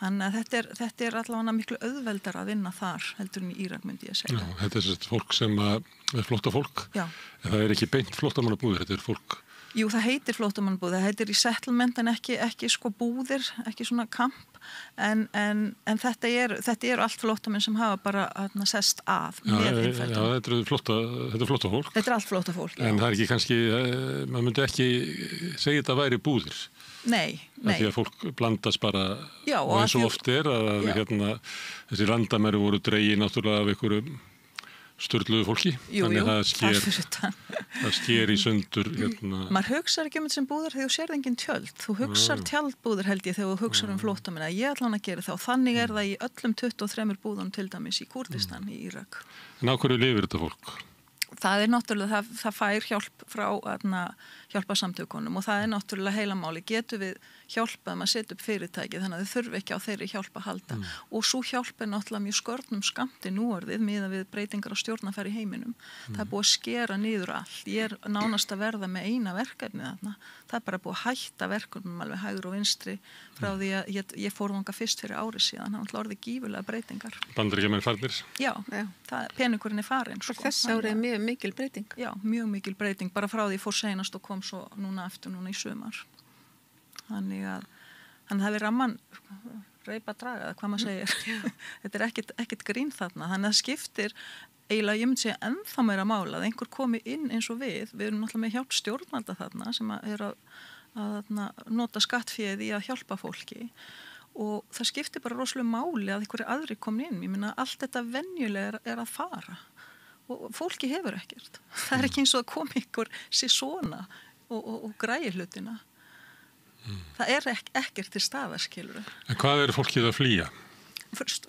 Þannig að þetta allavega miklu auðveldar að vinna þar heldur en í Írak myndi ég segja. Já, þetta fólk sem er flóttafólk. Já. En það ekki beint flóttamannabúðir, þetta fólk Jú, það heitir flóttamannabúð, það heitir resettlement en ekki sko búðir, ekki svona kamp, en þetta eru allt flóttamenn sem hafa bara sest að með innfældum. Já, þetta er flótta fólk. Þetta er allt flótta fólk, já. En það er ekki kannski, maður myndi ekki segja þetta væri búðir. Nei. Því að fólk blandast bara, já, og eins og oft er að þessi landamæri voru dregin náttúrulega af einhverju sturluðu fólki, þannig það sker í sundur Maður hugsar ekki þetta sem búðar þegar þú sér engin tjöld, þú hugsar tjaldbúðir held ég þegar þú hugsar flóttamenn, ég ætla að gera það og þannig er það í öllum 23 búðunum til dæmis í Kúrdistan í Írak. En á hverju lifir þetta fólk? Það er náttúrulega, það fær hjálp frá hjálparsamtökunum og það er náttúrulega heilamáli, getur við hjálpað að setja upp fyrirtæki þannig að þau þurfi ekki á þeirri hjálp að halda og svo hjálp er náttúrulega mjög skortnum skammti núorðið miðað við breytingar á stjórnarfari í heiminum. Það er búið að skera niður allt, ég er nánast að verða með eina verkefni þarna, það er bara búið að hætta verkefnum alveg hægur og vinstri frá því að ég fór þangað fyrst fyrir ári síðan, það var orðið gífurlega breytingar. Bandaríkjamenn farnir? Já, peningurinn er farin. Þess ári er mjög mikil breyting. Já, mjög mikil breyting, bara frá því ég fór seinast og kom svo núna aftur núna í sumar. Þannig að það er ramman reypa draga, eða hvað maður segir. Þetta er ekkert grín þarna, þannig að það skiptir eiginlega, ég myndi segja ennþá meira mála að einhver komi inn eins og við erum náttúrulega með hjálp stjórnvalda þarna sem er að nota skattféð í að hjálpa fólki og það skiptir bara rosalega máli að einhverju aðri komi inn. Ég minna allt þetta venjulega er að fara og fólki hefur ekkert. Það er ekki eins og að komi einhver sér svona og græi hlutina. Það er ekkert til staðarskilur. En hvað er fólkið að flýja?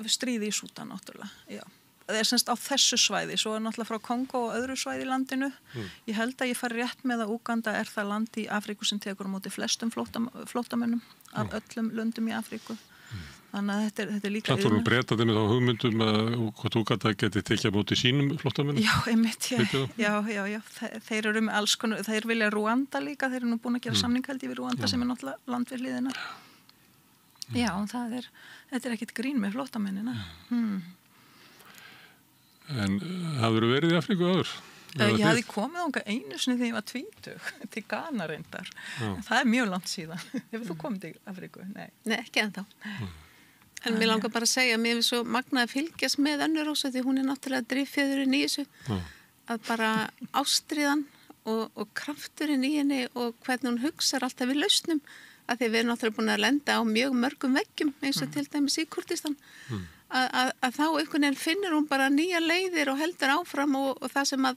Stríði í Súdan náttúrulega, já. Það er semst á þessu svæði, svo er náttúrulega frá Kongo og öðru svæði í landinu. Ég held að ég fari rétt með að Úganda er það land í Afríku sem tekur á móti flestum flóttamönnum af öllum löndum í Afríku. Þannig að þetta er líka... Samt voru breytandi með þá hugmyndum að hvort Úganda geti tekið á móti sínum flóttamönnum? Já, einmitt, já. Þeir eru með alls konar, þeir vilja Rúanda líka, þeir eru nú búin að gera samning held ég við Rúanda sem er náttúrulega land við hliðina. Já, þetta er ekkit grín með flóttamennina. En hafður þú verið í Afríku áður? Ég hafði komið ánga einu sinni þegar ég var 20 til Ghana reyndar. Það er mjög langt síðan. Hefur þú komið til Afríku? Nei, ekki ennþá. En mér langar bara að segja að mér er svo magnað að fylgjast með Önnu Rósu því hún er náttúrulega driffjöðurinn í þessu. Að bara ástríðan og krafturinn í henni og hvernig hún hugsar alltaf við lausnum. Að því við erum náttúrulega búin að lenda á mjög mörgum veggjum eins og til dæmis í Kúrdistan. Að þá einhvern veginn finnur hún bara nýja leiðir og heldur áfram og það sem að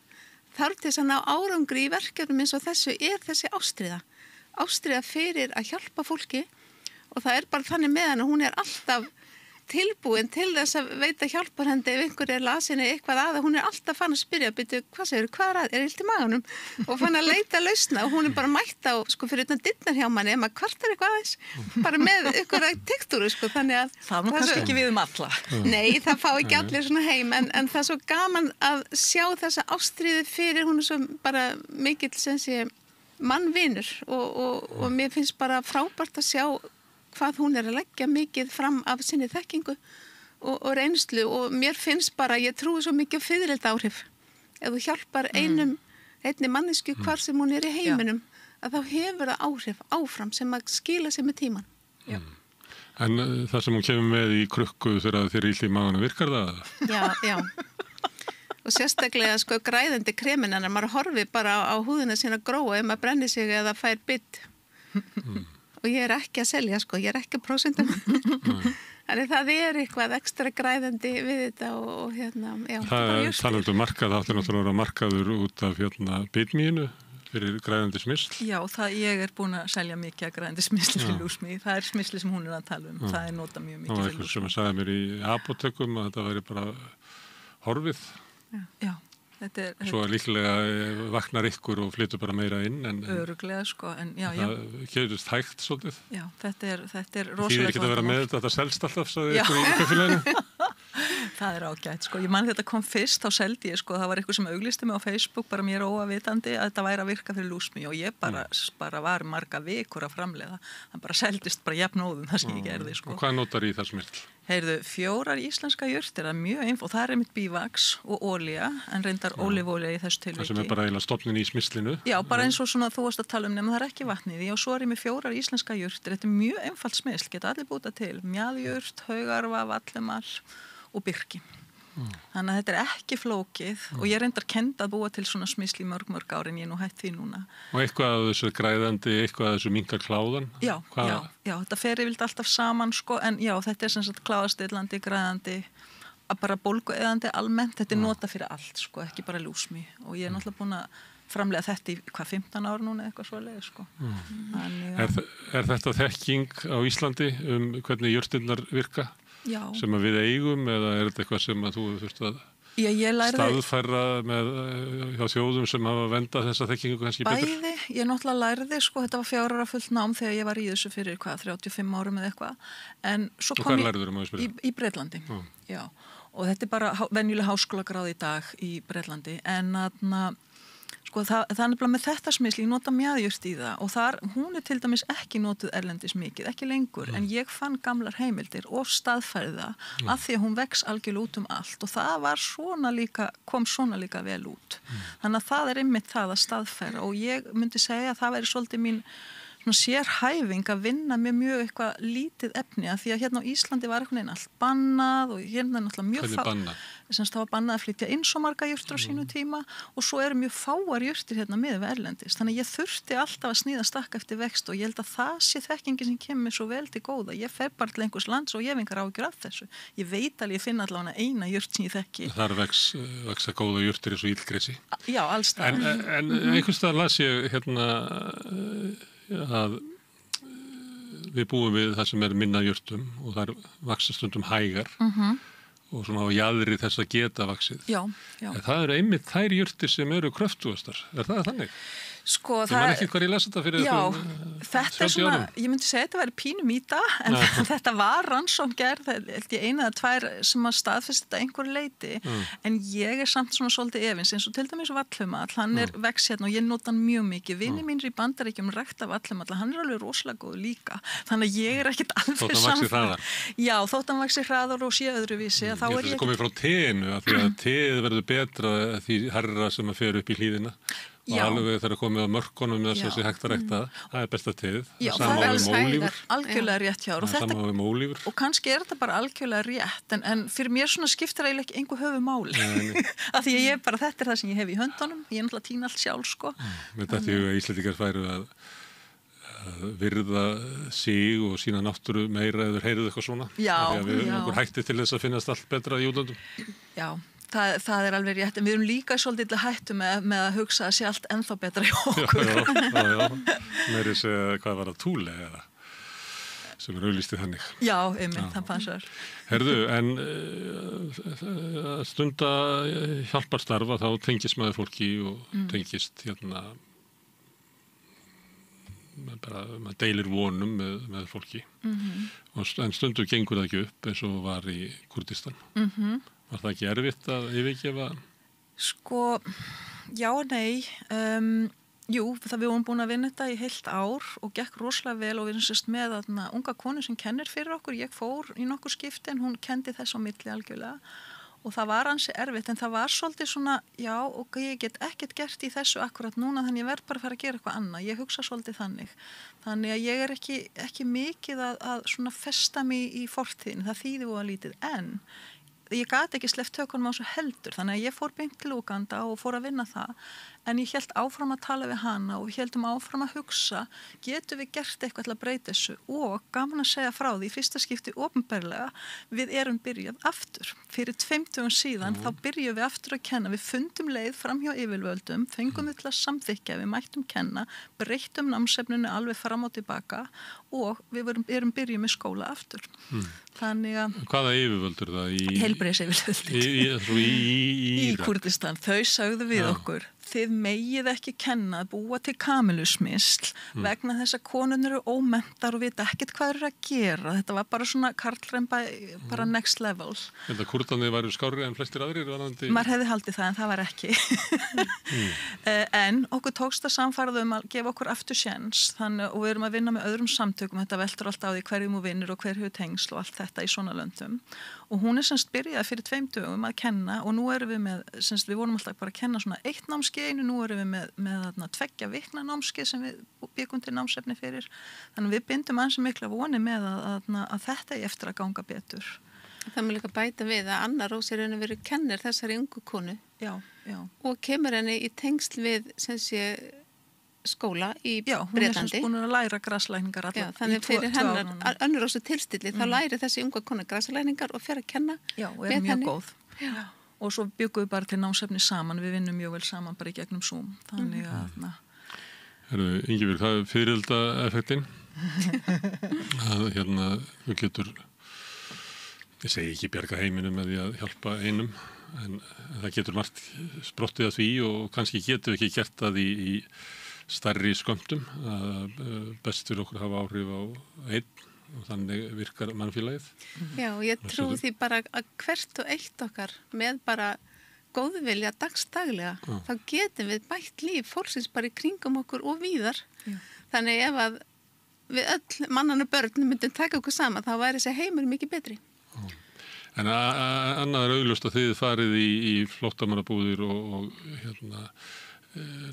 þarf til þess að ná árangri í verkefnum eins og þessu er þessi ástríða fyrir að hjálpa fólki og það er bara þannig með hann að hún er alltaf tilbúin til þess að veita hjálparhendi ef einhver er lasin eða eitthvað að hún er alltaf fann að spyrja, byrju, hvað segir, hvað er illt í maganum og fann að leita lausna og hún er bara mætt á, fyrir utan dyrnar hjá manni, ef maður kvartar eitthvað aðeins, bara með ykkur tektúru, þannig að það er nú kannski ekki við alla. Nei, það fá ekki allir svona heim, en það er svo gaman að sjá þessa ástríði fyrir, hún er svo bara mikill sem sé mannvinur og mér finnst bara frábært að sjá hvað hún er að leggja mikið fram af sinni þekkingu og reynslu og mér finnst bara, ég trúi svo mikið á fiðrildi áhrif. Ef þú hjálpar einni mannesku hvar sem hún er í heiminum, að þá hefur það áhrif áfram sem að skila sig með tíman. En það sem hún kemur með í krukku þegar þér illt í maganum, virkar það? Já. Og sérstaklega græðandi kremin, en maður horfi bara á húðina sína gróa ef maður brennir sig eða fær bitt. Og ég er ekki að selja, ég er ekki að prósentum. Þannig það er eitthvað ekstra græðandi við þetta og já. Það er markað, það áttur náttúrulega markaður út af bitmínu fyrir græðandi smysl. Já, ég er búin að selja mikið að græðandi smysl fyrir lúsmi. Það er smysli sem hún er að tala um. Það er nota mjög mikið fyrir lúsmi. Það var eitthvað sem sagði mér í apotekum að þetta væri bara horfið. Já. Svo líklega vaknar ykkur og flytur bara meira inn öruglega en já. Það geturst hægt svolítið. Já, þetta er rosalega. Þýðir ekki að vera með þetta selst alltaf, sagði ykkur í kaffélaginu. Það ágætt, sko. Ég man þetta kom fyrst, þá seldi ég, sko, það var eitthvað sem auglisti mig á Facebook, bara mér óavitandi að þetta væri að virka fyrir Lúsmi og ég bara var marga vikur að framleiða. Það bara seldist bara jafnóðum það sem ég gerði, sko. Og hvað notar í það smyrsl? Heyrðu, 4 íslenska jurtir, það mjög og það einmitt bívaks og olía, en reyndar ólífólía í þessu tilviki. Það sem bara eiginlega stofnin í smyrslinu? Já, bara eins og svona þú varst að tala nema það ekki vatnið í og svo ég með 4 íslenska jurtir. Þetta mjög einfalt smyrsl, geta allir búta til. Mjaðjurt, haugarva, vallemar og birki. Þannig að þetta ekki flókið og ég reyndar kennd að búa til svona smyrsl í mörg ár en ég nú hætt því núna. Og eitthvað af þessu græðandi, eitthvað af þessu minkar kláðan? Já, þetta fer yfirleitt alltaf saman, sko, en já, þetta sem sagt kláðastillandi, græðandi, að bara bólgueyðandi almennt, þetta nota fyrir allt, sko, ekki bara Lúsmi og ég náttúrulega búin að framlega þetta í 15 ár núna eitthvað svoleið, sko. Er þetta þekking á Íslandi hvernig jurtirnar virka? Já. Sem að við eigum eða er þetta eitthvað sem að þú þurft að staðfæra hjá þjóðum sem hafa vendað þessa þekkingu kannski betur? Bæði, ég náttúrulega lærði, sko, þetta var 4 ára fullt nám þegar ég var í þessu fyrir 35 árum eða eitthvað. Og hvað lærður um að spyrja? Í Bretlandi, já. Og þetta bara venjuleg háskólagráð í dag í Bretlandi, en sko, það er nefnilega með þetta smyrsl, ég nota mjaðjurt í það og hún til dæmis ekki notuð erlendis mikið, ekki lengur, en ég fann gamlar heimildir og staðfærði það af því að hún vex algjörlega út allt og það kom svona líka vel út. Þannig að það einmitt það að staðfæra og ég myndi segja að það væri svolítið mín sérhæfing að vinna með mjög eitthvað lítið efni að því að hérna á Íslandi var eitthvað allt bannað og hérna náttúrulega mjög það var bannað að flytja inn svo marga jurtir á sínu tíma og svo eru mjög fáar jurtir hérna miðað við erlendis þannig að ég þurfti alltaf að sníða stakka eftir vext og ég held að það sé þekkingin sem kemur svo vel til góða. Ég fer bara til einhvers lands og ég hef engar áhyggjur af þessu. Ég veit alveg ég finna allavega eina jurt sem ég þekki. Þar vexa góða jurtir eins og illgresi. Já, alls staðar. En einhvers staðar las ég hérna að við búum við það sem minna jurtum og það vaksa stundum hægar og svona á jaðri þess að geta vaksið. Já. En það eru einmitt þær jurtir sem eru kröftugastar. Er það þannig? Sko, ég man ekki hvað ég lesa þetta fyrir þetta er svona, ég myndi segja þetta væri pínu mýta en þetta var rannsókn gerð, eina eða 2 sem að staðfesta þetta einhver leiti en ég samt svona svolítið efins eins og til dæmis vallhumall, hann vex hérna og ég nota hann mjög mikið, vinir mínir í Bandaríkjum rækta vallhumall, hann alveg rosalega góð líka, þannig að ég ekkert alveg samfélag. Já, þótt hann vaxi hraðar og sé öðruvísi þá er ég komið frá teinu, af því að teið verður betra því herra sem að fer upp í hlíðina. Og alveg þegar komið á mörkunum með þess að hægt að rækta það er besta teið. Já, það er algjörlega rétt hjá og kannski er þetta bara algjörlega rétt en fyrir mér svona skiptir eiginlega ekki einhver höfu máli af því að ég bara þetta er það sem ég hef í höndunum ég er náttúrulega tína allt sjálf sko. Þetta því að Íslendingar færu að virða sig og sína náttúru meira eða heyrðu eitthvað svona. Já. Við okkur hætti til þess að finnast allt betra í útlöndum. Já. Það er alveg rétt, en við erum líka svolítið hættu með að hugsa að sé allt ennþá betra í okkur. Já. Meiri segja hvað var að túle eða sem auglýsti þannig. Já, einmitt, það passar. Herðu, en stunda hjálparstarfa þá tengist maður fólki og tengist hérna maður deilir vonum með fólki en stundu gengur það ekki upp eins og var í Kurdistan. Var það ekki erfitt að yfirgefa? Sko, já og nei. Jú, við vorum búin að vinna þetta í heilt ár og gekk rosalega vel og við erum sérst með unga konu sem kennir fyrir okkur. Ég fór í nokkur skipti en hún kendi þess á milli algjörlega og það var ansi erfitt en það var svolítið svona, já, ok, ég get ekkert gert í þessu akkurat núna þannig ég verð bara að fara að gera eitthvað annað. Ég hugsa svolítið þannig. Þannig að ég er ekki mikið að svona festa mig í fortíðin. Það þýðir voða lítið en ég gat ekki sleppt tökunum á svo heldur þannig að ég fór beint til Úganda og fór að vinna það en ég hélt áfram að tala við hana og héldum áfram að hugsa getum við gert eitthvað til að breyta þessu og gaman að segja frá því fyrsta skipti opinberlega við erum byrjað aftur fyrir 20 síðan þá byrjuðum við aftur að kenna við fundum leið fram hjá yfirvöldum fengum við til að samþykja við mættum kenna breyttum námsefninu alveg fram og tilbaka og við erum byrjuð með skóla aftur þannig að hvaða yfirvöldur það? Heilbrigðisyfirvöld í Kurdistan þau sögðu við okkur þið megið ekki kenna að búa til Kamilusmysl vegna þess að konunir eru ómentar og vita ekkert hvað eru að gera. Þetta var bara svona karlremba, bara next level. Þetta kurdarnir væru skárri en flestir aðrir? Maður hefði haldið það en það var ekki. En okkur tókst að samfæraðu að gefa okkur aftur séns og við erum að vinna með öðrum samtökum. Þetta veltur allt á því hverjum og vinnur og hver hefur tengsl og allt þetta í svona löndum. Og hún semst byrjaði fyrir 2 dögum að kenna og nú erum við með, semst við vorum alltaf bara að kenna svona 1 námskeið einu, nú erum við með 2 vikna námskeið sem við byggum til námsefni fyrir. Þannig við bindum ansi mikla voni með að þetta er eftir að ganga betur. Það má líka bæta við að Anna Rós er henni verið kennir þessari ungu konu. Já. Og kemur henni í tengsl við sem sé skóla í Bretlandi. Já, hún er að læra graslækningar allar. Þannig fyrir hennar önnur Rósu tilstilli, þá læri þessi unga konu graslækningar og fer að kenna með henni. Já, og er mjög góð. Já. Og svo byggum við bara til námsefni saman, við vinnum mjög vel saman bara í gegnum Zoom. Þannig að... Ingibjörg, það er fyririlda-effektin. Að við getur, ég segi ekki bjarga heiminum með því að hjálpa einum, en það getur margt sprottið að því og kannski getum við ekki gert það í stærri skömmtum, að best fyrir okkur hafa áhrif á einn og þannig virkar mannfélagið. Já, ég trú því bara að hvert og eitt okkar með bara góðvilja dagstaglega, þá getum við bætt líf fólksins bara í kringum okkur og víðar. Þannig ef að við öll mannana börn myndum taka okkur saman, þá væri þessi heimur mikið betri. En annað er augljóst að þið farið í flóttamannabúðir og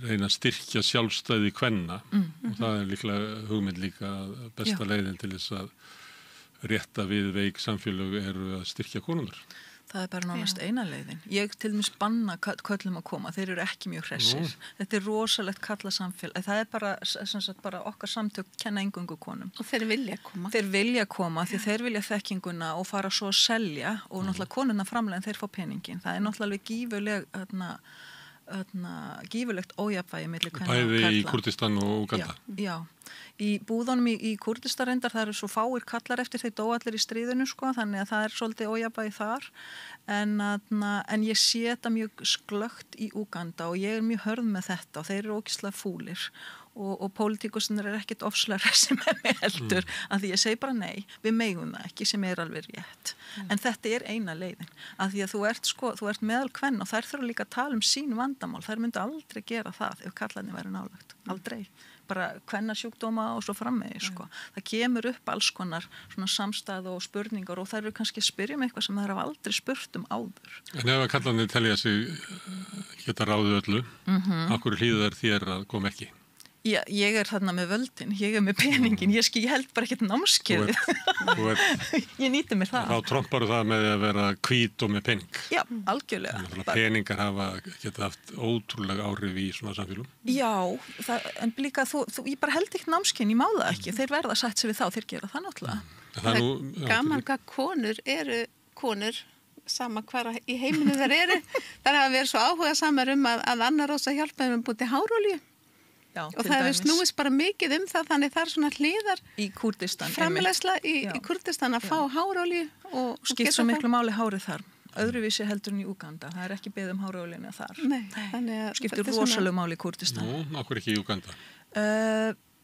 reyna að styrkja sjálfstæði kvenna og það er líklega hugmynd líka besta leiðin til þess að rétta við veik samfélög eru að styrkja konundur. Það er bara nánast eina leiðin. Ég til dæmis banna köllum að koma, þeir eru ekki mjög hressir. Þetta er rosalegt kallasamfélag. Það er bara okkar samtök kenna eingöngu konum. Og þeir vilja koma. Þeir vilja koma því þeir vilja þekkinguna og fara svo að selja og náttúrulega konuna framlega en þeir fá peningin. Það er náttúrulega gífurlegt ójafnvægi milli kvenna og karla. Bæði í Kúrdistan og Úganda. Já. Í búðunum í Kúrdistan reyndar það eru svo fáir kallar eftir þeir dó allir í stríðinu þannig að það er svolítið ójafnvægi þar en ég sé þetta mjög glöggt í Úganda og ég er mjög hörð með þetta og þeir eru ógeðslega fúlir og pólitíkusnir er ekkert ofslega sem er með heldur að því ég segi bara nei, við megum það ekki sem er alveg rétt en þetta er eina leiðin að því að þú ert meðal kvenna og þær þurfa líka að tala sín vandamál, þær myndu aldrei gera það ef kallarnir væri nálægt, aldrei bara kvennasjúkdóma og svo framvegis það kemur upp alls konar svona samstæð og spurningar og þær eru kannski að spyrja eitthvað sem þær hafa aldrei spurt áður. En ef að kallarnir telja sig geta ráðu öllu af hverju hlýðar þér að koma ekki? Já, ég er þarna með völdin, ég er með peningin, ég held bara ekkert námskeiðið. Ég nýti mér það. Þá trompar það með að vera hvít og með pening. Já, algjörlega. Peningar geta haft ótrúlega áhrif í svona samfélum. Já, en líka ég bara held ekkert námskeið, ég má það ekki. Þeir verða sætt sig við þá, þeir gera það náttúrulega. Það er gaman hvað konur eru konur, sama hvar í heiminu þær eru. Þær hafa verið svo áhuga samar að Anna Rósa hjálpa þeim búið til hárolíu. Já, og það hefur snúist bara mikið það þannig það er svona hliðar í Kúrdistan framleiðsla í Kúrdistan að fá hárolíu og skipt svo miklu máli hárið þar öðruvísi heldur en í Úganda það er ekki beðið árólíuna þar skiptir rosalega máli í Kúrdistan Akkur ekki í Úganda?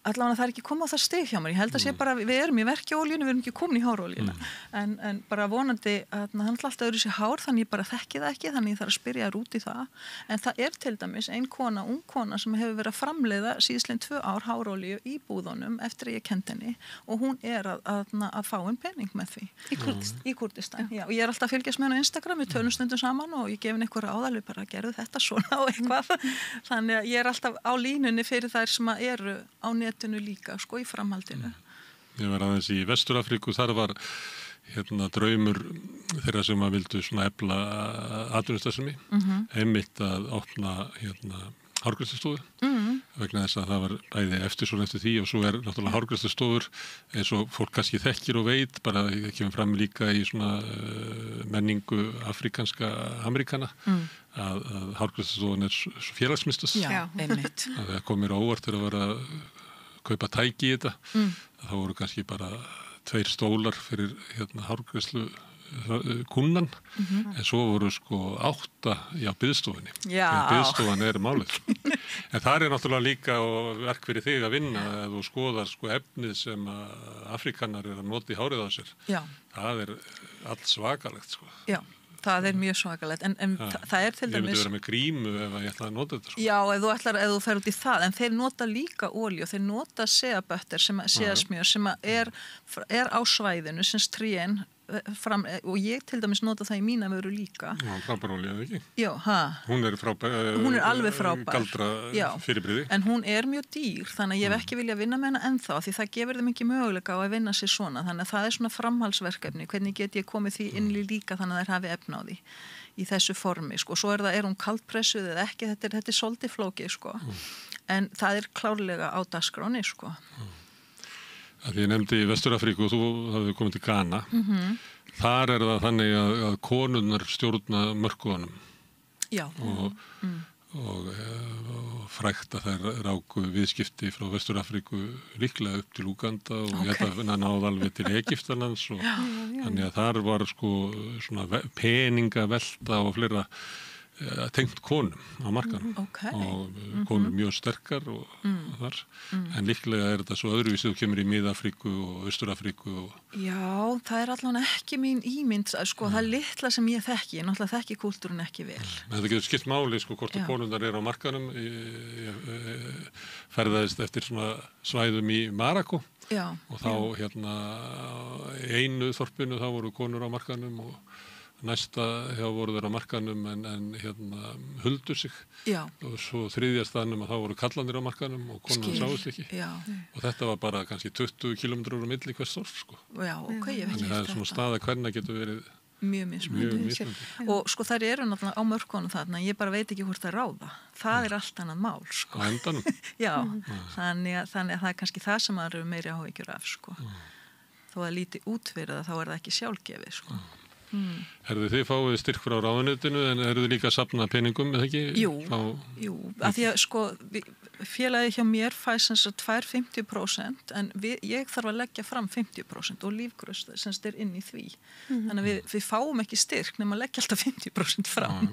Allavega það er ekki komið á það stig hjá mér, ég held að sé bara við erum í verkjaolíunum, við erum ekki komin í hárolíuna en bara vonandi að það er alltaf öðru sér hár, þannig ég bara þekki það ekki þannig ég þarf að spyrja þér út í það en það er til dæmis ein kona, ung kona sem hefur verið að framleiða síðastlegin 2 ár hárolíu í búðunum eftir að ég kennt henni og hún er að fá einn pening með því í Kúrdistan. Já, og ég er alltaf að fylgjast með henni á Instagram, við tölum stundum saman og ég gef henni eitthvað ráðalvi bara gerðu þetta svona og eitthvað þannig að ég er alltaf á línunni fyrir þær sem eru á netinu líka, í framhaldinu. Ég var aðeins í Vestur-Afríku, þar var draumur þeirra sem að vildu svona efla atvinnustarfsemi, einmitt að opna hárgreiðslustofu vegna þess að það var bæði eftirsón eftir því og svo er náttúrulega hárgreiðslustofur eins og fólk kannski þekkir og veit, bara það kemur fram líka í svona menningu afrikanska Amerikana að hárgreiðslustofun er félagsmyndstöð. Já, einmitt. Það kom mér á óvart þegar að vera að kaupa tæki í þetta. Það voru kannski bara 2 stólar fyrir hárgreiðslu kúnnan, en svo voru sko 8 á biðstofunni. Biðstofan málið. En það náttúrulega líka verk fyrir þig að vinna að þú skoðar sko efnið sem Afrikanar að nota í hárið á sér. Já. Það allt svakalegt sko. Já. Það mjög svakalegt, en það til dæmis... Ég myndi vera með grímu ef ég ætla að nota þetta. Sko. Já, ef þú fer út í það, en þeir nota líka olíu, þeir nota seabötter, seasmjör, sem er á svæðinu, sem trén fram, og ég til dæmis nota það í mína vöru líka. Já, frábær olíu, eða ekki? Já, Hún frábær. Hún alveg frábær. Galdra fyrirbrigði. En hún mjög dýr, þannig að ég hef ekki vilja vinna með hana ennþá, því það gefur þeim ekki möguleika á að vinna sér svona, þannig að það svona framhaldsverkefni, hvernig get ég komið því inn í líka þannig að þær hafi efna á því í þessu formi, sko. Svo hún kaldpressuð eða ekki, þetta svolítið flókið, sko. En það klárlega á dagskráni, sko. Því ég nefndi í Vestur-Afríku og þú hafði komið til Ghana. Þar það þannig að konurnar stjórna mörkuðunum. Já. Og frægt að þær ráku viðskipti frá Vestur-Afríku líklega upp til Úganda og ég held að náði alveg til Egyptalands og þannig að þar var sko svona peningavelta og fleira tengt konum á markanum og konur mjög sterkar og þar, en líklega þetta svo öðruvísið þú kemur í Mið-Afríku og Austur-Afríku Já, það allavega ekki mín ímynd, sko, það litla sem ég þekki, ég náttúrulega þekki kúltúrun ekki vel. Þetta getur skipt máli, sko, hvort konundar á markanum, ég ferðaðist eftir svona svæðum í Marokko og þá einu þorpinu þá voru konur á markanum og næsta voru þeir á markanum en huldu sig og svo þriðja staðnum að þá voru kallanir á markanum og konan sáist ekki og þetta var bara kannski 20 kilometrar á milli hvers þorp sko. Já, ég veit ekki. Þannig það svona staða hvernig getur verið mjög mismunandi. Og sko þær náttúrulega á mörkunum þarna, ég bara veit ekki hvort það ráða. Það allt annað mál sko. Á endanum? Já, þannig að það kannski það sem maður meiri áhyggjur af sko. Þó að líti út fyrir það, þá það ekki sjálfgefið sko. Þið fáið styrk frá ráðuneytinu en þið líka að safna peningum, eða ekki? Jú, af því að sko félagið hjá mér fæ sem sagt 50% en ég þarf að leggja fram 50% og lífgröst sem inn í því. Þannig að við fáum ekki styrk nema að leggja alltaf 50% fram.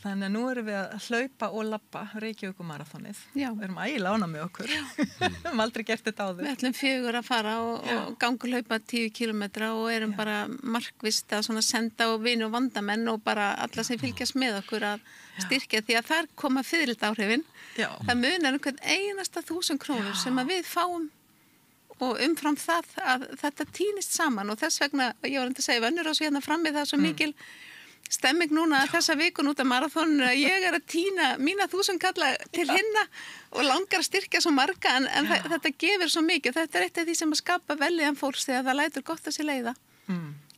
Þannig að nú erum við að hlaupa og labba Reykjavík-maraþonið. Við erum ægilega ánægð með okkur. Við höfum aldrei gert þetta áður. Við ætlum 4 að fara og ganga hlaupa 10 kilometra og erum bara markvisst að senda á vini og vandamenn og bara alla sem fylgjast með okkur að styrkja því að þar koma fyrirldaáhrifin. Það munar einhvern einasta 1000 krónur sem að við fáum og umfram það að þetta týnist saman og þess vegna, ég var að segja vönnur á svo hérna frammi það svo mikil stemming núna þessa vikun út af maraþoninu að ég að týna mína 1000 kalla til hinna og langar að styrkja svo marga en þetta gefur svo mikið og þetta eitt af því sem að skapa veliðan fólks þegar það lætur gott að sér leiða.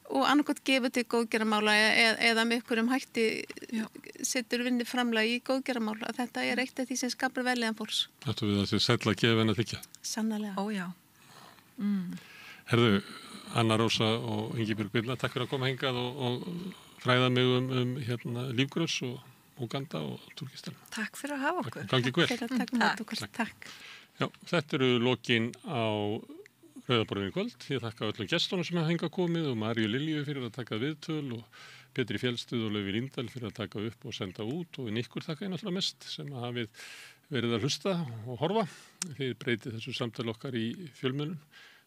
Og annarkot gefur til góðgerðamála eða með einhverjum hætti setur vinni framlega í góðgerðamála. Þetta eitt af því sem skapar veliðan fólks. Þetta við þessi sælla að gefa en að þykja. Sannarlega. Ó já. Herðu, Anna Rósa og Ingibjörg Birna, takk fyrir að koma hingað og fræða mig lífgröss og Úganda og Túrkistan. Takk fyrir að hafa okkur. Gangi vel. Takk. Já, þetta eru lokin á Rauðaborðinu í kvöld. Ég þakka öllum gestunum sem hafa hingað komið og Maríu Lilju fyrir að taka viðtöl og Pétri Fjellstuð og Laufi Líndal fyrir að taka upp og senda út og ykkur þakka ég náttúrulega mest sem hafið verið að hlusta og horfa. Þið breytið þessu samtali okkar í fjölmiðlum.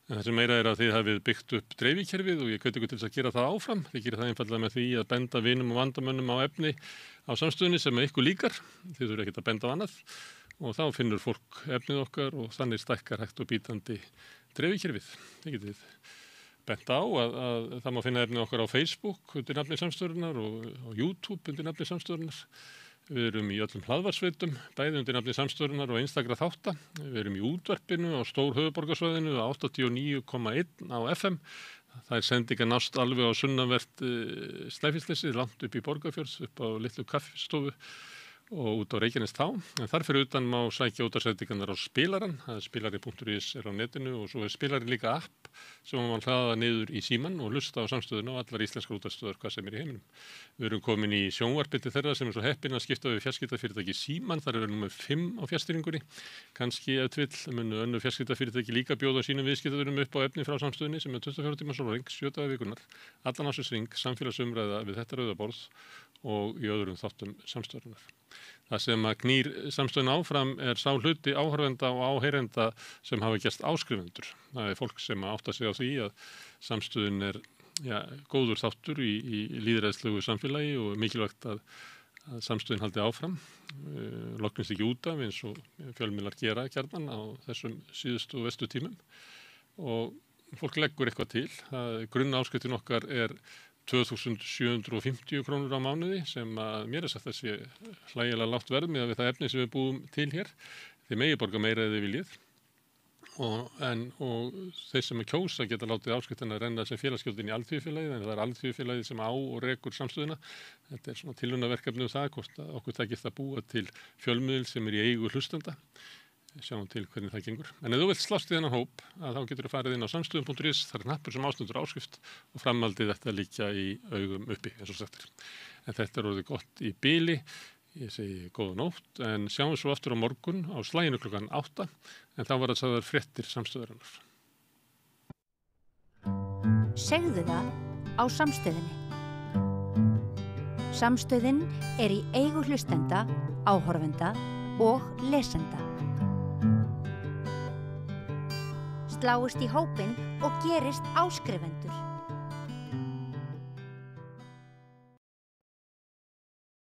En það sem meira að þið hafið byggt upp dreifikerfið og ég hvet ykkur til að gera það áfram. Þið gerir það einfallega með því að benda vinum og vandamönnum á efni á samstöðunni sem ykkur líkar. Þið þurfum ekkert að benda á annað og þá finnur fólk efnið okkar og þannig stækkar hægt og bítandi dreifikerfið. Þið getið bent á að það má finna efnið okkar á Facebook undir nafni samstöðurinnar og á YouTube undir nafni samstöðurinnar. Við erum í öllum hlaðvarpsveitum, bæði undir nafni samstöðurinnar og einstakra þátta. Við erum í útvarpinu á stór höfuðborgarsvæðinu á 89,1 á FM. Það sendingar nást alveg á sunnanvert Snæfellsnesi, langt upp í Borgarfjörð, upp á litlu kaffistofu og út á Reykjanes þá. En þar fyrir utan má sækja útvarpssendingarnar á spilarann, það er spilari.is er á netinu og svo er spilari líka app sem má hlaða niður í síman og hlusta á samstöðuna og allar íslenskar útvarpsstöðvar hvað sem er í heiminum. Við erum komin í sjónvarpið til þeirra sem er svo heppin að skipta við fjarskiptafyrirtæki Síman, þar er númer 5 á fjarstýringunni. Kannski ef til munu önnur fjarskiptafyrirtæki líka bjóða sínum viðskiptavinum upp á efni frá samstöðunni sem er 24 tíma sólarhring, 7 daga vikunar, allan ársins hring, samfélagsumræða við þetta rauðaborð og í öðrum þáttum samstöðunar. Það sem að knýr samstöðun áfram er sá hluti áhorfenda og áheyrenda sem hafa gerst áskrifendur. Það er fólk sem átta sig á því að samstöðun er góður þáttur í lýðræðislegu samfélagi og mikilvægt að samstöðun haldi áfram. Lognist ekki út af eins og fjölmiðlar gera gjarnan á þessum síðustu og vestu tímum og fólk leggur eitthvað til. Grunnáskriftun okkar er 2.750 krónur á mánuði sem að mér er sagt að sé hlægilega lágt verð með það efni sem við búum til hér. Þið megi borga meira eða þið viljið og þeir sem að kjósa geta látið áskriftina renna sem félagsgjöldin í alþýðufélagið en það er alþýðufélagið sem á og rekur samstöðuna. Þetta er svona tilraunaverkefni það hvort að okkur takist að búa til fjölmiðil sem er í eigu hlustenda. Sjáum til hvernig það gengur. En ef þú vilt slást í þennan hóp, að þá getur þú farið inn á samstöðun.is, þar er hnappur sem ástendur áskrift og framhaldið þetta liggja í augum uppi, eins og sagtir. En þetta er orðið gott í bili, ég segi góða nótt, en sjáum svo aftur á morgun á slaginu klukkan 8, en þá var það sagðar fréttir samstöðurinnar. Segðu það á samstöðinni. Samstöðin er í eigu hlustenda, áhorfenda og lesenda. Sláist í hópinn og gerist áskrifendur.